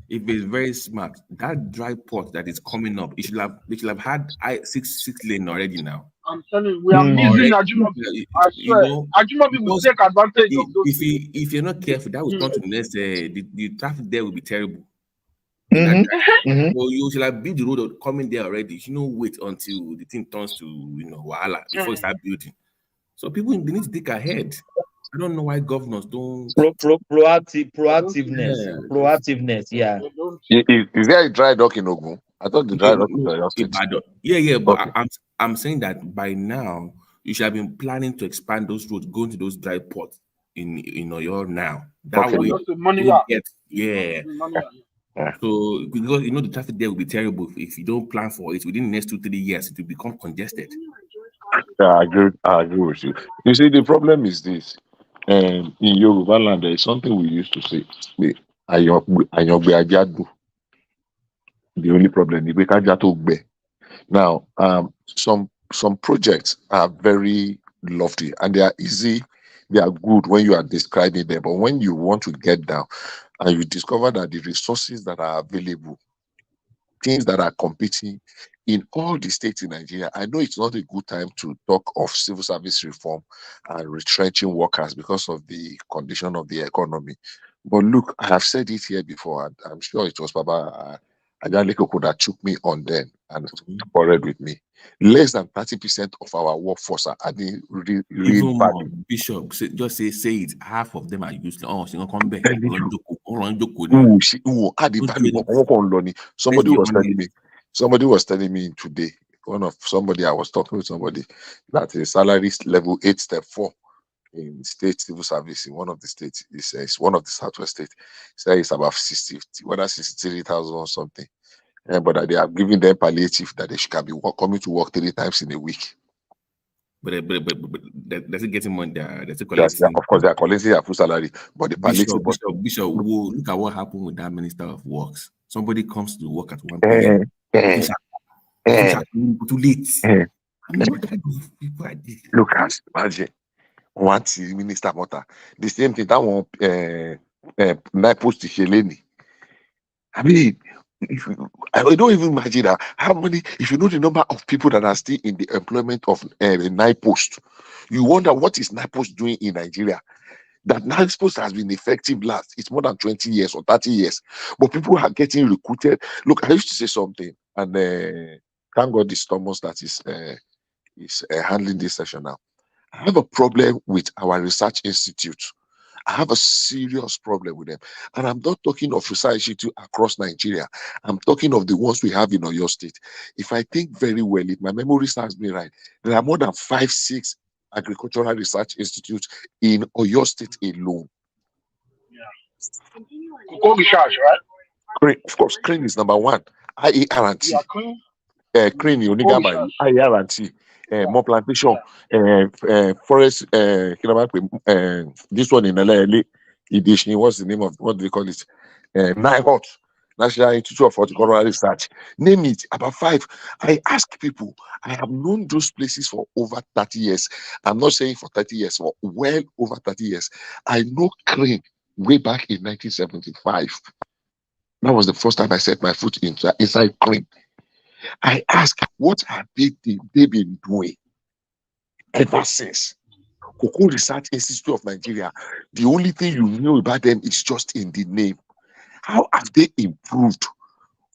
B: if he's very smart, that dry port that is coming up, they should have had six lane already now.
Q: I'm telling you, we are missing Ajumabi. I swear, Ajumabi will take advantage of those.
B: If you're not careful, that will come to the next. The traffic there will be terrible. So you should have built the road coming there already. Wait until the thing turns to wahala before you start building. So people they need to think ahead. I don't know why governors don't
T: proactiveness. Yeah.
K: Is there a dry dock in Ogun? I thought the dry dock was
B: but I'm saying that by now you should have been planning to expand those roads, going to those dry ports in Oyo now. That way,
U: So because you know the traffic there will be terrible if you don't plan for it within the next 2-3 years, it will become congested.
K: Yeah, I agree with you. You see, the problem is this. In Yoruba land, there is something we used to say. Ayọ̀gbé ajá dùn. The only problem is kájá tó gbẹ. Now, some projects are very lofty and they are easy, they are good when you are describing them. But when you want to get down and you discover that the resources that are available, things that are competing in all the states in Nigeria, I know it's not a good time to talk of civil service reform and retrenching workers because of the condition of the economy. But look, I have said it here before, and I'm sure it was Baba Ajalekoko that took me on then and quarreled with me. Less than 30% of our workforce are adding real
U: Even more,
K: value.
U: Bishop, just say it. Half of them are useless. Oh, she gonna come back.
K: Adding value. Somebody was telling me today, somebody I was talking with somebody that the salary level 8 step 4 in state civil service in one of the states is one of the southwest states. Say it's about 63,000 or something. But that they are giving them palliative that they can be coming to work 3 times in a week.
U: But does it getting money there? Does it
K: Yes,
U: collecting?
K: of course, they are collecting their full salary, but the palliative.
U: Bishop, look at what happened with that Minister of Works. Somebody comes to work at 1 p.m. Too late. I mean, what kind of people are these?
K: Look at imagine once the minister water the same thing that one night post Sheleni. I mean, I don't even imagine that how many. If you know the number of people that are still in the employment of night post, you wonder what is night post doing in Nigeria. That night post has been effective last. It's more than 20 years or 30 years, but people are getting recruited. Look, I used to say something, and thank God this Thomas that is handling this session now. I have a problem with our research institute. I have a serious problem with them. And I'm not talking of research institute across Nigeria. I'm talking of the ones we have in Oyo State. If I think very well, if my memory serves me right, there are more than 5-6 agricultural research institutes in Oyo State alone.
Q: Cocoa research, right?
K: Of course, Crane is number 1. IART.
Q: Yeah, Queen.
K: Crane, Onigaba, IART. More plantation, forest, this one in LA, Edition, what's the name of, what do they call it? NIHOT, National Institute of Horticultural Research. Name it, about 5. I ask people, I have known those places for over 30 years. I'm not saying for 30 years, for well over 30 years. I know Crane way back in 1975. That was the first time I set my foot inside Crane. I ask, what have they been doing ever since? Cocoa Research Institute of Nigeria, the only thing you know about them is just in the name. How have they improved?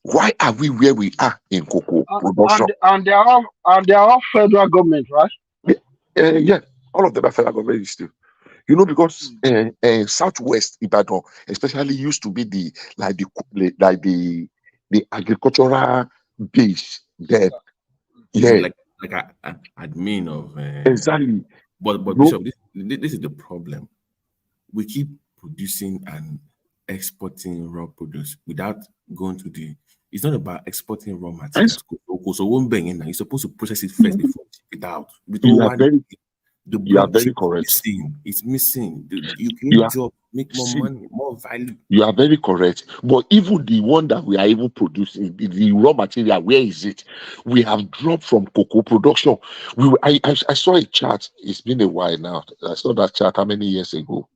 K: Why are we where we are in cocoa production?
Q: And they are all federal government, right?
K: Yeah, all of them are federal government still. You know, because Southwest Ibadan, especially, used to be the agricultural base there. Yeah,
U: like an admin of
K: exactly.
U: But Bishop, this is the problem. We keep producing and exporting raw produce without going to the. It's not about exporting raw materials. So one bang in, you're supposed to process it first before you ship it out.
K: You are very correct.
U: It's missing. You create job, make more money, more value.
K: You are very correct. But even the one that we are even producing, the raw material, where is it? We have dropped from cocoa production. I saw a chart. It's been a while now. I saw that chart how many years ago?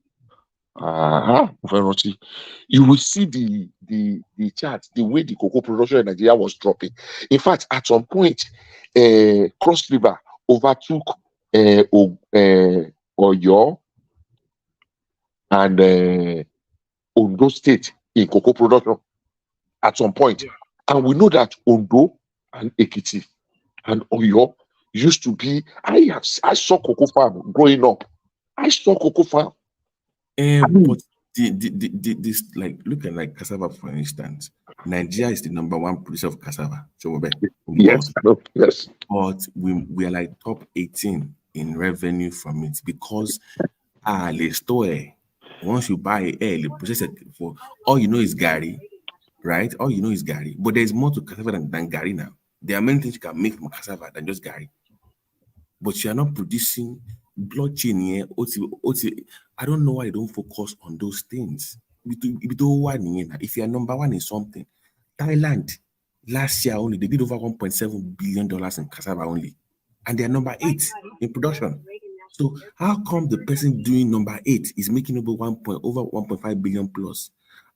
K: You will see the chart, the way the cocoa production in Nigeria was dropping. In fact, at some point, Cross River overtook Oyo and Ondo State in cocoa production at some point. And we know that Ondo and Ekiti and Oyo used to be. I saw cocoa farm growing up. I saw cocoa farm.
U: But this, like, look at like cassava, for instance. Nigeria is the #1 producer of cassava.
K: Yes.
U: But we are like top 18 in revenue from it because the store, once you buy the process it for all you know is Gary, right? All you know is Gary. But there's more to cassava than Gary now. There are many things you can make from cassava than just Gary. But you are not producing blockchain here. I don't know why you don't focus on those things. If you are number one in something, Thailand last year only they did over $1.7 billion in cassava only, and they are number 8 in production. So how come the person doing number 8 is making over 1.5 billion plus,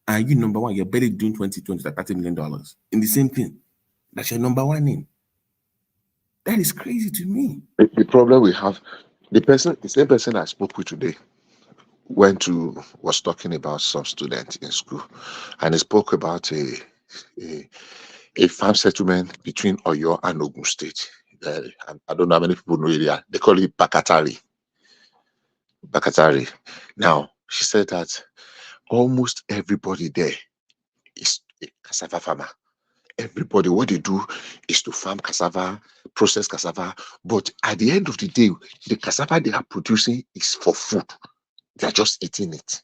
U: and you number one, you're barely doing $30 million in the same thing that you're number one in? That is crazy to me.
K: The problem we have, the same person I spoke with today was talking about some student in school, and he spoke about a farm settlement between Oyo and Ogun State. I don't know how many people know it. They call it Bakatari. Now, she said that almost everybody there is a cassava farmer. Everybody, what they do is to farm cassava, process cassava, but at the end of the day, the cassava they are producing is for food. They are just eating it.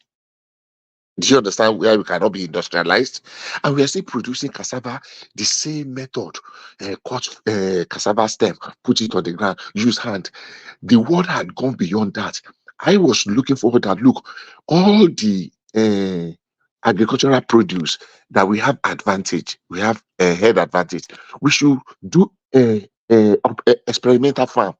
K: Do you understand where we cannot be industrialized? And we are still producing cassava the same method. Cut cassava stem, put it on the ground, use hand. The world had gone beyond that. I was looking forward that, look, all the agricultural produce that we have advantage, we have a head advantage. We should do a experimental farm.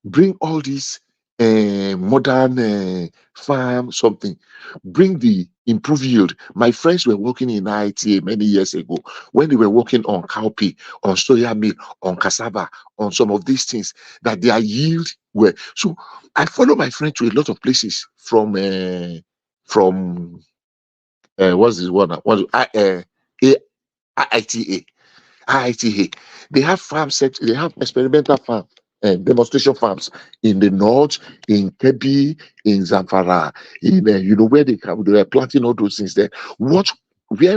K: Bring all these modern farm something. Bring the improved yield. My friends were working in IITA many years ago when they were working on cowpea, on soya meal, on cassava, on some of these things that their yield were. So I follow my friend to a lot of places from what's this one? IITA. They have they have experimental farm and demonstration farms in the north, in Kebbi, in Zamfara, in where they are planting all those things there. Where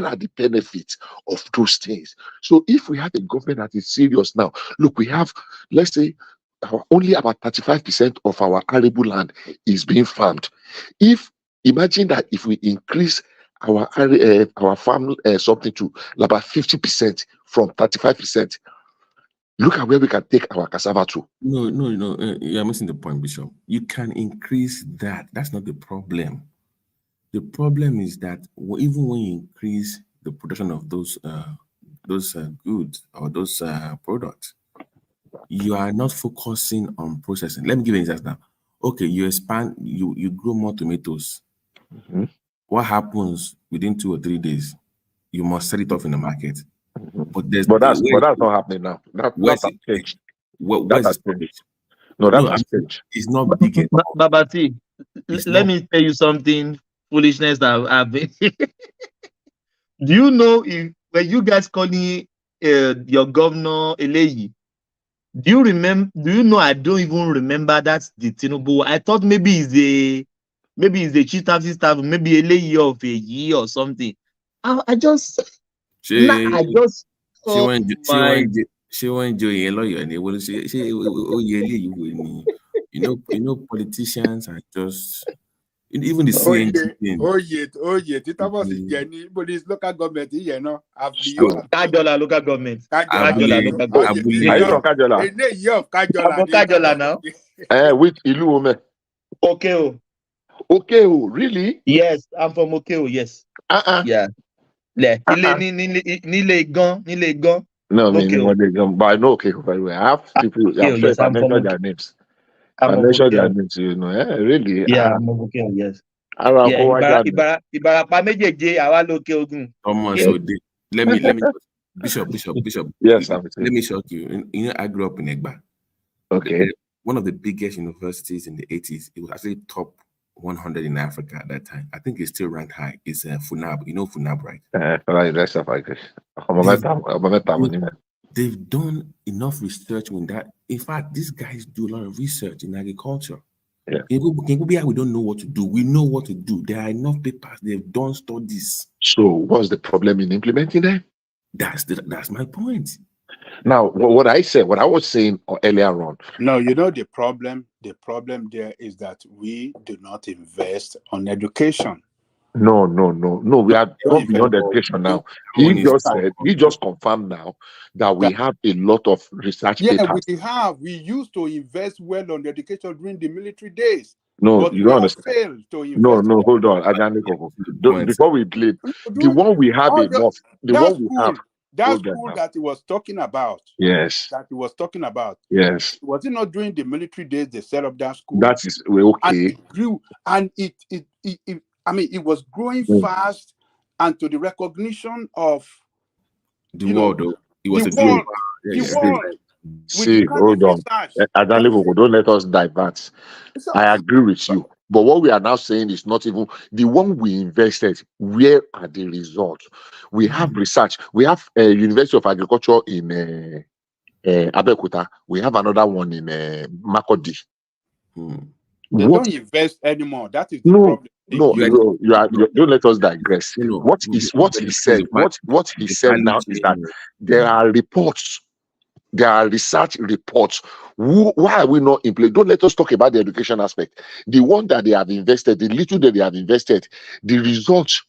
K: are the benefits of those things? So if we have a government that is serious now, look, we have, let's say, only about 35% of our arable land is being farmed. Imagine that if we increase our farm something to about 50% from 35%, look at where we can take our cassava to.
U: No, you're missing the point, Bishop. You can increase that. That's not the problem. The problem is that even when you increase the production of those goods or those products, you are not focusing on processing. Let me give you an example now. Okay, you expand, you grow more tomatoes.
K: Mm-hmm.
U: What happens within 2 or 3 days? You must sell it off in the market.
K: But that's not happening now. That's changed. That's changed. No, that's changed.
U: It's not big.
T: Babati, let me tell you something foolishness that I've been. Do you know when you guys calling your governor Eleyi? Do you know I don't even remember that's the Tinubu. I thought maybe it's the chief staff, maybe Eleyi of a year or something. I just
U: she went joy lawyer and you know politicians are just even the CNG thing.
O: But it's local government,
T: Kajola local government.
K: Kajola local government. Are you from Kajola?
T: I'm from Kajola now.
K: Which Ilu? Okeo, really?
T: Yes, I'm from Okeo, yes. Yeah. Nilegan.
K: No, but I know Okeo very well. I have people, I'm sure if I mention their names. I mention their names, really.
T: Yeah, I'm from Okeo, yes. Ìbàràpá méjèèjì àwa lókè Ògùn.
U: So let me Bishop.
K: Yes,
U: let me shock you. I grew up in Egba.
K: Okay.
U: One of the biggest universities in the 80s. It was actually top 100 in Africa at that time. I think it's still ranked high. It's Funab. You know Funab, right? They've done enough research with that. In fact, these guys do a lot of research in agriculture.
K: Yeah.
U: We don't know what to do. We know what to do. There are enough papers. They've done studies.
K: So what's the problem in implementing them?
U: That's my point.
K: Now, what I was saying earlier on.
O: No, the problem there is that we do not invest on education.
K: No. We are gone beyond education now. He just confirmed now that we have a lot of research papers.
O: We used to invest well on education during the military days.
K: No,
O: but
K: you don't understand.
O: Failed to invest.
K: No, hold on. Before we blame, the one we have enough. The one we have.
O: That school that he was talking about.
K: Yes.
O: That he was talking about.
K: Yes.
O: Was it not during the military days they set up that school?
K: That is okay.
O: And it grew, and it was growing fast, and to the recognition of
U: the world. It was
O: the world.
K: See, hold on. Don't let us divert. I agree with you. But what we are now saying is not even the one we invested. Where are the results? We have research. We have University of Agriculture in Abeokuta. We have another one in Makurdi.
O: They don't invest anymore. That is the problem.
K: Don't let us digress. What he said now is that there are reports. There are research reports. Why are we not implementing? Don't let us talk about the education aspect. The one that they have invested, the little that they have invested, the results,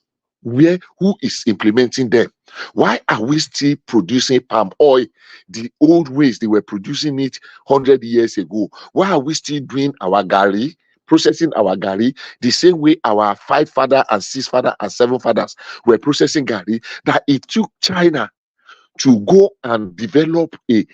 K: who is implementing them? Why are we still producing palm oil the old ways they were producing it 100 years ago? Why are we still doing our gari, processing our gari the same way our 5 father and 6 father and 7 fathers were processing gari? That it took China to go and develop a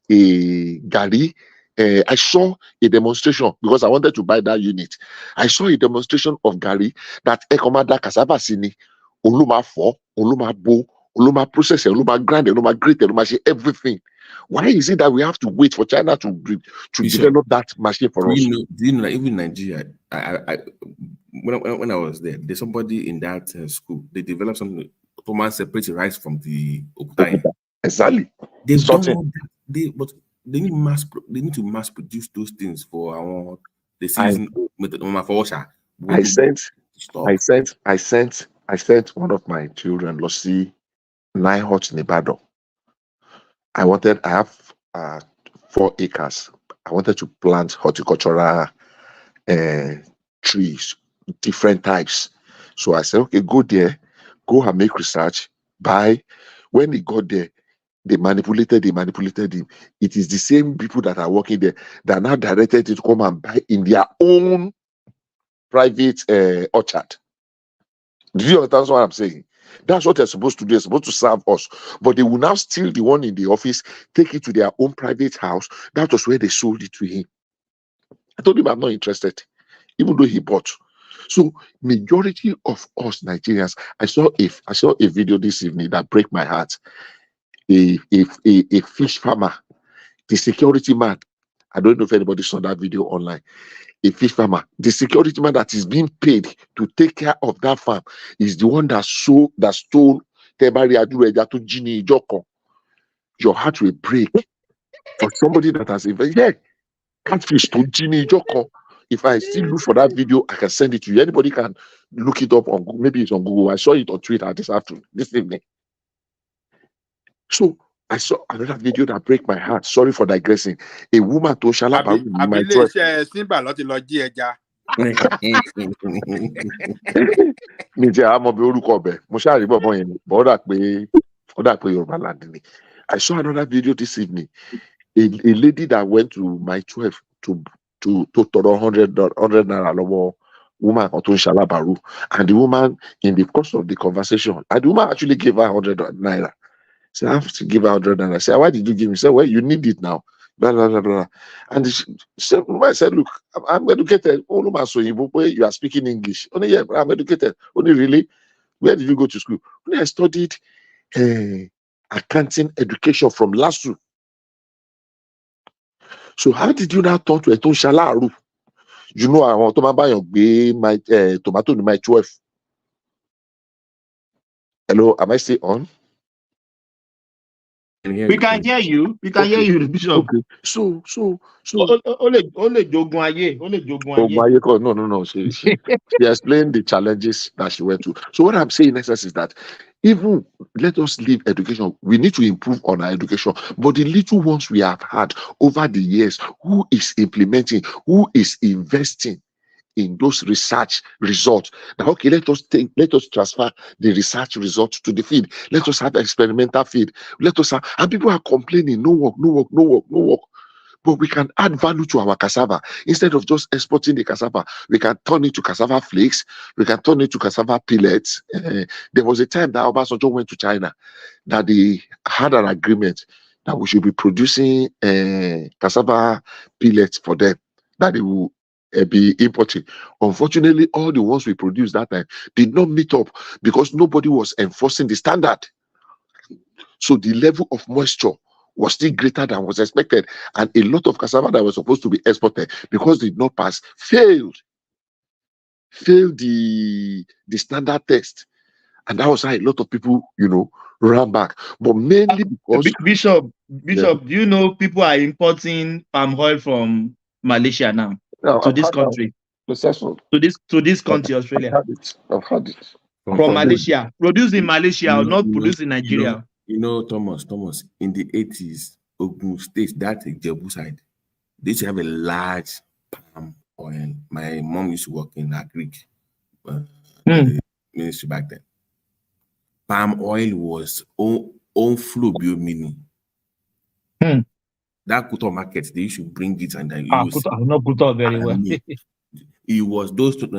K: gari. I saw a demonstration because I wanted to buy that unit. I saw a demonstration of gari that Ekomada cassava sini, Oluma for, Oluma bo, Oluma process, Oluma grind, Oluma grate, Oluma everything. Why is it that we have to wait for China to develop that machine for us?
U: Do you know that even in Nigeria, when I was there, there's somebody in that school, they developed something to separate the rice from the okuta.
K: Exactly.
U: They've done all that. But they need to mass produce those things for our the season.
K: I sent one of my children, Lucy, 9 hot Nevada. I have 4 acres. I wanted to plant horticultural trees, different types. So I said, okay, go there, go and make research. When he got there, they manipulated him. It is the same people that are working there that are now directed to come and buy in their own private orchard. Do you understand what I'm saying? That's what they're supposed to do. They're supposed to serve us. But they will now steal the one in the office, take it to their own private house. That was where they sold it to him. I told him I'm not interested, even though he bought. So majority of us Nigerians, I saw a video this evening that break my heart. A fish farmer, the security man. I don't know if anybody saw that video online. A fish farmer, the security man that is being paid to take care of that farm is the one that stole Tebari Adureja to Gini Joko. Your heart will break for somebody that has invested. Yeah, catfish to Gini Joko. If I still look for that video, I can send it to you. Anybody can look it up on Google. Maybe it's on Google. I saw it on Twitter this evening. So I saw another video that break my heart. Sorry for digressing. A woman to Shalaba my choice. I saw another video this evening. A lady that went to my 12 to 100 naira woman or to Shalabaru, and the woman in the course of the conversation, and the woman actually gave her 100 naira. So I have to give her 100 naira. I said, why did you give me? She said, well, you need it now. Blah, blah, blah, blah. And she said, look, I'm educated. Oh, so you are speaking English. Only, yeah, I'm educated. Only, really? Where did you go to school? Only, I studied accounting education from LASU. So how did you now turn to a Shalaru? You know, I want to buy my tomato in my 12. Hello, am I still on?
T: We can hear you. We can hear you, Bishop.
K: Okay. So.
T: Only Joguaye.
K: No. She explained the challenges that she went through. So what I'm saying next is that even let us leave education. We need to improve on our education. But the little ones we have had over the years, who is implementing, who is investing in those research results. Now, okay, let us transfer the research results to the field. Let us have experimental field. Let us have, and people are complaining, no work, no work, no work, no work. But we can add value to our cassava. Instead of just exporting the cassava, we can turn it to cassava flakes. We can turn it to cassava pellets. There was a time that Obasanjo went to China, that they had an agreement that we should be producing cassava pellets for them, that they will be importing. Unfortunately, all the ones we produced that time did not meet up because nobody was enforcing the standard. So the level of moisture was still greater than was expected, and a lot of cassava that was supposed to be exported, because they did not pass, failed the standard test, and that was how a lot of people, ran back. But mainly because
T: Bishop, do you know people are importing palm oil from Malaysia now to this country?
K: Successful.
T: To this country, Australia.
K: I've had it.
T: From Malaysia, produced in Malaysia, not produced in Nigeria.
U: Thomas, in the 80s, Ogun State, that Jebu side, they used to have a large palm oil. My mom used to work in agric ministry back then. Palm oil was on flow mini. That Kuto market, they used to bring it and then use.
T: I know Kuto very well.
U: It was those big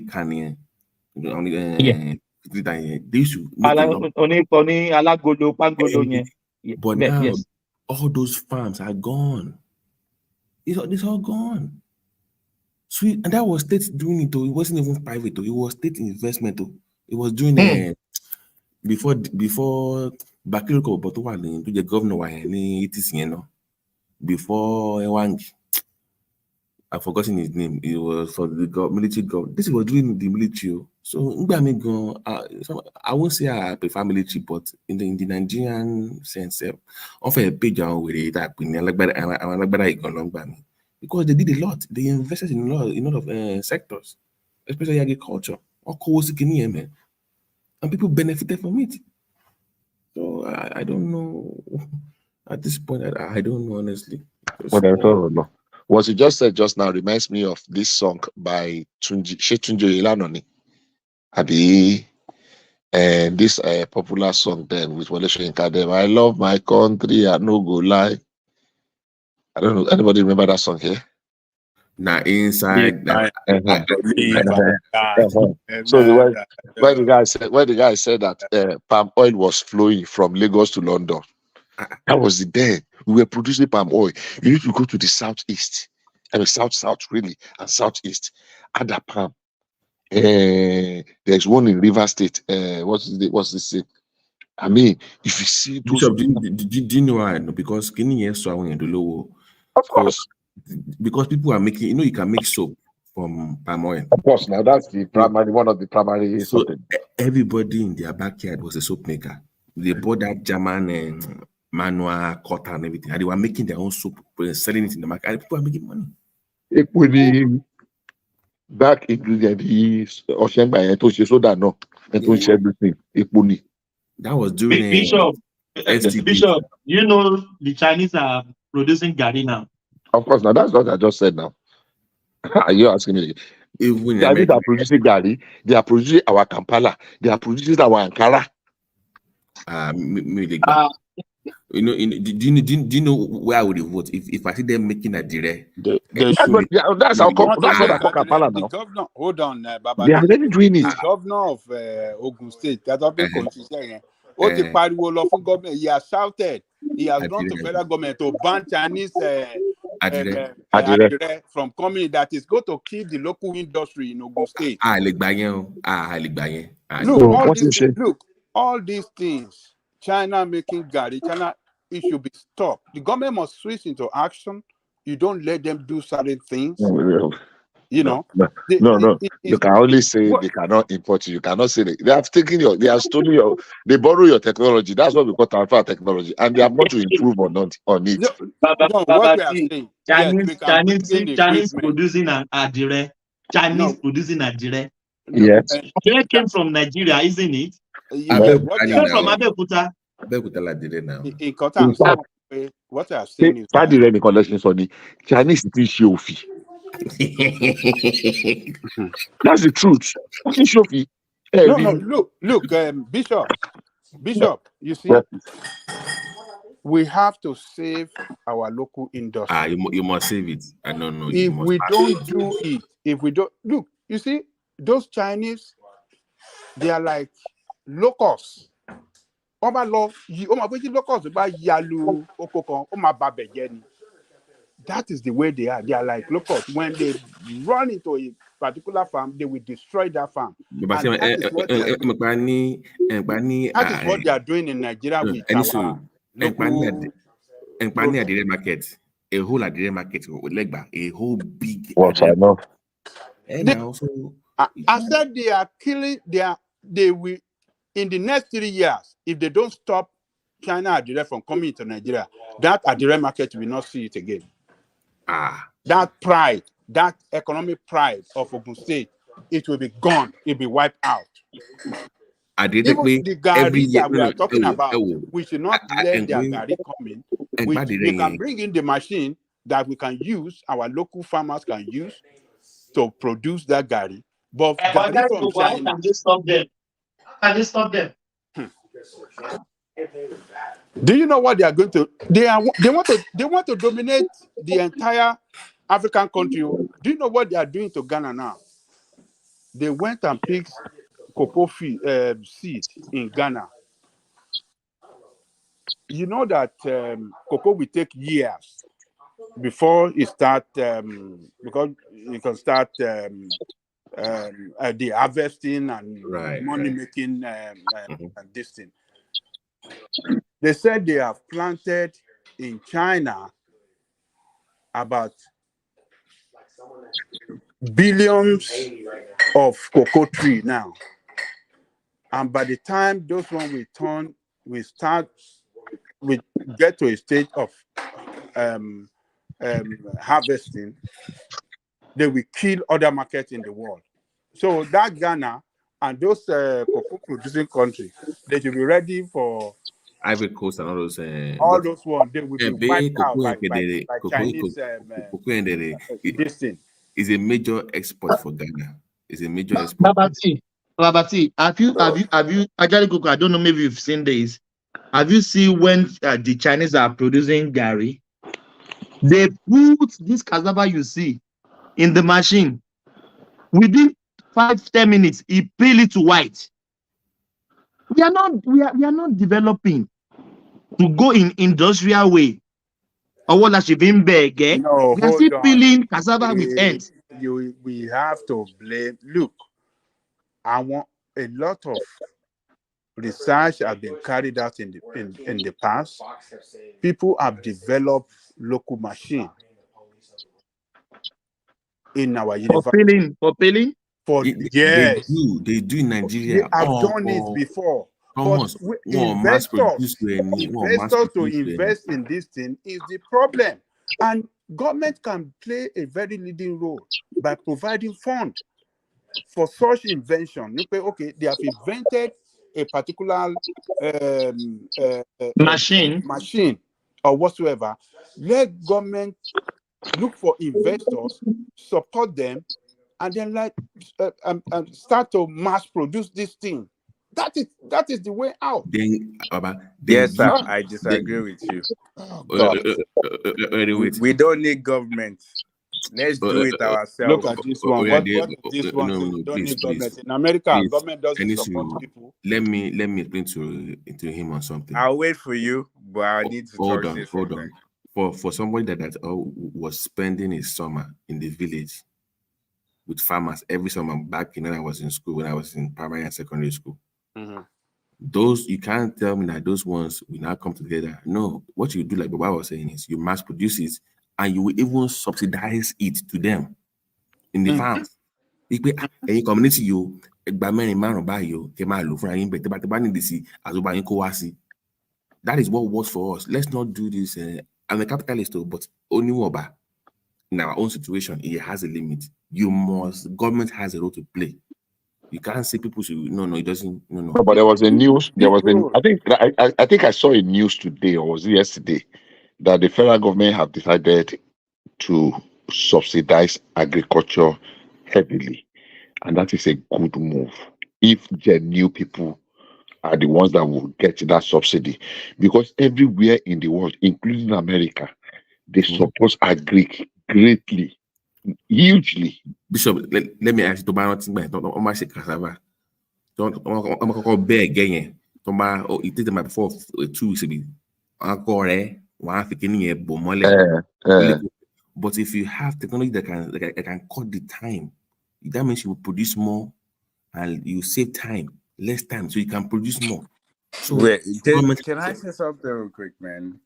U: can. They used to make but now all those farms are gone. It's all gone. Sweet, and that was state doing it though. It wasn't even private though. It was state investment though. It was doing before Bakiriko Botowa to the governor etc. Before Ewangi. I've forgotten his name. It was for the military government. This was doing the military. So I won't say I prefer military, but in the Nigerian sense, often a page on with that because they did a lot. They invested in a lot of sectors, especially agriculture. And people benefited from it. So I don't know. At this point, I don't know honestly.
K: What you just said just now reminds me of this song by Tunji Ilanoni. And this popular song then with Wale Soyinka. I love my country, I no go lie. I don't know. Anybody remember that song here?
U: Now inside.
K: So when the guy said that palm oil was flowing from Lagos to London, that was the day we were producing palm oil. You need to go to the southeast, south really, and southeast. Add that palm. There's one in River State. What's this? I mean, if you see those,
U: Bishop, do you know why? Because skinny yes, so when the low.
K: Of course,
U: because people are making, you can make soap from palm oil.
K: Of course, now that's the primary one of the primary.
U: So everybody in their backyard was a soap maker. They bought that German manual cutter and everything, and they were making their own soap, selling it in the market. And people are making money.
K: Back ingredient is Ocean by Etoshi Soda, no, Etoshi everything.
U: That was during
T: Bishop, you know the Chinese are producing gari now.
K: Of course, now that's what I just said now. Are you asking me? Chinese are producing gari, they are producing our Kampala, they are producing our Ankara.
U: Do you know where I would vote if I see them making a dire?
K: That's how what I call Kampala now.
O: The governor, hold on, Baba.
K: They are already doing it.
O: The governor of Ogun State, that's what people say. He has shouted. He has gone to federal government to ban Chinese from coming. That is going to kill the local industry in Ogun State. Look, all these things. China making gari, China, it should be stopped. The government must switch into action. You don't let them do certain things. You know.
K: You can only say they cannot import you. You cannot say they have taken they have stolen they borrow your technology. That's what we call transfer technology, and they have not to improve on it.
O: What we are saying,
T: Chinese producing an adire. Chinese producing adire.
K: Yes.
T: Adire came from Nigeria, isn't it? From Abeokuta.
O: In Qatar, what I have seen is
K: the collection for the Chinese still show fee. That's the truth. Okay, Shofi.
O: No, look, Bishop, you see, we have to save our local industry.
U: You must save it. I don't know.
O: If we don't do it, look, you see, those Chinese, they are like locusts. That is the way they are. They are like locusts. When they run into a particular farm, they will destroy that farm. And that is what they are doing in Nigeria with our local
U: market. A whole Adire market with Legba, a whole big.
K: What I know.
O: I said they are killing. They will in the next 3 years if they don't stop China Adire from coming to Nigeria. That Adire market will not see it again. That pride, that economic pride of Ogun State, it will be gone. It will be wiped out. Even the Gari that we are talking about, we should not let their Gari come in. They can bring in the machine that we can use, our local farmers can use to produce that Gari. But Gari from China.
N: How can they stop them? How can they stop them?
O: Do you know what they are going to? They want to dominate the entire African country. Do you know what they are doing to Ghana now? They went and picked cocoa seed in Ghana. You know that cocoa will take years before it start because you can start the harvesting and money making and this thing. They said they have planted in China about billions of cocoa tree now. And by the time those ones we get to a stage of harvesting, they will kill other markets in the world. So that Ghana and those cocoa producing countries, they should be ready for
U: Ivory Coast and all those
O: ones. They will be wiped out by Chinese this thing.
U: Is a major export for Ghana. It's a major export.
T: Babati, have you Ajali Coco, I don't know, maybe you've seen this. Have you seen when the Chinese are producing Gary? They put this cassava you see in the machine. Within 5-10 minutes, he peel it to white. We are not developing to go in industrial way. Or what has been big?
O: No,
T: we are still peeling cassava with ends.
O: We have to blame. Look, I want a lot of research has been carried out in the past. People have developed local machine in our university.
T: For peeling?
O: Yes.
U: They do in Nigeria.
O: They have done it before. But investors to invest in this thing is the problem. And government can play a very leading role by providing funds for such invention. Okay, they have invented a particular machine or whatsoever. Let government look for investors, support them, and then start to mass produce this thing. That is the way out.
C: Yes, sir. I disagree with you. We don't need government. Let's do it ourselves.
O: Look at this one. What this one? Don't need government. In America, government doesn't support people.
U: Let me explain to him on something.
C: I'll wait for you, but I need to
U: hold on. For somebody that was spending his summer in the village with farmers every summer back when I was in school, when I was in primary and secondary school.
O: Mm-hmm.
U: Those, you can't tell me that those ones will now come together. No, what you do, like Baba was saying, is you mass produce it and you will even subsidize it to them in the farms. Any community you that is what works for us. Let's not do this. I'm a capitalist, but only Woba in our own situation, it has a limit. Government has a role to play. You can't say people should it doesn't. No.
K: But there was a news. I think I saw a news today, or was it yesterday, that the federal government have decided to subsidize agriculture heavily, and that is a good move. If the new people are the ones that will get that subsidy, because everywhere in the world, including America, they support agri greatly, hugely.
U: Bishop, let me ask you to buy nothing by don't much cassava. Don't go beg again. Don't buy or it did my before 2 weeks ago. Encore one thinking but if you have technology that can cut the time, that means you will produce more and you save time, less time, so you can produce more. So
C: Wait, can I say something real quick, man?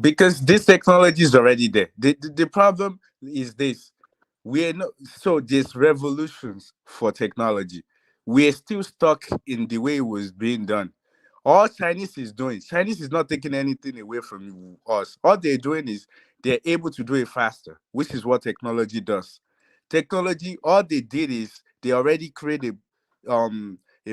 C: Because this technology is already there. The problem is this: we're not so there's revolutions for technology. We're still stuck in the way it was being done. All Chinese is doing, Chinese is not taking anything away from us. All they're doing is they're able to do it faster, which is what technology does. Technology, all they did is they already created a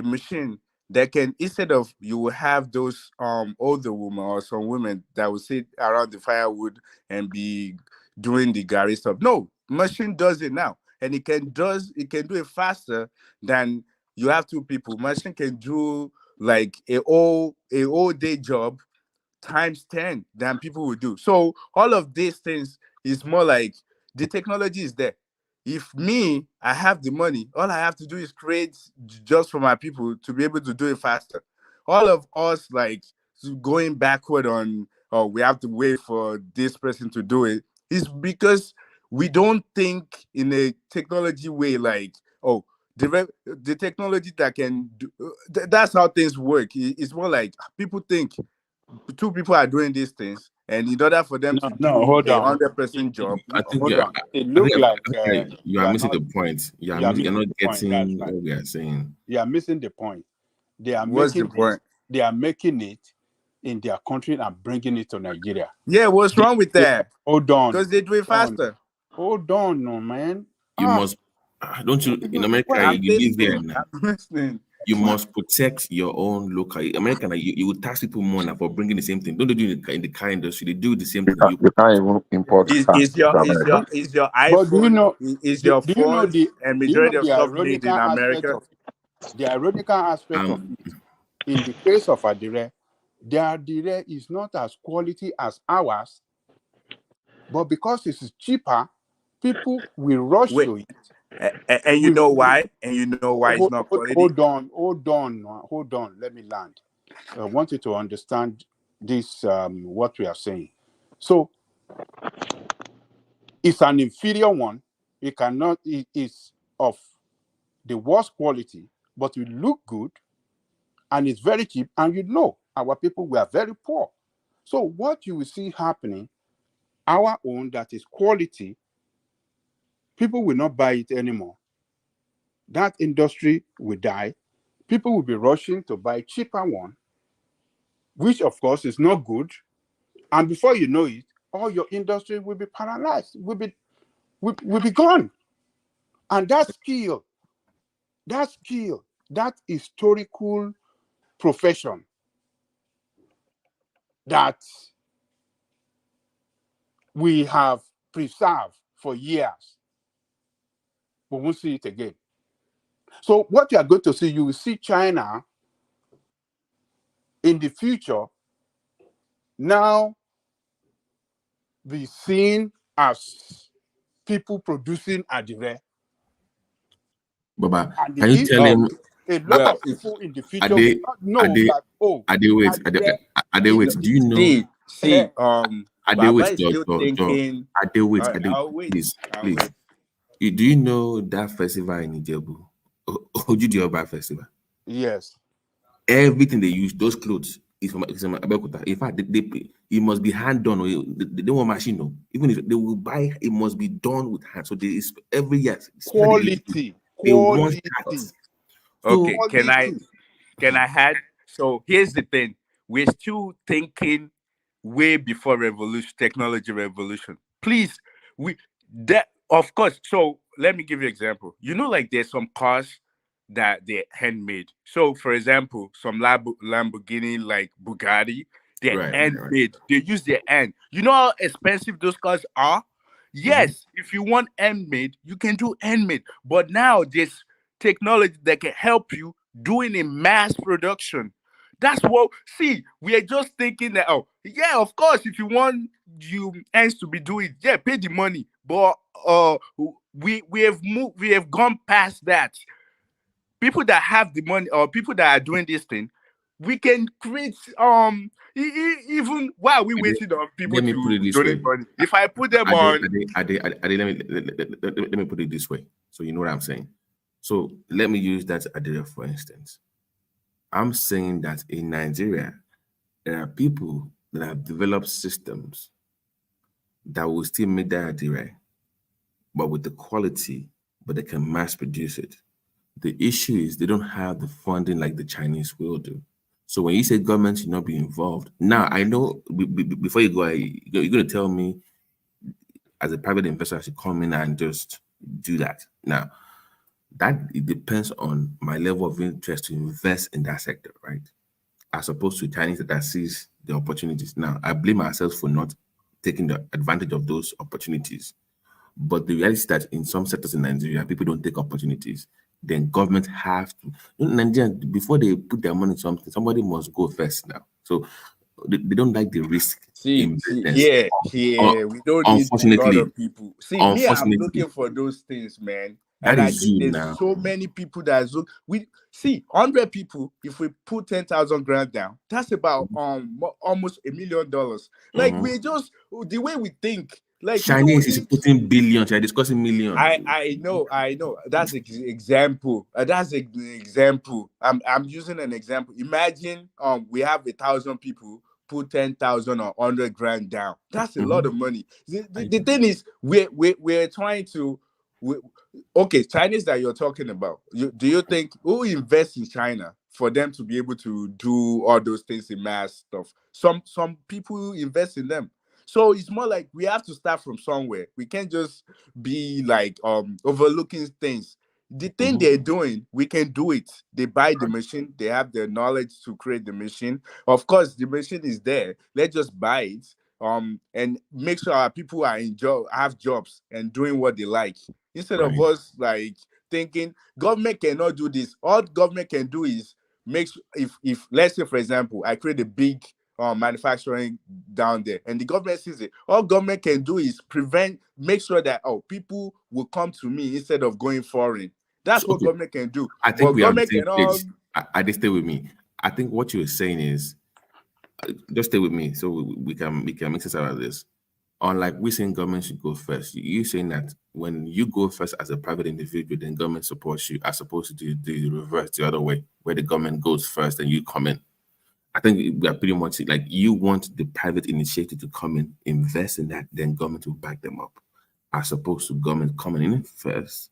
C: machine that can, instead of you will have those older women or some women that will sit around the firewood and be doing the Gary stuff. No, machine does it now, and it can do it faster than you have two people. Machine can do like a whole day job times 10 than people would do. So all of these things is more like the technology is there. If me, I have the money, all I have to do is create just for my people to be able to do it faster. All of us like going backward on, oh, we have to wait for this person to do it, is because we don't think in a technology way like, oh, the technology that can do, that's how things work. It's more like people think two people are doing these things, and in order for them to
O: No,
C: do
O: hold
C: a
O: on.
C: 100% job,
O: Hold on. It looked like
U: you are missing the point. You're not getting what we are saying.
O: You are missing the point. They are
C: what's the
O: making
C: point?
O: They are making it in their country and bringing it to Nigeria.
C: Yeah, what's wrong with that?
O: Hold on.
C: Because they do it faster.
O: Hold on, no man.
U: You must don't you in America
C: I'm
U: you live here
C: listening.
U: now.
C: I'm listening.
U: You must protect your own local. American, you will tax people more now for bringing the same thing. Don't they do it in the car industry? They do the same thing.
K: You can't even import cars
C: Is your
K: to America.
C: iPhone?
O: But do you know?
C: Is your
O: Do you know
C: phones and majority of
O: the
C: stuff made
O: ironical
C: in
O: aspect
C: America?
O: of it? The ironical aspect of it, in the case of Adire, their Adire is not as quality as ours, but because it is cheaper, people will rush to it.
C: And you know why? And you know why it's not quality?
O: Hold on. Let me land. I want you to understand this, what we are saying. So it's an inferior one. It is of the worst quality, but it look good and it's very cheap. And you know, our people were very poor. So what you will see happening, our own that is quality, people will not buy it anymore. That industry will die. People will be rushing to buy cheaper one, which of course is not good. And before you know it, all your industry will be paralyzed, will be gone. And that historical profession that we have preserved for years, we won't see it again. So what you are going to see, you will see China in the future now be seen as people producing adire.
U: Baba,
O: And
U: can you tell him?
O: a lot of people in the future will not know that, oh,
U: wait. Do you know?
C: Baba is still thinking.
U: Please. Do you know that festival in Ijebu? Ojude Festival.
O: Yes.
U: Everything they use, those clothes, is from Abeokuta. In fact, it must be hand done. They don't want machine. No. Even if they will buy, it must be done with hand. So there is every year
O: quality.
C: Okay, can I add? So here's the thing: we're still thinking way before technology revolution. Please, of course. So let me give you an example. You know, like there's some cars that they're handmade. So, for example, some Lamborghini, like Bugatti, they're handmade. They use their hand. You know how expensive those cars are? Yes, if you want handmade, you can do handmade. But now there's technology that can help you doing in mass production. That's what, see, we are just thinking that, oh, yeah, of course, if you want you ends to be doing, yeah, pay the money. But we have moved, we have gone past that. People that have the money or people that are doing this thing, we can create even while we waiting on people
U: Let me put
C: to
U: it this
C: donate
U: way.
C: money. If I put them on,
U: Let me put it this way, so you know what I'm saying. So let me use that idea for instance. I'm saying that in Nigeria, there are people that have developed systems that will still make that idea, but with the quality, but they can mass produce it. The issue is they don't have the funding like the Chinese will do. So when you say government should not be involved, now I know before you go, you're going to tell me as a private investor I should come in and just do that. Now, that it depends on my level of interest to invest in that sector, right? As opposed to Chinese that sees the opportunities. Now, I blame ourselves for not taking the advantage of those opportunities. But the reality is that in some sectors in Nigeria, people don't take opportunities. Then government have to. In Nigeria, before they put their money in something, somebody must go first now. So they don't like the risk in business.
C: here, we don't need a lot of people. See, me, I'm looking for those things, man.
U: That
C: And I
U: is
C: think
U: you
C: there's
U: now.
C: so many people that look. We see 100 people. If we put 10,000 grand down, that's about almost $1 million. Like we just the way we think. Like we don't
U: Chinese is
C: need.
U: putting billions. You're discussing millions.
C: I know. That's an example. That's an example. I'm using an example. Imagine we have 1,000 people put 10,000 or 100 grand down. That's a lot of money. The thing is, we're trying to. Okay, Chinese that you're talking about. Do you think who invests in China for them to be able to do all those things in mass stuff? Some people invest in them. So it's more like we have to start from somewhere. We can't just be like overlooking things. The thing they're doing, we can do it. They buy the machine, they have the knowledge to create the machine. Of course, the machine is there. Let's just buy it. And make sure our people are have jobs and doing what they like. Instead of us like thinking government cannot do this. All government can do is make sure if let's say for example, I create a big manufacturing down there and the government sees it, all government can do is make sure that people will come to me instead of going foreign. That's what government can do.
U: I think
C: but
U: we are on the
C: government
U: same
C: cannot.
U: page. I just stay with me. I think what you're saying is just stay with me so we can make sense out of this. Unlike we saying government should go first, you saying that when you go first as a private individual, then government supports you, as opposed to do the reverse the other way, where the government goes first and you come in. I think we are pretty much like you want the private initiative to come in, invest in that, then government will back them up, as opposed to government coming in first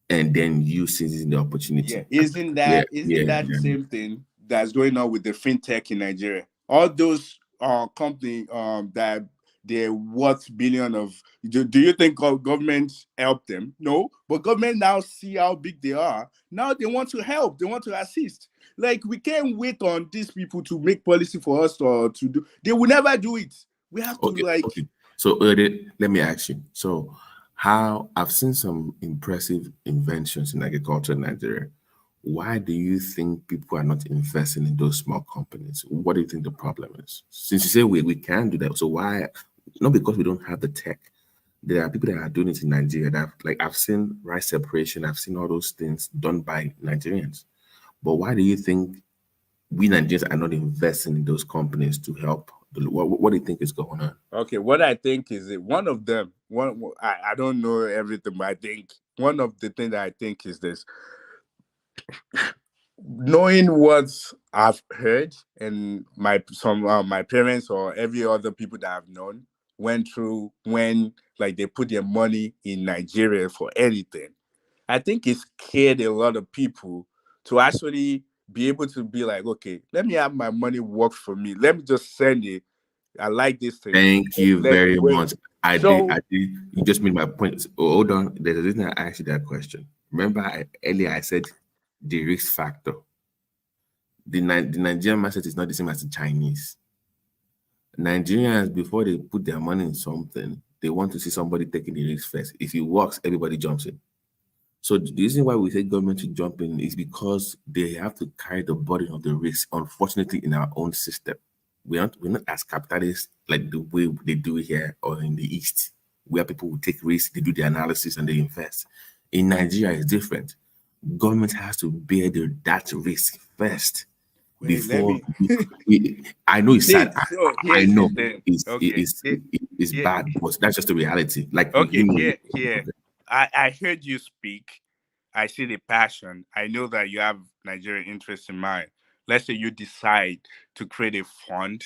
U: and then you seizing the opportunity.
C: Yeah, isn't that the same thing that's going on with the fintech in Nigeria? All those companies that they're worth billion of. Do you think government help them? No, but government now see how big they are. Now they want to help. They want to assist. Like we can't wait on these people to make policy for us or to do. They will never do it. We have to
U: Okay. So let me ask you. So how I've seen some impressive inventions in agriculture in Nigeria. Why do you think people are not investing in those small companies? What do you think the problem is? Since you say we can do that, so why? Not because we don't have the tech. There are people that are doing it in Nigeria that like I've seen rice separation, I've seen all those things done by Nigerians. But why do you think we Nigerians are not investing in those companies to help? What do you think is going on?
C: Okay, what I think is that one of them, I don't know everything, but I think one of the things that I think is this. Knowing what I've heard and my parents or every other people that I've known went through when like they put their money in Nigeria for anything, I think it scared a lot of people to actually be able to be like, okay, let me have my money work for me. Let me just send it. I like this thing.
U: Thank you very much. I did. You just made my point. Hold on. There's a reason I asked you that question. Remember earlier I said the risk factor. The Nigerian mindset is not the same as the Chinese. Nigerians, before they put their money in something, They want to see somebody taking the risk first. If it works, everybody jumps in. So the reason why we say government should jump in is because they have to carry the burden of the risk, unfortunately, in our own system. We're not as capitalists like the way they do it here or in the East, where people will take risks, they do the analysis and they invest. In Nigeria, it's different. Government has to bear that risk first. Before I know it's sad. I know it's bad, but that's just the reality. Like
C: Here. I heard you speak. I see the passion. I know that you have Nigerian interests in mind. Let's say you decide to create a fund,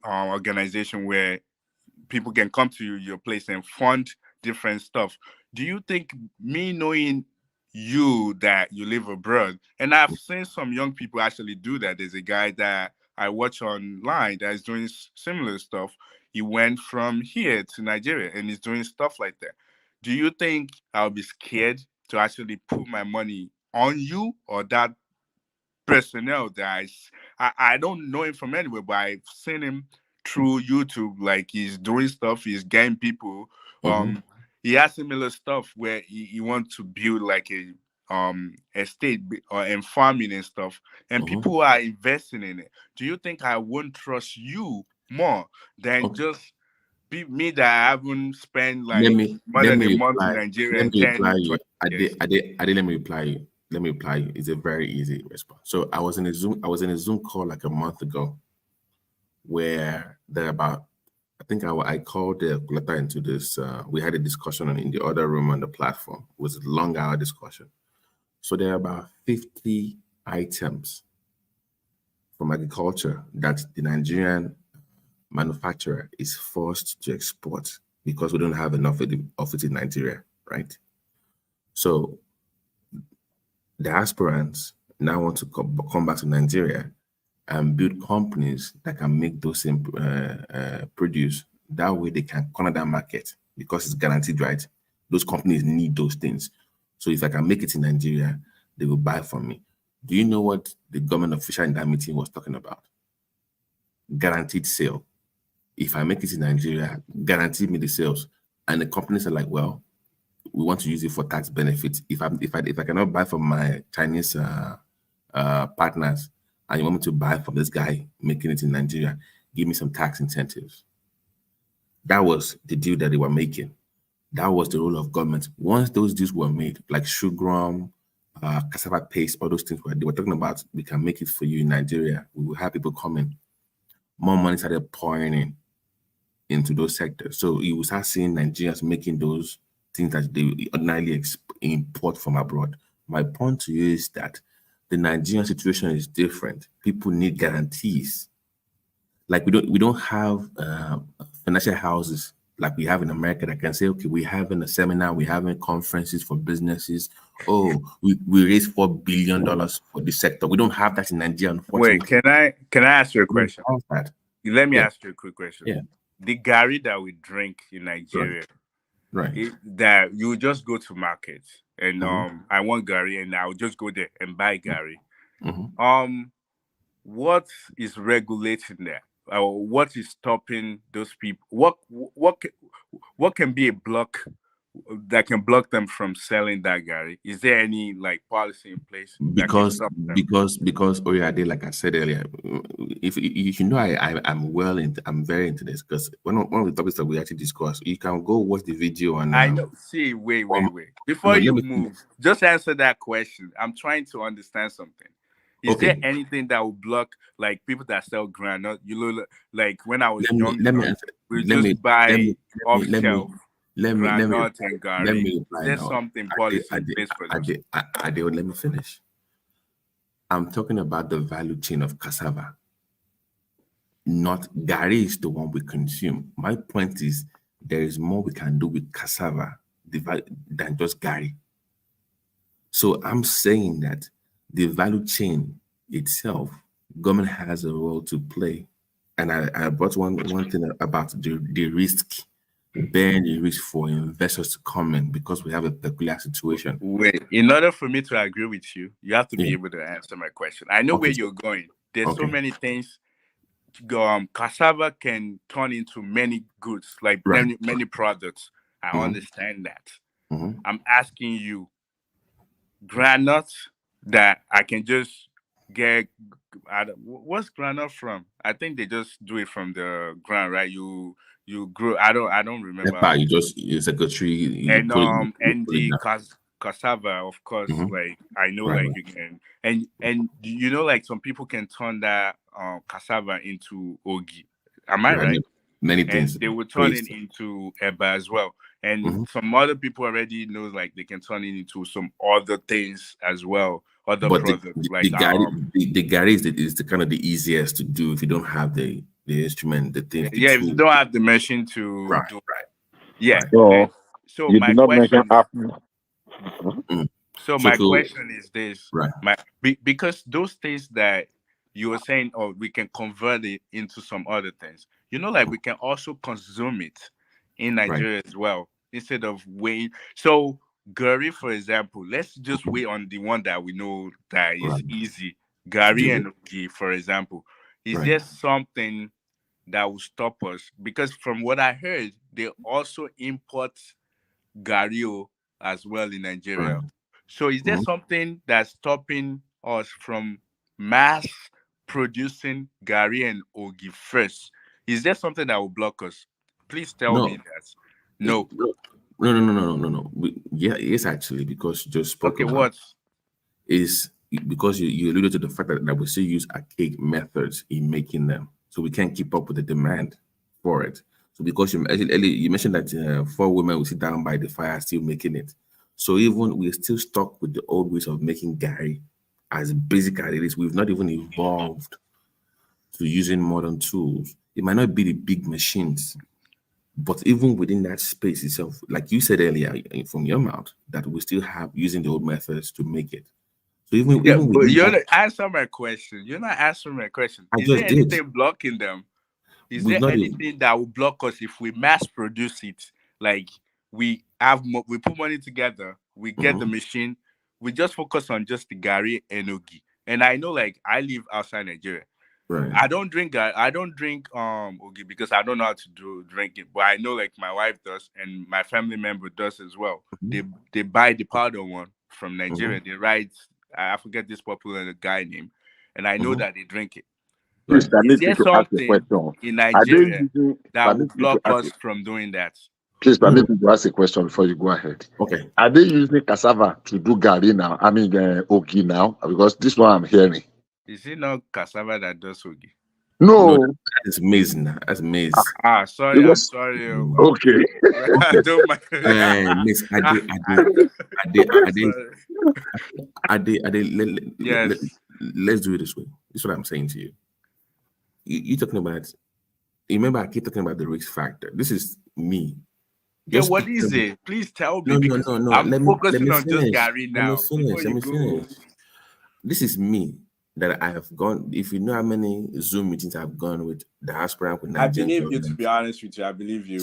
C: organization where people can come to your place and fund different stuff. Do you think, me knowing you, that you live abroad, and I've seen some young people actually do that. There's a guy that I watch online that is doing similar stuff. He went from here to Nigeria and he's doing stuff like that. Do you think I'll be scared to actually put my money on you or that personnel that I don't know him from anywhere, but I've seen him through YouTube. Like, he's doing stuff, he's getting people. He has similar stuff where he wants to build like a estate and farming and stuff, and people are investing in it. Do you think I won't trust you more than just be me that I haven't spent like more than a month in Nigeria and 10, 20 years?
U: Let me reply you. It's a very easy response. So I was in a Zoom call like a month ago where I think I called the letter into this. We had a discussion in the other room on the platform. It was a long hour discussion. So there are about 50 items from agriculture that the Nigerian manufacturer is forced to export because we don't have enough of it in Nigeria, right? So the aspirants now want to come back to Nigeria and build companies that can make those same produce. That way they can corner that market because it's guaranteed, right? Those companies need those things. So if I can make it in Nigeria, they will buy from me. Do you know what the government official in that meeting was talking about? Guaranteed sale. If I make it in Nigeria, guarantee me the sales. And the companies are like, well, we want to use it for tax benefits. If I cannot buy from my Chinese partners, and you want me to buy from this guy making it in Nigeria, give me some tax incentives. That was the deal that they were making. That was the role of government. Once those deals were made, like sugar, cassava paste, all those things they were talking about, we can make it for you in Nigeria. We will have people coming. More money started pouring into those sectors. So you will start seeing Nigerians making those things that they ordinarily import from abroad. My point to you is that the Nigerian situation is different. People need guarantees. Like we don't have financial houses like we have in America that can say, okay, we're having a seminar, we're having conferences for businesses. Oh, we raised $4 billion for the sector. We don't have that in Nigeria, unfortunately.
C: Wait, can I ask you a question? Let me ask you a quick question.
U: Yeah.
C: The Gary that we drink in Nigeria,
U: right?
C: That you just go to market and I want Gary and I'll just go there and buy Gary. What is regulating that? What is stopping those people? What can be a block that can block them from selling that Gary? Is there any like policy in place?
U: Because Oyade, like I said earlier, if you know I'm very into this because one of the topics that we actually discussed, you can go watch the video and
C: I know. See, wait. Before you move, just answer that question. I'm trying to understand something. Is there anything that will block like people that sell granite? You look like when I was young, we just buy off shelf granite and Gary. Is there something policy in place for that?
U: Let me finish. I'm talking about the value chain of cassava. Not Gary is the one we consume. My point is there is more we can do with cassava than just Gary. So I'm saying that the value chain itself, government has a role to play. And I brought one thing about the risk, bearing the risk for investors to come in because we have a peculiar situation.
C: Wait, in order for me to agree with you, you have to be able to answer my question. I know where you're going. There's so many things cassava can turn into many goods, like many products. I understand that. I'm asking you, granules that I can just get. What's granule from? I think they just do it from the ground, right? You grow. I don't remember.
U: It's like a tree. You
C: And
U: put it, you
C: and
U: put it
C: the
U: down.
C: cassava, of course, like I know,
U: Right.
C: like you can, and you know, like some people can turn that cassava into ogi. Am I
U: Right.
C: right?
U: Many
C: And
U: things.
C: they will turn it
U: Paste.
C: into eba as well. And some other people already knows like they can turn it into some other things as well, other
U: But
C: products
U: the
C: like
U: Gary the Gary is the kind of the easiest to do if you don't have the instrument, the things, the
C: yeah, if you
U: tool.
C: don't have the machine to
U: Right.
C: do yeah.
L: So
C: So
L: you
C: my
L: did not mention
C: question
L: apple.
C: So
U: So
C: my
U: cool.
C: question is this:
U: Right.
C: because those things that you were saying, oh, we can convert it into some other things. You know, like we can also consume it in
U: Right.
C: Nigeria as well instead of wait. So Gary, for example, let's just wait on the one that we know that is
U: Right.
C: easy. Gary
U: Do
C: and
U: it.
C: Ogi, for example, is
U: Right.
C: there something that will stop us? Because from what I heard, they also import Gario as well in Nigeria.
U: Right.
C: So is there something that's stopping us from mass producing Gary and Ogi first? Is there something that will block us? Please tell me
U: No.
C: that.
U: No.
C: No.
U: No. Yeah, yes, actually, because you just spoke
C: Okay,
U: about
C: what?
U: is because you alluded to the fact that we still use archaic methods in making them, so we can't keep up with the demand for it. So because you mentioned that 4 women will sit down by the fire still making it, so even we're still stuck with the old ways of making Gary, as basic as it is. We've not even evolved to using modern tools. It might not be the big machines, but even within that space itself, like you said earlier from your mouth, that we still have using the old methods to make it. So
C: Yeah,
U: even
C: but
U: within
C: you're
U: that,
C: not answer my question. You're not answering my question.
U: I
C: Is there
U: just did.
C: anything blocking them? Is
U: We've
C: there
U: not even
C: anything that will block us if we mass produce it? Like we put money together, we get the machine, we just focus on just the Gary and Ogi. And I know, like I live outside Nigeria.
U: right.
C: I don't drink Ogi because I don't know how to drink it. But I know like my wife does and my family member does as well. They buy the powder one from Nigeria. They write I forget this popular guy name, and I know that they drink it.
K: Please
C: Is
K: permit me
C: there
K: to ask a
C: something
K: question.
C: in
K: Are they
C: Nigeria
K: using
C: that will
K: permit me to
C: block
K: ask
C: us
K: it?
C: from doing that?
K: Please permit me to ask a question before you go ahead.
U: Okay.
K: Are they using cassava to do Gary now? I mean Ogi now? Because this one I'm hearing.
C: Is it not cassava that does Ogi?
U: No,
K: No.
U: that is maize now. That's maize.
C: Sorry, I'm
K: Because
C: sorry.
K: okay.
C: I don't mind.
U: Miss,
C: Sorry. Yes.
U: let's do it this way. This is what I'm saying to you. You're talking about, you remember I keep talking about the risk factor. This is me.
C: Yeah,
U: Just
C: what
U: picture
C: is
U: me.
C: it? Please tell me
U: No.
C: because I'm
U: Let
C: focusing
U: me
C: on just
U: finish.
C: Gary now. Before
U: Let
C: you
U: me
C: go,
U: finish. This is me that I have gone. If you know how many Zoom meetings I've gone with diaspora, with
C: I
U: Nigerian
C: believe you. To
U: government.
C: be honest with you, I believe you.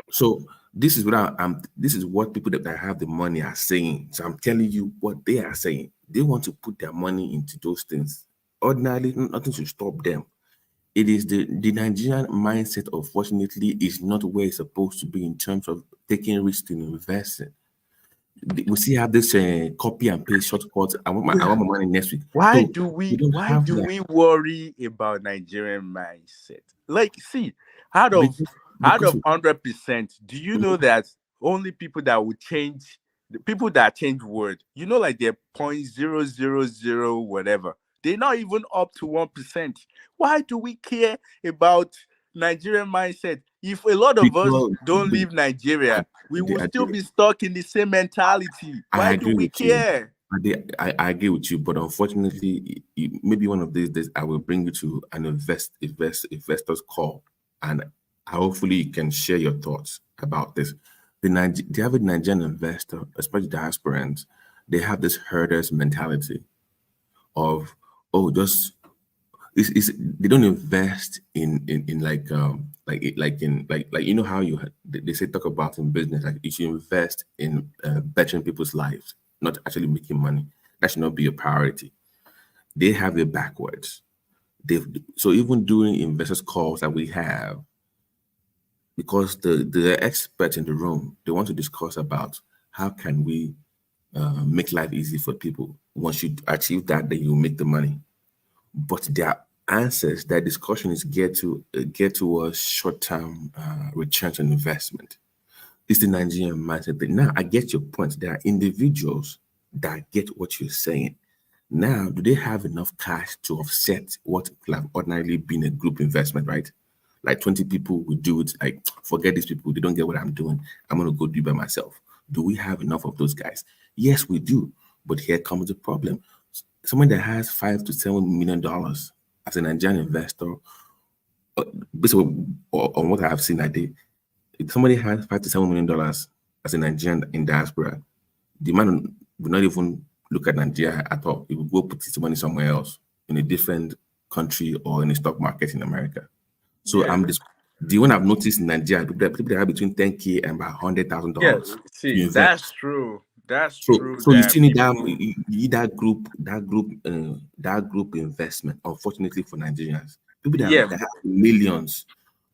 U: So this is what I'm. This is what people that have the money are saying. So I'm telling you what they are saying. They want to put their money into those things. Ordinarily, nothing should stop them. It is the Nigerian mindset, unfortunately, is not where it's supposed to be in terms of taking risks and investing. We still have this copy and paste shortcut. I want my money next week.
C: Why
U: So
C: do
U: we don't
C: why
U: have
C: do
U: that
C: we worry about Nigerian mindset? Like, see, out of
U: because
C: 100%, do you know that only people that will change the people that change word, you know, like they're 0.000 whatever, they're not even up to 1%. Why do we care about Nigerian mindset? If a lot of us
U: because
C: don't leave Nigeria, we will still be stuck in the same mentality.
U: I
C: Why do
U: agree
C: we
U: with you.
C: care?
U: I agree with you, but unfortunately, maybe one of these days I will bring you to an investors call, and hopefully you can share your thoughts about this. The average Nigerian investor, especially diasporans, they have this herders mentality of, oh, just they don't invest in like you know how they say talk about in business, like you should invest in bettering people's lives, not actually making money. That should not be a priority. They have it backwards. So even during investors calls that we have, because the experts in the room, they want to discuss about how can we make life easy for people. Once you achieve that, then you make the money. But their answers, their discussion is get towards short-term returns on investment. It's the Nigerian mindset. But now I get your point. There are individuals that get what you're saying. Now, do they have enough cash to offset what could have ordinarily been a group investment, right? Like 20 people would do it. Like, forget these people. They don't get what I'm doing. I'm going to go do it by myself. Do we have enough of those guys? Yes, we do. But here comes the problem. Someone that has $5 to $7 million as a Nigerian investor, based on what I have seen that day, if somebody has $5 to $7 million as a Nigerian in diaspora, the man will not even look at Nigeria at all. He will go put his money somewhere else in a different country or in the stock market in America. So the one I've noticed in Nigeria, people that have between 10K and about $100,000
C: Yes,
U: to
C: see,
U: invest.
C: that's true. That's
U: So,
C: true.
U: you
C: That
U: still need that group investment. Unfortunately for Nigerians, people
C: yeah,
U: that have millions,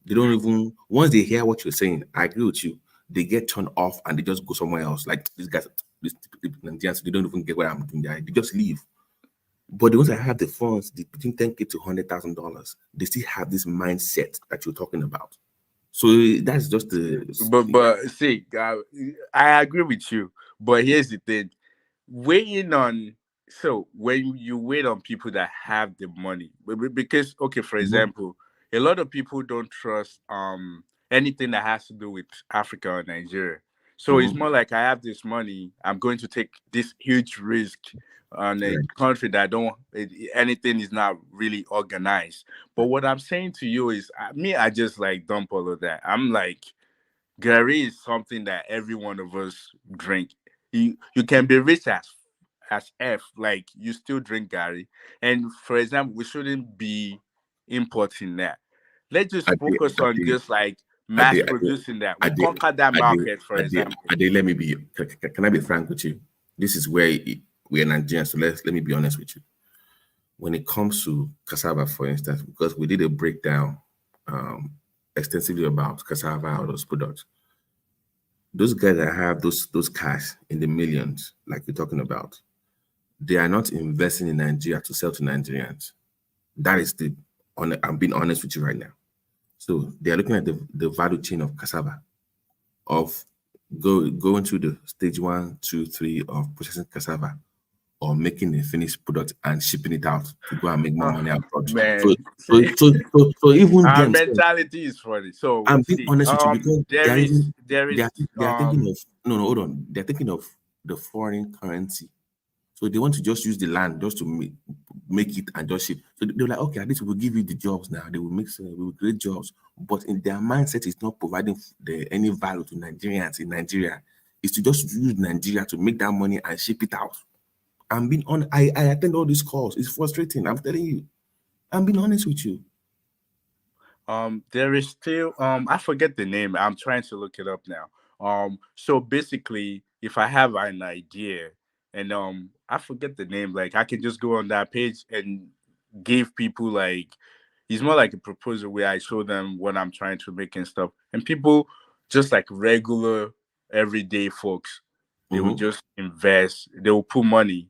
U: they don't even once they hear what you're saying. I agree with you. They get turned off and they just go somewhere else. Like these guys, these Nigerians, they don't even get what I'm doing there. They just leave. But the ones that have the funds, between 10K to $100,000, they still have this mindset that you're talking about. So that's just the.
C: but see, I agree with you. But here's the thing: weighing on. So when you wait on people that have the money, because okay, for example, a lot of people don't trust anything that has to do with Africa or Nigeria. So it's more like I have this money, I'm going to take this huge risk on a country that anything is not really organized. But what I'm saying to you is, I just like dump all of that. I'm like, Gary is something that every one of us drink. You can be rich as F, like you still drink Gary. And for example, we shouldn't be importing that. Let's just focus on just like mass producing that. We conquer that market, for example.
U: Let me be. Can I be frank with you? This is where we are Nigerians. So let me be honest with you. When it comes to cassava, for instance, because we did a breakdown extensively about cassava or those products, those guys that have those cash in the millions, like you're talking about, they are not investing in Nigeria to sell to Nigerians. That is I'm being honest with you right now. So they are looking at the value chain of cassava, of going through the stage 1, 2, 3 of processing cassava, or making a finished product and shipping it out to go and make more money abroad.
C: Man,
U: So even
C: our
U: them,
C: mentality is funny. So
U: I'm being honest with you because
C: there is
U: they are thinking of hold on. They're thinking of the foreign currency. So they want to just use the land just to make it and just ship. So they're like, okay, at least we'll give you the jobs now. They will we will create jobs. But in their mindset, it's not providing any value to Nigerians in Nigeria. It's to just use Nigeria to make that money and ship it out. I'm being honest. I attend all these calls. It's frustrating. I'm telling you. I'm being honest with you.
C: There is still I forget the name. I'm trying to look it up now. So basically, if I have an idea and I forget the name, like I can just go on that page and give people like it's more like a proposal where I show them what I'm trying to make and stuff. And people just like regular everyday folks, they will just invest, they will put money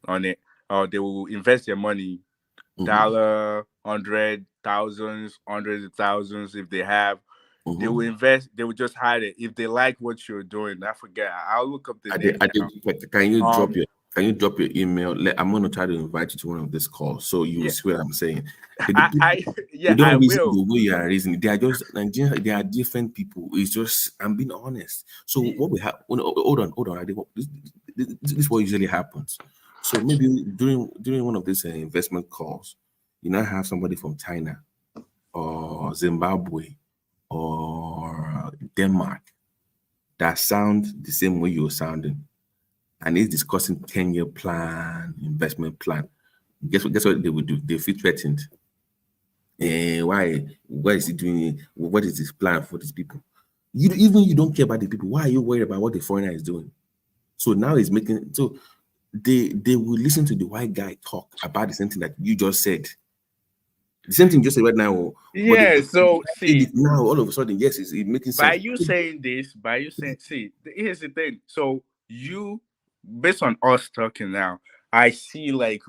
C: on it, or they will invest their money dollar, hundreds of thousands if they have. They will invest, they will just hide it. If they like what you're doing, I forget. I'll look up the name.
U: Can you drop your email? I'm gonna try to invite you to one of these calls so you will see what I'm saying. They don't reason
C: will.
U: the way you are reasoning. They are just Nigerians, they are different people. It's just I'm being honest. So what we have hold on. This is what usually happens. So maybe during one of these investment calls, you now have somebody from China or Zimbabwe or Denmark that sound the same way you're sounding, and is discussing 10-year plan, investment plan. Guess what they would do? They feel threatened. Why is he doing it? What is his plan for these people? You don't care about the people. Why are you worried about what the foreigner is doing? So now he's making they will listen to the white guy talk about the same thing that you just said. The same thing you just said right now.
C: Yeah, so see,
U: now all of a sudden, yes, it's making
C: by
U: sense.
C: you saying this, see, here's the thing. So you, based on us talking now, I see like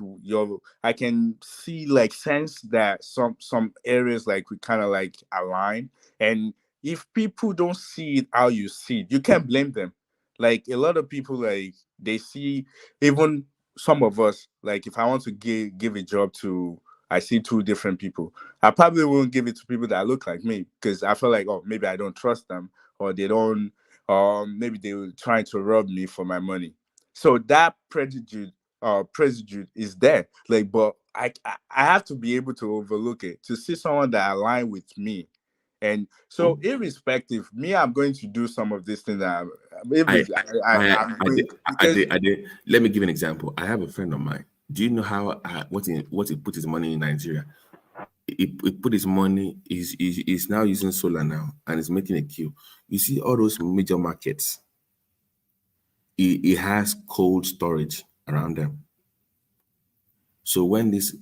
C: I can see like sense that some areas like we kind of like align, and if people don't see it how you see it, you can't blame them. Like a lot of people, like they see, even some of us, like if I want to give a job to, I see two different people, I probably won't give it to people that look like me because I feel like, oh, maybe I don't trust them, or they don't, maybe they were trying to rob me for my money. So that prejudice is there. Like, but I have to be able to overlook it to see someone that align with me. And so, irrespective, me, I'm going to do some of these things. I'm going because
U: Let me give an example. I have a friend of mine. Do you know how what he put his money in Nigeria? He put his money. He's now using solar now, and is making a queue. You see all those major markets. He has cold storage around them. So when these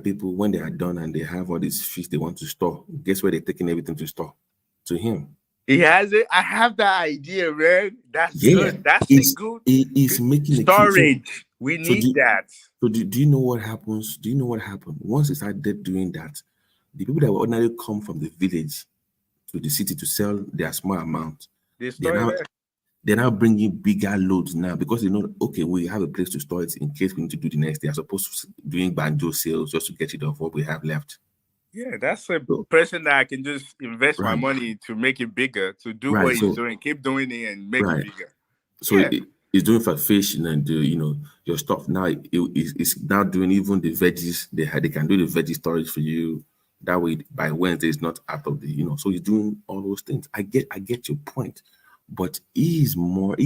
U: people, when they are done and they have all these fish they want to store, guess where they're taking everything to store? To him.
C: He has it. I have that idea, man. That's good. That's a good.
U: He's making
C: storage. We need that.
U: So do you know what happens? Do you know what happened once they started doing that? The people that would ordinarily come from the village to the city to sell their small amount, they're now bringing bigger loads now because they know, okay, we have a place to store it in case we need to do the next day, as opposed to doing banjo sales just to get rid of what we have left.
C: Yeah, that's a person that I can just invest my money to make it bigger, to do what he's doing, keep doing it and make it bigger.
U: So it's doing for fish and your stuff now. It's now doing even the veggies. They can do the veggie storage for you. That way, by Wednesday, it's not out of the So he's doing all those things. I get your point, but he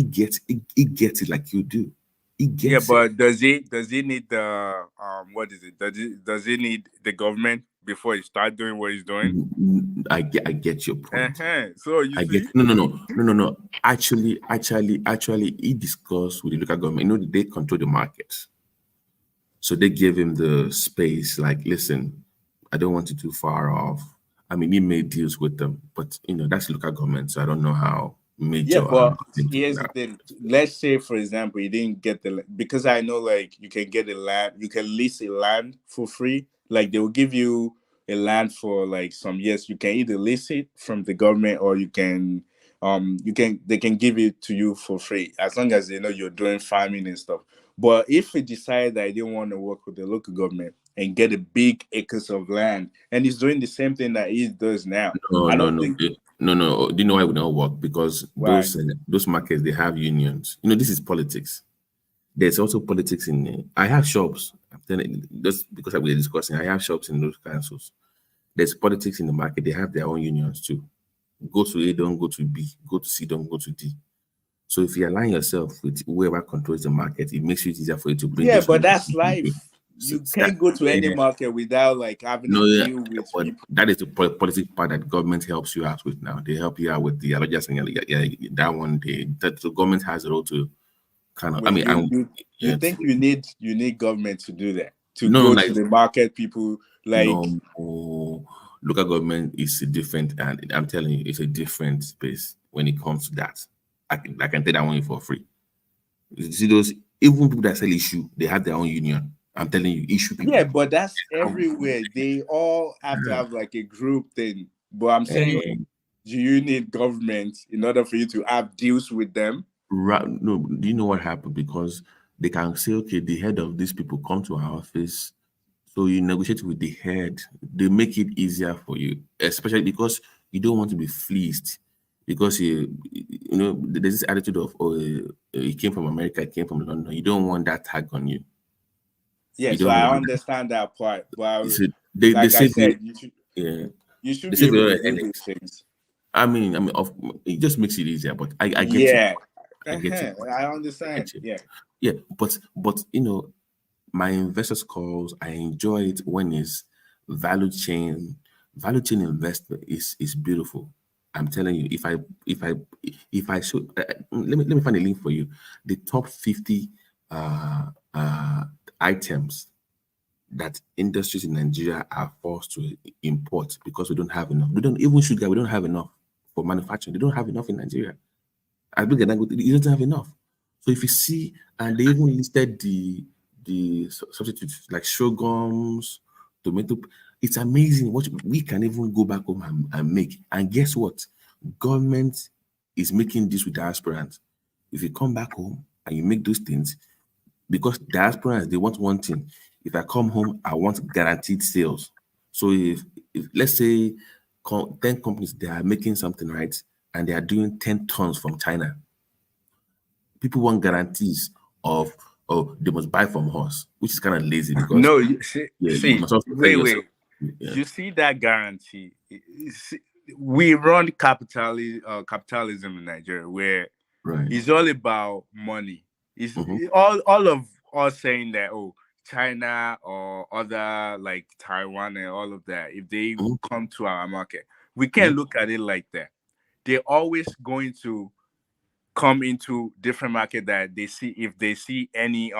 U: gets it like you do. He gets
C: but does he need the what is it? Does he need the government before he start doing what he's doing?
U: I get your point.
C: So you see,
U: no. Actually, he discussed with the local government. They control the markets, so they gave him the space. Like, listen, I don't want you too far off. I mean, he made deals with them, but that's local government, so I don't know how major.
C: Yeah, but here's the thing. Let's say, for example, you didn't get because I know, like, you can get a land, you can lease a land for free. Like, they will give you a land for like some years. You can either lease it from the government, or they can give it to you for free as long as they know you're doing farming and stuff. But if we decide that I didn't want to work with the local government and get a big acres of land, and he's doing the same thing that he does now,
U: No. Do you know why it would not work? Because those markets, they have unions. This is politics. There's also politics in. I have shops. I'm telling you, just because we're discussing, I have shops in those councils. There's politics in the market. They have their own unions too. Go to A, don't go to B. Go to C, don't go to D. So if you align yourself with whoever controls the market, it makes it easier for you to bring.
C: Yeah, but that's life. You can't go to any market without like having to deal with people.
U: That is the politics part that government helps you out with now. They help you out with the allergies and that one. The government has a role to kind of.
C: You think you need government to do that, to go to the market, people like.
U: No, local government is different, and I'm telling you, it's a different space when it comes to that. I can take that one for free. You see those even people that sell issue, they have their own union. I'm telling you, issue people.
C: Yeah, but that's everywhere. They all have to have like a group thing. But I'm saying, do you need government in order for you to have deals with them?
U: Right. No, do you know what happened? Because they can say, okay, the head of these people come to our office. So you negotiate with the head. They make it easier for you, especially because you don't want to be fleeced. Because there's this attitude of, he came from America, he came from London. You don't want that tag on you.
C: Yeah, so I understand that part. But you should be able to do these things.
U: I mean, it just makes it easier. But I get you.
C: I get you. I understand.
U: Yeah, but my investors calls, I enjoy it when it's value chain investment is beautiful. I'm telling you, if I show, let me find a link for you. The top 50 items that industries in Nigeria are forced to import because we don't have enough. We don't even sugar. We don't have enough for manufacturing. They don't have enough in Nigeria. As big as it doesn't have enough. So if you see, and they even listed the substitutes like sorghums, tomato. It's amazing what we can even go back home and make. And guess what? Government is making this with diasporans. If you come back home and you make those things, because diasporans, they want one thing. If I come home, I want guaranteed sales. So if let's say 10 companies, they are making something, right? And they are doing 10 tons from China. People want guarantees of they must buy from us, which is kind of lazy because
C: No, you see,
U: you must also tell yourself. Yeah.
C: You see that guarantee. We run capitalism in Nigeria where it's all about money. It's all of us saying that China or other like Taiwan and all of that, if they come to our market, we can't look at it like that. They're always going to come into different market that they see. If they see any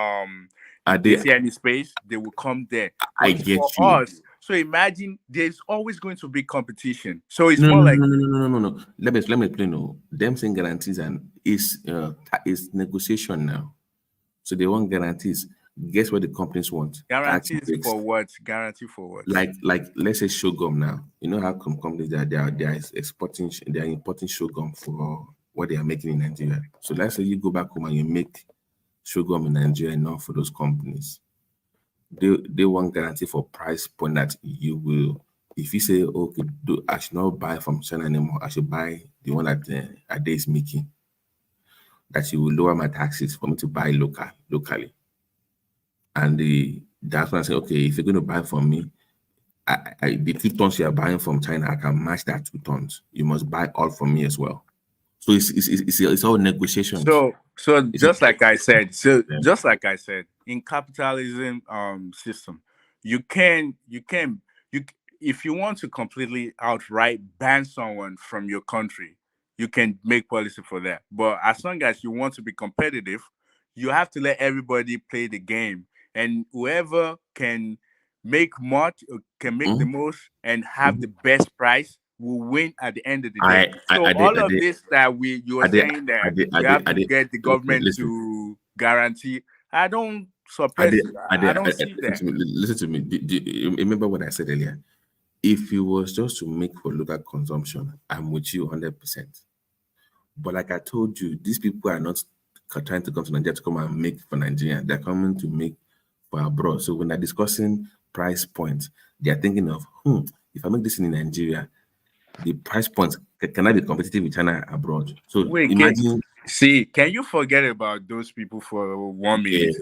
C: they see any space, they will come there. But
U: I get
C: for
U: you.
C: us, so imagine there's always going to be competition. So it's
U: No.
C: like
U: No. Let me explain. No, them saying guarantees and is negotiation now. So they want guarantees. Guess what the companies want?
C: guarantees for what? Guarantee for what?
U: Like let's say sorghum now. You know how companies they are exporting, they are importing sorghum for what they are making in Nigeria. So let's say you go back home and you make sorghum in Nigeria, not for those companies. They want guarantee for price point that you will. If you say, okay, I should not buy from China anymore, I should buy the one that Ade is making, that you will lower my taxes for me to buy locally. And that's when I say, okay, if you're going to buy from me, the 2 tons you are buying from China, I can match that 2 tons. You must buy all from me as well. So it's all negotiations.
C: So just like I said, in capitalism system, if you want to completely outright ban someone from your country, you can make policy for that. But as long as you want to be competitive, you have to let everybody play the game, and whoever can make the most and have the best price will win at the end of the day. All of this that you were saying that we have to get the government to guarantee, I don't suppress. I don't see that.
U: Listen to me. Do you remember what I said earlier? If it was just to make for local consumption, I'm with you 100%. But like I told you, these people are not trying to come to Nigeria to come and make for Nigeria. They're coming to make for abroad. So when they're discussing price points, they're thinking of, if I make this in Nigeria, the price point, can I be competitive with China abroad? So imagine.
C: Can you forget about those people for 1 minute?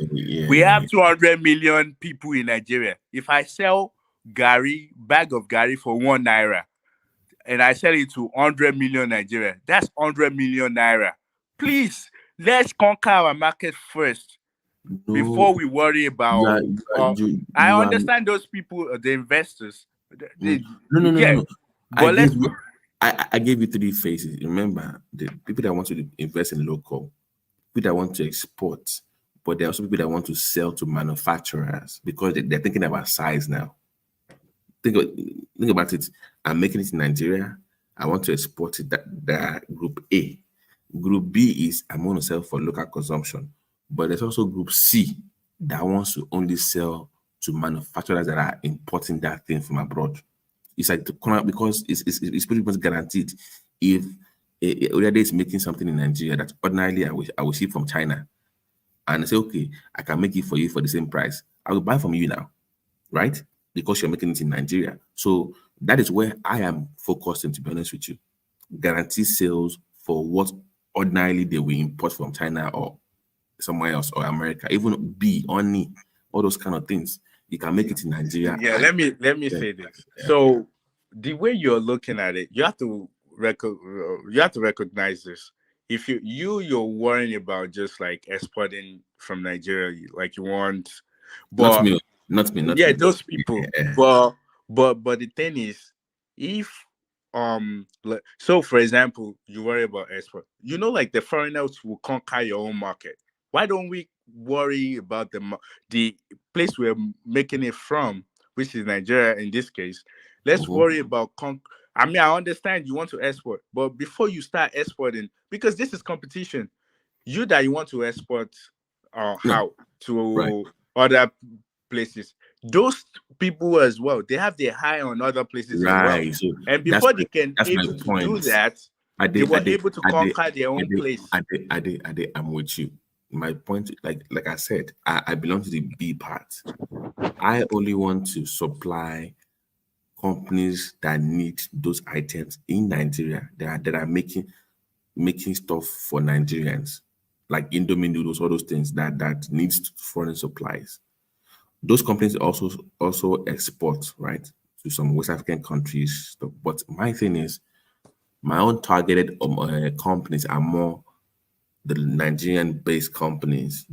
U: We
C: have 200 million people in Nigeria. If I sell bag of Gary for 1 naira, and I sell it to 100 million Nigeria, that's 100 million naira. Please, let's conquer our market first before we worry about. I understand those people, the investors.
U: No. But I gave you 3 phases. Remember, the people that want to invest in local, people that want to export, but there are also people that want to sell to manufacturers because they're thinking about size now. Think about it. I'm making it in Nigeria. I want to export it. That group A. Group B is I'm going to sell for local consumption. But there's also group C that wants to only sell to manufacturers that are importing that thing from abroad. It's like because it's pretty much guaranteed. If Oyade is making something in Nigeria that ordinarily I will ship from China, and I say, okay, I can make it for you for the same price, I will buy from you now, right? Because you're making it in Nigeria. So that is where I am focused on, to be honest with you. Guarantee sales for what ordinarily they will import from China or somewhere else or America, even B, only, all those kind of things. You can make it in Nigeria.
C: Yeah, let me say this. So the way you're looking at it, you have to recognize this. If you're worrying about just like exporting from Nigeria, like you want, but
U: not me.
C: Yeah, those people. Yeah. But the thing is, if so for example, you worry about export, like the foreigners will conquer your own market. Why don't we worry about the place we're making it from, which is Nigeria in this case. Let's worry about I mean, I understand you want to export, but before you start exporting, because this is competition, you want to export how to other places. Those people as well, they have their eye on other places as well.
U: Right. So
C: And before they can
U: that's my
C: able to
U: point.
C: do that, they were able to conquer their own place.
U: I'm with you. My point, like I said, I belong to the B part. I only want to supply companies that need those items in Nigeria that are making stuff for Nigerians, like Indomie noodles, all those things that needs foreign supplies. Those companies also export, right, to some West African countries. But my thing is, my own targeted companies are more the Nigerian-based companies.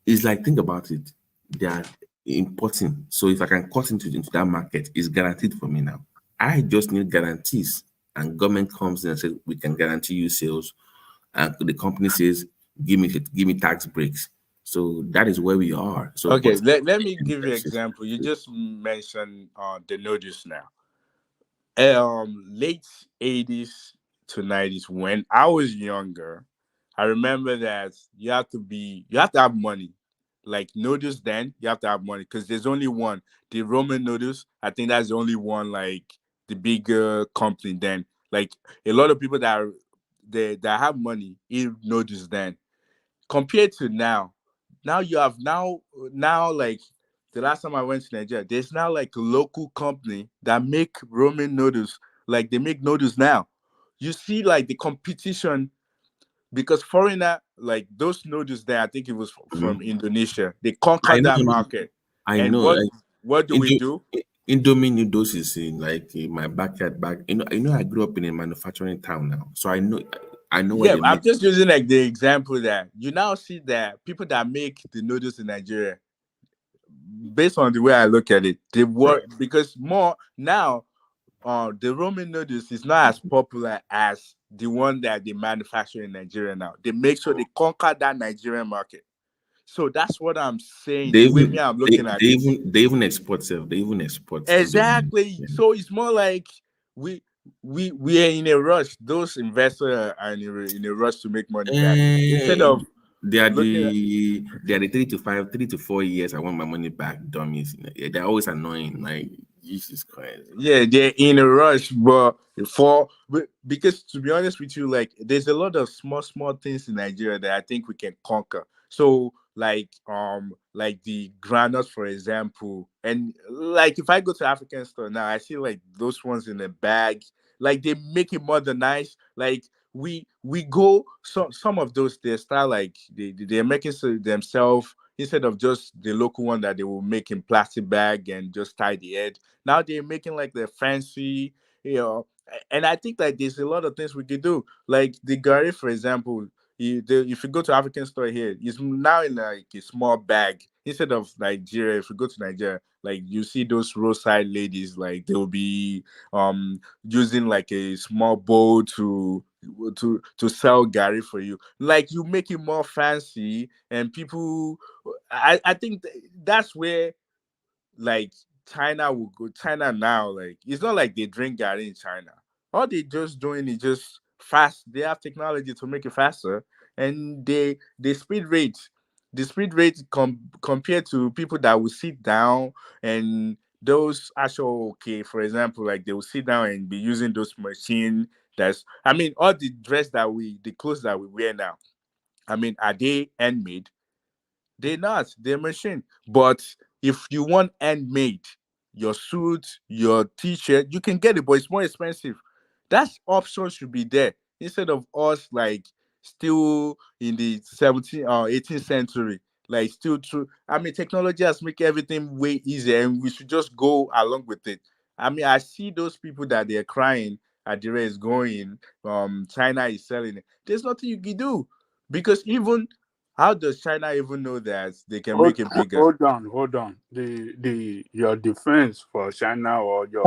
U: It's like, think about it, they are importing. So if I can cut into that market, it's guaranteed for me now. I just need guarantees, and government comes in and says we can guarantee you sales, and the company says give me tax breaks. So that is where we are. So
C: Okay, let me give you an example. You just mentioned the notice now. Late 80s to 90s, when I was younger, I remember that you have to have money. Like noodles, then you have to have money because there's only one. The Roman noodles, I think that's the only one, like the bigger company then. Like a lot of people that have money eat noodles then. Compared to now you have now like the last time I went to Nigeria, there's now like a local company that make Roman noodles. Like they make noodles now. You see like the competition because foreigner like those noodles there. I think it was from Indonesia. They conquered that market.
U: I
C: And
U: know.
C: what do we do?
U: Indomie noodles is in my backyard. I grew up in a manufacturing town now, so I know what
C: Yeah,
U: they
C: I'm
U: make.
C: just using like the example that you now see that people that make the noodles in Nigeria, based on the way I look at it, they work because more now. The Roman noodles is not as popular as the one that they manufacture in Nigeria now. They make sure they conquer that Nigerian market. So that's what I'm saying.
U: They
C: The way
U: even
C: me I'm
U: they,
C: looking at
U: they
C: it.
U: even they even export self. They even export Indomie.
C: Exactly. So it's more like we are in a rush. Those investors are in a rush to make money back instead of
U: They are
C: looking at.
U: the 3 to 4 years. I want my money back, dummies. They're always annoying. Like Jesus Christ.
C: Yeah, they're in a rush, but because to be honest with you, like there's a lot of small things in Nigeria that I think we can conquer. So like the granules, for example, and like if I go to African store now, I see like those ones in a bag, like they make it modernized. Like we go some of those they start like they're making themselves instead of just the local one that they will make in plastic bag and just tie the head. Now they're making like the fancy, you know, and I think like there's a lot of things we could do. Like the Gary, for example, if you go to African store here, it's now in like a small bag. Instead of Nigeria, if you go to Nigeria, like you see those roadside ladies, like they'll be using like a small bowl to sell Gary for you. Like you make it more fancy, and people, I think that's where like China will go. China now, like it's not like they drink Gary in China. All they just doing is just fast. They have technology to make it faster, and they speed rate. The speed rate compared to people that will sit down and those actual okay, for example, like they will sit down and be using those machine. That's I mean, all the clothes that we wear now. I mean, are they handmade? They're not. They're machine. But if you want handmade, your suit, your t-shirt, you can get it, but it's more expensive. That option should be there instead of us like still in the 17th or 18th century. Like still true. I mean, technology has made everything way easier, and we should just go along with it. I mean, I see those people that they're crying at the rate is going. China is selling it. There's nothing you can do because even how does China even know that they can make it bigger?
O: Hold on. The your defense for China or your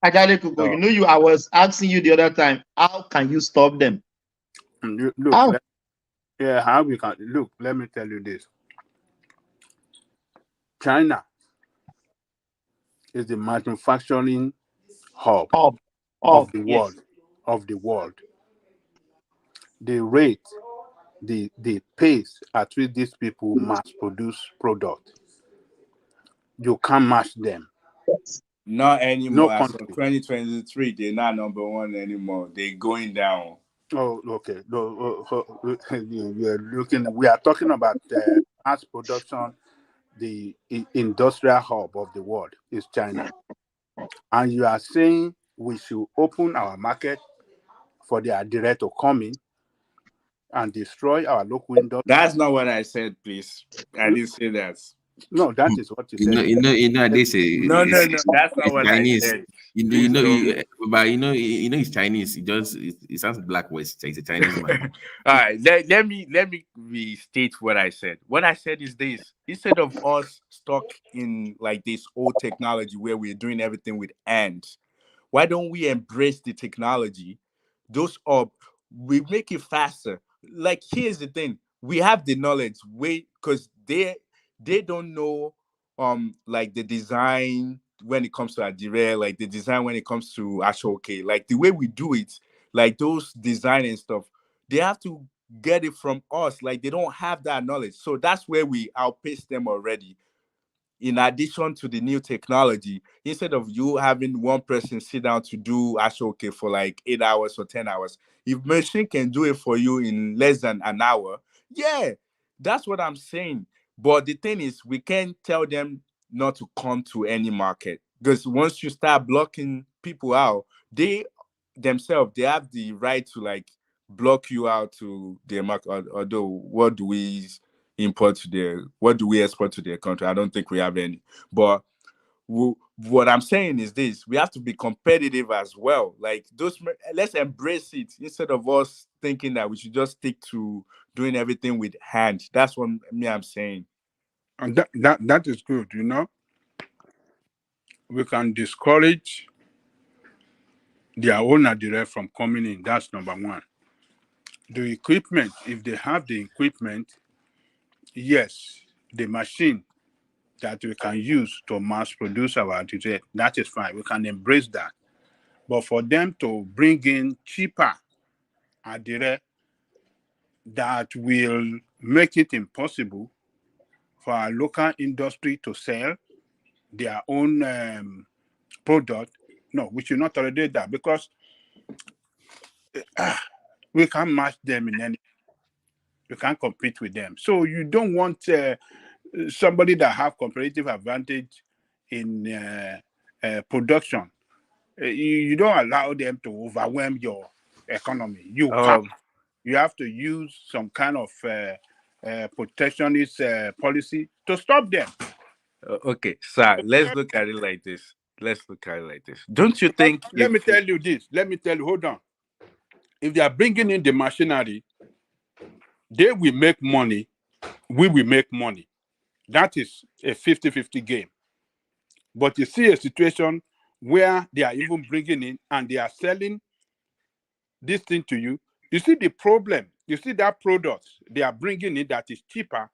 T: You know, I was asking you the other time, how can you stop them?
O: look,
T: How?
O: how we can look. Let me tell you this. China is the manufacturing hub of the world.
T: Yes.
O: Of the world, the rate, the pace at which these people mass produce product, you can't match them.
C: Not
O: No
C: anymore. As of
O: country.
C: 2023, they're not number one anymore. They're going down.
O: Oh, okay. We are looking. We are talking about mass production. The industrial hub of the world is China, and you are saying we should open our market for the Adire to come in and destroy our local industry.
C: That's not what I said, please. I didn't say that.
O: No, that is what you said.
U: They say
C: No, that's not
U: it's
C: what I
U: Chinese.
C: said. Please don't.
U: But it's Chinese. It sounds black West. It's a Chinese man.
C: All right, let me restate what I said. What I said is this: instead of us stuck in like this old technology where we're doing everything with hands, why don't we embrace the technology? We make it faster. Like here's the thing: we have the knowledge, because they don't know like the design when it comes to Adire, like the design when it comes to Ashoke, like the way we do it, like those design and stuff. They have to get it from us. Like they don't have that knowledge. So that's where we outpace them already. In addition to the new technology, instead of you having one person sit down to do Ashoke for like 8 hours or 10 hours, if machine can do it for you in less than an hour, yeah, that's what I'm saying. But the thing is, we can't tell them not to come to any market, because once you start blocking people out, they themselves, they have the right to like block you out to their market. Although what do we export to their country? I don't think we have any. But what I'm saying is this: we have to be competitive as well. Like let's embrace it instead of us thinking that we should just stick to doing everything with hand. That's what I'm saying.
O: And that is good. We can discourage their own Adire from coming in. That's number one. The equipment, if they have the equipment, yes, the machine that we can use to mass produce our Adire, that is fine. We can embrace that. But for them to bring in cheaper Adire that will make it impossible for our local industry to sell their own product, no, we should not tolerate that, because we can't match them in any. We can't compete with them. So you don't want somebody that have competitive advantage in production. You don't allow them to overwhelm your economy. You can't. You have to use some kind of protectionist policy to stop them.
C: Okay, sir, let's look at it like this. Don't you think?
O: Let me tell you this. Hold on. If they are bringing in the machinery, they will make money. We will make money. That is a 50-50 game. But you see a situation where they are even bringing in and they are selling this thing to you. You see the problem. You see that product they are bringing in that is cheaper.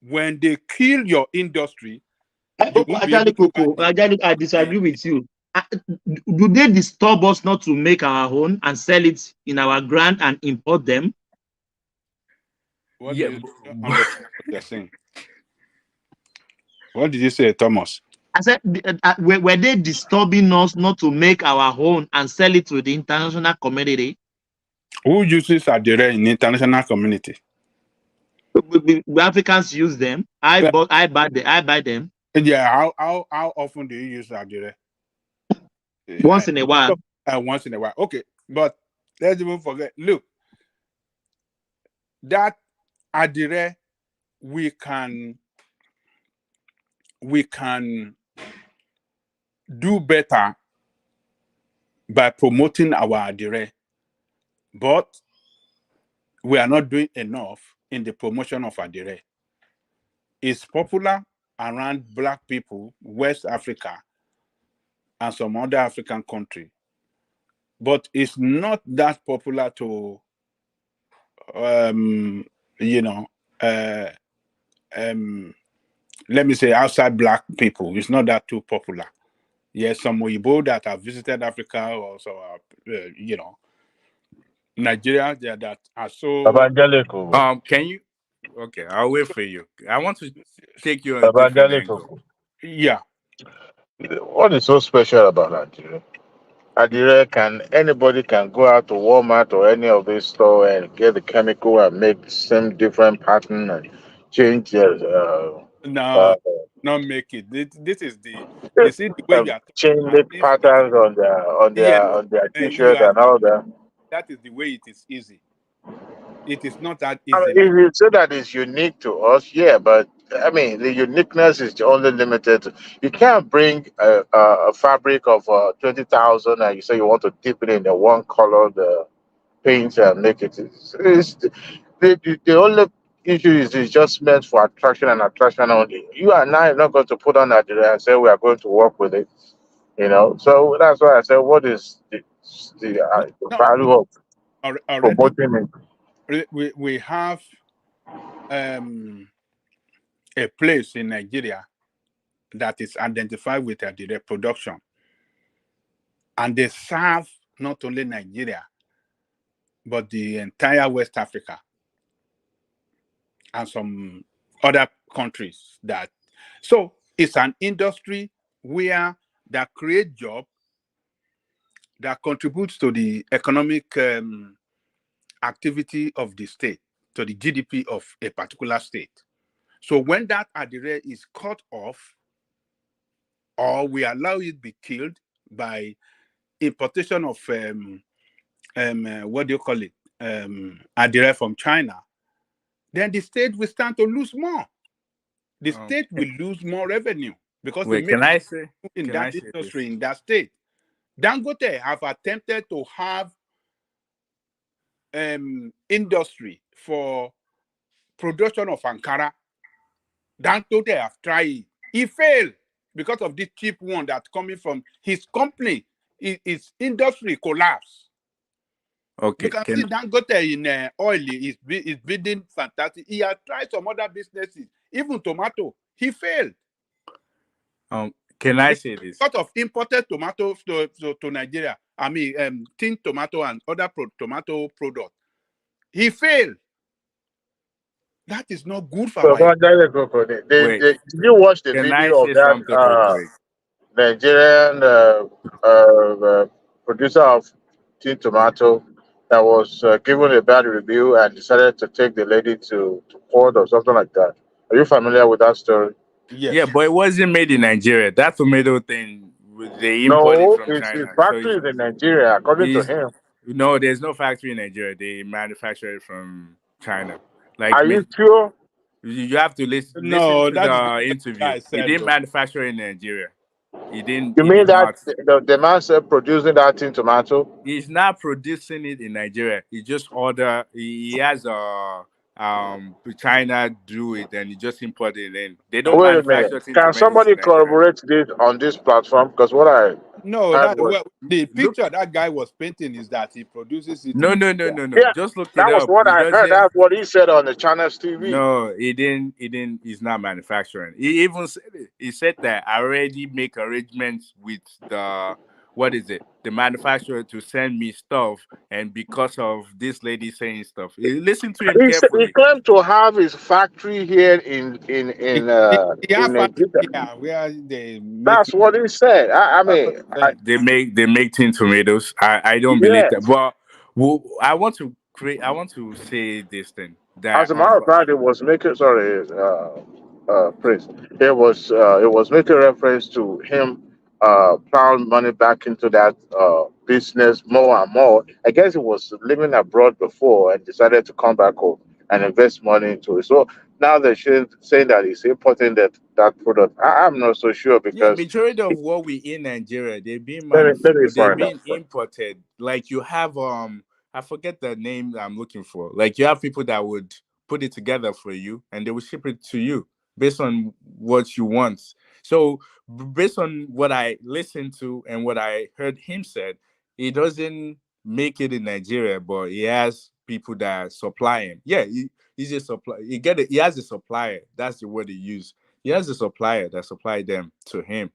O: When they kill your industry, you won't be able to buy it.
T: I disagree with you. Do they disturb us not to make our own and sell it in our ground and import them?
O: What do you understand what they're saying? What did you say, Thomas?
T: I said, were they disturbing us not to make our own and sell it to the international community?
O: Who uses Adire in the international community?
T: We Africans use them. I buy them.
O: Yeah, how often do you use Adire?
T: Once in a while.
O: Once in a while. Okay, but let's even forget. Look, that Adire, we can do better by promoting our Adire, but we are not doing enough in the promotion of Adire. It's popular around Black people, West Africa, and some other African country, but it's not that popular to let me say, outside black people. It's not that too popular. Yes, some Igbo that have visited Africa, also, you know, Nigeria, that are so.
N: Evangelical.
U: Can you? Okay, I'll wait for you. I want to take you on a different angle.
N: Evangelical.
O: Yeah.
N: What is so special about Nigeria? Nigeria anybody can go out to Walmart or any of these store and get the chemical and make the same different pattern and change
O: No, not make it. This is the, you see the way you are
N: chain
O: talking.
N: link patterns on their
O: And you
N: t-shirt
O: are
N: and all that.
O: that is the way it is easy. It is not that
N: I
O: easy.
N: mean, if you say that it's unique to us, yeah, but I mean, the uniqueness is only limited. You can't bring a fabric of 20,000 and you say you want to dip it in the one color, the paint and make it. The only issue is it's just meant for attraction and attraction only. You and I are not going to put on that and say we are going to work with it, you know. So that's why I said, what is the
O: No,
N: value of
O: already
N: promoting it?
O: we have a place in Nigeria that is identified with the reproduction, and they serve not only Nigeria but the entire West Africa and some other countries. That so it's an industry where that create job that contributes to the economic activity of the state, to the GDP of a particular state. So when that adire is cut off, or we allow it to be killed by importation of what do you call it, adire from China, then the state will stand to lose more. The state will lose more revenue because they
U: Wait,
O: make
U: can I say?
O: in
U: Can I
O: that
U: say this?
O: industry in that state. Dangote have attempted to have industry for production of Ankara. Dangote have tried. He failed because of this cheap one that's coming from his company. His industry collapsed.
U: Okay,
O: You can see Dangote in oil is bidding fantastic. He has tried some other businesses, even tomato. He failed.
U: Can I say this?
O: Because of imported tomatoes to Nigeria. I mean, tin tomato and other tomato products. He failed. That is not good for
N: So,
O: our.
U: Wait,
N: did you watch the
U: can I
N: video of
U: say something real
N: that
U: quick?
N: Nigerian producer of tin tomato that was given a bad review and decided to take the lady to court or something like that? Are you familiar with that story?
O: Yes.
U: Yeah, but it wasn't made in Nigeria. That tomato thing, they imported
N: No,
U: from
N: his
U: China. So
N: factory is in Nigeria, according to
U: it's,
N: him.
U: no, there's no factory in Nigeria. They manufacture it from China.
N: Are you sure?
U: You have to listen
O: No,
U: to
O: that is not
U: the
O: what the
U: interview.
O: guy
U: He
O: said,
U: didn't
O: though.
U: manufacture in Nigeria. He didn't.
N: You
U: He
N: mean
U: did
N: that
U: not.
N: the man said producing that tin tomato?
U: He's not producing it in Nigeria. He just order. He has China do it, and he just import it in. They don't
N: Wait a minute.
U: manufacture tin
N: Can
U: tomatoes
N: somebody
U: in Nigeria.
N: corroborate this on this platform? Because what I
O: No,
N: heard
O: that
N: was
O: well, the picture that guy was painting is that he produces it
U: No,
O: in
U: no, no,
O: Nigeria.
U: no, no.
N: yeah,
U: Just look it
N: that was
U: up.
N: what
U: He
N: I heard.
U: doesn't.
N: That's what he said on the China's TV.
U: No, he didn't. He didn't. He's not manufacturing. He even said it. He said that I already make arrangements with the what is it? The manufacturer to send me stuff, and because of this lady saying stuff, listen to him
N: He
U: carefully.
N: claimed to have his factory here in
O: He have factory
N: Nigeria.
O: here where they make
N: That's what he said. I
O: that's
N: mean,
O: what he said.
U: They make tin tomatoes. I don't believe
N: yes.
U: that. But I want to create. I want to say this thing
N: As
U: that
N: a matter of fact, it was making Prince. It was making reference to him plowing money back into that business more and more. I guess he was living abroad before and decided to come back home and invest money into it. So now they're saying that he's importing that product. I'm not so sure
U: yeah,
N: because
U: majority of what we in Nigeria, they're being
N: let me
U: they're
N: find
U: being
N: out.
U: imported. Like you have I forget the name I'm looking for. Like you have people that would put it together for you and they will ship it to you based on what you want. So based on what I listened to and what I heard him said, he doesn't make it in Nigeria, but he has people that supply him. Yeah, he's a supplier. He has a supplier. That's the word he used.
C: He has a supplier that supplied them to him.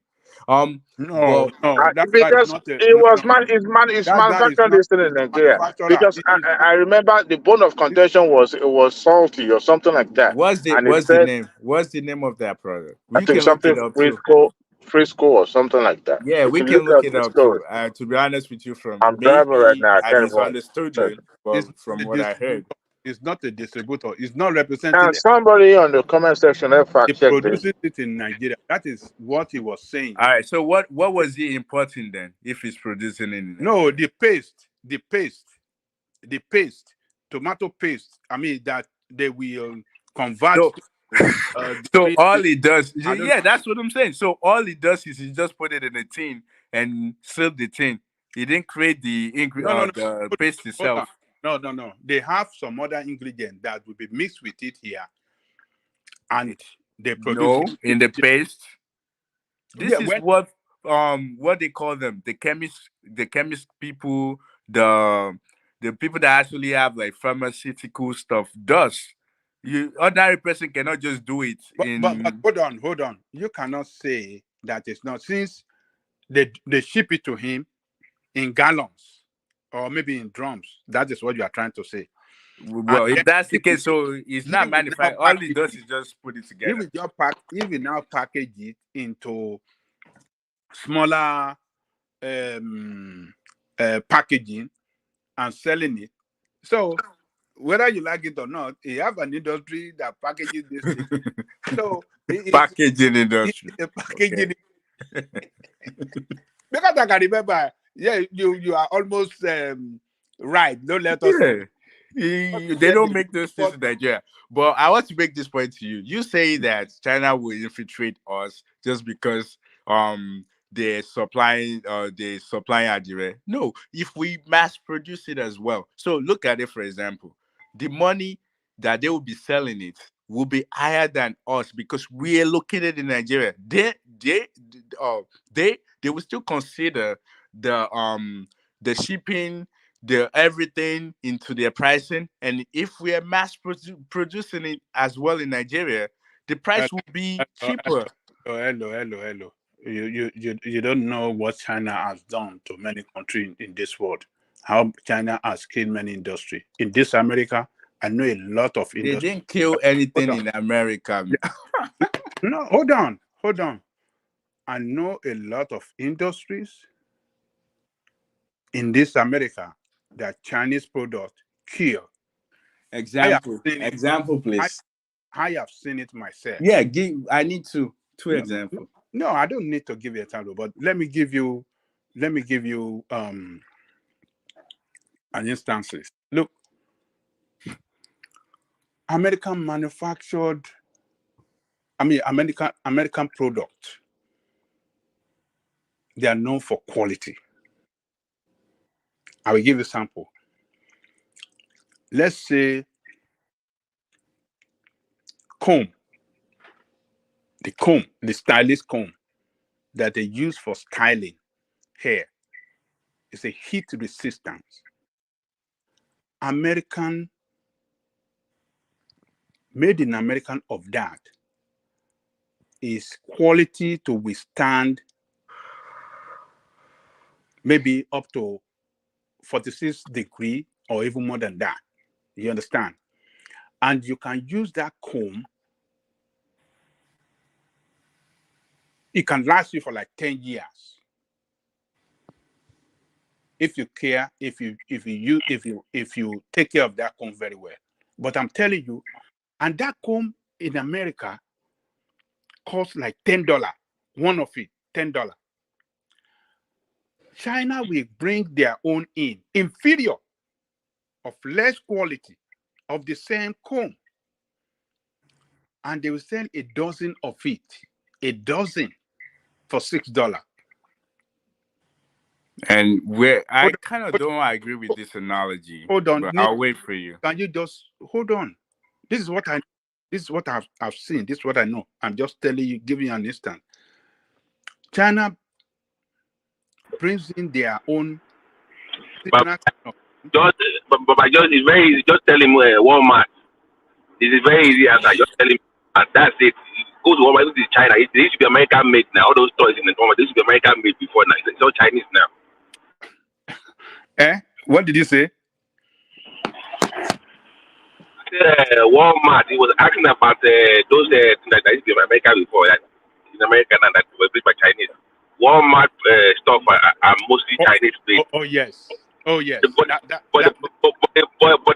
O: No,
C: but
O: no, that is
Q: Because
O: not a,
Q: it was
O: no.
Q: it's
O: That is
Q: manufactured
O: not
Q: this thing
O: the
Q: in Nigeria.
O: manufacturer.
Q: Because I remember the bone of contention was it was salty or something like that,
C: what's
Q: and it
C: the
Q: said
C: name? What's the name of that product?
Q: I
C: You
Q: think
C: can look
Q: something
C: it up too.
Q: Frisco or something like that.
C: Yeah,
Q: If
C: we
Q: you
C: can
Q: look
C: look
Q: at
C: it
Q: the
C: up
Q: story,
C: too. To be honest with you, from
Q: I'm driving right
C: maybe
Q: now. I
C: I
Q: can't even.
C: misunderstood you, but
O: It's not
C: from
O: a
C: what I heard,
O: distributor. It's not a distributor. It's not representing.
Q: And somebody on the comment section have fact
O: It
Q: check this.
O: produces it in Nigeria. That is what he was saying.
C: all right. So what was he importing then? If he's producing it in
O: No,
C: Nigeria?
O: the paste, tomato paste. I mean that they will convert
C: So
O: to
C: so all he does,
O: I don't
C: yeah, that's what I'm saying. So all he does is he just put it in a tin and seal the tin. He didn't create the
O: no.
C: the
O: Hold
C: paste
O: hold
C: itself.
O: on. No. They have some other ingredient that will be mixed with it here, and they produce
C: No, in the
O: it.
C: paste.
O: Yeah,
C: This is what they call them, the chemist people, the people that actually have like pharmaceutical stuff does. You ordinary person cannot just do it
O: but
C: in.
O: hold on. You cannot say that it's not, since they ship it to him in gallons or maybe in drums. That is what you are trying to say. And
C: Well, if
O: then
C: that's the case, so it's
O: he
C: not
O: will now
C: manufactured. All he
O: package
C: does
O: it.
C: is just put it
O: He
C: together.
O: will now package it into smaller packaging and selling it. So whether you like it or not, you have an industry that packages this thing. So
C: Packaging industry.
O: it's a packaging. Because I can remember, yeah, you are almost right. Don't let us.
C: Yeah. They don't make those things in Nigeria. But I want to make this point to you. You say that China will infiltrate us just because they're supplying Adire. No, if we mass produce it as well. So look at it, for example. The money that they will be selling it will be higher than us because we are located in Nigeria. They will still consider the shipping, the everything into their pricing, and if we are producing it as well in Nigeria, the price will be cheaper.
O: Hello. You don't know what China has done to many countries in this world. How China has killed many industry. In this America, I know a lot of
C: They
O: industry.
C: didn't kill anything in America.
O: No, hold on. I know a lot of industries in this America that Chinese product kill.
C: Example, please.
O: I have seen it myself.
C: Yeah, I need two examples.
O: No, I don't need to give you a example, but let me give you an instances. Look, American product, they are known for quality. I will give you a sample. Let's say the stylist comb that they use for styling hair is a heat resistance. Made in American of that is quality to withstand maybe up to 46 degrees or even more than that. You understand? And you can use that comb. It can last you for like 10 years. If you care, if you take care of that comb very well. But I'm telling you, and that comb in America costs like $10. One of it, $10. China will bring their own in, inferior, of less quality, of the same comb. And they will sell a dozen of it, for $6.
C: And I kind of don't agree with this analogy.
O: Hold on,
C: but
O: Nick,
C: I'll wait for you.
O: Can you just hold on? This is what I've seen. This is what I know. I'm just telling you, giving you an instance. China brings in their own.
E: But it's very easy. Just tell him Walmart. It is very easy. As I just tell him, that's it. go to Walmart, this is China. They used to be American made now. All those toys in the Walmart, they used to be American made before now. It's all Chinese now.
O: What did you say?
E: Walmart. He was asking about those things that used to be American before. That in America now that were made by Chinese. Walmart stuff are mostly Chinese made.
O: Oh yes. Oh yes.
E: But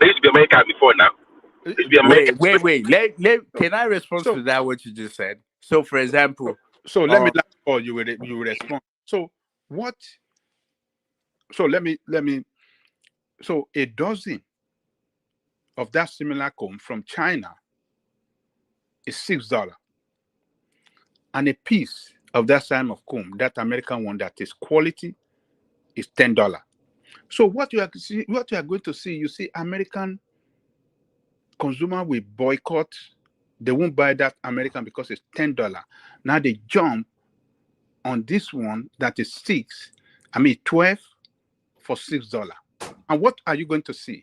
E: they used to be American before now. They used to be American.
C: Wait. Can I respond to that? What you just said. So, for example,
O: so let me or you will respond. So what? So let me. So a dozen of that similar comb from China is $6, and a piece of that same of comb, that American one that is quality, is $10. So what you are going to see, you see American consumer will boycott. They won't buy that American because it's $10. Now they jump on this one that is 12 for $6. And what are you going to see?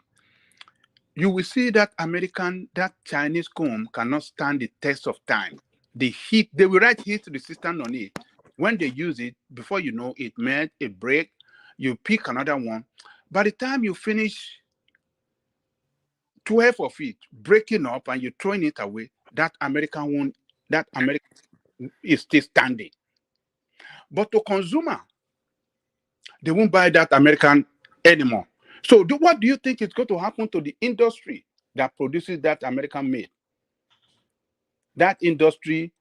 O: You will see that that Chinese comb cannot stand the test of time. The heat, they will write heat resistant on it. When they use it, before you know it made a break, you pick another one. By the time you finish 12 of it breaking up and you're throwing it away, that American is still standing. But to consumer, they won't buy that American anymore. So what do you think is going to happen to the industry that produces that American made? That industry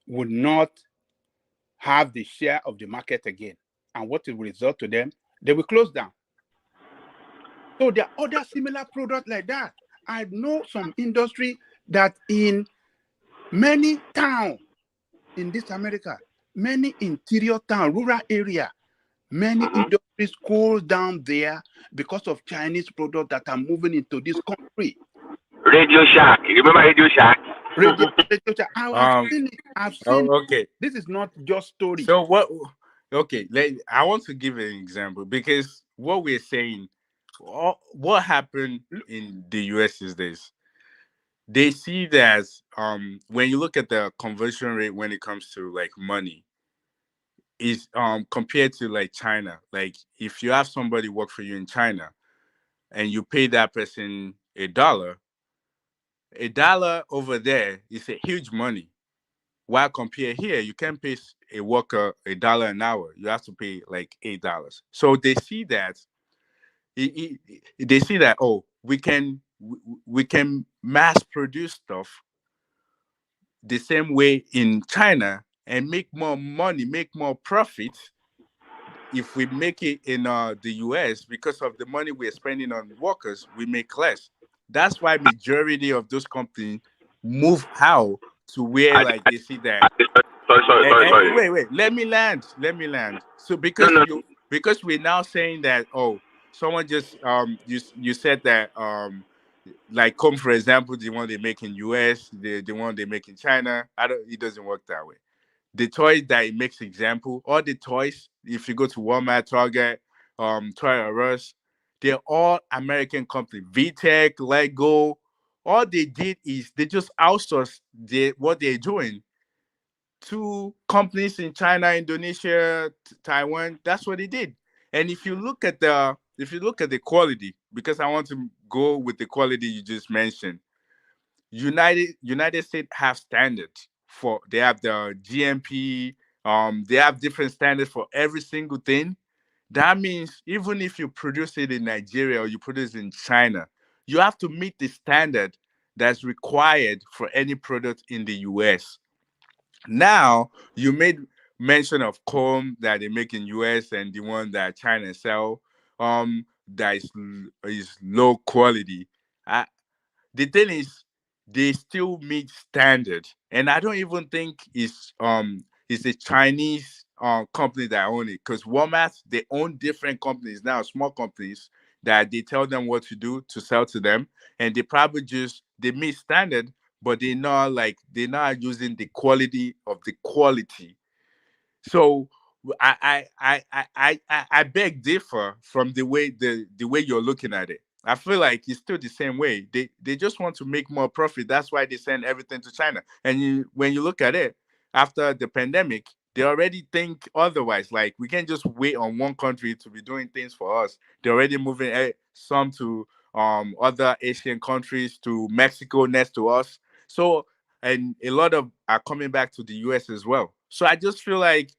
O: would not have the share of the market again. And what will result to them? They will close down. So there are other similar products like that. I know some industry that in many towns in this America, many interior town, rural area, many industries close down there because of Chinese products that are moving into this country.
E: Radio Shack. You remember Radio Shack?
O: Radio Shack. I've seen it. I've seen
C: okay.
O: This is not just story.
C: So what? Okay, I want to give an example because what we're saying, what happened in the US is this: they see that when you look at the conversion rate when it comes to like money, is compared to like China. Like if you have somebody work for you in China, and you pay that person $1 over there is a huge money. While compare here, you can pay a worker $1 an hour. You have to pay like $8. So they see that we can mass produce stuff the same way in China and make more money, make more profit if we make it in the US. Because of the money we're spending on workers, we make less. That's why majority of those companies move out to where like they see that.
E: Sorry.
C: Wait. Let me land. So because we're now saying that someone just you said that like comb, for example, the one they make in US, the one they make in China. It doesn't work that way. The toys that it makes example, all the toys, if you go to Walmart, Target, Toys R Us, they're all American companies. VTech, Lego, all they did is they just outsourced what they're doing to companies in China, Indonesia, Taiwan. That's what they did. And if you look at the quality, because I want to go with the quality you just mentioned, United States have standards they have the GMP, they have different standards for every single thing. That means even if you produce it in Nigeria or you produce it in China, you have to meet the standard that's required for any product in the US. Now, you made mention of comb that they make in US and the one that China sell, that is low quality. The thing is, they still meet standard, and I don't even think it's a Chinese company that own it, because Walmart, they own different companies now, small companies that they tell them what to do to sell to them, and they probably they meet standard, but they're not using the quality of the quality. So I beg differ from the way you're looking at it. I feel like it's still the same way. They just want to make more profit. That's why they send everything to China. And when you look at it, after the pandemic, they already think otherwise. Like we can't just wait on one country to be doing things for us. They're already moving some to other Asian countries, to Mexico next to us. So and a lot of are coming back to the US as well. So I just feel like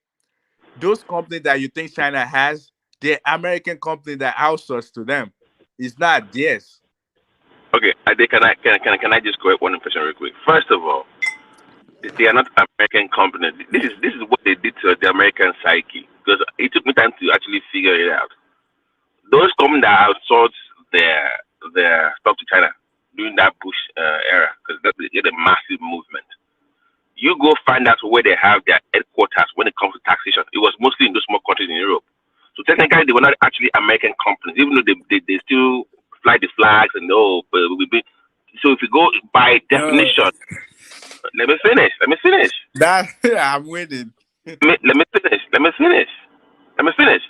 C: those companies that you think China has, the American company that outsource to them. It's not theirs.
E: Okay, can I just correct one question real quick? First of all, they are not American companies. This is what they did to the American psyche, because it took me time to actually figure it out. Those companies that outsourced their stuff to China during that Bush era, because that's a massive movement. You go find out where they have their headquarters when it comes to taxation. It was mostly in those small countries in Europe. So technically, they were not actually American companies, even though they still fly the flags and but we be. So if you go by definition, let me finish.
C: That I'm winning.
E: Let me finish.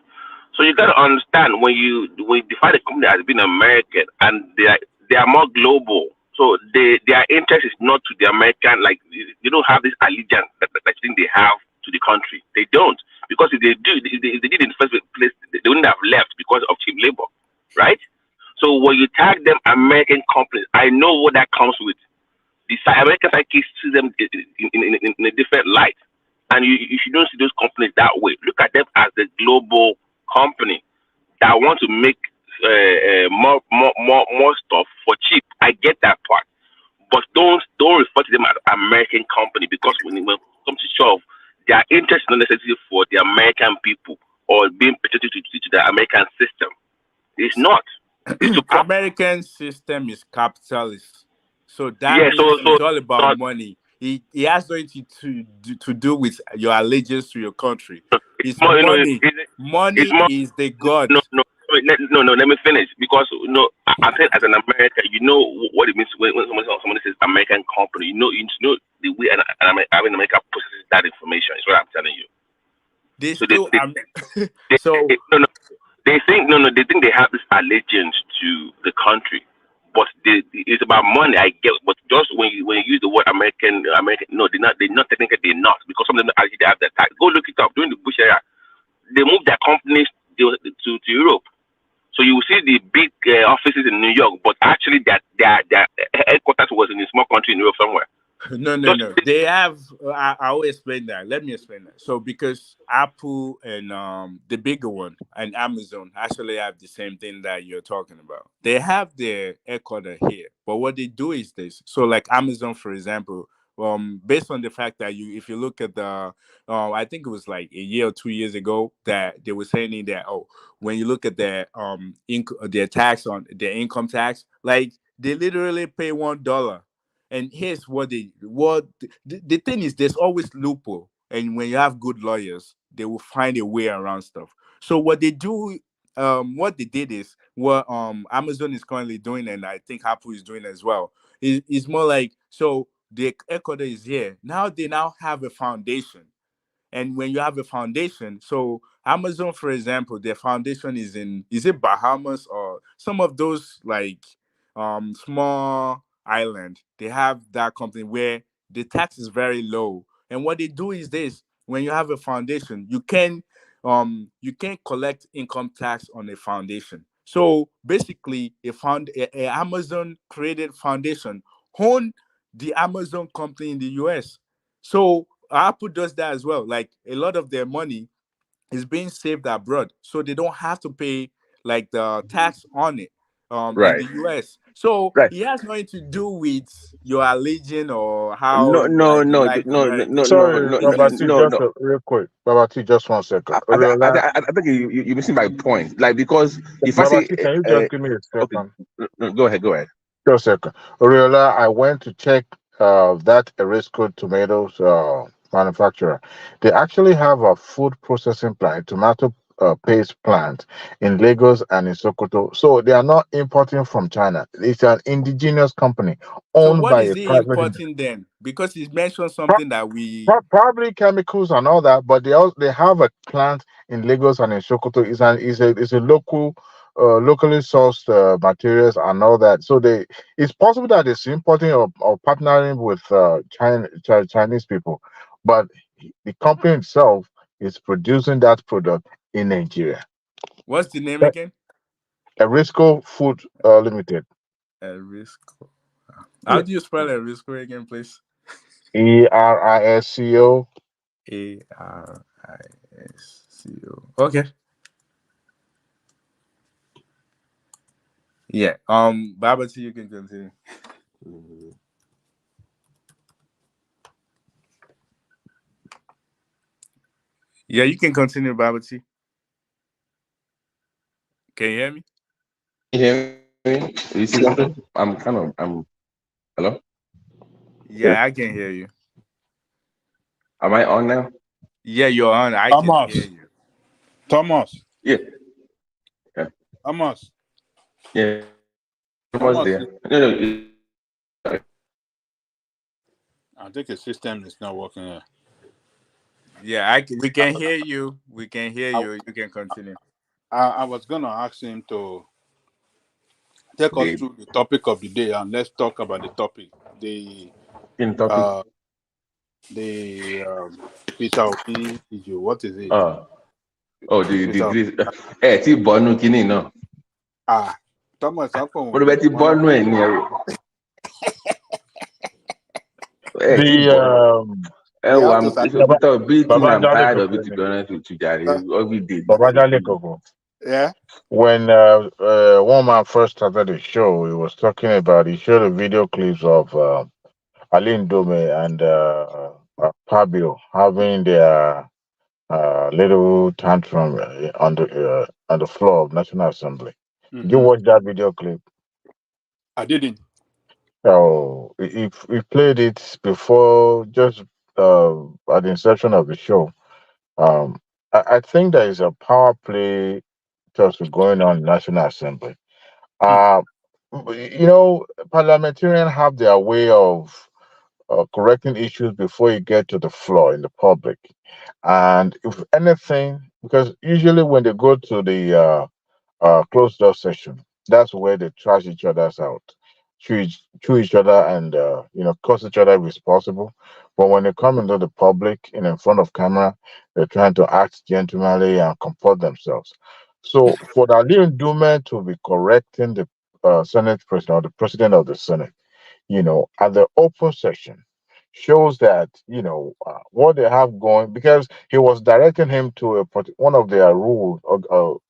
E: So you gotta understand when you define a company as being American and they are more global. So their interest is not to the American, like they don't have this allegiance that think they have to the country. They don't, because if they do, if they did in the first place, they wouldn't have left because of cheap labor, right? So when you tag them American companies, I know what that comes with. The American psyche sees them in a different light, and you should not see those companies that way. Look at them as a global company that want to make more stuff for cheap. I get that part, but don't refer to them as American company, because when it comes to shove, their interest is not necessarily for the American people or being patriotic to the American system. It's not. It's to
C: American system is capitalist, so that means it's all about money. It has nothing to do with your allegiance to your country. It's
E: more,
C: money. Money is the god.
E: No, let me finish, because I think as an American, you know what it means when someone says American company. You know the way an American processes that information. Is what I'm telling you.
C: They
E: think they have this allegiance to the country, but it's about money. I get, but just when you use the word American, no, they're not technically, they're not, because some of them actually have that tax. Go look it up. During the Bush era, they moved their companies to Europe. So you will see the big offices in New York, but actually their headquarters was in a small country in Europe somewhere.
C: No. They have. I will explain that. Let me explain that. So because Apple and the bigger one and Amazon actually have the same thing that you're talking about. They have their headquarters here, but what they do is this. So like Amazon, for example, based on the fact that if you look at the, I think it was like a year or 2 years ago that they were saying that when you look at their their tax on their income tax, like they literally pay $1. And here's what the thing is, there's always loophole, and when you have good lawyers, they will find a way around stuff. So what they do, what they did is what Amazon is currently doing, and I think Apple is doing as well. Is more like, so the headquarters is here now. They now have a foundation. And when you have a foundation, so Amazon, for example, their foundation is it Bahamas or some of those like small island. They have that company where the tax is very low. And what they do is this: when you have a foundation, you can collect income tax on a foundation. So basically, a Amazon created foundation own the Amazon company in the US. So Apple does that as well. Like a lot of their money is being saved abroad, so they don't have to pay like the tax on it in the US. So it has nothing to do with your religion or how like you like America.
G: Sorry, Babati, just real quick. Babati, just 1 second.
V: I think you're missing my point. Like, because if I say,
G: Babati, can you just give me a second?
V: Okay, no, go ahead.
G: Just a second. Oriola, I went to check that Erisco tomatoes manufacturer. They actually have a food processing plant, tomato paste plant in Lagos and in Sokoto. So they are not importing from China. It's an indigenous company
C: So
G: owned
C: what
G: by
C: is
G: a
C: he
G: private.
C: importing then? Because he mentioned something that we
G: Probably chemicals and all that, but they have a plant in Lagos and in Sokoto. It's a local locally sourced materials and all that. So it's possible that it's importing or partnering with Chinese people, but the company itself is producing that product in Nigeria.
C: What's the name again?
G: Erisco Food Limited.
C: Erisco. How do you spell Erisco again, please?
G: Erisco.
C: Erisco. Okay. Yeah. Babati, you can continue. Yeah, you can continue, Babati. Can you hear me?
U: Can you hear me? You see something? I'm hello?
C: Yeah, I can hear you.
U: Am I on now?
C: Yeah, you're on. I can hear you.
O: Thomas.
U: Yeah. Yeah.
O: Thomas.
U: Yeah. Thomas there. No.
O: I think the system is not working here.
C: Yeah, we can hear you. We can hear you. You can continue.
O: I was gonna ask him to take us through the topic of the day, and let's talk about the topic. The Peter Obi issue. What is it?
U: Ti bọ́nú kínní náà.
O: Thomas, how come?
U: Mo ló bẹ ti bọ́nú ẹ̀ ní ẹ̀rọ. Peter Obi thing I'm tired of it, to be honest with you, Jare. Every day.
O: Yeah.
G: When one man first started the show, he showed a video clips of Aline Dome and Fabio having their little tantrum on the floor of National Assembly. Did you watch that video clip?
O: I didn't.
G: So we played it before, just at the inception of the show. I think there is a power play just going on in National Assembly. Parliamentarians have their way of correcting issues before you get to the floor in the public. And if anything, because usually when they go to the closed door session, that's where they trash each other's out, chew each other, and cause each other responsible. But when they come into the public and in front of camera, they're trying to act gentlemanly and comport themselves. So for the Leon Dume to be correcting the Senate president or the president of the Senate, at the open session, shows that what they have going, because he was directing him to one of their rules or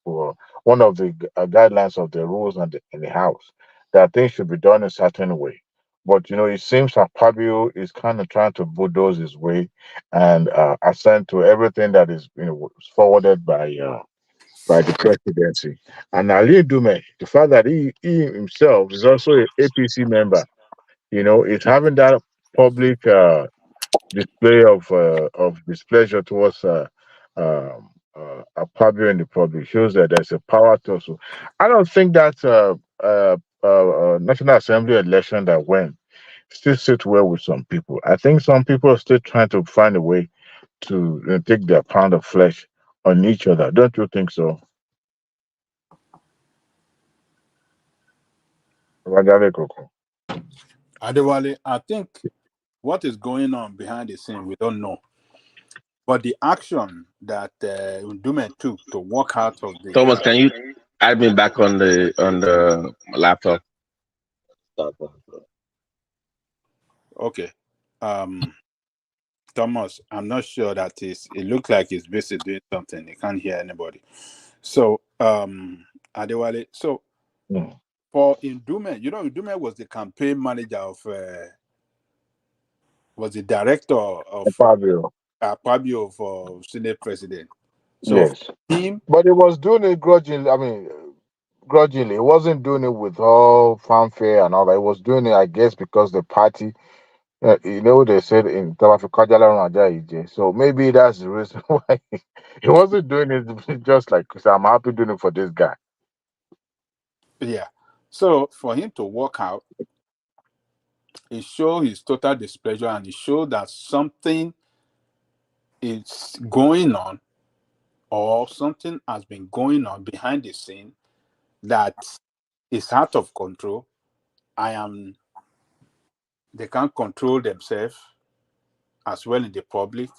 G: one of the guidelines of the rules in the house, that things should be done a certain way. But it seems that Fabio is kind of trying to bulldoze his way and assent to everything that is forwarded by the presidency. And Ali Dume, the fact that he himself is also an APC member, is having that public display of displeasure towards Fabio in the public, shows that there's a power to. So I don't think that National Assembly election that went still sit well with some people. I think some people are still trying to find a way to take their pound of flesh on each other. Don't you think so?
O: Adewale, I think what is going on behind the scene, we don't know. But the action that Ndume took to walk out of the
U: Thomas, can you add me back on the laptop?
O: Okay. Thomas, I'm not sure that it looks like he's busy doing something. He can't hear anybody. So, Adewale, for Ndume, Ndume was the campaign manager of, was the director of Fabio for Senate president. So
G: yes, but he was doing it grudgingly. Grudgingly. He wasn't doing it with all fanfare and all that. He was doing it, I guess, because the party, they said in South Africa, so maybe that's the reason why he wasn't doing it just like, I'm happy doing it for this guy.
O: Yeah. So for him to walk out, it showed his total displeasure, and it showed that something is going on, or something has been going on behind the scene that is out of control. They can't control themselves as well in the public.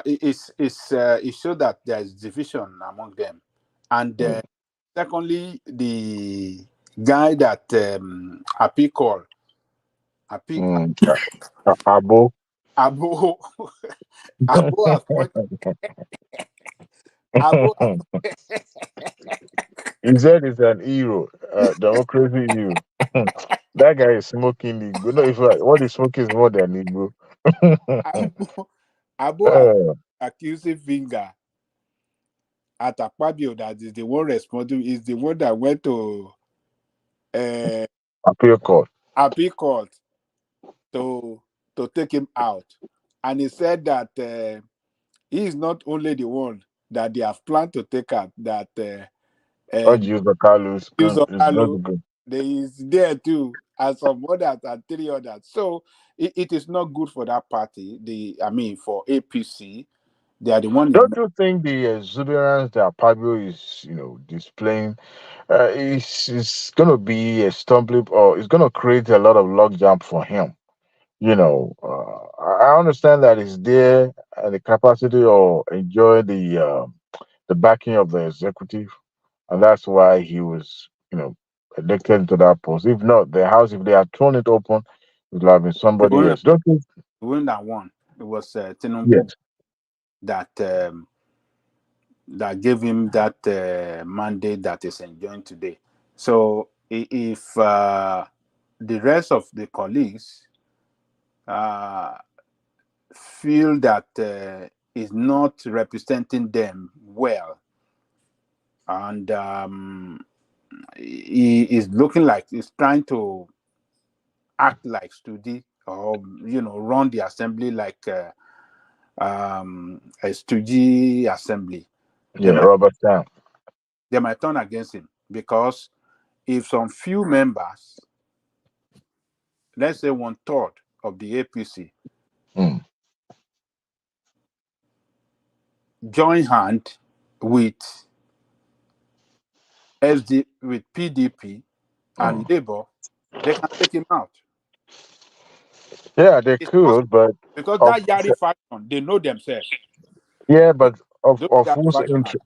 O: It shows that there is division among them. And secondly, the guy that Api called, Api
G: Abo.
O: Abo Abo has Abo
G: He said he's an hero, democracy hero. That guy is smoking Igbo. No, if what he's smoking is more than Igbo.
O: Abo has accusing finger at Akpabio that is the one responsible, is the one that went to
G: Appeal court.
O: Appeal court to take him out. And he said that he is not only the one that they have planned to take out, that
G: User Kalu is going to go.
O: There is there too, and some others and 3 others. So it is not good for that party. For APC, they are the one.
G: Don't you think the exuberance that Pablo is, displaying, is going to be a stumbling, or it's going to create a lot of logjam for him? I understand that he's there and the capacity or enjoy the backing of the executive, and that's why he was, elected to that post. If not, the house, if they had thrown it open, it would have been somebody else. Don't you?
O: When that one, it was Tinubu.
G: Yes.
O: That gave him that mandate that is enjoying today. So if the rest of the colleagues feel that is not representing them well, and he is looking like he's trying to act like Studi, or run the assembly like a Studi assembly.
G: Robert Town.
O: They might turn against him, because if some few members, let's say 1/3 of the APC, join hand with PDP and Labour, they can take him out.
G: Yeah, they could, but
O: because that Yari faction, they know themselves.
G: Yeah, but of whose interest?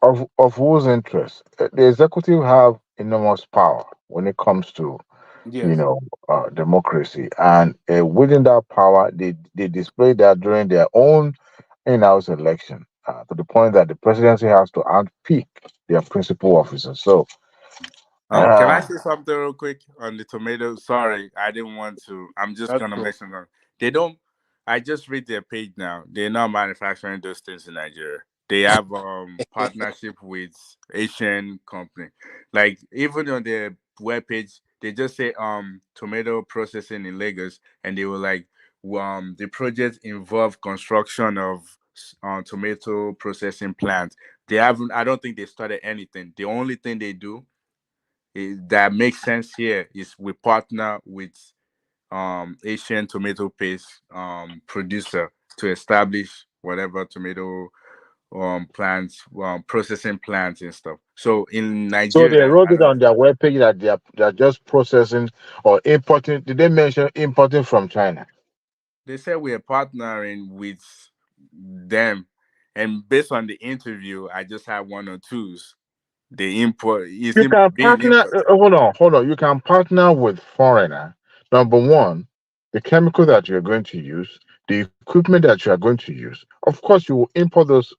G: Of whose interest? The executive have enormous power when it comes to, democracy, and within that power, they display that during their own in-house election, to the point that the presidency has to handpick their principal officers. So,
C: can I say something real quick on the tomato? Sorry, I didn't want to. I'm just gonna mention them. They don't. I just read their page now. They're not manufacturing those things in Nigeria. They have partnership with Asian company. Like even on their webpage, they just say tomato processing in Lagos, and they were like, the project involved construction of tomato processing plant. They haven't. I don't think they started anything. The only thing they do that makes sense here is we partner with Asian tomato paste producer to establish whatever tomato plants, processing plants and stuff. So in
G: so they
C: Nigeria,
G: wrote it on their webpage that they're just processing or importing. Did they mention importing from China?
C: They said we are partnering with them, and based on the interview, I just had 1 or 2s. The import is
G: You can partner.
C: import.
G: Hold on. You can partner with foreigner. Number one, the chemical that you're going to use, the equipment that you are going to use. Of course, you will import those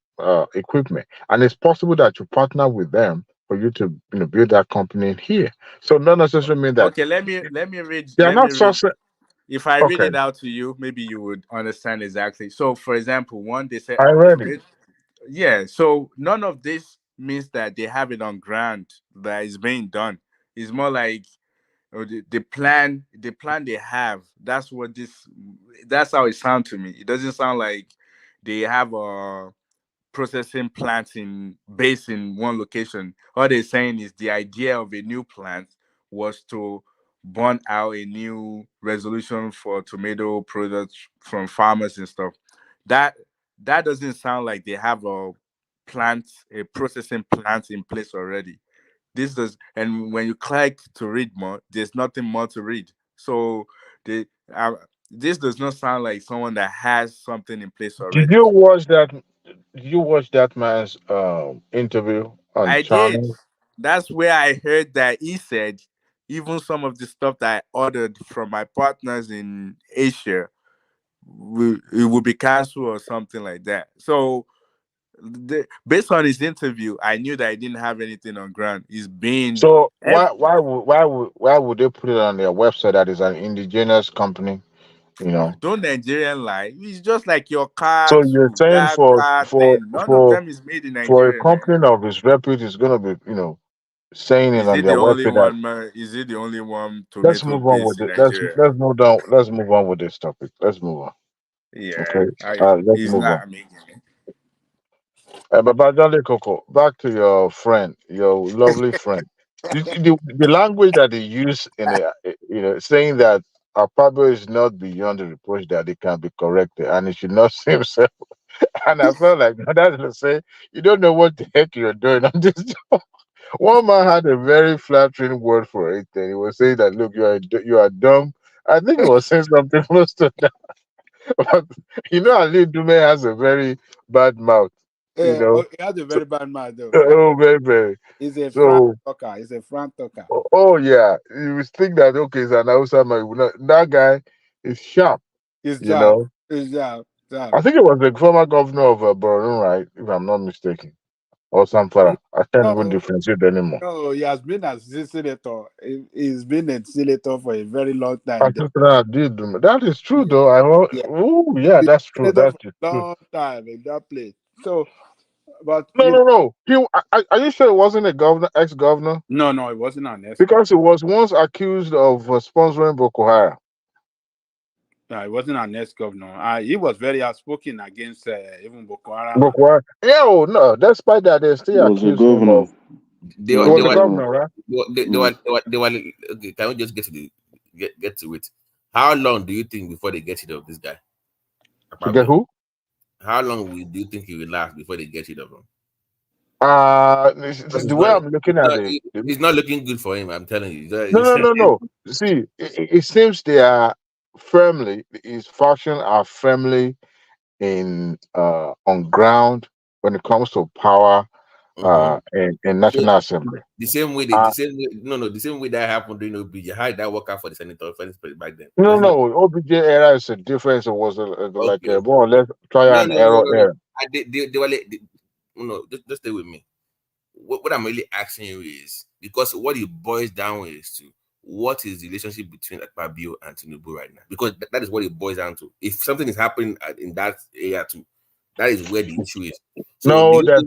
G: equipment, and it's possible that you partner with them for you to build that company here. So not necessarily mean that.
C: Okay, let me read.
G: They are
C: Let me
G: not
C: read.
G: sourcing.
C: If I read
G: Okay,
C: it out to you, maybe you would understand exactly. So, for example, one they say,
G: I read it.
C: yeah. So none of this means that they have it on ground that is being done. It's more like the plan. The plan they have. That's what this. That's how it sounds to me. It doesn't sound like they have a processing plants based in one location. All they're saying is the idea of a new plant was to burn out a new resolution for tomato products from farmers and stuff. That that doesn't sound like they have a processing plant in place already. this does, and when you click to read more, there's nothing more to read. So the this does not sound like someone that has something in place
G: Did
C: already.
G: you watch that? Did you watch that man's interview on
C: I did.
G: channel?
C: That's where I heard that he said even some of the stuff that I ordered from my partners in Asia it would be canceled or something like that. So based on his interview, I knew that he didn't have anything on ground. He's been
G: So why would they put it on their website that is an indigenous company? You know.
C: don't Nigerian lie. It's just like your car
G: So you're
C: too.
G: saying
C: That
G: for
C: car
G: for
C: thing. None of
G: for
C: them is made in
G: for a
C: Nigeria, man.
G: company of his repute is gonna be saying it
C: Is
G: on
C: it
G: their
C: the only
G: website that
C: one? Is it the only one
G: let's
C: tomato
G: move on with
C: based in
G: it.
C: Nigeria?
G: Let's move on. Let's move on with this topic. Let's move on.
C: Yeah,
G: Okay. Let's
C: he's
G: move on.
C: not making
G: Baba Jolly Coco, back to your friend, your lovely friend. The language that they use in saying that Pablo is not beyond the reproach that it can be corrected and it should not see himself. And I felt like that's to say, you don't know what the heck you're doing on this job. One man had a very flattering word for it. And he was saying that, look, you are dumb. I think he was saying something close to that. But Ali Dume has a very bad mouth. You know,
O: He has a very bad mouth, though.
G: oh baby.
O: He's a front
G: So,
O: talker. He's a front talker.
G: oh yeah, you would think that okay, it's an Hausa man. That guy is sharp.
O: His
G: You
O: job.
G: know,
O: His job. Job.
G: I think it was the former governor of Borno, right? If I'm not mistaken, or Samfara. I can't even
O: No,
G: differentiate anymore.
O: no, he has been a senator. He's been a senator for a very long
G: I
O: time, though.
G: think that that is true,
O: Yeah,
G: though.
O: yeah.
G: Oh
O: He's
G: yeah,
O: been
G: that's
O: a
G: true.
O: senator
G: That
O: for
G: is
O: a
G: true.
O: long time in that place. So, but
G: No, no, no. Are you sure it wasn't a governor, ex-governor?
O: no, it wasn't an escort.
G: Because he was once accused of sponsoring Boko Haram.
O: No, it wasn't an ex-governor. He was very outspoken against even Boko Haram.
G: Boko Haram. Yeah, oh, no. Despite that, they
L: He
G: still
L: was a
G: accused him
L: governor.
G: of.
L: He
U: They
G: He
U: were,
L: was
U: they
G: was a
U: were,
L: governor.
G: governor, right?
L: Mm.
U: they were, okay, can we just get to it? How long do you think before they get rid of this guy?
G: To get
U: Pablo?
G: who?
U: How long do you think he will last before they get rid of him? Because
G: The way I'm looking at it,
U: it's not looking good for him. I'm telling you.
G: no, no, no, no. See, it seems they are firmly, his faction are firmly in on ground when it comes to power in
U: So
G: National Assembly.
U: the same way, no, the same way that happened during OBJ. How did that work out for the senator back then?
G: No,
U: Does it not?
G: no, OBJ era is a difference. It was like
U: Okay.
G: a more or less
U: No,
G: trial and
U: no, no,
G: error
U: no, no.
G: era.
U: They were no, just stay with me. What I'm really asking you is because what it boils down is to what is the relationship between Akpabio and Tinubu right now? Because that is what it boils down to. If something is happening in that area too, that is where the issue is. So
G: No,
U: the
G: there's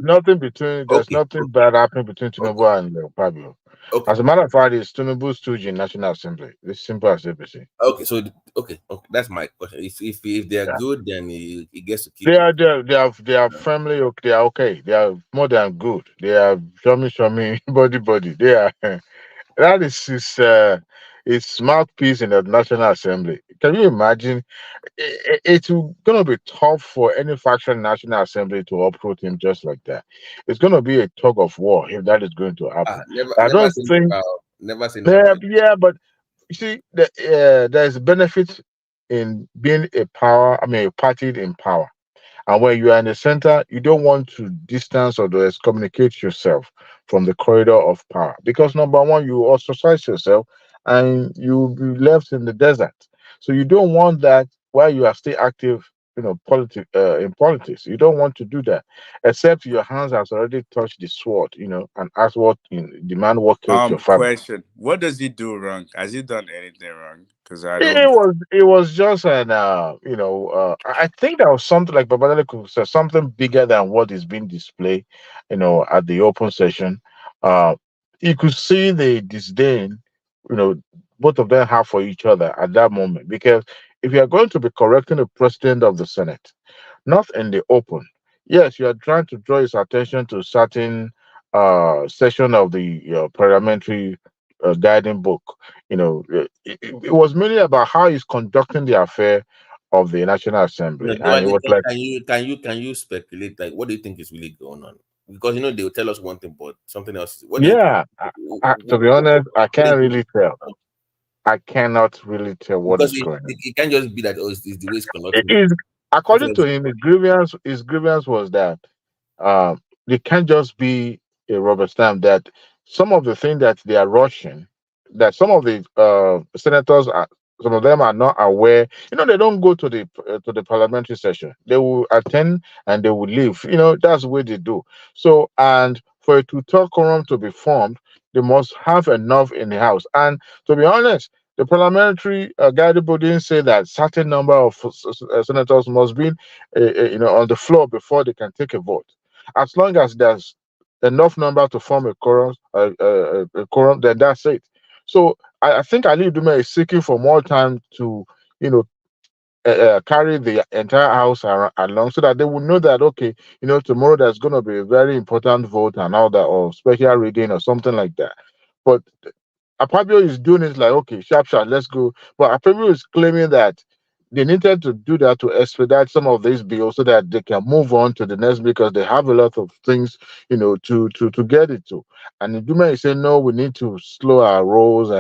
U: okay,
G: nothing bad happening between
U: okay,
G: Tinubu and Pablo.
U: okay,
G: As a matter of fact, it's Tinubu's stooge in National Assembly. It's simple as ABC.
U: okay. So okay, that's my question. If they're
G: Yeah.
U: good, then he gets to keep
G: They
U: it.
G: are they are family. They are okay. They are more than good. They are show me body. They are that is his mouthpiece in the National Assembly. Can you imagine? It's gonna be tough for any faction in National Assembly to uproot him just like that. It's gonna be a tug of war if that is going to happen. I
U: Never
G: don't
U: say
G: think.
U: never say never.
G: Yeah, but you see, there's benefit in being a power. I mean, a party in power. And when you are in the center, you don't want to distance or to excommunicate yourself from the corridor of power. Because number one, you ostracize yourself and you'll be left in the desert. So you don't want that while you are still active, in politics. You don't want to do that. Except your hands has already touched the sword, and ask demand what killed your family.
C: Question: what does he do wrong? Has he done anything wrong? Because I
G: It
C: don't.
G: was it was just I think that was something like Babadele could say something bigger than what is being displayed, at the open session. Uh you could see the disdain, you know, both of them have for each other at that moment. Because if you are going to be correcting the president of the Senate, not in the open. Yes, you are trying to draw his attention to certain section of the parliamentary guiding book. It was mainly about how he's conducting the affair of the National
U: No,
G: Assembly, and it was like,
U: can you speculate like what do you think is really going on? because they will tell us one thing, but something else. What
G: Yeah, to be honest, I can't really tell. I cannot really tell what
U: because
G: is going on.
U: it can't just be that it's the way it's
G: It
U: conducting.
G: is, according to him, his grievance was that they can't just be a rubber stamp. That some of the things that they are rushing, that some of the senators are, some of them are not aware. They don't go to the parliamentary session. They will attend and they will leave. That's the way they do. So, and for a two-third quorum to be formed, they must have enough in the house. And to be honest, the parliamentary guided body didn't say that certain number of senators must be, on the floor before they can take a vote. As long as there's enough number to form a quorum, then that's it. So I think Ali Dume is seeking for more time to, carry the entire house along, so that they will know that, okay, tomorrow there's going to be a very important vote and all that, or special reading or something like that. But Akpabio is doing it like, okay, sharp, let's go. But Akpabio is claiming that they needed to do that to expedite some of these bills so that they can move on to the next, because they have a lot of things, to get it to. And Iduma is saying, no, we need to slow our rolls.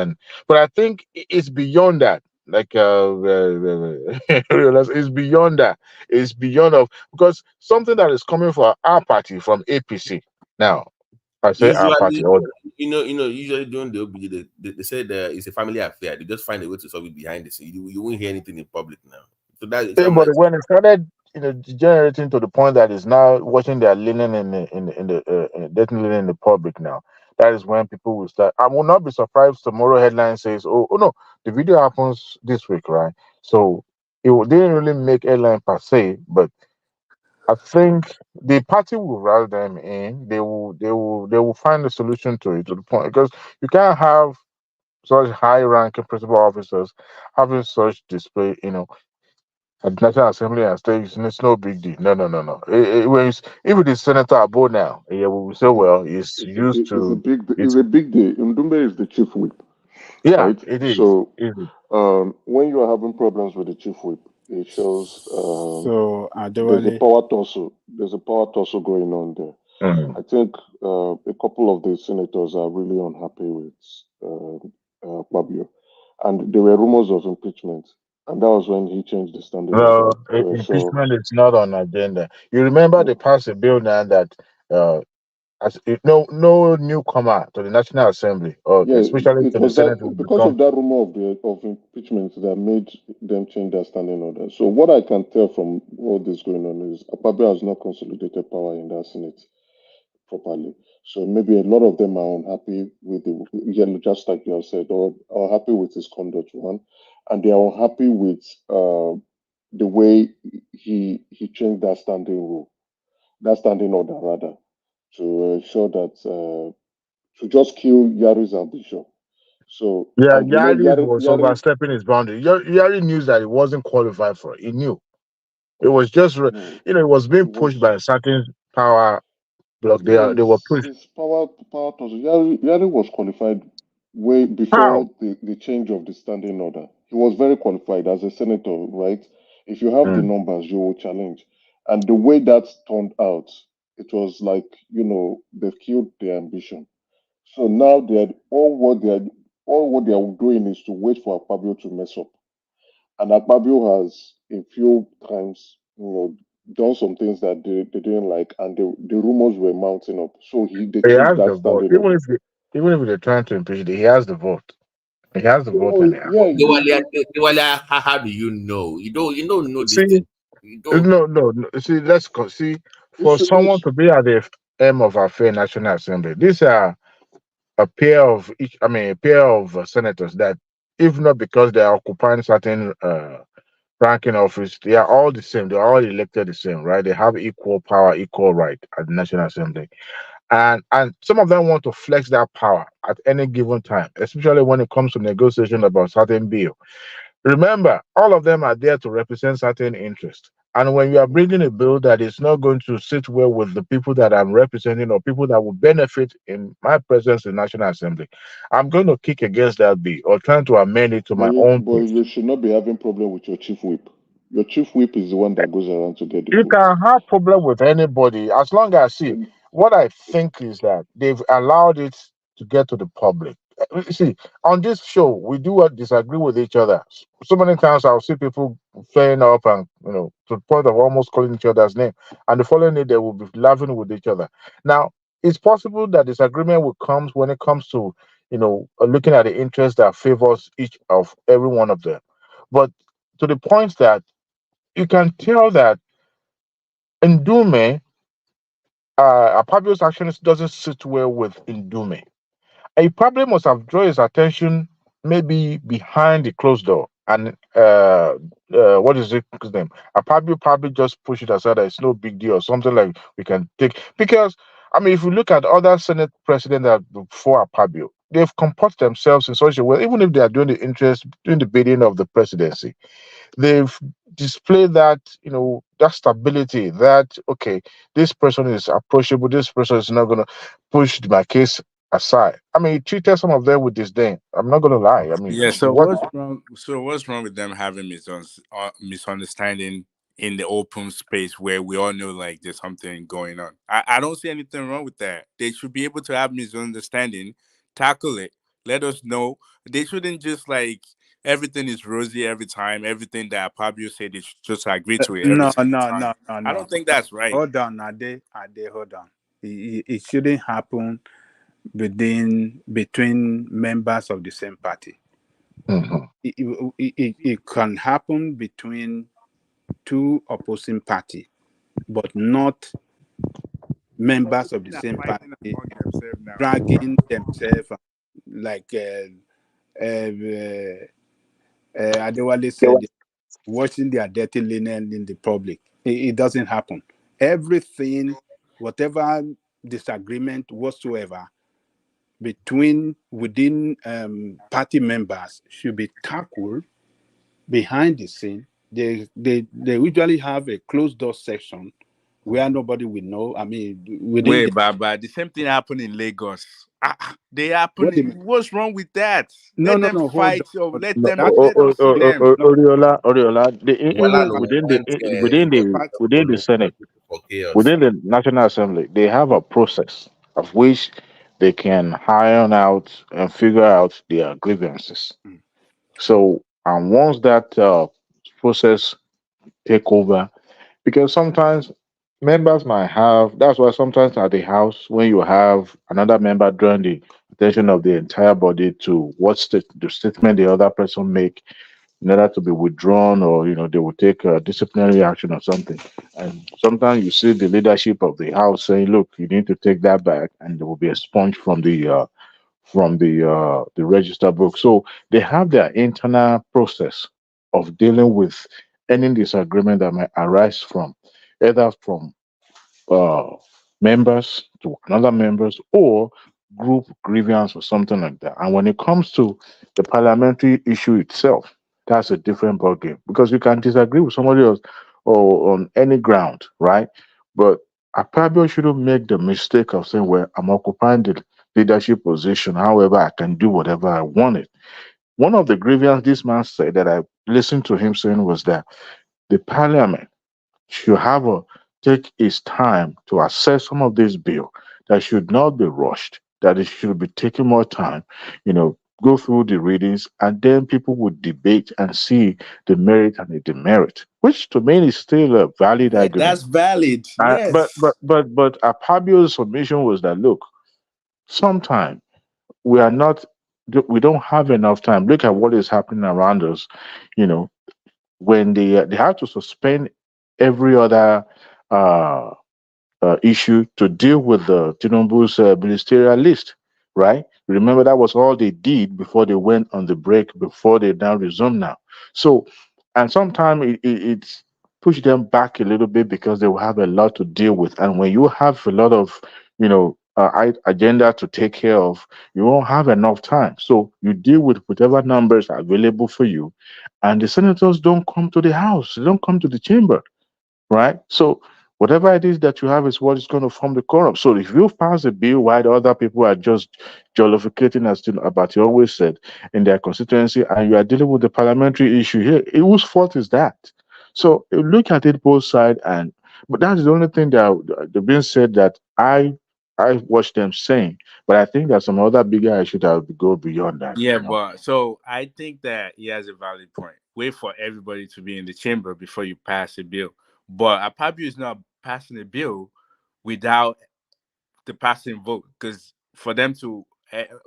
G: But I think it's beyond that. Like it's beyond that. It's beyond of, because something that is coming for our party from APC now. I say our party.
U: Usually during the OBJ, they said it's a family affair. They just find a way to solve it behind the scene. You won't hear anything in public now. So
G: But when it started, degenerating to the point that is now watching their linen definitely in the public now, that is when people will start. I will not be surprised tomorrow headline says, "Oh no, the video happens this week, right?" So didn't really make headline per se, but I think the party will rally them in. They will find a solution to it, to the point, because you can't have such high-ranking principal officers having such display, at the National Assembly and state. It's no big deal. No. If it is Senator Abo now, we will say, well, he's used to.
L: It's a big day. Ndumbe is the chief whip.
G: Yeah,
L: right?
G: it is.
L: So when you are having problems with the chief whip, it shows
O: so
L: there's a power tussle. There's a power tussle going on there. I think a couple of the senators are really unhappy with Fabio, and there were rumors of impeachment, and that was when he changed the standing
G: No,
L: order.
G: impeachment is not on agenda. You remember they passed a bill now that no newcomer to the National Assembly, or
L: Yeah,
G: especially
L: it
G: to the
L: was
G: Senate,
L: that
G: will
L: because of
G: become.
L: that rumor of impeachment that made them change their standing order. So what I can tell from all this going on is Akpabio has not consolidated power in that Senate properly. So maybe a lot of them are unhappy with just like you have said, or happy with his conduct, one, and they are unhappy with the way he changed that standing order rather, to ensure that to just kill Yari's ambition. So,
G: Yeah,
L: and
G: Yari was
L: Yari,
G: overstepping his boundary. Yari knew that he wasn't qualified for it. He knew. It was just, it was being pushed by a certain power block. They were pushed.
L: his power tussle. Yari was qualified way
G: How?
L: before the change of the standing order. He was very qualified as a senator, right? If you have the numbers, you will challenge. And the way that turned out, it was like, they've killed their ambition. So now all what they are doing is to wait for Akpabio to mess up. And Akpabio has a few times, done some things that they didn't like, and the rumors were mounting up. So they
G: He
L: changed
G: has
L: that
G: the vote.
L: standing order.
G: Even if they're trying to impeach it, he has the vote. He has the vote
L: Oh
G: in there.
L: yeah,
U: how do you know? You don't know this
G: See,
U: thing. You don't.
G: no. See, let's go. See, for someone to be at the M of our fair National Assembly, these are a pair of senators that, if not because they are occupying certain ranking office, they are all the same. They are all elected the same, right? They have equal power, equal right at the National Assembly. And some of them want to flex that power at any given time, especially when it comes to negotiation about certain bill. Remember, all of them are there to represent certain interests. And when you are bringing a bill that is not going to sit well with the people that I'm representing, or people that will benefit in my presence in National Assembly, I'm going to kick against that bill or trying to amend it to my own
L: but
G: taste.
L: you should not be having problem with your chief whip. Your chief whip is the one that goes around to get the
G: You
L: votes.
G: can have problem with anybody as long as, see, what I think is that they've allowed it to get to the public. You see, on this show, we do disagree with each other. So many times I'll see people flaring up and, to the point of almost calling each other's name. And the following day, they will be laughing with each other. Now, it's possible that disagreement will come when it comes to, looking at the interest that favors each of every one of them. But to the point that you can tell that Ndume, Apabio's actions doesn't sit well with Ndume. He probably must have drawn his attention maybe behind the closed door. And what is his name? Apabio probably just push it aside that it's no big deal or something like we can take. Because, I mean, if you look at other Senate presidents that before Apabio, they've comported themselves in such a way, even if they are doing the bidding of the presidency, they've displayed that that stability, that okay, this person is approachable, this person is not going to push my case aside. I mean, he treated some of them with disdain. I'm not going to lie. I mean,
C: Yeah. So
G: what?
C: what's wrong? So what's wrong with them having misunderstanding in the open space where we all know like there's something going on? I don't see anything wrong with that. They should be able to have misunderstanding, tackle it, let us know. They shouldn't just like everything is rosy every time. Everything that Pablo said, they should just agree to it every
O: No,
C: single
O: no,
C: time.
O: no, no,
C: I
O: no.
C: don't think that's right.
O: Hold on, Ade, hold on. It shouldn't happen between members of the same party.
G: Mhm.
O: It can happen between two opposing party, but not members of the same party dragging themselves like Adewale said, washing their dirty linen in the public. It doesn't happen. Everything, whatever disagreement whatsoever within party members should be tackled behind the scene. They usually have a closed door section where nobody will know. I mean, within
C: Wait,
O: the
C: Baba, the same thing happened in Lagos. They
O: what do you
C: happen.
O: mean?
C: What's wrong with that?
O: No,
C: Let
O: no,
C: them
O: no. Hold
C: fight.
O: on.
C: Or
O: Hold
C: let
O: on.
G: No,
C: them
O: That
C: let them see them.
O: no,
G: Oriola,
K: Wala
G: even
K: no
G: within
K: went
G: the
K: for
G: within the Senate,
K: for chaos.
G: within the National Assembly, they have a process of which they can iron out and figure out their grievances.
O: mm,
G: So, and once that process take over, because sometimes members might have, that's why sometimes at the house, when you have another member drawing the attention of the entire body to what the statement the other person make in order to be withdrawn, or they will take a disciplinary action or something. And sometimes you see the leadership of the house saying, look, you need to take that back, and there will be a sponge from the register book. So they have their internal process of dealing with any disagreement that might arise from either from uh, members to another members, or group grievance or something like that. And when it comes to the parliamentary issue itself, that's a different ballgame, because you can disagree with somebody else or on any ground, right? But I probably shouldn't make the mistake of saying, well, I'm occupying the leadership position. However, I can do whatever I wanted. One of the grievance this man said that I listened to him saying was that the parliament should have a take its time to assess some of this bill, that should not be rushed, that it should be taking more time, go through the readings, and then people would debate and see the merit and the demerit, which to me is still a valid
C: Yeah,
G: argument.
C: that's valid.
G: But
C: Yes.
G: Apabio's submission was that, look, sometimes we are not we don't have enough time. Look at what is happening around us, you know when they have to suspend every other uh, issue to deal with the Tinubu's ministerial list, right? Remember, that was all they did before they went on the break, before they now resume now. So, and sometimes it's push them back a little bit because they will have a lot to deal with. And when you have a lot of, agenda to take care of, you won't have enough time. So you deal with whatever numbers are available for you. And the senators don't come to the House, they don't come to the chamber, right? So whatever it is that you have is what is going to form the quorum. So if you pass a bill while the other people are just jollificating, as Abati always said, in their constituency, and you are dealing with the parliamentary issue here, whose fault is that? So you look at it both sides, but that's the only thing that being said that I I watch them sing, but I think there's some other bigger issue that would go beyond that.
A: Yeah, but so I think that he has a valid point. Wait for everybody to be in the chamber before you pass a bill. But Apabio is not passing a bill without the passing vote, because for them to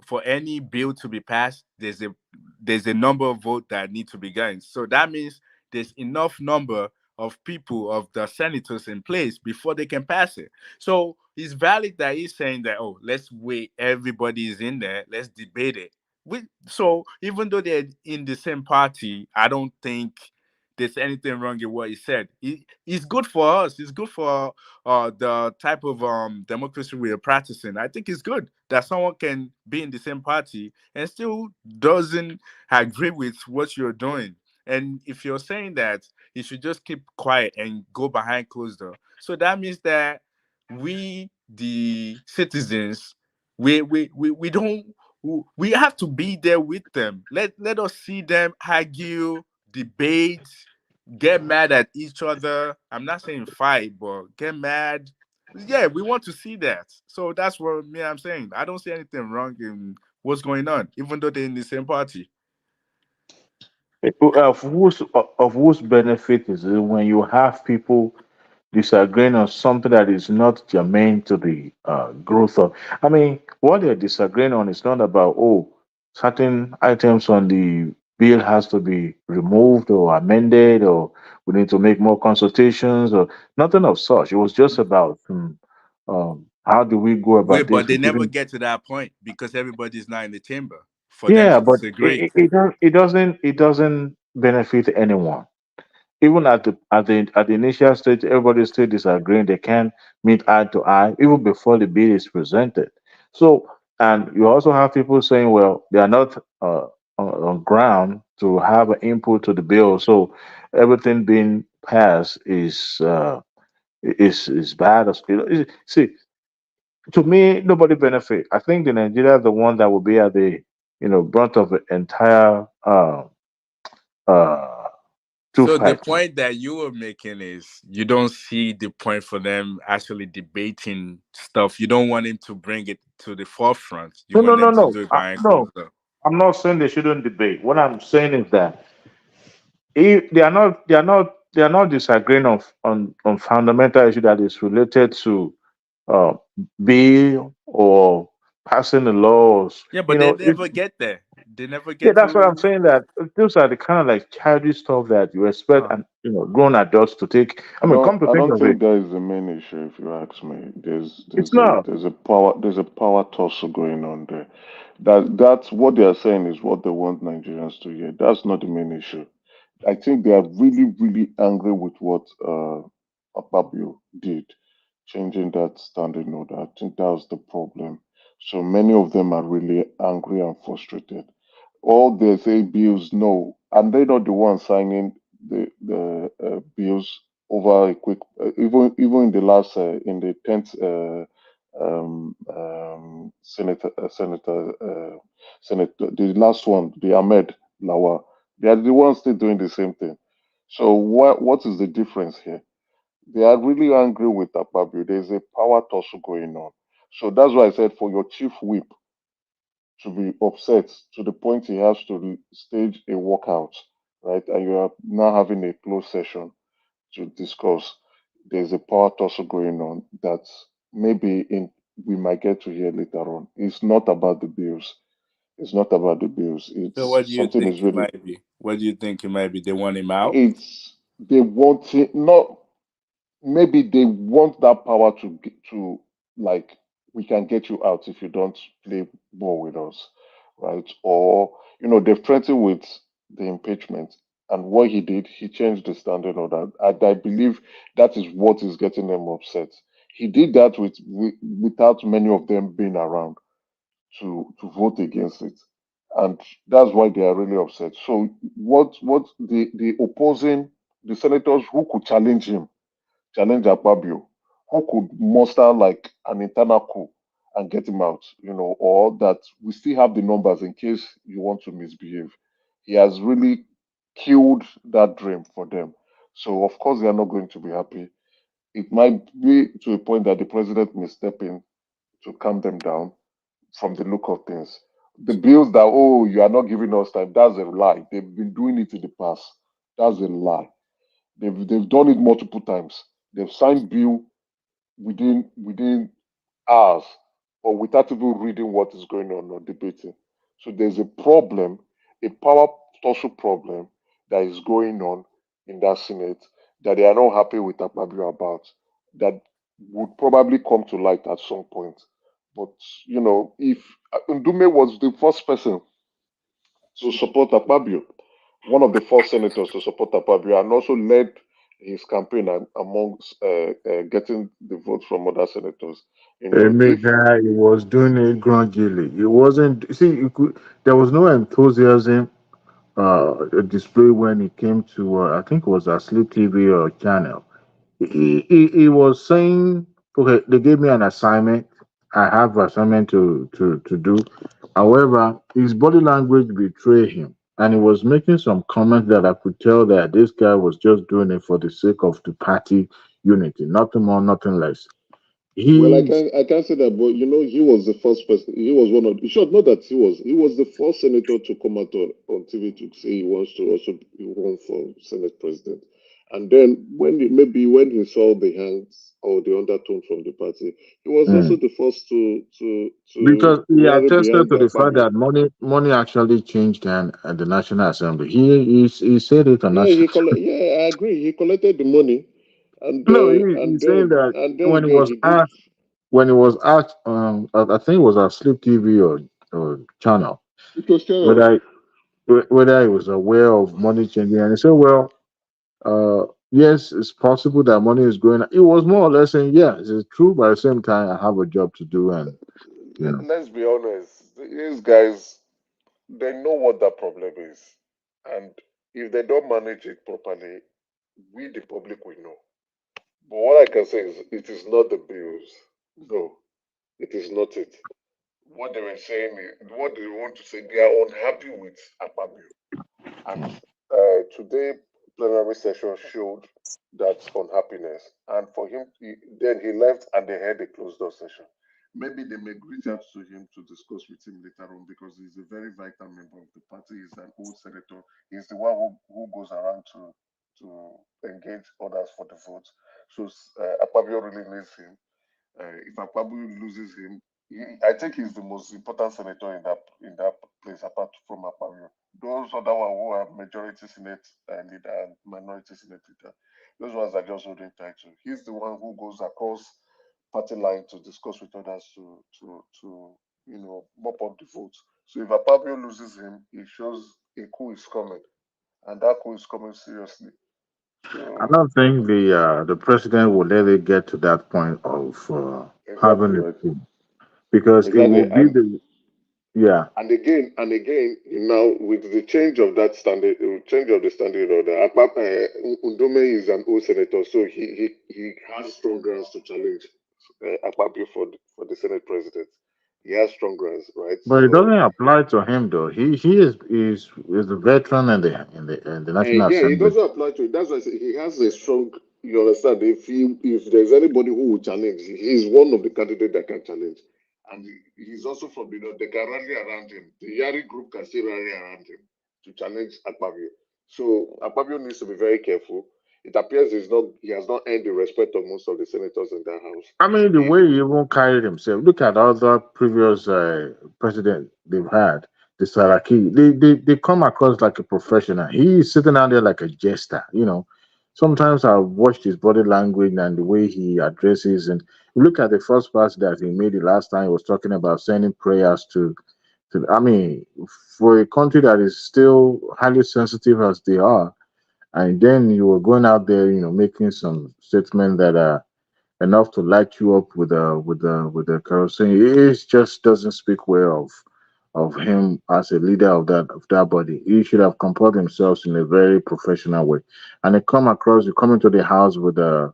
A: for any bill to be passed, there's a number of votes that need to be gotten. So that means there's enough number of people of the senators in place before they can pass it. So it's valid that he's saying that, oh, let's wait, everybody is in there, let's debate it. So even though they're in the same party, I don't think there's anything wrong in what he said. It's good for us. It's good for the type of democracy we are practicing. I think it's good that someone can be in the same party and still doesn't agree with what you're doing. And if you're saying that, you should just keep quiet and go behind closed door. So that means that we, the citizens, we don't we have to be there with them. Let us see them argue, debate, get mad at each other. I'm not saying fight, but get mad. Yeah, we want to see that. So that's what me I'm saying. I don't see anything wrong in what's going on, even though they're in the same party.
G: Of whose benefit is it when you have people disagreeing on something that is not germane to the growth of? I mean, what they're disagreeing on is not about, oh, certain items on the bill has to be removed or amended, or we need to make more consultations, or nothing of such. It was just about how do we go about
A: Wait, but
G: this?
A: they
G: With
A: never
G: giving,
A: get to that point because everybody's not in the chamber for them
G: yeah,
A: to
G: but
A: disagree.
G: it doesn't benefit anyone. Even at the initial stage, everybody still disagreeing. They can't meet eye to eye, even before the bill is presented. So, and you also have people saying, well, they are not on ground to have an input to the bill. So, everything being passed is bad. See, to me, nobody benefit. I think the Nigeria is the one that will be at the brunt of the entire uh, two
A: So the
G: fight.
A: point that you were making is you don't see the point for them actually debating stuff. You don't want him to bring it to the forefront. You
G: No, no,
A: want
G: no,
A: them to
G: no.
A: do it behind
G: No,
A: closed door.
G: I'm not saying they shouldn't debate. What I'm saying is that if they are not disagreeing on fundamental issue that is related to uh, bill or passing the laws.
A: Yeah, but they never get there. They never
G: Yeah,
A: get
G: that's what I'm
A: to.
G: saying. That those are the kind of like childish stuff that you expect
A: Uh,
G: and grown adults to take. I
L: I
G: mean,
L: don't
G: come to
L: I
G: think
L: don't
G: of it,
L: think that is the main issue if you ask me. There's
G: it's
L: there's a
G: not.
L: there's a power tussle going on there. That's what they are saying is what they want Nigerians to hear. That's not the main issue. I think they are really, really angry with what Akpabio did, changing that standing order. I think that was the problem. So many of them are really angry and frustrated. All they say bills, no, and they're not the ones signing the bills over a quick. Even in the last in the 10th senator, the last one, the Ahmed Lawa, they are the ones still doing the same thing. So what is the difference here? They are really angry with Akpabio. There's a power tussle going on. So that's why I said for your chief whip to be upset to the point he has to stage a walkout, right? And you are now having a closed session to discuss. There's a power tussle going on that maybe we might get to hear later on. It's not about the bills. It's not about the bills.
A: So
L: It's
A: what do you
L: something
A: think
L: is
A: it
L: really.
A: might be? What do you think it might be? They want him out.
L: It's they want it not. Maybe they want that power to like we can get you out if you don't play ball with us, right? Or they threatened with the impeachment, and what he did, he changed the standing order. I believe that is what is getting them upset. He did that without many of them being around to vote against it, and that's why they are really upset. So what the opposing the senators who could challenge Akpabio, who could muster like an internal coup and get him out, or that we still have the numbers in case you want to misbehave. He has really killed that dream for them. So of course they are not going to be happy. It might be to a point that the president may step in to calm them down from the look of things. The bills that, oh, you are not giving us time, that's a lie. They've been doing it in the past. That's a lie. They've done it multiple times. They've signed bill within hours or without even reading what is going on or debating. So there's a problem, a power tussle problem that is going on in that Senate that they are not happy with Akpabio about, that would probably come to light at some point. But you know, if Ndume was the first person to support Akpabio, one of the first senators to support Akpabio, and also led his campaign amongst getting the votes from other senators. You know, if
G: Mega, he was doing it grudgingly. It wasn't. See, there was no enthusiasm display when it came to. I think it was a Sleep TV or channel. He was saying, okay, they gave me an assignment. I have assignment to do. However, his body language betrayed him, and he was making some comments that I could tell that this guy was just doing it for the sake of the party unity, nothing more, nothing less.
L: well,
G: He
L: I can't say that, but you know, he was the first person. He was one of. Sure, not that he was the first senator to come out on TV to say he wants to also run for Senate president. And then maybe when he saw the hands or the undertone from the party, he was also
G: Mm.
L: the first to
G: Because he
L: rally
G: attested
L: behind
G: to
L: the
G: the fact
L: Akpabio.
G: that money actually changed hand at the National Assembly. He said it on
L: Yeah,
G: national.
L: yeah, I agree. He collected the money,
G: No, he's saying that
L: then again he did.
G: when it was asked, I think it was a Sleep TV or channel,
L: It was channel.
G: whether whether he was aware of money changing, and he said, well, yes, it's possible that money is going. It was more or less saying, yeah, it's true, but at the same time, I have a job to do, and you know.
L: Let's be honest. These guys, they know what that problem is, and if they don't manage it properly, we the public will know. But what I can say is, it is not the bills. No, it is not it. What they were saying is, what they want to say, they are unhappy with Akpabio. And today, plenary session showed that unhappiness. And for him, then he left and they had a closed door session. Maybe they may reach out to him to discuss with him later on because he's a very vital member of the party. He's an old senator. He's the one who goes around to engage others for the vote. So Akpabio really needs him. If Akpabio loses him, I think he's the most important senator in that place apart from Akpabio. Those other one who are majority senate leader and minority senate leader, those ones are just holding title. He's the one who goes across party line to discuss with others to you know mop up the votes. So if Akpabio loses him, it shows a coup is coming, and that coup is coming seriously.
G: I
L: So
G: don't think the president will let it get to that point of
L: exactly
G: having a
L: right,
G: coup because it will
L: exactly,
G: be the yeah.
L: and again, now with the change of that standard, change of the standing order, Undome is an old senator, so he has strong grounds to challenge Akpabio for the Senate president. He has strong grounds, right?
G: But it
L: So
G: doesn't apply to him though. He is a veteran in the National
L: yeah, it
G: Assembly.
L: doesn't apply to it. That's why I say he has a strong. You understand? If there's anybody who will challenge, he's one of the candidates that can challenge, and he's also from they can rally around him. The Yari group can still rally around him to challenge Akpabio. So Akpabio needs to be very careful. It appears he has not earned the respect of most of the senators in that house.
G: I mean, the way he even carried himself. Look at other previous president they've had. The Saraki, they come across like a professional. He is sitting out there like a jester. Sometimes I've watched his body language and the way he addresses. And look at the first pass that he made the last time. He was talking about sending prayers to. I mean, for a country that is still highly sensitive as they are, and then you were going out there, making some statement that are enough to light you up with the kerosene. It just doesn't speak well of him as a leader of that body. He should have comported himself in a very professional way. And you come into the house with a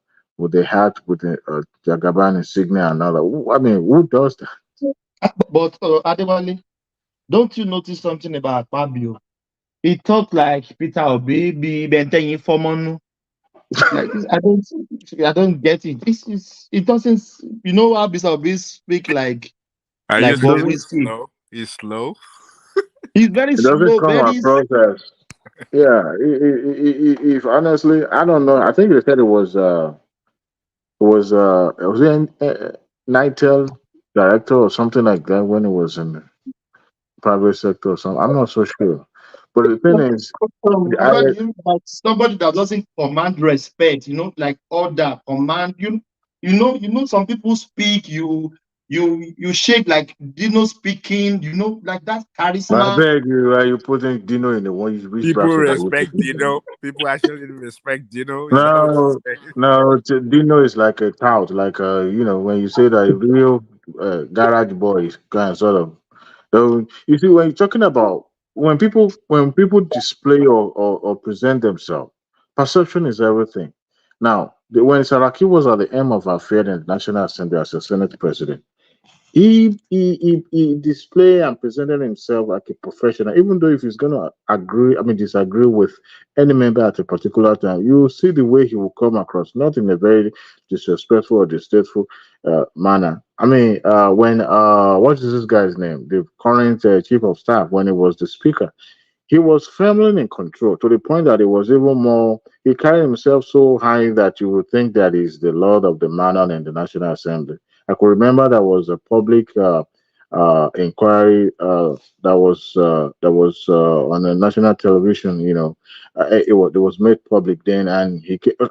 G: hat with a Jagaban insignia and all that. I mean, who does that?
T: But Adewale, don't you notice something about Fabio? He talked like Peter Obi, be Bentenyi Fomonu. Like this, I don't get it. It doesn't. You know how Mr. Obi speak
A: Are you
T: like
A: saying
T: what we
A: it's
T: speak.
A: slow? It's slow.
T: He's very
G: It doesn't
T: slow,
G: come
T: very.
G: across as yeah. If honestly, I don't know. I think they said it was in Nitel director or something like that when it was in the private sector or something. I'm not so sure. But the thing is, I
T: Somebody that doesn't command respect, like order, command. Some people speak, you shake like Dino speaking, like that
G: I
T: charisma.
G: beg you, are you putting Dino in the one which
A: People
G: bracket are you
A: respect
G: putting Dino?
A: Dino. People actually respect Dino. Is that what
G: No,
A: you're saying?
G: no, Dino is like a tout, like when you say that real garage boys kind of sort of. So you see, when you're talking about when people display or present themselves, perception is everything. Now, when Saraki was at the end of our fair in the National Assembly as a Senate president, he displayed and presented himself like a professional, even though if he's going to disagree with any member at a particular time, you will see the way he will come across, not in a very disrespectful or distasteful manner. When what is this guy's name? The current chief of staff, when he was the speaker, he was firmly in control to the point that it was even more. He carried himself so high that you would think that he's the Lord of the Manor in the National Assembly. I could remember there was a public inquiry that was on the national television. It was made public then, and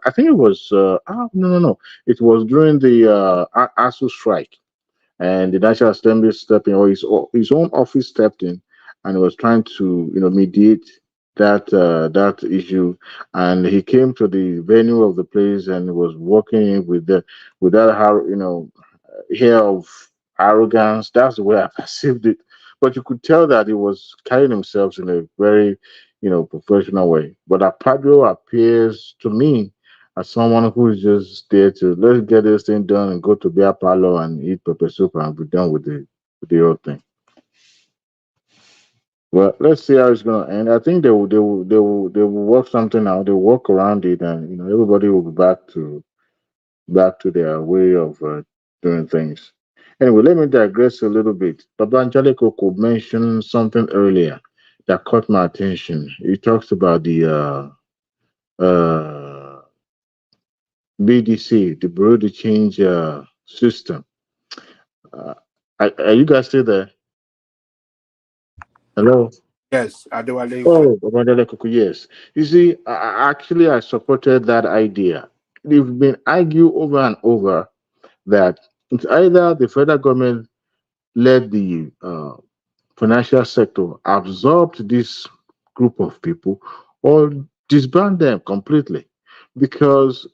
G: I think it was no, it was during the ASU strike, and the National Assembly stepped in, or his own office stepped in, and was trying to mediate that issue, and he came to the venue of the place and was working with that air of arrogance. That's the way I perceived it. But you could tell that he was carrying himself in a very professional way. But Apadio appears to me as someone who is just there to let's get this thing done and go to beer parlor and eat pepper soup and be done with the whole thing. Well, let's see how it's gonna end. I think they will work something out. They'll work around it, and everybody will be back to their way of doing things. Anyway, let me digress a little bit. Baba Angelico could mention something earlier that caught my attention. He talks about the BDC, the Bureau de Change system. Uh, are you guys still there? Hello?
O: Yes, Adewale Ife.
G: Oh, Baba Angelico, yes. You see, I supported that idea. They've been argued over and over that it's either the federal government let the financial sector absorb this group of people or disband them completely because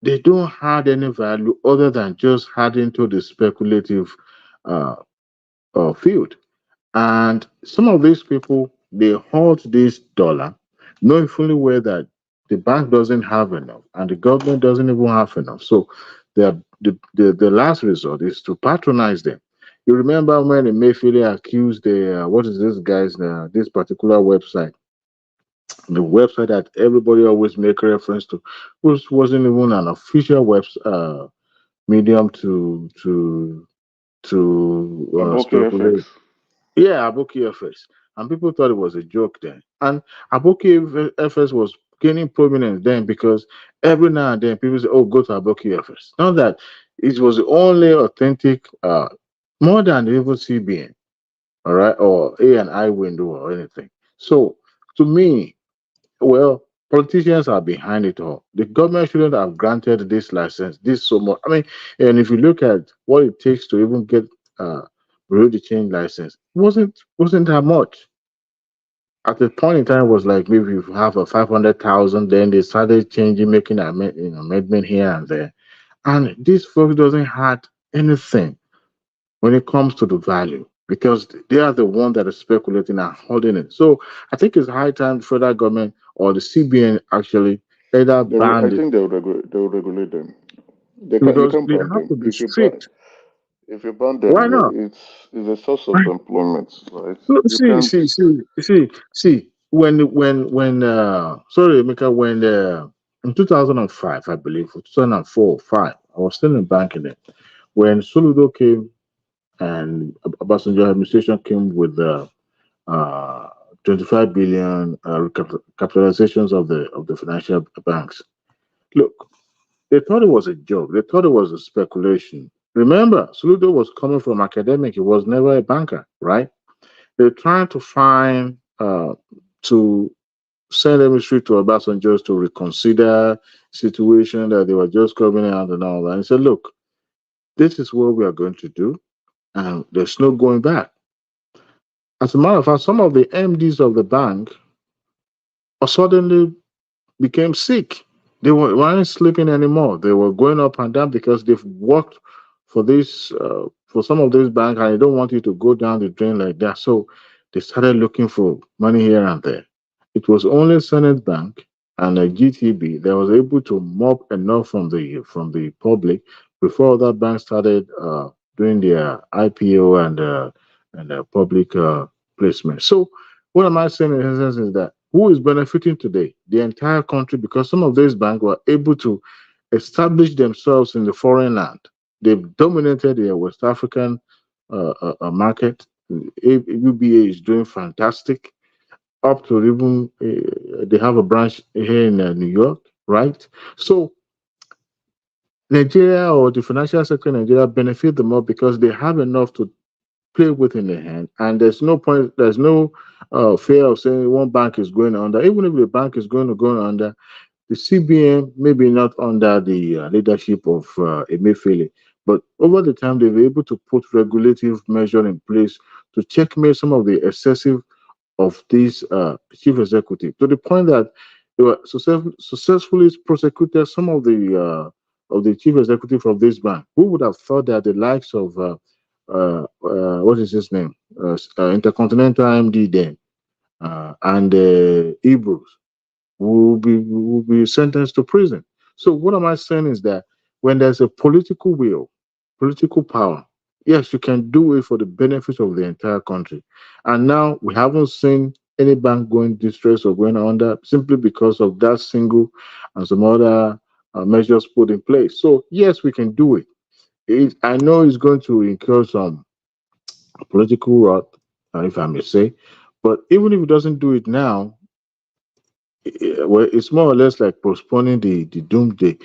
G: they don't add any value other than just adding to the speculative uh, field. And some of these people, they hold this dollar, knowing fully well that the bank doesn't have enough and the government doesn't even have enough. So the last resort is to patronize them. You remember when Emefiele accused what is this guy's this particular website, the website that everybody always make reference to, which wasn't even an official web medium to
L: Aboki FX.
G: speculate. Yeah, Aboki FS. And people thought it was a joke then. And Aboki FS was gaining prominence then because every now and then people say, oh, go to Aboki FS. Not that it was the only authentic, more than even CBN, all right, or A and I window or anything. So to me, well, politicians are behind it all. The government shouldn't have granted this license, this so much. And if you look at what it takes to even get uh bureau de change license, wasn't that much. At the point in time, it was like maybe you have a 500,000. Then they started changing, making amendment here and there. And these folks doesn't have anything when it comes to the value because they are the one that is speculating and holding it. So I think it's high time the federal government or the CBN actually either
L: I
G: ban it
L: think they will regulate them. You
G: because
L: can
G: they
L: ban
G: have
L: them.
G: to be strict.
L: If you ban
G: Why
L: them,
G: not?
L: it's a source of employment, right?
G: Look,
L: You
G: see,
L: can't.
G: see, see, see, see. When sorry, Mika, when in 2005, I believe, or 2004 or 5, I was still in banking then. When Soludo came and Obasanjo administration came with the uh, 25 billion capitalizations of the financial banks. Look, they thought it was a joke. They thought it was a speculation. Remember, Soludo was coming from academic. He was never a banker, right? They're trying to find to send emissary to Obasanjo to reconsider situation that they were just coming out and all that. And said, look, this is what we are going to do, and there's no going back. As a matter of fact, some of the MDs of the bank suddenly became sick. They weren't sleeping anymore. They were going up and down because they've worked for this for some of these banks, and they don't want you to go down the drain like that. So they started looking for money here and there. It was only Senate Bank and a GTB that was able to mop enough from the public before other banks started doing their IPO and public placement. So what am I saying in essence is that who is benefiting today? The entire country, because some of these banks were able to establish themselves in the foreign land. They've dominated the West African market. UBA is doing fantastic. Up to even they have a branch here in New York, right? So Nigeria or the financial sector in Nigeria benefit the more because they have enough to play with in the hand, and there's no point, there's no fear of saying one bank is going under. Even if the bank is going to go under, the CBN maybe not under the leadership of Emefiele, but over the time they've been able to put regulative measure in place to checkmate some of the excessive of these chief executive to the point that they were successfully prosecuted some of the chief executive of this bank. Who would have thought that the likes of what is his name, Intercontinental MD then, and Ibros will be sentenced to prison. So what am I saying is that when there's a political will, political power, yes, you can do it for the benefit of the entire country. And now we haven't seen any bank going distress or going under simply because of that single and some other measures put in place. So yes, we can do it. I know it's going to incur some political wrath, if I may say, but even if it doesn't do it now, well, it's more or less like postponing the doomsday.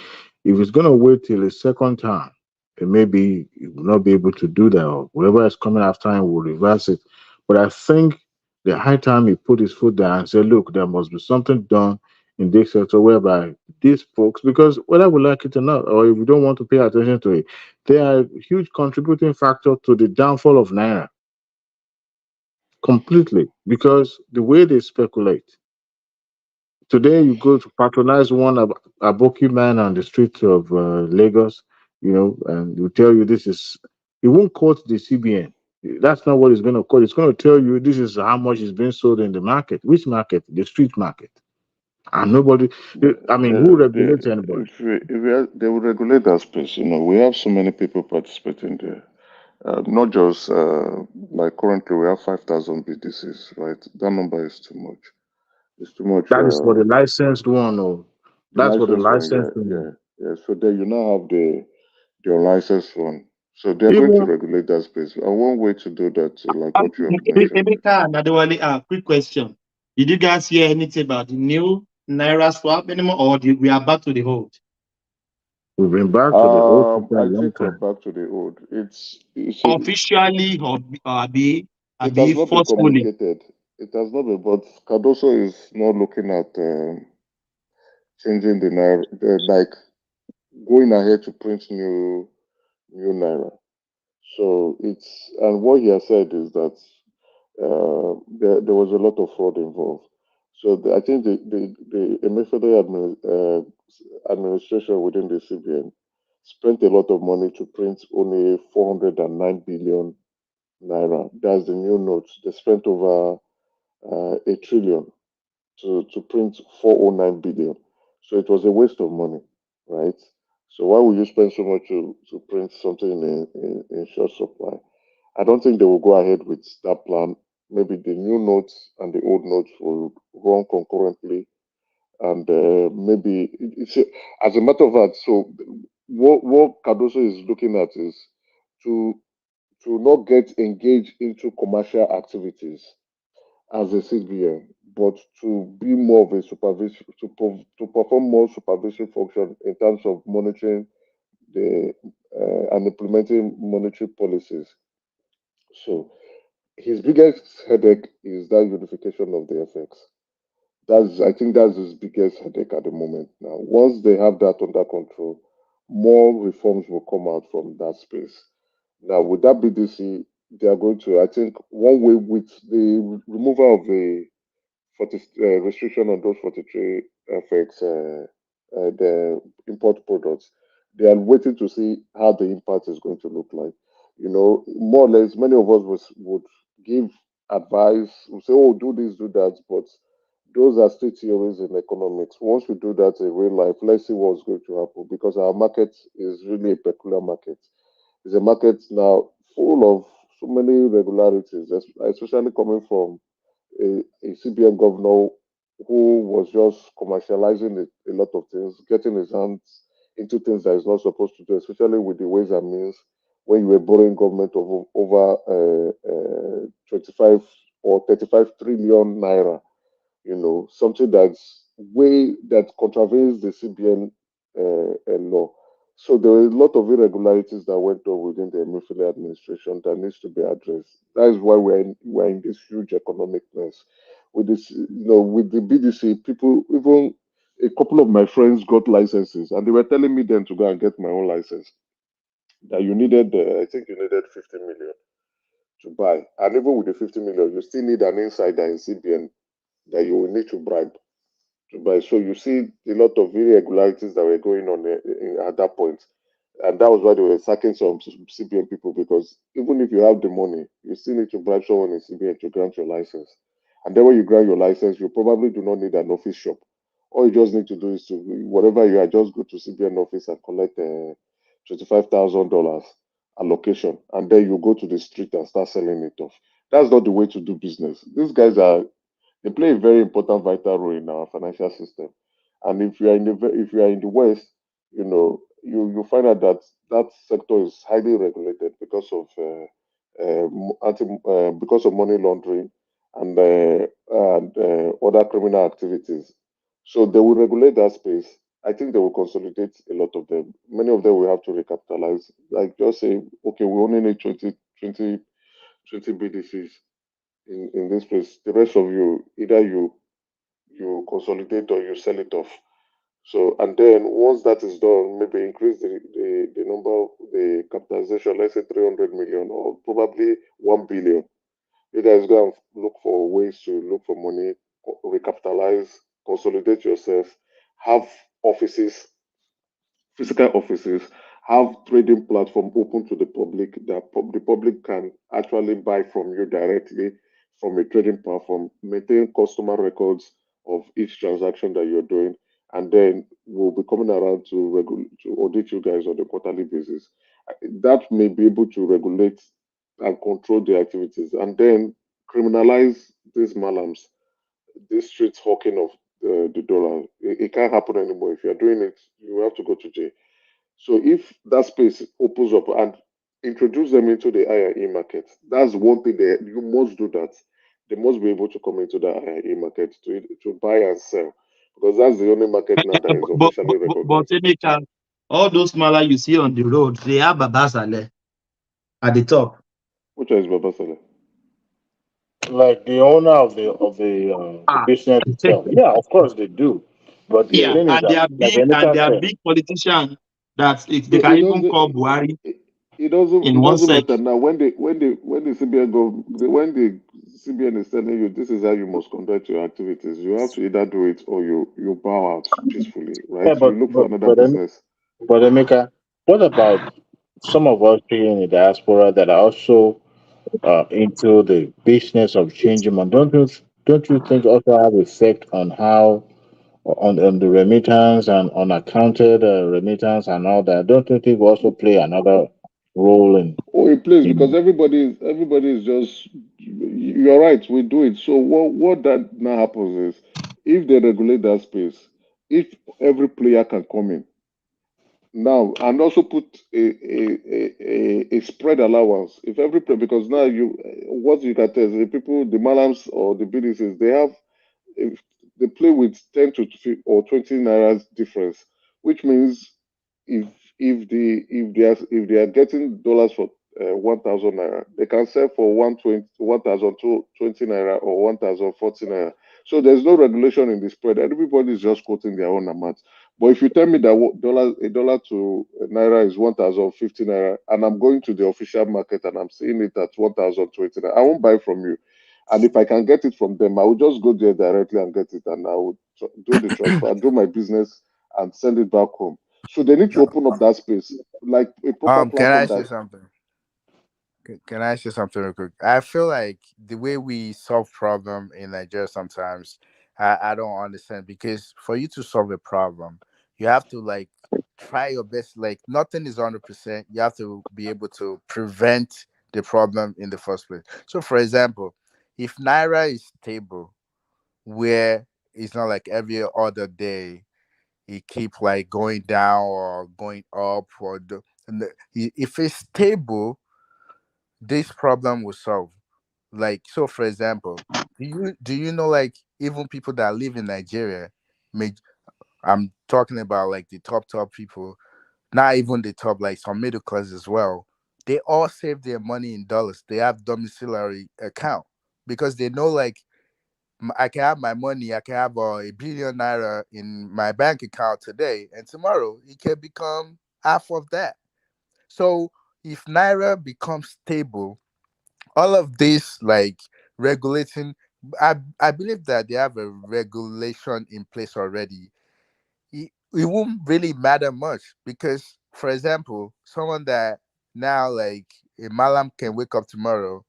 G: If it's going to wait till the second time, it maybe it will not be able to do that, or whoever is coming after him will reverse it. But I think the high time he put his foot down and said, look, there must be something done in this sector whereby these folks, because whether we like it or not, or if we don't want to pay attention to it, they are a huge contributing factor to the downfall of Naira completely because the way they speculate. Today, you go to patronize one Aboki man on the streets of Lagos, and will tell you this is, it won't quote the CBN. That's not what it's going to quote. It's going to tell you this is how much is being sold in the market. Which market? The street market. And nobody, I mean, who regulates anybody?
L: They will regulate that space. We have so many people participating there. Not just like currently we have 5,000 BDCs, right? That number is too much. It's too much.
G: That is for the licensed one, or
L: The
G: that's for the
L: licensed one,
G: licensed
L: yeah,
G: one.
L: yeah. So there you now have the unlicensed one. So they're going to
T: Even
L: regulate that space. And one way to do that, like what you have mentioned.
T: Emeka and Adewale, quick question. Did you guys hear anything about the new Naira swap anymore, or we are back to the old?
G: We've been back to the old for a
L: I
G: long
L: think we're
G: time.
L: back to the old.
T: Officially or
L: It has not been
T: forcefully?
L: communicated. It has not been, but Cardoso is not looking at changing the naira, like going ahead to print new naira. So and what he has said is that there was a lot of fraud involved. So I think the Emefiele administration within the CBN spent a lot of money to print only 409 billion naira. That's the new notes. They spent over a trillion to print 409 billion. So it was a waste of money, right? So why would you spend so much to print something in short supply? I don't think they will go ahead with that plan. Maybe the new notes and the old notes will run concurrently and maybe as a matter of fact, so what Cardoso is looking at is to not get engaged into commercial activities as a CBN, but to be more of a supervision, to perform more supervision function in terms of monitoring the and implementing monetary policies. So his biggest headache is that unification of the FX. I think that's his biggest headache at the moment. Now, once they have that under control, more reforms will come out from that space. Now, with that BDC, they are going to, I think, one way with the removal of the 40 restriction on those 43 FX, the import products, they are waiting to see how the impact is going to look like. You know, more or less, many of us would give advice, would say, oh, do this, do that, but those are still theories in economics. Once we do that in real life, let's see what's going to happen because our market is really a peculiar market. It's a market now full of so many irregularities, especially coming from a CBN governor who was just commercializing a lot of things, getting his hands into things that he's not supposed to do, especially with the ways and means when you were borrowing government of over 25 or 35 trillion naira, you know, something that contravenes the CBN law. So there were a lot of irregularities that went on within the Emefiele administration that needs to be addressed. That is why we're in this huge economic mess. With this, you know, with the BDC, people, even a couple of my friends got licenses, and they were telling me then to go and get my own license. That you needed, I think you needed 50 million to buy, and even with the 50 million, you still need an insider in CBN that you will need to bribe to buy. So you see a lot of irregularities that were going on at that point. And that was why they were sacking some CBN people because even if you have the money, you still need to bribe someone in CBN to grant your license. And then when you grant your license, you probably do not need an office shop. All you just need to do is to, whatever you are, just go to CBN office and collect $25,000 allocation. And then you go to the street and start selling it off. That's not the way to do business. These guys they play a very important, vital role in our financial system. And if you are in the West, you know, you find out that that sector is highly regulated because of because of money laundering and other criminal activities. So they will regulate that space. I think they will consolidate a lot of them. Many of them will have to recapitalize. Like just say, okay, we only need 20 BDCs in this place. The rest of you, either you consolidate or you sell it off. So and then once that is done, maybe increase the number of the capitalization, let's say 300 million or probably 1 billion. You guys go and look for ways to look for money, recapitalize, consolidate yourself, have offices, physical offices, have trading platform open to the public that the public can actually buy from you directly from a trading platform, maintain customer records of each transaction that you're doing, and then we'll be coming around to audit you guys on a quarterly basis. That may be able to regulate and control the activities, and then criminalize these malams, this street hawking of the dollar. It can't happen anymore. If you're doing it, you have to go to jail. So if that space opens up and introduce them into the IIE market, that's one thing that you must do that. They must be able to come into the IIE market to buy and sell because that's the only market now that is officially recognized.
T: Emeka, all those mala you see on the road, they have Babasale at the top.
L: Which one is Babasale?
G: Like the owner of the business itself. Yeah, of course they do. But the thing is
T: and they
G: that,
T: are
G: like
T: big and they are
G: said,
T: big politicians that they
L: No,
T: can even call Buhari
L: it
T: in one
L: doesn't
T: sec.
L: matter now. When the CBN is telling you this is how you must conduct your activities, you have to either do it or you bow out peacefully, right?
G: yeah,
L: You look for another business.
G: but Emeka, what about some of us here in the diaspora that are also into the business of changing money? Don't you think also have effect on how on the remittance and unaccounted remittance and all that? Don't you think we also play another role in?
L: Oh, it plays because everybody is just. You're right. We do it. So what that now happens is, if they regulate that space, if every player can come in now and also put a spread allowance, if every player, because now you what you can tell is the people, the malams or the BDCs, they have, if they play with 10 to 15 or 20 naira difference, which means if they are getting dollars for 1,000 naira, they can sell for 1,020 naira or 1,040 naira. So there's no regulation in the spread. Everybody is just quoting their own amount. But if you tell me that a dollar to naira is 1,050 naira, and I'm going to the official market and I'm seeing it at 1,020 naira, I won't buy from you. And if I can get it from them, I will just go there directly and get it, and I will do the transfer, do my business, and send it back home. So they need to open up that space, like a proper
C: Can I
L: platform
C: say
L: that.
C: something? Can I say something real quick? I feel like the way we solve problem in Nigeria sometimes, I don't understand, because for you to solve a problem, you have to like try your best. Like nothing is 100%. You have to be able to prevent the problem in the first place. So, for example, if Naira is stable, where it's not like every other day it keep like going down or going up, or if it's stable, this problem will solve. Like, so for example, do you know, like, even people that live in Nigeria, may I'm talking about like the top people, not even the top, like some middle class as well, they all save their money in dollars. They have domiciliary account, because they know, like, I can have my money, I can have a billion naira in my bank account today, and tomorrow it can become half of that. So if naira becomes stable, all of this, like, regulating, I believe that they have a regulation in place already. It won't really matter much, because, for example, someone that now, like, a malam can wake up tomorrow,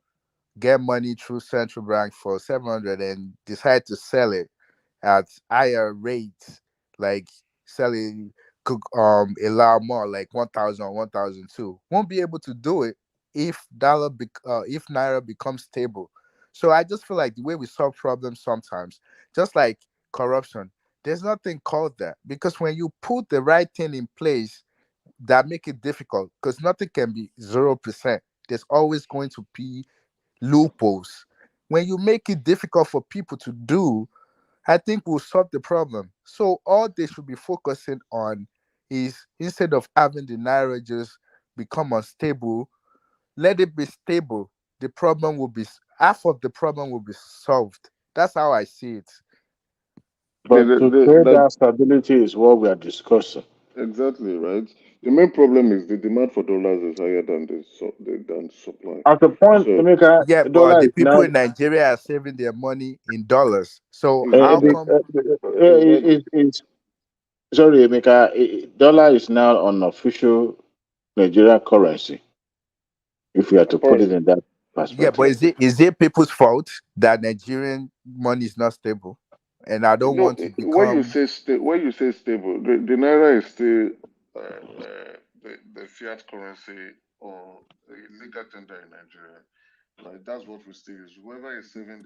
C: get money through central bank for 700, and decide to sell it at higher rates, like selling, could allow more, like 1,000 or 1,002, won't be able to do it if if naira becomes stable. So I just feel like the way we solve problems sometimes, just like corruption, there's nothing called that, because when you put the right thing in place that make it difficult, because nothing can be 0%, there's always going to be loopholes. When you make it difficult for people to do, I think we'll solve the problem. So all they should be focusing on is, instead of having the naira just become unstable, let it be stable. The problem will be half of the problem will be solved. That's how I see it.
L: Okay,
G: But to create that stability is what we are discussing.
L: exactly right. The main problem is the demand for dollars is higher than than supply.
G: At the point,
L: So
G: Emeka,
C: Yeah, but
G: dollar
C: the
G: is
C: people
G: now
C: in Nigeria are saving their money in dollars. So
L: is that
C: how
L: not
C: come?
L: is that
G: sorry, Emeka, dollar is now an official Nigerian currency, if we are to put it in that
C: Yeah, but
G: perspective.
C: is it people's fault that Nigerian money is not stable? And I don't
L: no?
C: want to
L: When you
C: become.
L: say when you say stable, the naira is still the fiat currency or the legal tender in Nigeria. Like that's what we still use. Whoever is saving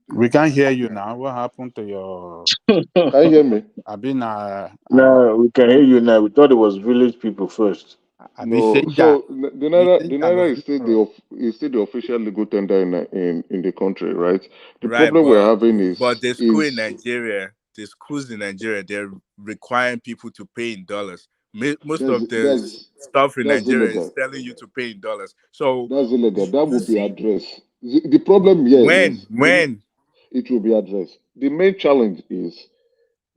O: We can't hear you
L: their
O: now. What happened to your?
L: can you hear me?
O: I've been
G: Now we can hear you now. We thought it was village people first.
O: I've been
L: No,
O: saying that.
L: so
O: Been saying
L: the
O: that
L: naira
O: was
L: is still
O: different.
L: is still the official legal tender in the country, right? The
C: Right,
L: problem we're having
C: but the school in
L: is
C: Nigeria, the schools in Nigeria, they're requiring people to pay in dollars. Most
L: that's
C: of the
L: that's
C: stuff in
L: that's
C: Nigeria is
L: illegal.
C: telling you to pay in dollars. So
L: That's illegal. That
C: you
L: will be
C: see,
L: addressed. The problem here
C: when
L: is
C: when
L: it will be addressed. The main challenge is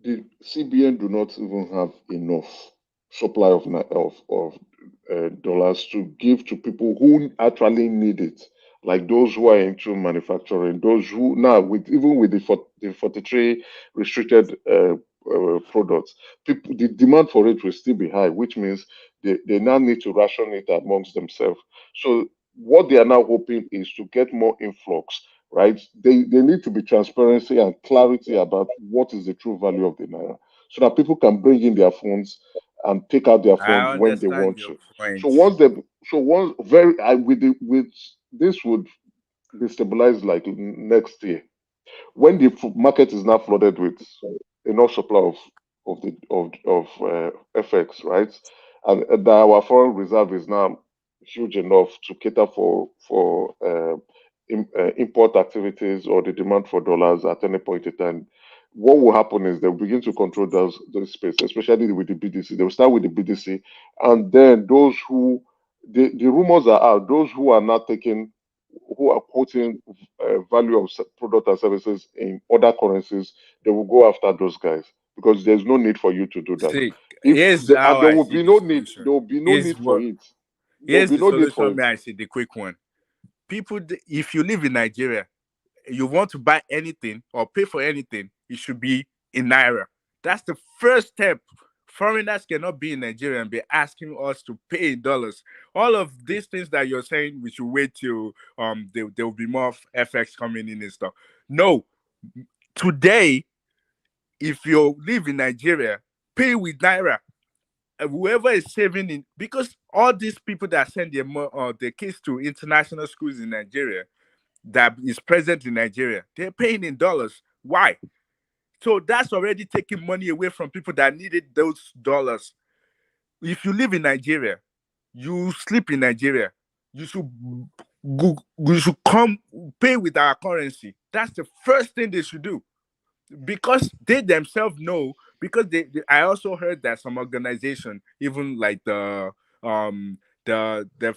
L: the CBN do not even have enough supply of dollars to give to people who actually need it, like those who are into manufacturing, those who now with even with the 43 restricted products, people the demand for it will still be high, which means they now need to ration it amongst themselves. So what they are now hoping is to get more influx, right? They need to be transparency and clarity about what is the true value of the naira, so that people can bring in their funds and take out their funds
C: I
L: when they
C: understand
L: want
C: your
L: to. So
C: point.
L: once they, so once very with this would be stabilized like next year when the market is now flooded with enough supply FX, right? And that our foreign reserve is now huge enough to cater for import activities or the demand for dollars at any point in time. What will happen is they'll begin to control those space, especially with the BDC. They'll start with the BDC, and then those who the rumors are out, those who are not taking, who are quoting value of product and services in other currencies, they will go after those guys because there's no need for you to do that.
A: See, here's how
L: There
A: I
L: will
A: see
L: be
A: the
L: no need.
A: solution.
L: There will be no
A: Here's
L: need for
A: what
L: it. There will
A: here's
L: be
A: the
L: no need for
A: solution.
L: it.
A: May I say the quick one? People, if you live in Nigeria, you want to buy anything or pay for anything, it should be in naira. That's the first step. Foreigners cannot be in Nigeria and be asking us to pay in dollars. All of these things that you're saying, we should wait till there will be more FX coming in and stuff. No, today, if you live in Nigeria, pay with naira. Whoever is saving in, because all these people that send their kids to international schools in Nigeria, that is present in Nigeria, they're paying in dollars. Why? So that's already taking money away from people that needed those dollars. If you live in Nigeria, you sleep in Nigeria, you should you should come pay with our currency. That's the first thing they should do, because they themselves know. Because I also heard that some organization, even like the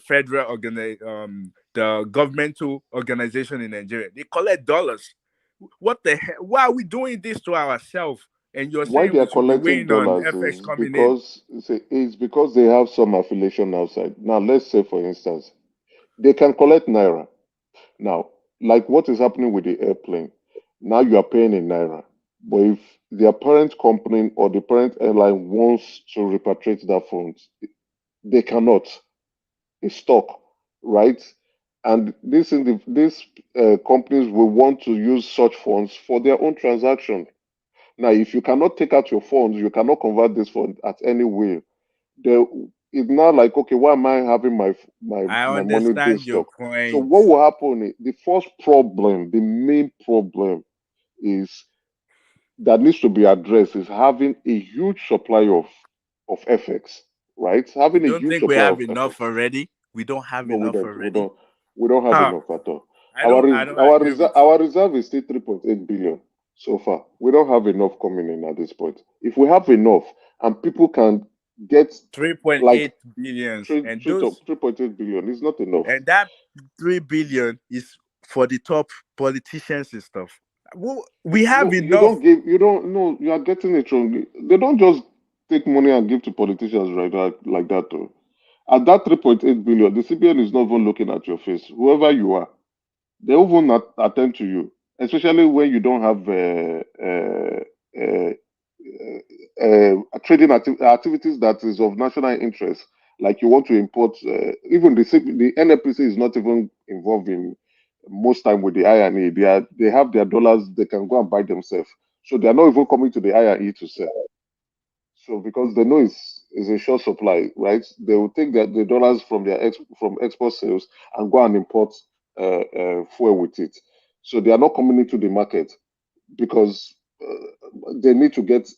A: federal the governmental organization in Nigeria, they collect dollars. What the hell? Why are we doing this to ourselves? And you're
L: Why
A: saying
L: they are
A: we should be
L: collecting
A: waiting on
L: dollars
A: FX
L: is
A: coming in.
L: because they have some affiliation outside. Now, let's say, for instance, they can collect naira. Now, like what is happening with the airplane, now you are paying in naira. But if their parent company or the parent airline wants to repatriate that funds, they cannot. It's stuck, right? And these companies will want to use such funds for their own transaction. Now, if you cannot take out your funds, you cannot convert this fund at any will. There, it's not like, okay, why am I having
A: I
L: my money
A: understand
L: this
A: your
L: stuck? So
A: point.
L: what will happen? The first problem, the main problem, is that needs to be addressed is having a huge supply of FX, right?
A: You
L: Having a
A: don't
L: huge
A: think we
L: supply
A: have
L: of
A: enough
L: FX.
A: already? We don't have
L: No, we
A: enough
L: don't.
A: already.
L: We don't have
A: Huh.
L: enough at all.
A: I don't agree with you.
L: Our reserve is still 3.8 billion so far. We don't have enough coming in at this point. If we have enough and people can get like
A: 3.8 billions, and those
L: 3.8 billion, it's not enough.
A: and that 3 billion is for the top politicians and stuff. Well, we have
L: No,
A: enough.
L: you don't, no, you are getting it wrong. They don't just take money and give to politicians like that, though. At that 3.8 billion, the CBN is not even looking at your face, whoever you are. They won't attend to you, especially when you don't have activities that is of national interest. Like you want to import, even the NFPC is not even involved in most time with the INE. They have their dollars, they can go and buy themselves. So they are not even coming to the INE to sell. So because they know it's a short supply, right? They will take the dollars from from export sales and go and import fuel with it. So they are not coming into the market because they need to get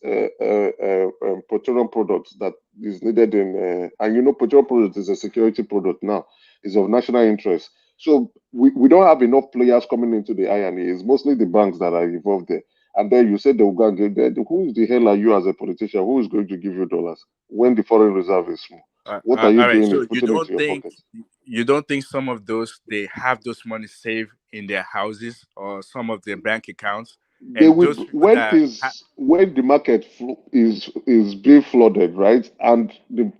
L: petroleum products that is needed in, and petroleum product is a security product now, is of national interest. So we don't have enough players coming into the INE. It's mostly the banks that are involved there. And then you said they will go and give that. Who the hell are you as a politician? Who is going to give you dollars when the foreign reserve is small? What are you
A: All right.
L: doing is
A: So
L: putting it into your pocket.
A: you don't think some of those, they have those money saved in their houses or some of their bank accounts,
L: They
A: and
L: will
A: those people that
L: when the market is being flooded, right? And the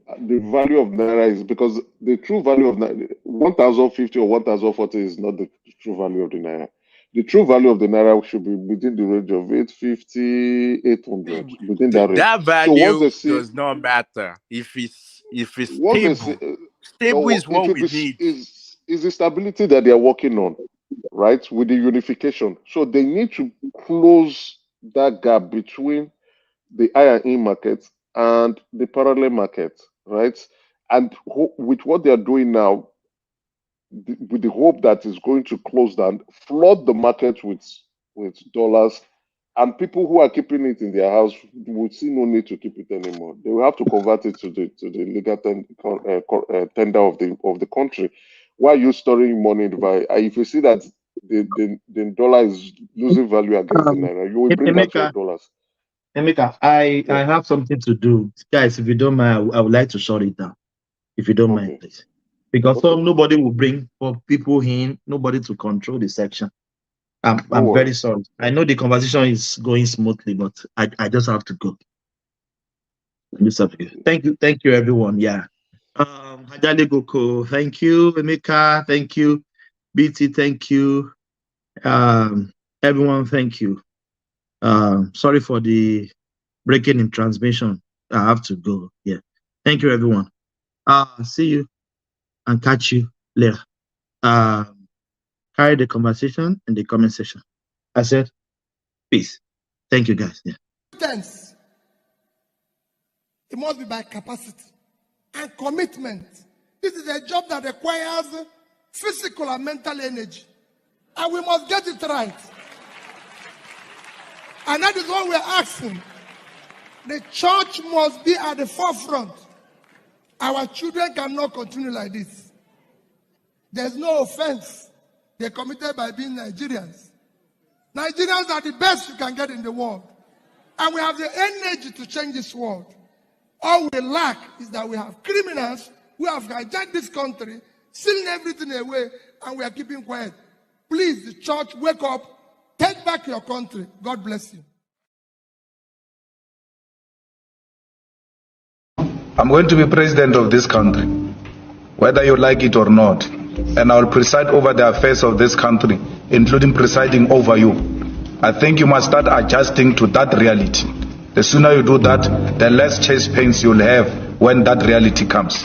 L: value of naira is, because the true value of 1,050 or 1,040 is not the true value of the naira. The true value of the naira should be within the range of 850, 800, within that range.
A: that
L: So once
A: value
L: they see,
A: does not matter if it's
L: once they see,
A: stable. Stable is
L: it
A: what
L: will
A: we
L: be
A: need.
L: is the stability that they are working on, right? With the unification, so they need to close that gap between the IE market and the parallel market, right? And with what they are doing now, with the hope that is going to close down, flood the market with dollars, And people who are keeping it in their house would see no need to keep it anymore. They will have to convert it to the legal tender of the country. Why are you storing money? If you see that the dollar is losing value against the naira, you will bring out your dollars.
T: Emeka, I have something to do, guys. If you don't mind, I would like to shut it down. If you don't mind, please, because nobody will bring for people in, nobody to control the section. I'm very sorry. I know the conversation is going smoothly, but I just have to go. Thank you, everyone. Yeah. Hajale Goko, thank you. Emeka, thank you. BT, thank you. Everyone, thank you. Sorry for the breaking in transmission. I have to go. Yeah. Thank you, everyone. See you and catch you later. Carry the conversation in the comment section. I said, peace. Thank you, guys. Yeah.
F: It must be by capacity and commitment. This is a job that requires physical and mental energy. And we must get it right. And that is what we're asking. The church must be at the forefront. Our children cannot continue like this. There's no offense they're committed by being Nigerians. Nigerians are the best you can get in the world. And we have the energy to change this world. All we lack is that we have criminals who have hijacked this country, stealing everything away, and we are keeping quiet. Please, the church, wake up, take back your country. God bless you.
I: I'm going to be president of this country, whether you like it or not. And I will preside over the affairs of this country, including presiding over you. I think you must start adjusting to that reality. The sooner you do that, the less chest pains you'll have when that reality comes.